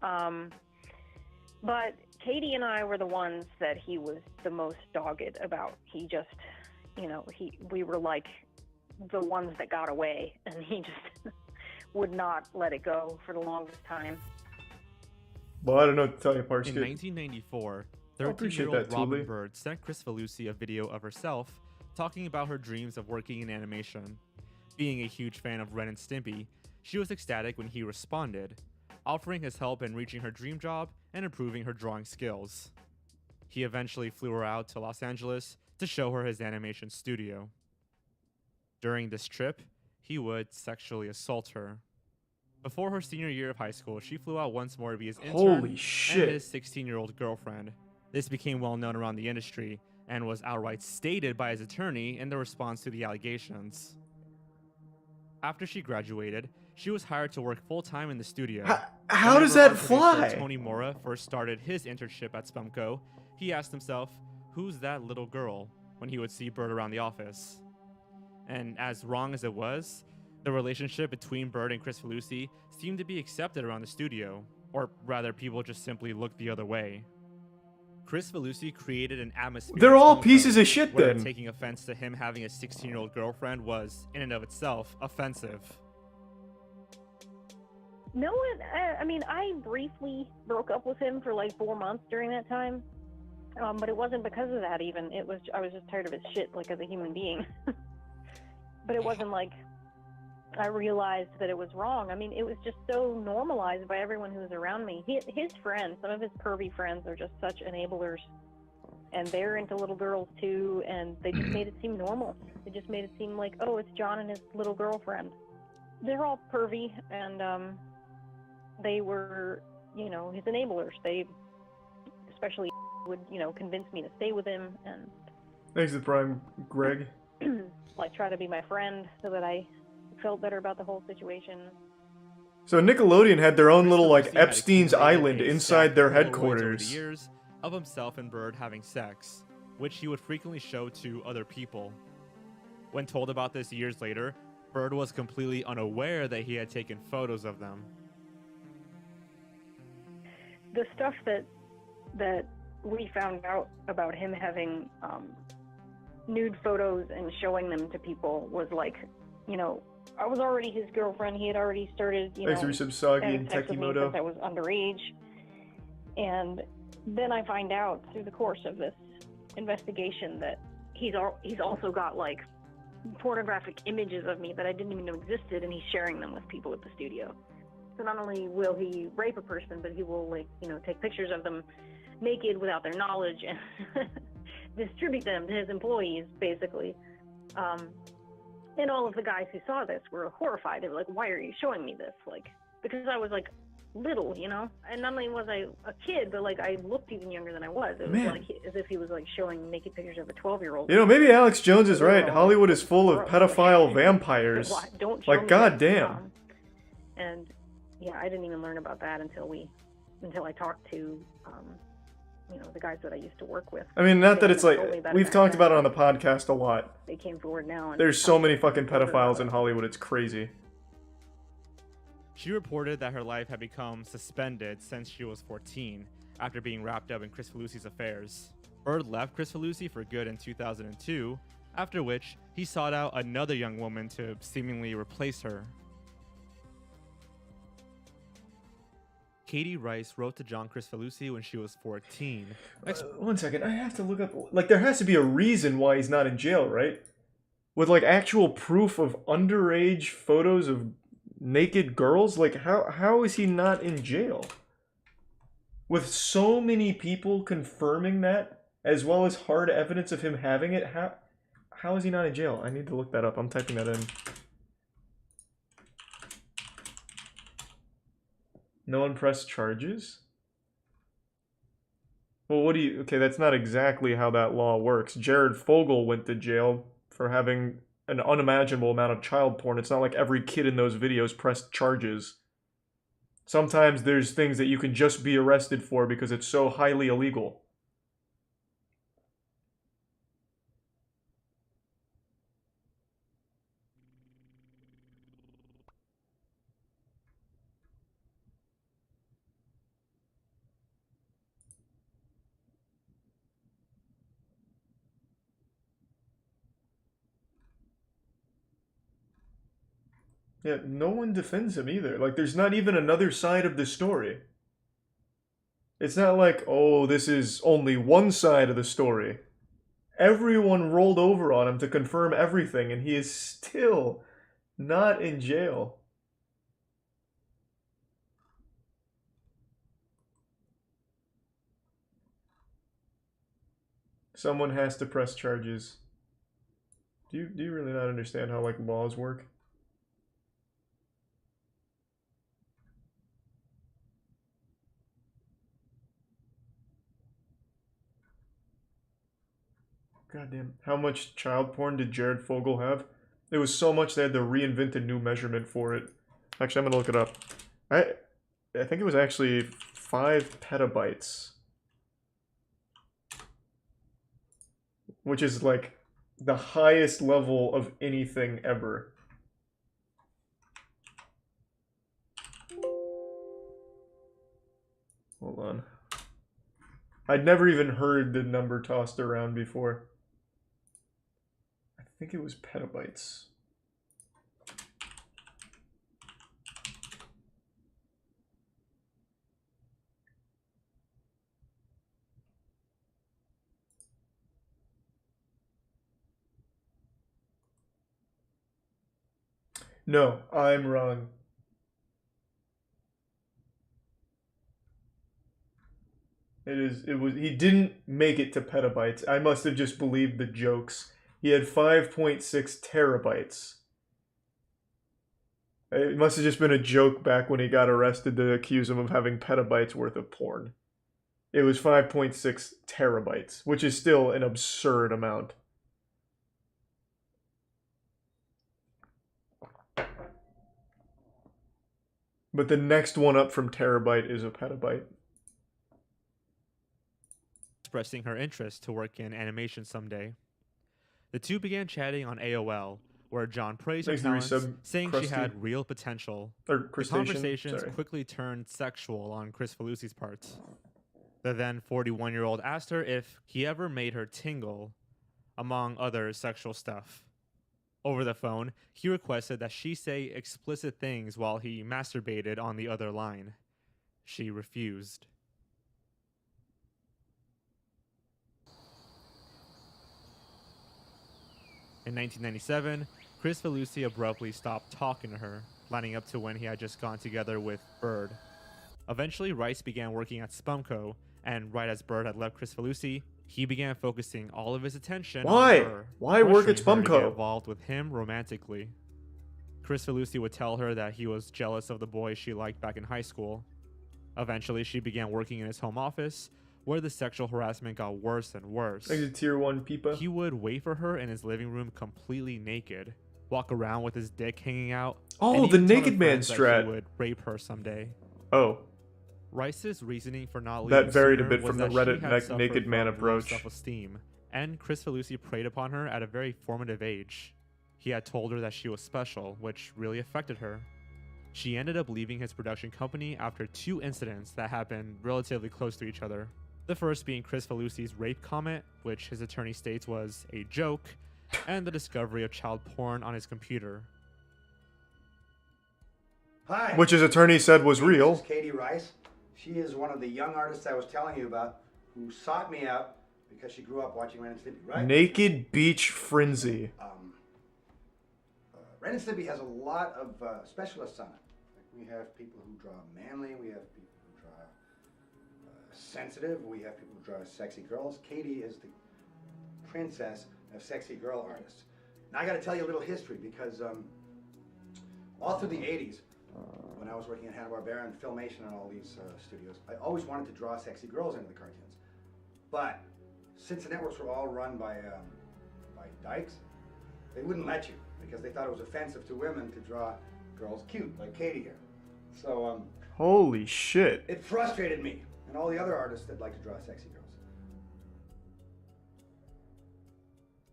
But Katie and I were the ones that he was the most dogged about. He just, we were like the ones that got away, and he just would not let it go for the longest time. Well, I don't know what to tell you, Parsky. In 1994, appreciate 13-year-old that, Robin Tooley. Bird sent Chris Felucci a video of herself talking about her dreams of working in animation. Being a huge fan of Ren and Stimpy, she was ecstatic when he responded, offering his help in reaching her dream job and improving her drawing skills. He eventually flew her out to Los Angeles to show her his animation studio. During this trip, he would sexually assault her. Before her senior year of high school, she flew out once more to be his intern Holy and shit. his 16-year-old girlfriend. This became well known around the industry and was outright stated by his attorney in the response to the allegations. After she graduated, she was hired to work full-time in the studio. How does Whenever that our producer, fly? Tony Mora first started his internship at Spumco, he asked himself, "Who's that little girl?" when he would see Bird around the office. And as wrong as it was, the relationship between Bird and Chris Felucci seemed to be accepted around the studio, or rather people just simply looked the other way. Chris Felucci created an atmosphere. They're at all Spumco pieces of shit where then. taking offense to him having a 16-year-old girlfriend was, in and of itself, offensive. No one, I briefly broke up with him for like 4 months during that time. But it wasn't because of that even. I was just tired of his shit, like, as a human being. But it wasn't like I realized that it was wrong. I mean, it was just so normalized by everyone who was around me. His friends, some of his pervy friends, are just such enablers. And they're into little girls too, and they just made it seem normal. They just made it seem like, oh, it's John and his little girlfriend. They're all pervy, and they were, his enablers. They especially would, convince me to stay with him and Thanks to Prime, Greg. like try to be my friend so that I felt better about the whole situation. So Nickelodeon had their own little, like, Felucci had Epstein's accumulated Island a inside stack their of Polaroids over headquarters. the years of himself and Bird having sex, which he would frequently show to other people. When told about this years later, Bird was completely unaware that he had taken photos of them. The stuff that we found out about him having nude photos and showing them to people was like, I was already his girlfriend. He had already started, Thanks for Subsagi having and sex with me Tekimoto. since I was underage. And then I find out through the course of this investigation that he's also got like pornographic images of me that I didn't even know existed, and he's sharing them with people at the studio. So not only will he rape a person, but he will take pictures of them naked without their knowledge and distribute them to his employees, basically. And all of the guys who saw this were horrified. They were like, "Why are you showing me this?" Like, because I was like little, And not only was I a kid, but like I looked even younger than I was. It was Man. like as if he was like showing naked pictures of a 12-year-old. Maybe Alex Jones is right. Hollywood is full of pedophile vampires. Don't show me Like, this. goddamn. And yeah, I didn't even learn about that until I talked to the guys that I used to work with. I mean, not that They it's told me like, about we've back talked then. about it on the podcast a lot. They came forward now. And There's so many fucking pedophiles in Hollywood, it's crazy. She reported that her life had become suspended since she was 14, after being wrapped up in Chris Felucci's affairs. Bird left Chris Felucci for good in 2002, after which he sought out another young woman to seemingly replace her. Katie Rice wrote to John Chris Felucci when she was 14. 1 second, I have to look up... Like, there has to be a reason why he's not in jail, right? With, like, actual proof of underage photos of naked girls? Like, how is he not in jail? With so many people confirming that, as well as hard evidence of him having it, how is he not in jail? I need to look that up. I'm typing that in. No one pressed charges? Well, what do you... Okay, that's not exactly how that law works. Jared Fogle went to jail for having an unimaginable amount of child porn. It's not like every kid in those videos pressed charges. Sometimes there's things that you can just be arrested for because it's so highly illegal. Yeah, no one defends him either. Like, there's not even another side of the story. It's not like, oh, this is only one side of the story. Everyone rolled over on him to confirm everything, and he is still not in jail. Someone has to press charges. Do you really not understand how, like, laws work? Goddamn. How much child porn did Jared Fogle have? It was so much they had to reinvent a new measurement for it. Actually, I'm gonna look it up. I think it was actually 5 petabytes. Which is like the highest level of anything ever. Hold on. I'd never even heard the number tossed around before. I think it was petabytes. No, I'm wrong. He didn't make it to petabytes. I must have just believed the jokes. He had 5.6 terabytes. It must have just been a joke back when he got arrested to accuse him of having petabytes worth of porn. It was 5.6 terabytes, which is still an absurd amount. But the next one up from terabyte is a petabyte. Expressing her interest to work in animation someday. The two began chatting on AOL, where John praised her talents, saying she had real potential. The conversations quickly turned sexual on Chris Felucci's part. The then 41-year-old asked her if he ever made her tingle, among other sexual stuff. Over the phone, he requested that she say explicit things while he masturbated on the other line. She refused. In 1997, Chris Felucci abruptly stopped talking to her, lining up to when he had just gone together with Bird. Eventually, Rice began working at Spumco, and right as Bird had left Chris Felucci, he began focusing all of his attention on her. Why work at pressuring her to get Spumco? involved with him romantically. Chris Felucci would tell her that he was jealous of the boys she liked back in high school. Eventually, she began working in his home office, where the sexual harassment got worse and worse. Like the tier 1 Peepa. He would wait for her in his living room completely naked, walk around with his dick hanging out. Oh, and the even tell naked her man friends that strat. he would rape her someday. Oh. Rice's reasoning for not leaving That varied a sooner bit was from the that she Reddit had suffered naked man from low approach. self-esteem, and Chris Felucci preyed upon her at a very formative age. He had told her that she was special, which really affected her. She ended up leaving his production company after 2 incidents that happened relatively close to each other. The first being Chris Felucci's rape comment, which his attorney states was a joke, and the discovery of child porn on his computer. Hi. Which his attorney said was real. This is Katie Rice. She is one of the young artists I was telling you about who sought me out because she grew up watching Ren and Stimpy, right? Naked Beach Frenzy. Ren and Stimpy has a lot of specialists on it. Like we have people who draw manly, we have people who draw sensitive, we have people who draw sexy girls. Katie is the princess of sexy girl artists. Now I got to tell you a little history because all through the 80s, when when I was working at Hanna-Barbera and Filmation and all these studios, I always wanted to draw sexy girls into the cartoons. But since the networks were all run by dykes, they wouldn't let you because they thought it was offensive to women to draw girls cute, like Katie here. So, Holy shit. it frustrated me and all the other artists that like to draw sexy girls.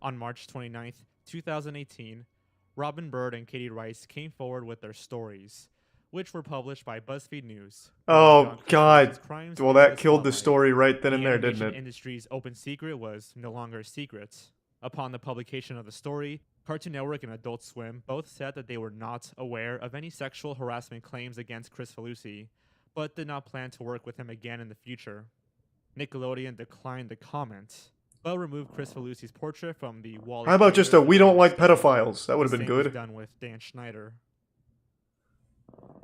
On March 29th, 2018, Robin Bird and Katie Rice came forward with their stories, which were published by BuzzFeed News. Oh, God. Crimes Well, that killed the story right then and there, didn't animation it? industry's open secret was no longer a secret. Upon the publication of the story, Cartoon Network and Adult Swim both said that they were not aware of any sexual harassment claims against Chris Felucci, but did not plan to work with him again in the future. Nickelodeon declined to comment, but removed Chris Felucci's portrait from the wall. How about just a "we don't like pedophiles"? That would have been Same was good. done with Dan Schneider.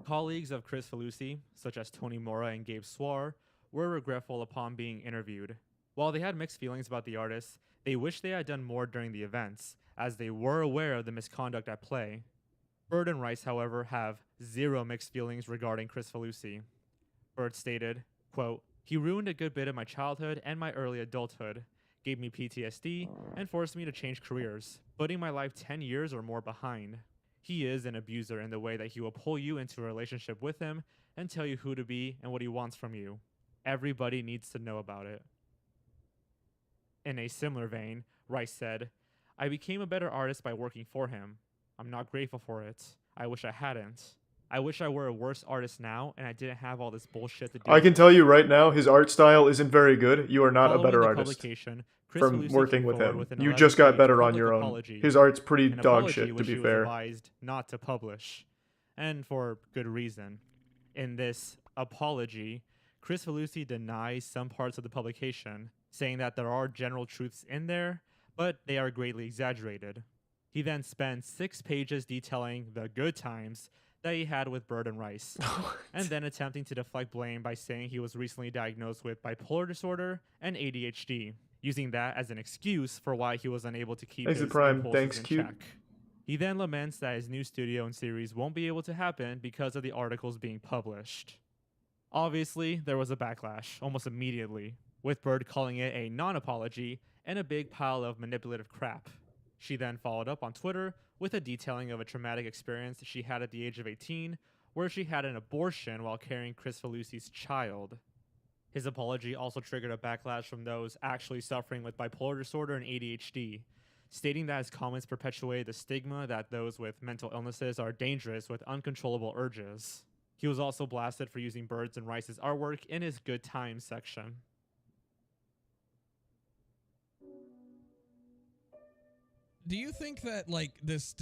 Colleagues of Chris Felucci, such as Tony Mora and Gabe Swar, were regretful upon being interviewed. While they had mixed feelings about the artist, they wished they had done more during the events, as they were aware of the misconduct at play. Bird and Rice, however, have zero mixed feelings regarding Chris Felucci. Bird stated, quote, "He ruined a good bit of my childhood and my early adulthood, gave me PTSD, and forced me to change careers, putting my life 10 years or more behind. He is an abuser in the way that he will pull you into a relationship with him and tell you who to be and what he wants from you. Everybody needs to know about it." In a similar vein, Rice said, "I became a better artist by working for him. I'm not grateful for it. I wish I hadn't. I wish I were a worse artist now and I didn't have all this bullshit to do." I can tell you right now, his art style isn't very good. You are not a Following better the artist publication, Chris from Felucci working came with forward him. with an You just got 11-page better on public your own. apology, His art's pretty an dog apology shit, to which be he was fair. advised not to publish, and for good reason. In this apology, Chris Felucci denies some parts of the publication, saying that there are general truths in there, but they are greatly exaggerated. He then spends 6 pages detailing the good times that he had with Bird and Rice, and then attempting to deflect blame by saying he was recently diagnosed with bipolar disorder and ADHD, using that as an excuse for why he was unable to keep Thanks, his the Prime. impulses Thanks, in cute. check. He then laments that his new studio and series won't be able to happen because of the articles being published. Obviously, there was a backlash almost immediately, with Bird calling it a non-apology and a big pile of manipulative crap. She then followed up on Twitter with a detailing of a traumatic experience she had at the age of 18, where she had an abortion while carrying Chris Felucci's child. His apology also triggered a backlash from those actually suffering with bipolar disorder and ADHD, stating that his comments perpetuated the stigma that those with mental illnesses are dangerous with uncontrollable urges. He was also blasted for using Bird's and Rice's artwork in his Good Times section. Do you think that like this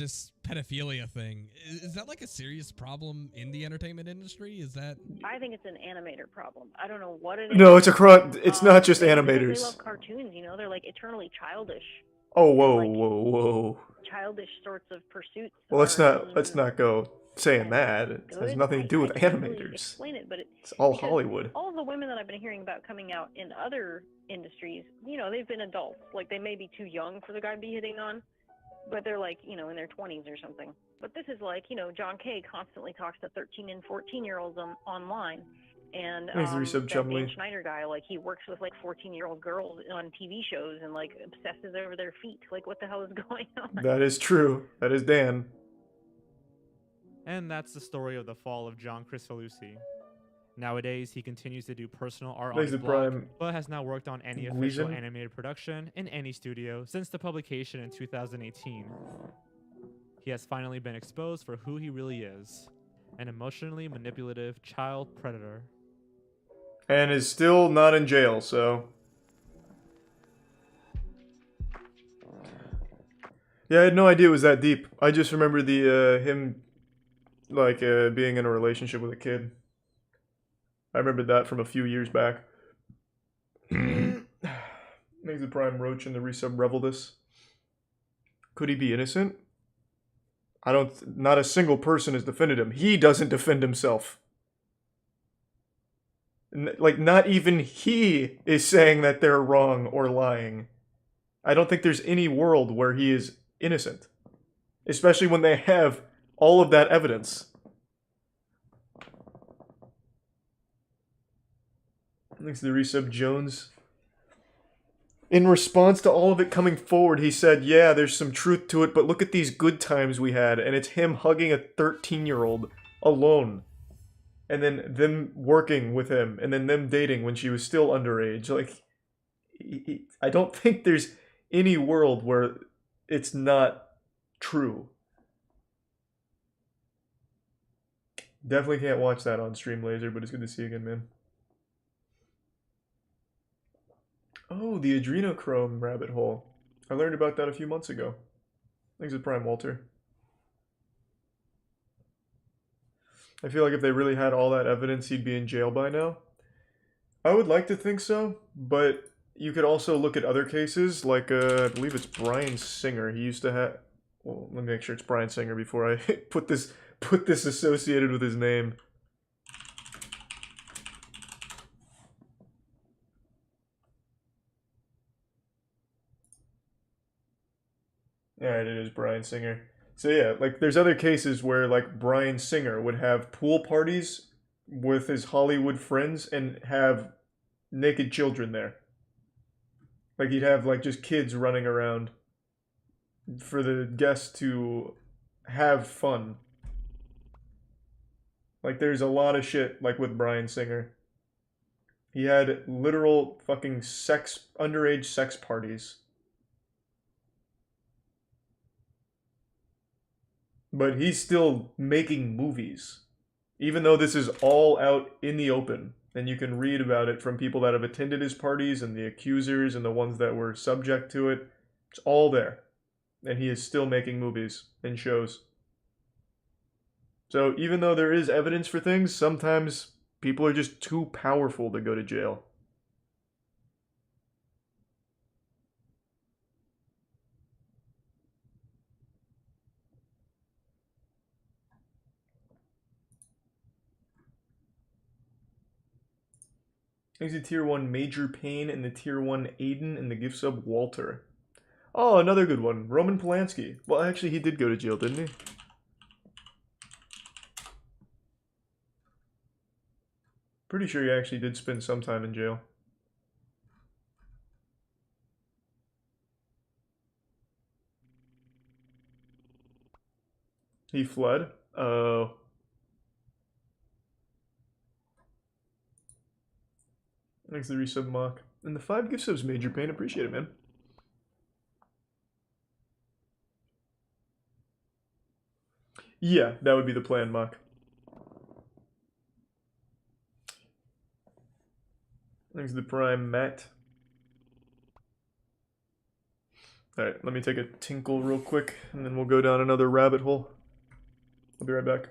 pedophilia thing is that like a serious problem in the entertainment industry? Is that? I think it's an animator problem. I don't know what it is. No, it's it's not just They animators. love cartoons, you know. They're like eternally childish. Oh, whoa. Childish sorts of pursuits. Well, let's not go saying that. It has nothing to do with I can't really animators. explain it, but It's all because Hollywood. All the women that I've been hearing about coming out in other industries, you know, they've been adults. Like they may be too young for the guy to be hitting on, but they're like, you know, in their 20s or something. But this is like, you know, John Kay constantly talks to 13 and 14-year-olds online. And Thanks, Resub that Chumley. Dan Schneider guy, like he works with like 14-year-old girls on TV shows and like obsesses over their feet. Like what the hell is going on? That is true. That is Dan. And that's the story of the fall of John Chris Felucci. Nowadays, he continues to do personal art on Thanks, his the blog, Prime. but has not worked on any official Reason? animated production in any studio since the publication in 2018. He has finally been exposed for who he really is, an emotionally manipulative child predator. And is still not in jail, so... Yeah, I had no idea it was that deep. I just remember the, him, like, being in a relationship with a kid. I remember that from a few years back. Thanks the Prime Roach and the resub Reveldus. Could he be innocent? Not a single person has defended him. He doesn't defend himself. Like, not even he is saying that they're wrong or lying. I don't think there's any world where he is innocent. Especially when they have all of that evidence. Thanks to the resub Jones. In response to all of it coming forward, he said, yeah, there's some truth to it, but look at these good times we had, and it's him hugging a 13-year-old alone. And then them working with him, and then them dating when she was still underage. Like, I don't think there's any world where it's not true. Definitely can't watch that on Stream Laser, but it's good to see you again, man. Oh, the adrenochrome rabbit hole. I learned about that a few months ago. Thanks to Prime Walter. I feel like if they really had all that evidence, he'd be in jail by now. I would like to think so, but you could also look at other cases, like, I believe it's Bryan Singer. He used to have... Well, let me make sure it's Bryan Singer before I put this associated with his name. Alright, it is Bryan Singer. So yeah, like, there's other cases where, like, Bryan Singer would have pool parties with his Hollywood friends and have naked children there. Like, he'd have, like, just kids running around for the guests to have fun. Like, there's a lot of shit, like, with Bryan Singer. He had literal fucking underage sex parties. But he's still making movies. Even though this is all out in the open. And you can read about it from people that have attended his parties and the accusers and the ones that were subject to it. It's all there. And he is still making movies and shows. So even though there is evidence for things, sometimes people are just too powerful to go to jail. Thanks to Tier 1 Major Pain and the Tier 1 Aiden and the gift sub Walter. Oh, another good one. Roman Polanski. Well, actually, he did go to jail, didn't he? Pretty sure he actually did spend some time in jail. He fled? Oh. Thanks to the resub mock. And the 5 gift subs, Major Pain. Appreciate it, man. Yeah, that would be the plan, mock. Thanks to the Prime Matt. Alright, let me take a tinkle real quick, and then we'll go down another rabbit hole. I'll be right back.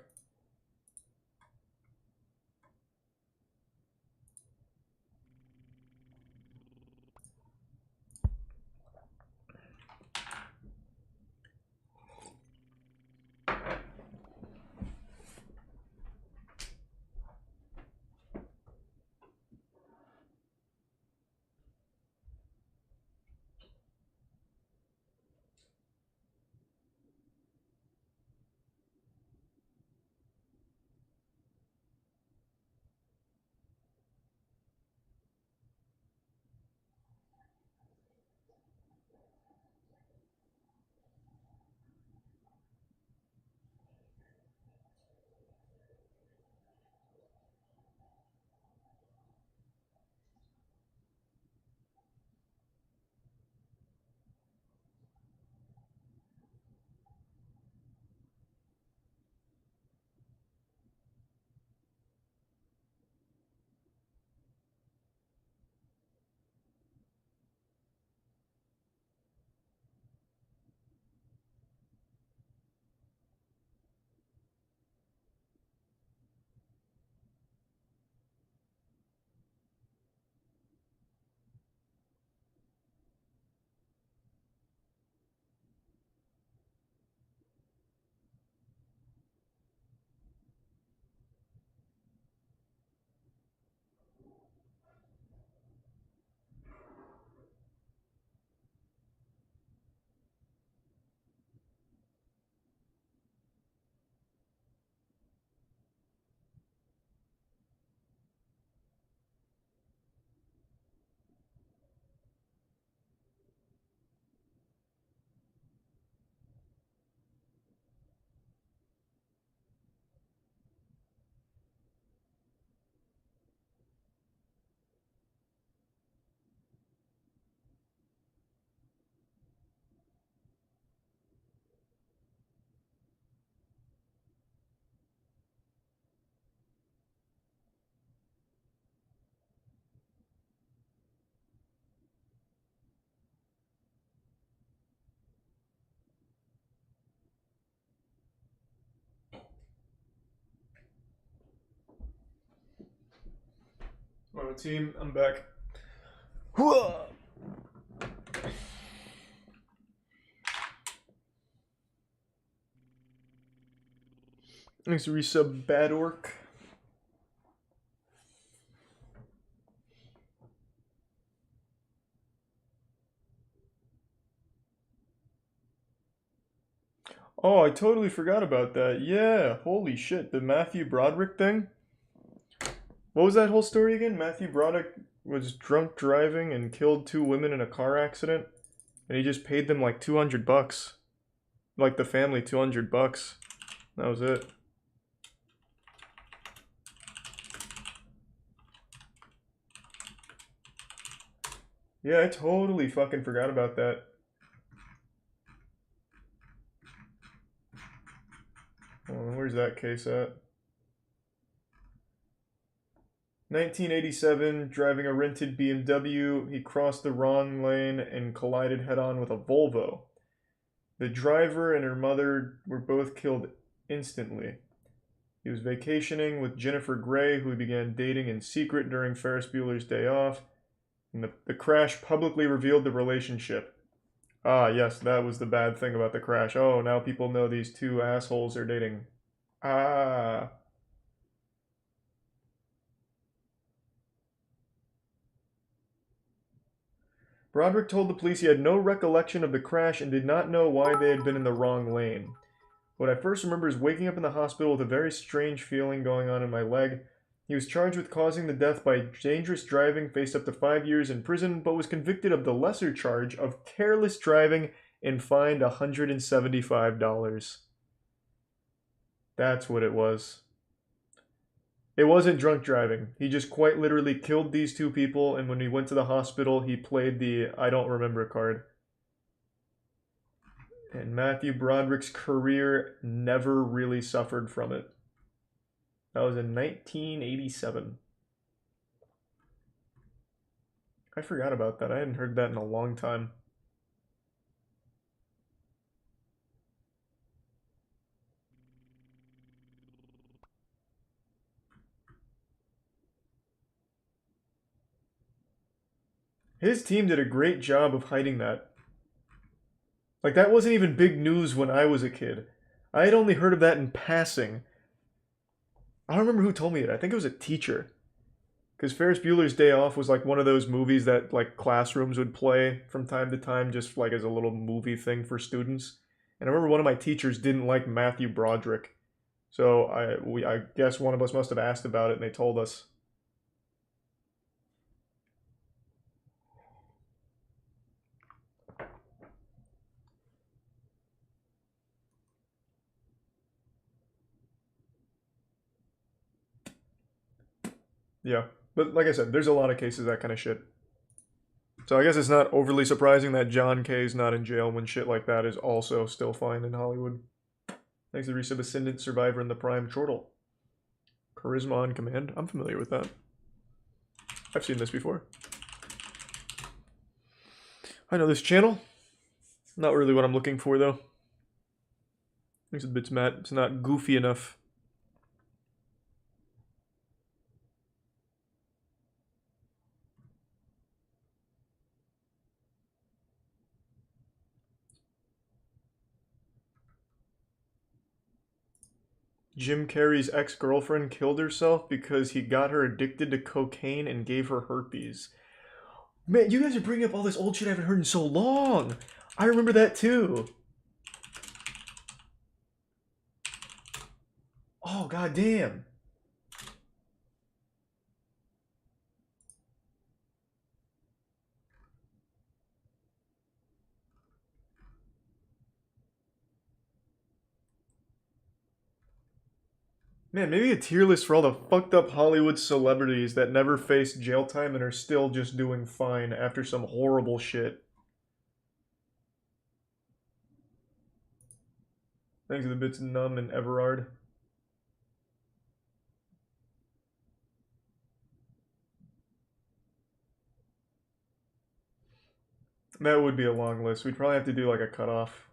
team? I'm back. Thanks to resub Bad Orc. Oh, I totally forgot about that. Yeah, holy shit. The Matthew Broderick thing? What was that whole story again? Matthew Broderick was drunk driving and killed 2 women in a car accident, and he just paid them like $200. Like the family $200. That was it. Yeah, I totally fucking forgot about that. Where's that case at? 1987, driving a rented BMW, he crossed the wrong lane and collided head-on with a Volvo. The driver and her mother were both killed instantly. He was vacationing with Jennifer Grey, who he began dating in secret during Ferris Bueller's Day Off, and the crash publicly revealed the relationship. Ah, yes, that was the bad thing about the crash. Oh, now people know these 2 assholes are dating. Ah. Broderick told the police he had no recollection of the crash and did not know why they had been in the wrong lane. What I first remember is waking up in the hospital with a very strange feeling going on in my leg. He was charged with causing the death by dangerous driving, faced up to 5 years in prison, but was convicted of the lesser charge of careless driving and fined $175. That's what it was. It wasn't drunk driving. He just quite literally killed these 2 people, and when he went to the hospital, he played the I don't remember card. And Matthew Broderick's career never really suffered from it. That was in 1987. I forgot about that. I hadn't heard that in a long time. His team did a great job of hiding that. Like, that wasn't even big news when I was a kid. I had only heard of that in passing. I don't remember who told me it. I think it was a teacher. Because Ferris Bueller's Day Off was like one of those movies that like classrooms would play from time to time, just like as a little movie thing for students. And I remember one of my teachers didn't like Matthew Broderick. So I guess one of us must have asked about it and they told us. Yeah, but like I said, there's a lot of cases of that kind of shit. So I guess it's not overly surprising that John K's not in jail when shit like that is also still fine in Hollywood. Thanks to Resub Ascendant Survivor in the Prime Chortle. Charisma on Command. I'm familiar with that. I've seen this before. I know this channel. Not really what I'm looking for though. Thanks to Bits Matt. It's not goofy enough. Jim Carrey's ex-girlfriend killed herself because he got her addicted to cocaine and gave her herpes. Man, you guys are bringing up all this old shit I haven't heard in so long. I remember that too. Oh, goddamn. Man, maybe a tier list for all the fucked up Hollywood celebrities that never faced jail time and are still just doing fine after some horrible shit. Thanks to the bits Numb and Everard. That would be a long list. We'd probably have to do like a cutoff.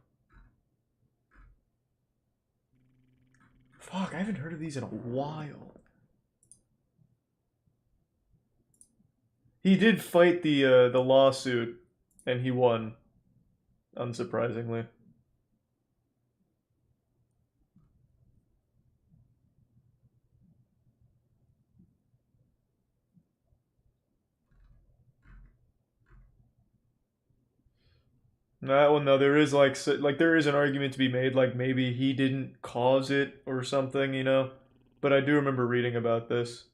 Fuck, I haven't heard of these in a while. He did fight the lawsuit, and he won, unsurprisingly. That one though, there is like there is an argument to be made, like maybe he didn't cause it or something, you know. But I do remember reading about this.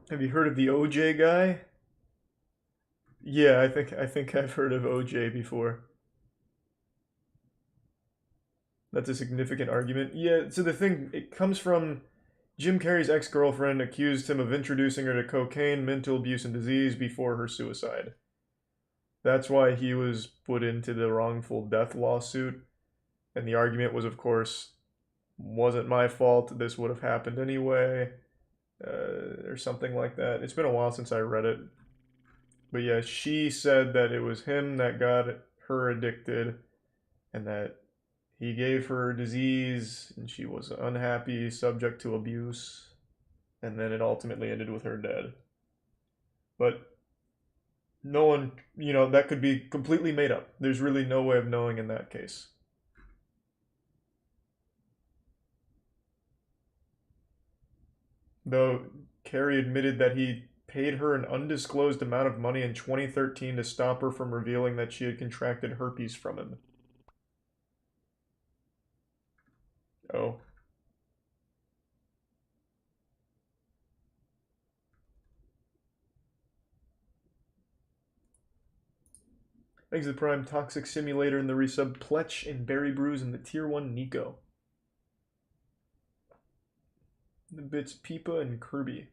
Have you heard of the OJ guy? Yeah, I think I've heard of OJ before. That's a significant argument. Yeah, so the thing, it comes from Jim Carrey's ex-girlfriend accused him of introducing her to cocaine, mental abuse, and disease before her suicide. That's why he was put into the wrongful death lawsuit. And the argument was, of course, wasn't my fault. This would have happened anyway. Or something like that. It's been a while since I read it. But yeah, she said that it was him that got her addicted and that he gave her disease and she was unhappy, subject to abuse, and then it ultimately ended with her dead. But no one, you know, that could be completely made up. There's really no way of knowing in that case. Though Carrey admitted that he paid her an undisclosed amount of money in 2013 to stop her from revealing that she had contracted herpes from him. Oh. Thanks to the Prime Toxic Simulator and the resub Pletch and Berry Brews and the Tier 1 Nico. The bits Peepa and Kirby.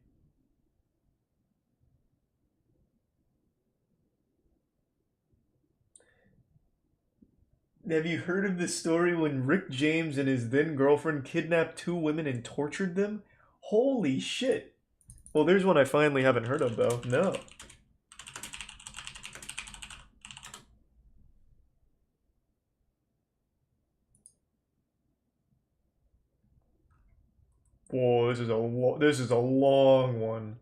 Have you heard of the story when Rick James and his then girlfriend kidnapped 2 women and tortured them? Holy shit. Well, there's one I finally haven't heard of, though. No. Whoa, this is a long one.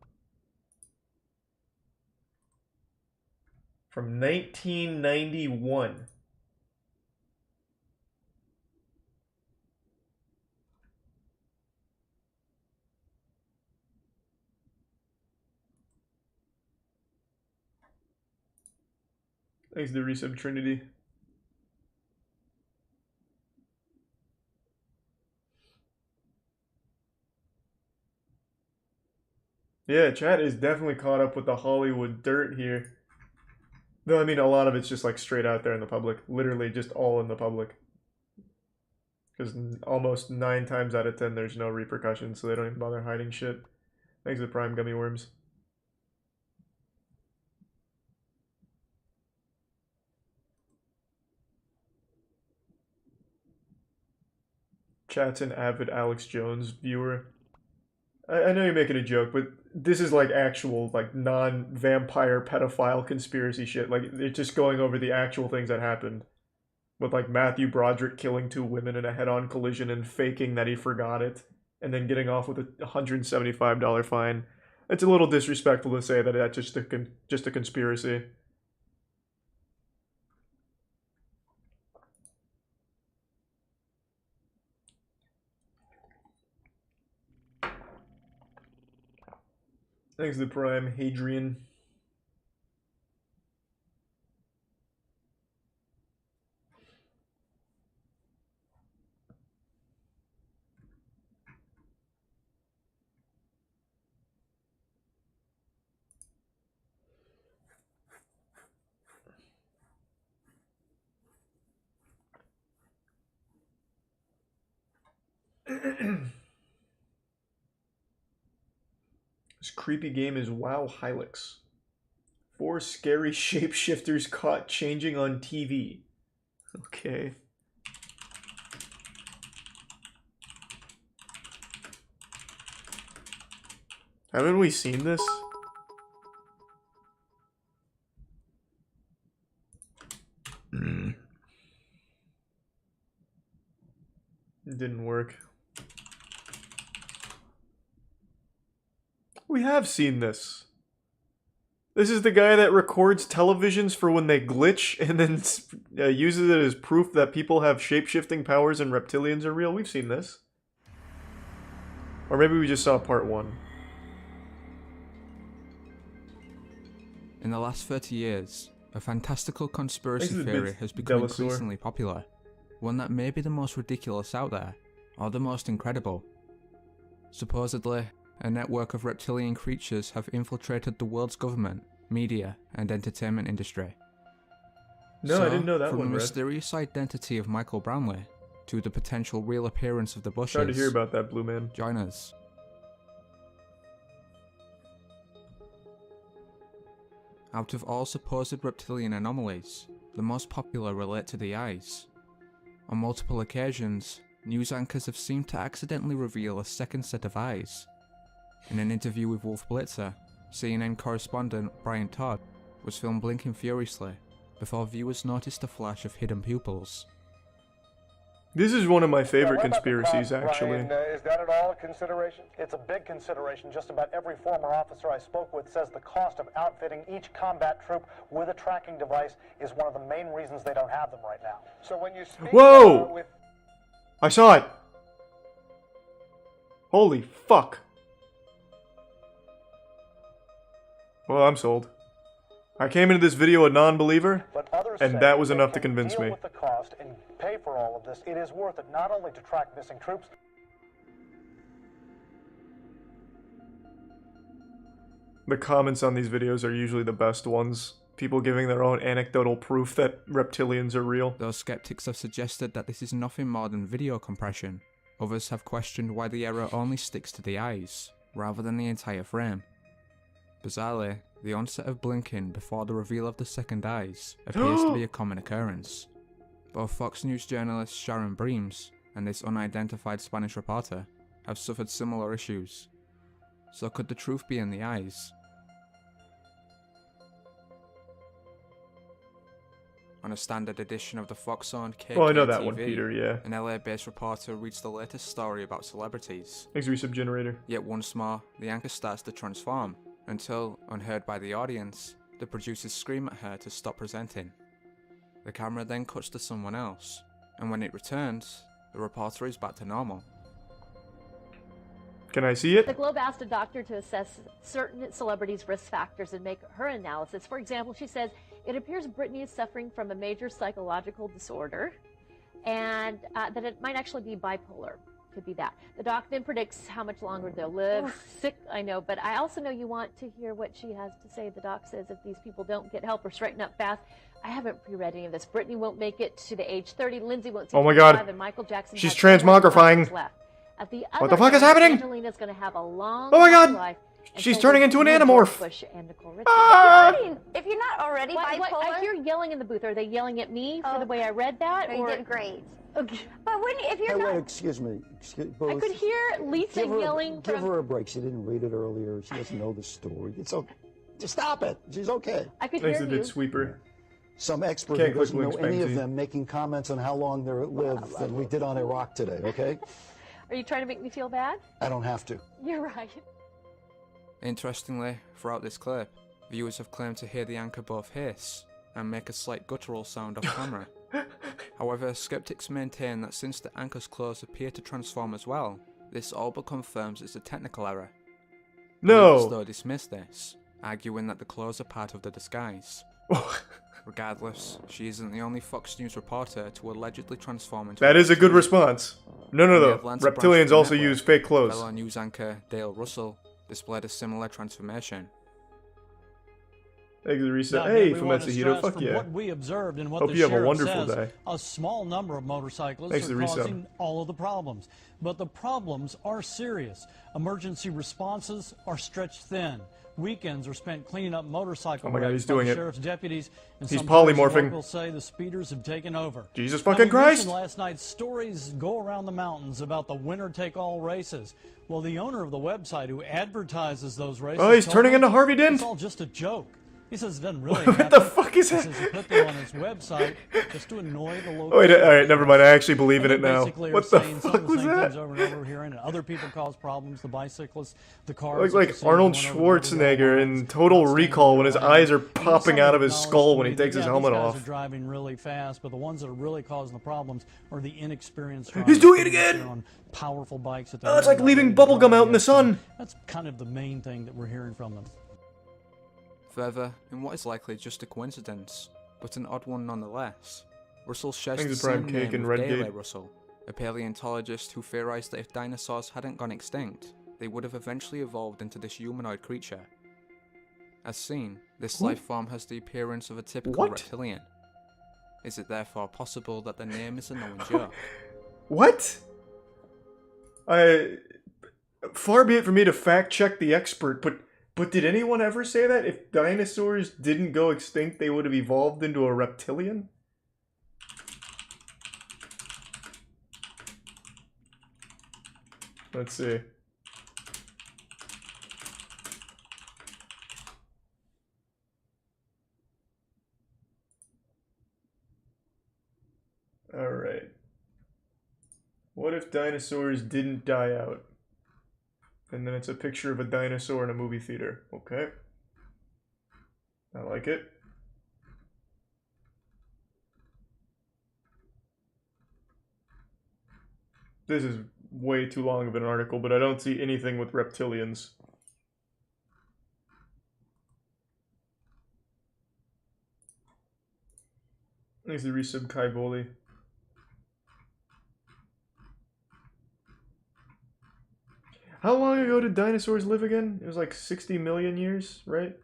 From 1991. Thanks to the resub Trinity. Yeah, chat is definitely caught up with the Hollywood dirt here. Though, I mean, a lot of it's just like straight out there in the public. Literally just all in the public. Because almost 9 times out of 10 there's no repercussions, so they don't even bother hiding shit. Thanks to the Prime Gummy Worms. Chat's an avid Alex Jones viewer. I know you're making a joke, but this is like actual, like, non-vampire pedophile conspiracy shit. Like, it's just going over the actual things that happened. With, like, Matthew Broderick killing 2 women in a head-on collision and faking that he forgot it. And then getting off with a $175 fine. It's a little disrespectful to say that that's just a conspiracy. Thanks to the Prime, Hadrian. This creepy game is WoW Hylix. 4 scary shapeshifters caught changing on TV. Okay. Haven't we seen this? It didn't work. We have seen this. This is the guy that records televisions for when they glitch and then uses it as proof that people have shape-shifting powers and reptilians are real. We've seen this. Or maybe we just saw part 1. In the last 30 years, a fantastical conspiracy theory has become increasingly popular. One that may be the most ridiculous out there, or the most incredible. Supposedly, a network of reptilian creatures have infiltrated the world's government, media, and entertainment industry. No, I didn't know that from one, the Red. mysterious identity of Michael Brownlee to the potential real appearance of the Bushes. Sorry to hear about that, Blue Man. Join us. Out of all supposed reptilian anomalies, the most popular relate to the eyes. On multiple occasions, news anchors have seemed to accidentally reveal a second set of eyes. In an interview with Wolf Blitzer, CNN correspondent Brian Todd was filmed blinking furiously before viewers noticed a flash of hidden pupils. This is one of my favorite conspiracies, actually. Is that at all a consideration? It's a big consideration. Just about every former officer I spoke with says the cost of outfitting each combat troop with a tracking device is one of the main reasons they don't have them right now. So when you speak Whoa! with... I saw it! Holy fuck. Well, I'm sold. I came into this video a non-believer, and that was enough to convince me. With the cost and pay for all of this, it is worth it not only to track missing troops. The comments on these videos are usually the best ones. People giving their own anecdotal proof that reptilians are real. Those skeptics have suggested that this is nothing more than video compression. Others have questioned why the error only sticks to the eyes, rather than the entire frame. Bizarrely, the onset of blinking before the reveal of the second eyes appears to be a common occurrence. Both Fox News journalist Sharon Breams and this unidentified Spanish reporter have suffered similar issues. So could the truth be in the eyes? On a standard edition of the Fox-owned KK Oh, I know that one, TV, Peter, yeah. an LA-based reporter reads the latest story about celebrities. Thanks, Resub Generator. Yet once more, the anchor starts to transform, until, unheard by the audience, the producers scream at her to stop presenting. The camera then cuts to someone else, and when it returns, the reporter is back to normal. Can I see it? The Globe asked a doctor to assess certain celebrities' risk factors and make her analysis. For example, she says, it appears Britney is suffering from a major psychological disorder, and that it might actually be bipolar. Could be that. The doc then predicts how much longer they'll live. Sick, I know, but I also know you want to hear what she has to say. The doc says if these people don't get help or straighten up fast, I haven't pre-read any of this. Britney won't make it to the age 30. Lindsay won't see Oh my God. 25, and Michael Jackson She's has 10 transmogrifying. months left. At the What the other fuck is end, happening? Angelina's going to have a long Oh my God. life. and She's so turning will into an George animorph. Bush and Nicole Richie. Ah! If you're not already bipolar, I hear yelling in the booth. Are they yelling at me for the way I read that? No, you did great. Okay. But when if you're Hey, not, wait, excuse me. I could hear Lisa Give her, yelling give from. her a break. She didn't read it earlier. She doesn't know the story. It's okay. Just stop it. She's okay. I could Thanks hear to you. Bit Sweeper. Some expert Can't who click doesn't know links, any of Banksy. them making comments on how long they'll live than we did on Iraq today, okay? Are you trying to make me feel bad? I don't have to. You're right. Interestingly, throughout this clip, viewers have claimed to hear the anchor both hiss and make a slight guttural sound off camera. However, skeptics maintain that since the anchor's clothes appear to transform as well, this all but confirms it's a technical error. No. Viewers, though, dismiss this, arguing that the clothes are part of the disguise. Regardless, she isn't the only Fox News reporter to allegedly transform into That is a good reptilian. response. No, no, The no. Atlanta branch of Reptilians the also network, use fake clothes. Fellow news anchor Dale Russell displayed a similar transformation. Thanks for the reset. Now, Hey, again, we want to Fumetsuhito, stress fuck from yeah. what we observed and what Hope the you have a sheriff wonderful says, day. a small number of motorcyclists Thanks for are the resub. causing all of the problems. But the problems are serious. Emergency responses are stretched thin. Weekends are spent cleaning up motorcycle Oh my God, wrecks he's by doing the it. sheriff's deputies, and He's some polymorphing. locals say the speeders have taken over. Jesus Now, fucking we Christ! mentioned last night stories go around the mountains about the winner-take-all races. Well, the owner of the website who advertises those races Oh, he's told turning me into Harvey Dent. It's all just a joke. He says it doesn't really What happen. the fuck is He that? says he put them on his website just to annoy the local. Wait, alright, never mind. I actually believe in And it they now. basically are What the saying some fuck of the was same that? things over and over here, and other people cause problems. The bicyclists, the cars. Looks like Arnold Schwarzenegger in Total Recall when his eyes are popping out of his skull when he takes his helmet These off. guys are driving really fast, but the ones that are really causing the problems are the inexperienced drivers. He's doing it again! They're on powerful bikes that Oh, it's like leaving bubblegum out in the sun. That's kind of the main thing that we're hearing from them. Further, in what is likely just a coincidence, but an odd one nonetheless, Russell shares the Thanks to Prime same Cake name and with Redgate. Dale Russell, a paleontologist who theorized that if dinosaurs hadn't gone extinct, they would have eventually evolved into this humanoid creature. As seen, this life form has the appearance of a typical reptilian. Is it therefore possible that the name is a known joke? What? Far be it for me to fact check the expert, but did anyone ever say that if dinosaurs didn't go extinct, they would have evolved into a reptilian? Let's see. Alright. What if dinosaurs didn't die out? And then it's a picture of a dinosaur in a movie theater. Okay. I like it. This is way too long of an article, but I don't see anything with reptilians. Thanks to resub Kai Boli. How long ago did dinosaurs live again? It was like 60 million years, right?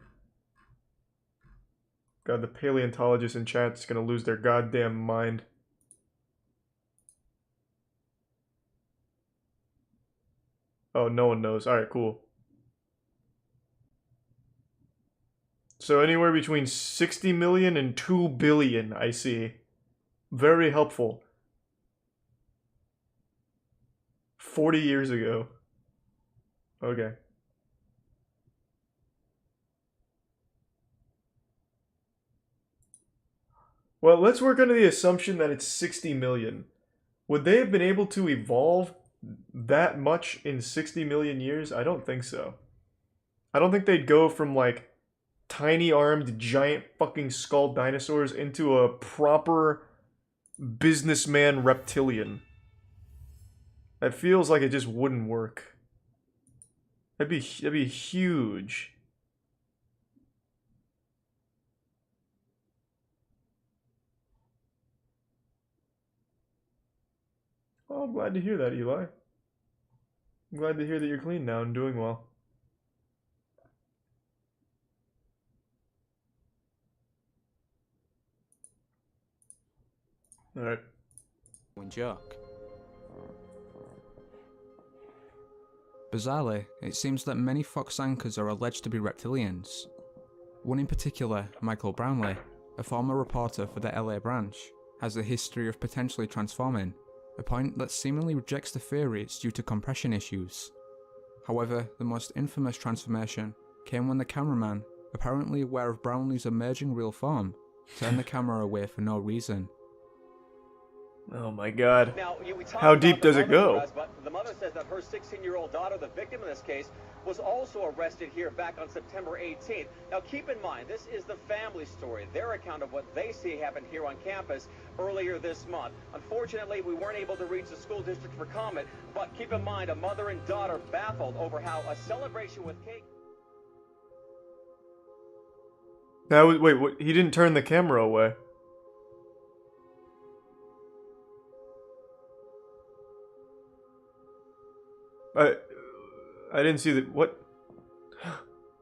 God, the paleontologists in chat's gonna lose their goddamn mind. Oh, no one knows. Alright, cool. So anywhere between 60 million and 2 billion, I see. Very helpful. 40 years ago. Okay. Well, let's work under the assumption that it's 60 million. Would they have been able to evolve that much in 60 million years? I don't think so. I don't think they'd go from like tiny armed giant fucking skull dinosaurs into a proper businessman reptilian. That feels like it just wouldn't work. That'd be huge. Oh, I'm glad to hear that, Eli. I'm glad to hear that you're clean now and doing well. Alright. Joke. Bizarrely, it seems that many fox anchors are alleged to be reptilians. One in particular, Michael Brownlee, a former reporter for the LA branch, has a history of potentially transforming, a point that seemingly rejects the theory it's due to compression issues. However, the most infamous transformation came when the cameraman, apparently aware of Brownlee's emerging real form, turned the camera away for no reason. Oh my god. Now, we talked How about deep the does it mother go? arrest, but the mother says that her 16-year-old daughter, the victim in this case, was also arrested here back on September 18th. Now, keep in mind, this is the family story, their account of what they see happened here on campus earlier this month. Unfortunately, we weren't able to reach the school district for comment, but keep in mind, a mother and daughter baffled over how a celebration with cake... Now, wait, what, he didn't turn the camera away. I didn't see that. What?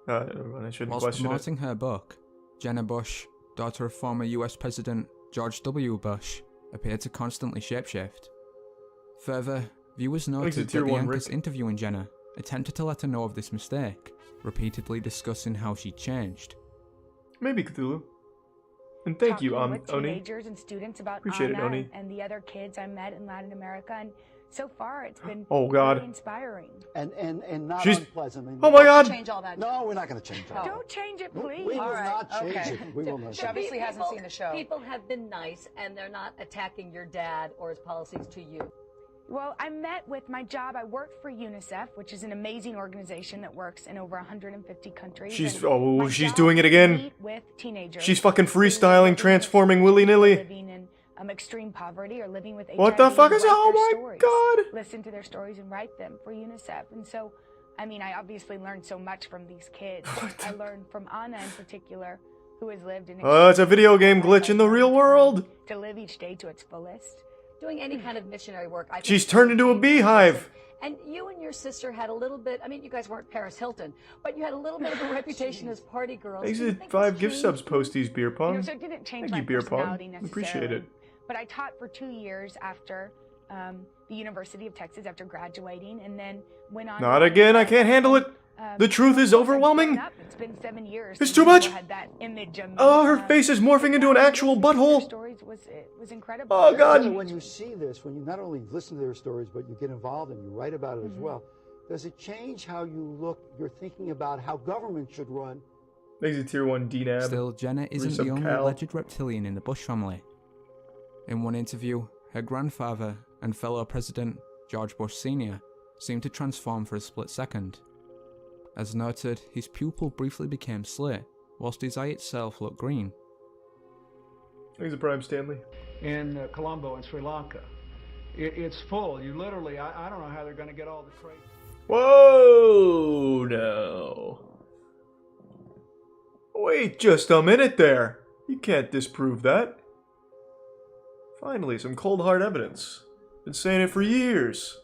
Never mind, I shouldn't Whilst question promoting it. her book, Jenna Bush, daughter of former US President George W. Bush, appeared to constantly shapeshift. Further, viewers noted that the anchors interviewing Jenna attempted to let her know of this mistake, repeatedly discussing how she changed. Maybe Cthulhu. And thank you, talking with Oni. teenagers and students about Appreciate it, Anna Oni. and the other kids I met in Latin America, and so far it's been God. really inspiring. And not She's- unpleasant. I mean, Oh my God. Change all that. No, we're not going to change that. Don't change it, please. We will not change it. We will not She change obviously it. hasn't seen the show. People have been nice, and they're not attacking your dad or his policies to you. Well, I met with my job. I worked for UNICEF, which is an amazing organization that works in over 150 countries. She's and she's doing it again. meet with teenagers. She's fucking freestyling, transforming willy-nilly. Living in extreme poverty or living with What HIV, the fuck is? write Oh their my stories, God. Listen to their stories and write them for UNICEF. And so, I mean, I obviously learned so much from these kids. I learned from Anna in particular, who has lived in. Oh, it's a video game glitch in the real world. To live each day to its fullest. Doing any kind of missionary work. I think She's turned into a beehive. And you and your sister had a little bit, I mean, you guys weren't Paris Hilton, but you had a little bit of a reputation as party girls. Thanks Do you to think 5 it's gift changed? subs, Posties Beer You Pong. know, so it didn't change Thank my you, Beer Pong. personality necessarily. Appreciate it. But I taught for 2 years after the University of Texas after graduating, and then went on. Not again. I can't handle it. The truth is overwhelming. It's been 7 years. It's since too much. people had that image of me. Oh, her face is morphing into an actual butthole. Stories was incredible. Oh God. So when you see this, when you not only listen to their stories, but you get involved and you write about it as well, does it change how you look, you're thinking about how government should run? Thanks to Tier 1 DNAB. Still, Jenna isn't the only alleged reptilian in the Bush family. In one interview, her grandfather and fellow President George Bush Sr. seemed to transform for a split second. As noted, his pupil briefly became slate, whilst his eye itself looked green. Thanks to Prime Stanley. In Colombo in Sri Lanka. It's full. You literally, I don't know how they're going to get all the crates. Whoa, no. Wait just a minute there. You can't disprove that. Finally, some cold hard evidence. Been saying it for years.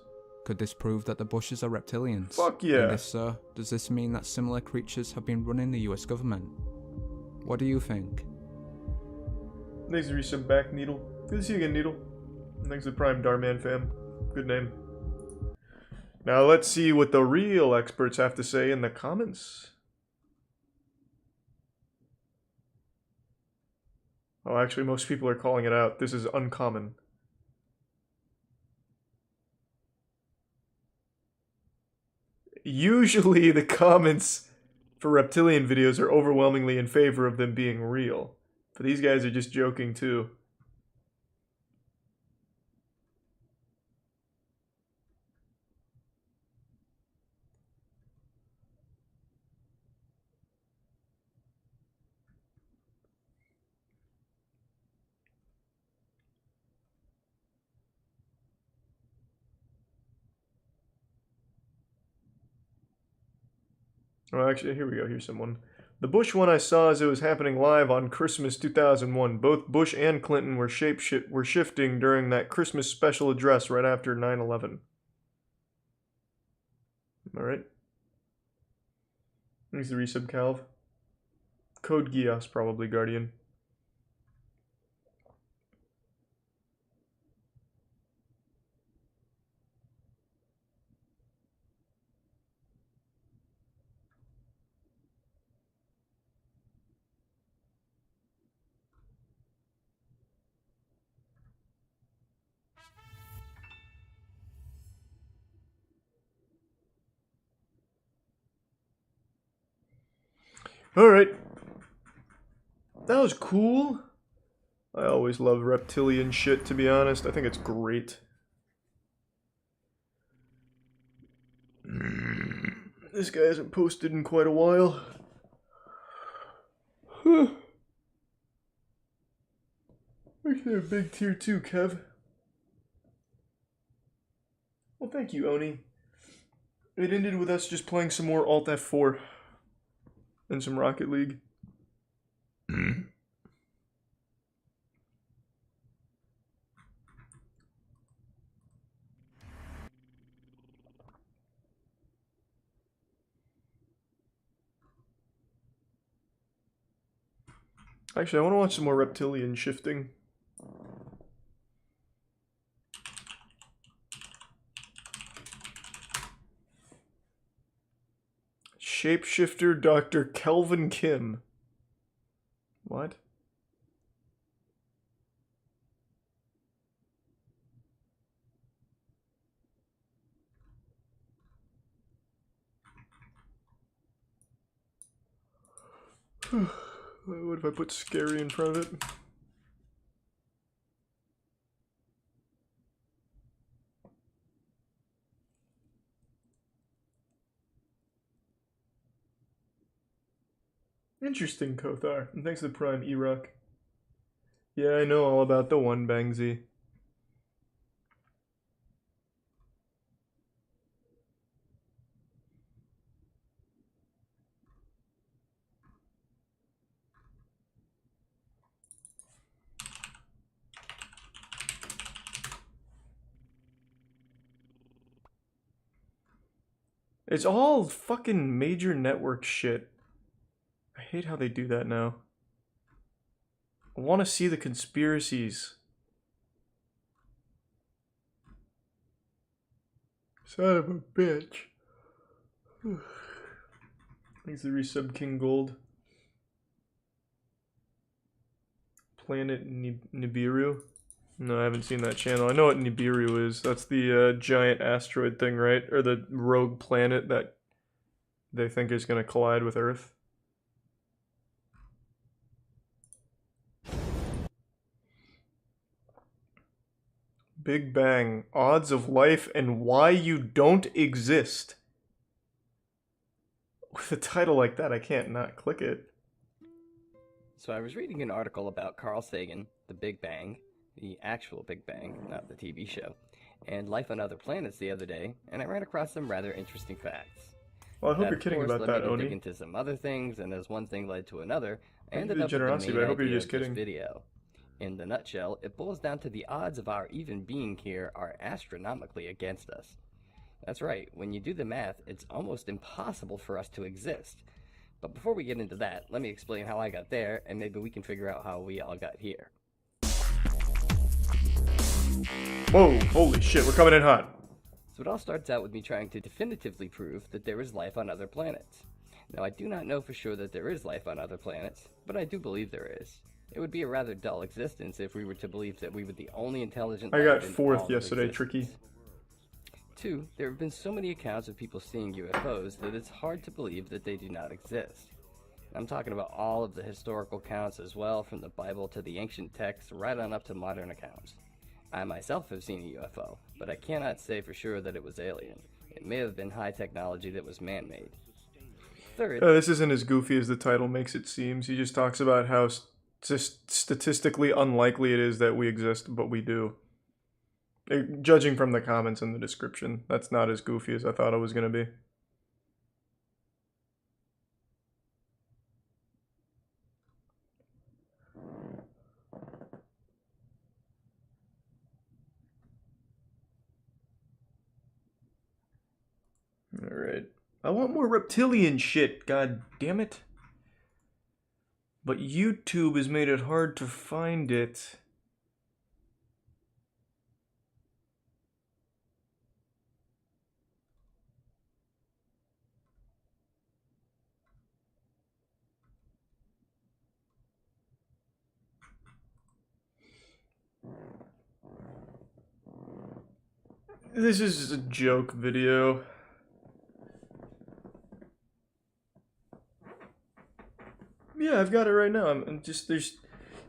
Could this prove that the Bushes are reptilians? Fuck yeah. And if so, does this mean that similar creatures have been running the US government? What do you think? Thanks to resub back, Needle. Good to see you again, Needle. And thanks to Prime Darman fam. Good name. Now let's see what the real experts have to say in the comments. Oh, actually, most people are calling it out. This is uncommon. Usually, the comments for reptilian videos are overwhelmingly in favor of them being real. But these guys are just joking, too. Oh, actually, here we go. Here's someone. The Bush one I saw as it was happening live on Christmas 2001. Both Bush and Clinton were shifting during that Christmas special address right after 9/11. All right. Here's the resub Calv. Code Geass, probably Guardian. Alright. That was cool. I always love reptilian shit, to be honest. I think it's great. This guy hasn't posted in quite a while. Actually, a big tier 2, Kev. Well, thank you, Oni. It ended with us just playing some more Alt F4 and some Rocket League. Actually, I want to watch some more reptilian shifting. Shapeshifter Dr. Kelvin Kim. What? What if I put scary in front of it? Interesting, Kothar. And thanks to the Prime, E-Rock. Yeah, I know all about the one, Bangsy. It's all fucking major network shit. I hate how they do that now. I want to see the conspiracies. Son of a bitch. Thanks to resub King Gold. Planet Nibiru. No, I haven't seen that channel. I know what Nibiru is. That's the giant asteroid thing, right? Or the rogue planet that they think is going to collide with Earth. Big Bang. Odds of life and why you don't exist. With a title like that, I can't not click it. So I was reading an article about Carl Sagan, the Big Bang, the actual Big Bang, not the TV show, and life on other planets the other day, and I ran across some rather interesting facts. Well, I hope That, you're of kidding course, about led that, me to Oni. dig into some other things, and as one thing led to another, I Thank you ended for the up with the generosity, main but I hope you're idea just of this kidding. video. In the nutshell, it boils down to the odds of our even being here are astronomically against us. That's right, when you do the math, it's almost impossible for us to exist. But before we get into that, let me explain how I got there, and maybe we can figure out how we all got here. Whoa, holy shit, we're coming in hot. So it all starts out with me trying to definitively prove that there is life on other planets. Now, I do not know for sure that there is life on other planets, but I do believe there is. It would be a rather dull existence if we were to believe that we were the only intelligent I life got in fourth all of yesterday, existence. Tricky. 2, there have been so many accounts of people seeing UFOs that it's hard to believe that they do not exist. I'm talking about all of the historical accounts as well, from the Bible to the ancient texts, right on up to modern accounts. I myself have seen a UFO, but I cannot say for sure that it was alien. It may have been high technology that was man-made. 3rd, This isn't as goofy as the title makes it seem. He just talks about how statistically unlikely it is that we exist, but we do. Judging from the comments in the description, that's not as goofy as I thought it was going to be. Alright. I want more reptilian shit, god damn it. But YouTube has made it hard to find it. This is a joke video. Yeah, I've got it right now. I'm just,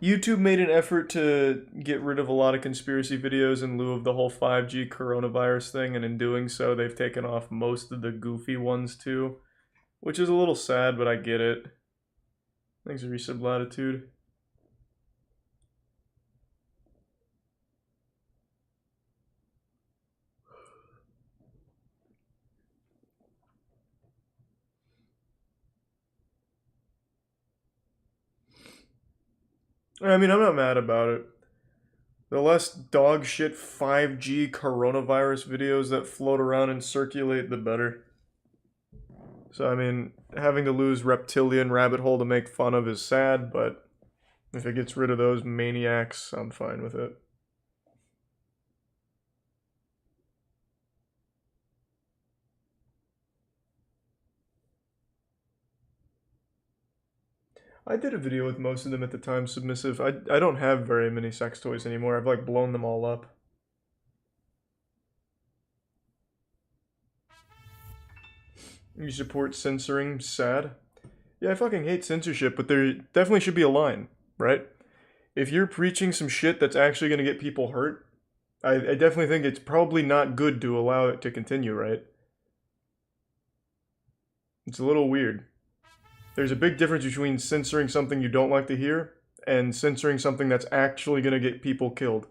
YouTube made an effort to get rid of a lot of conspiracy videos in lieu of the whole 5G coronavirus thing, and in doing so, they've taken off most of the goofy ones too, which is a little sad, but I get it. Thanks for resub latitude. I mean, I'm not mad about it. The less dog shit 5G coronavirus videos that float around and circulate, the better. So, I mean, having to lose reptilian rabbit hole to make fun of is sad, but If it gets rid of those maniacs, I'm fine with it. I did a video with most of them at the time, Submissive. I don't have very many sex toys anymore. I've like blown them all up. You support censoring? Sad. Yeah, I fucking hate censorship, but there definitely should be a line, right? If you're preaching some shit that's actually going to get people hurt, I definitely think it's probably not good to allow it to continue, right? It's a little weird. There's a big difference between censoring something you don't like to hear and censoring something that's actually going to get people killed.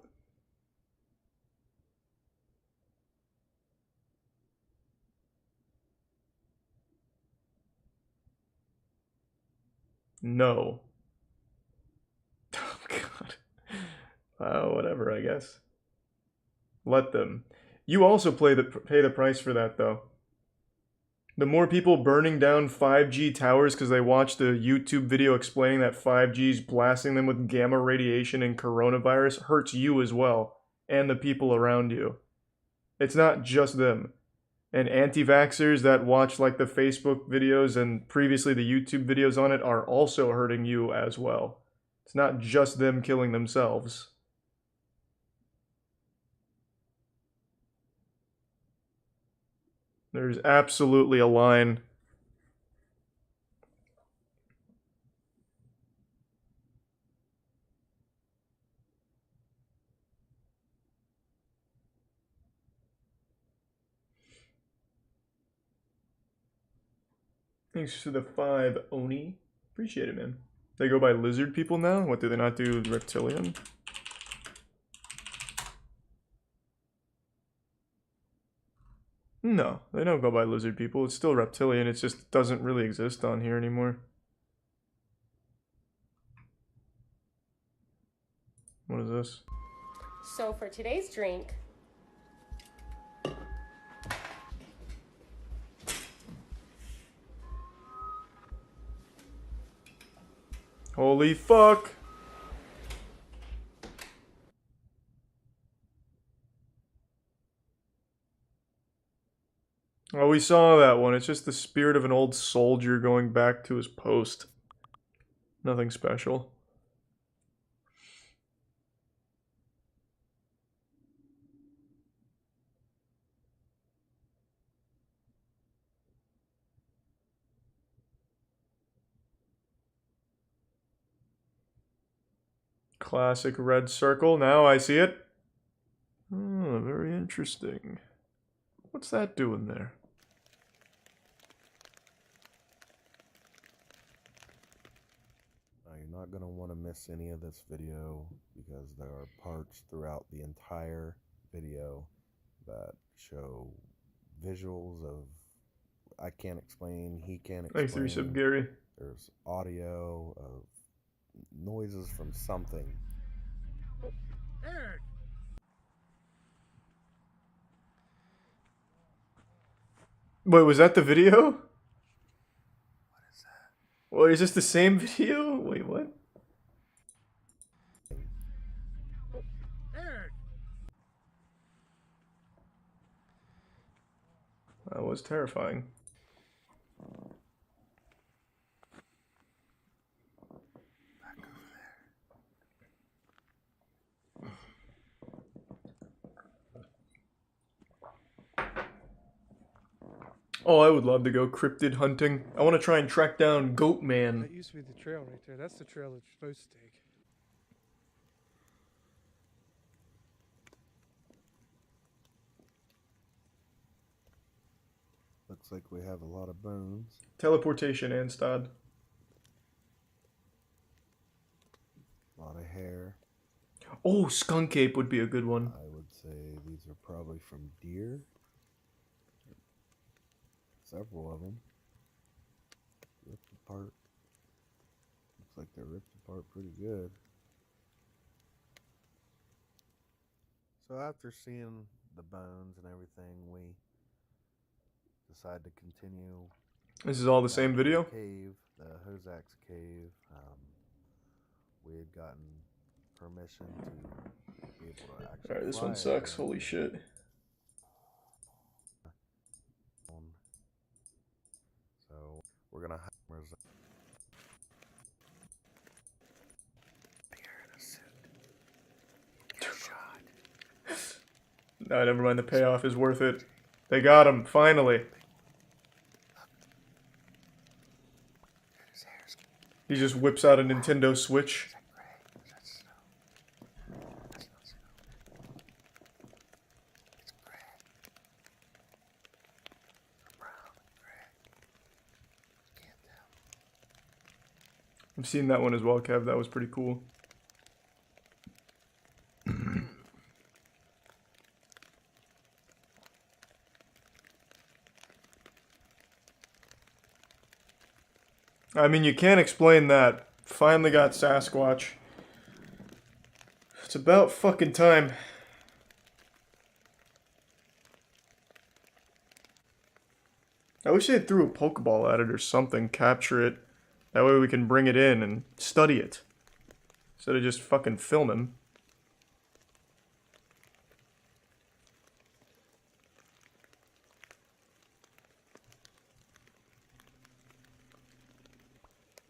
No. Oh, God. Whatever, I guess. Let them. You also pay the price for that, though. The more people burning down 5G towers because they watched a YouTube video explaining that 5G is blasting them with gamma radiation and coronavirus hurts you as well, and the people around you. It's not just them. And anti-vaxxers that watch like the Facebook videos and previously the YouTube videos on it are also hurting you as well. It's not just them killing themselves. There's absolutely a line. Thanks for the 5, Oni. Appreciate it, man. They go by lizard people now? What, do they not do reptilian? No, they don't go by lizard people. It's still reptilian. It just doesn't really exist on here anymore. What is this? So for today's drink, Holy fuck! Oh, we saw that one. It's just the spirit of an old soldier going back to his post. Nothing special. Classic red circle. Now I see it. Oh, very interesting. What's that doing there? You're not going to want to miss any of this video because there are parts throughout the entire video that show visuals of I can't explain, he can't explain. Thanks, resub, Gary. There's audio of noises from something. Eric. Wait, was that the video? What is that? Wait, is this the same video? Wait, what? Eric. That was terrifying. Oh, I would love to go cryptid hunting. I want to try and track down Goat Man. That used to be the trail right there. That's the trail that you're supposed to take. Looks like we have a lot of bones. Teleportation, Anstad. A lot of hair. Oh, skunk ape would be a good one. I would say these are probably from deer. Several of them. Ripped apart. Looks like they're ripped apart pretty good. So after seeing the bones and everything, we decide to continue. This is all the same video? Cave, the Hozak's cave. we had gotten permission to be able to actually Alright, this fly one it sucks. during Holy shit. So we're gonna have No, never mind. The payoff is worth it. They got him, finally. He just whips out a Nintendo Switch. I've seen that one as well, Kev. That was pretty cool. I mean, you can't explain that. Finally got Sasquatch. It's about fucking time. I wish they threw a Pokeball at it or something, capture it. That way we can bring it in and study it. Instead of just fucking filming.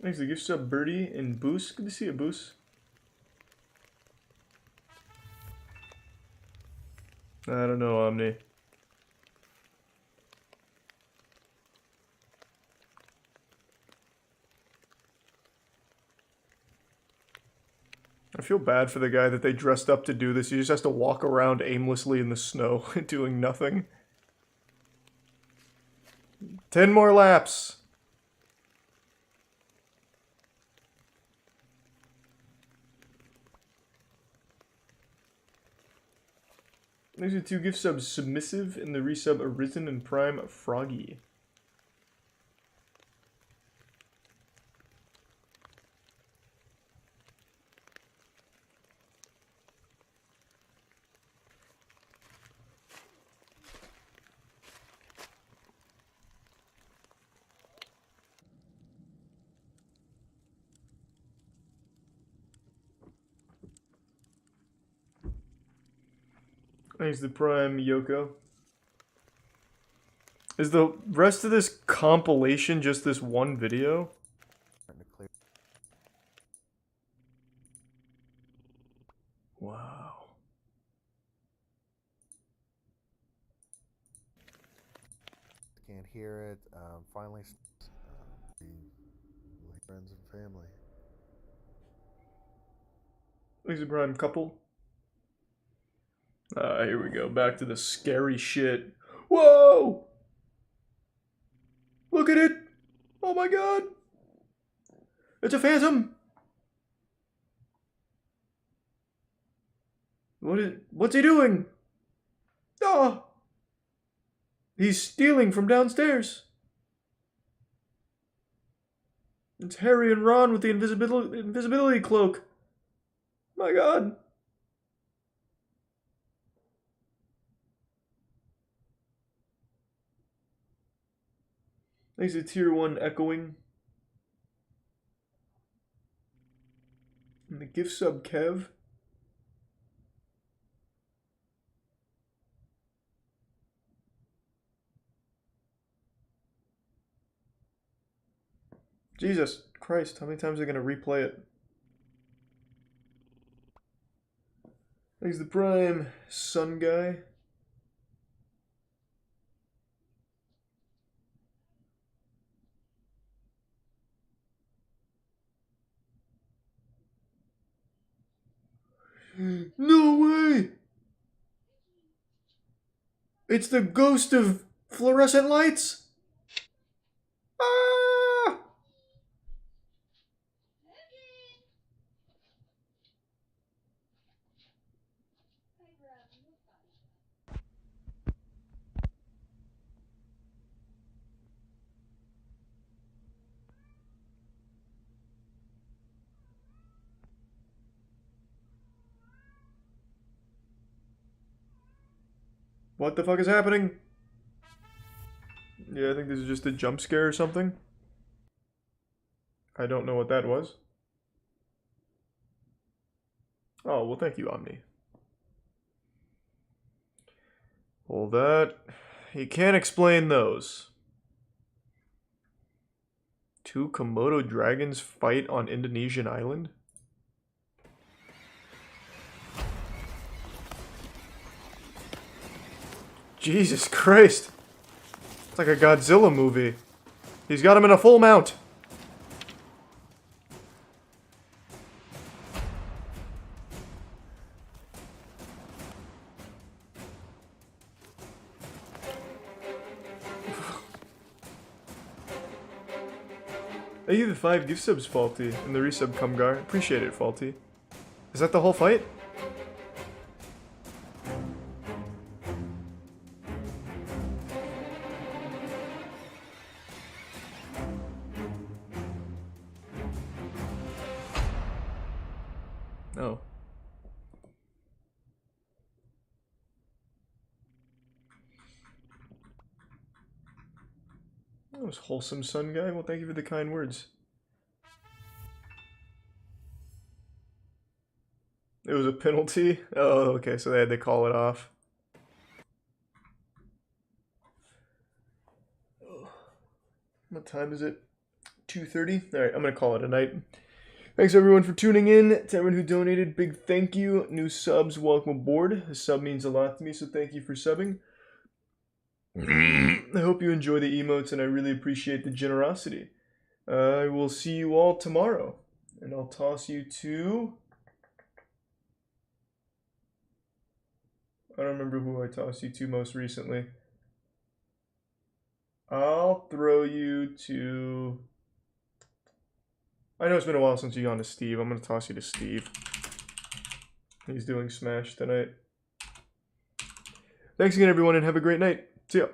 Thanks, the gift sub Birdie and Boost. Good to see you, Boost. I don't know, Omni. I feel bad for the guy that they dressed up to do this. He just has to walk around aimlessly in the snow, doing nothing. 10 more laps. These are 2 gift subs, Submissive and the resub Arisen and Prime Froggy. Thanks the Prime Yoko. Is the rest of this compilation just this one video? Wow. can't hear it. Finally, be friends and family. Thanks the Prime couple. Here we go. Back to the scary shit. Whoa! Look at it! Oh my god! It's a phantom! What's he doing? Ah! He's stealing from downstairs. It's Harry and Ron with the invisibility cloak. My god. Thanks to Tier 1 Echoing. And the gift sub Kev. Jesus Christ, how many times are they going to replay it? Thanks to the Prime Sun Guy. No way! It's the ghost of fluorescent lights? Ah! What the fuck is happening? Yeah, I think this is just a jump scare or something. I don't know what that was. Oh, well, thank you, Omni. Well, that... You can't explain those. 2 Komodo dragons fight on Indonesian island? Jesus Christ. It's like a Godzilla movie. He's got him in a full mount. Thank you the 5 gift subs, Faulty, and the resub Cumgar. Appreciate it, Faulty. Is that the whole fight? No. That was wholesome, sun guy. Well, thank you for the kind words. It was a penalty? Oh, okay, so they had to call it off. What time is it? 2:30? Alright, I'm gonna call it a night. Thanks everyone for tuning in. To everyone who donated, big thank you. New subs, welcome aboard. A sub means a lot to me, so thank you for subbing. I hope you enjoy the emotes, and I really appreciate the generosity. I will see you all tomorrow, and I'll toss you to... I don't remember who I tossed you to most recently. I'll throw you to... I know it's been a while since you've gone to Steve. I'm going to toss you to Steve. He's doing Smash tonight. Thanks again, everyone, and have a great night. See ya.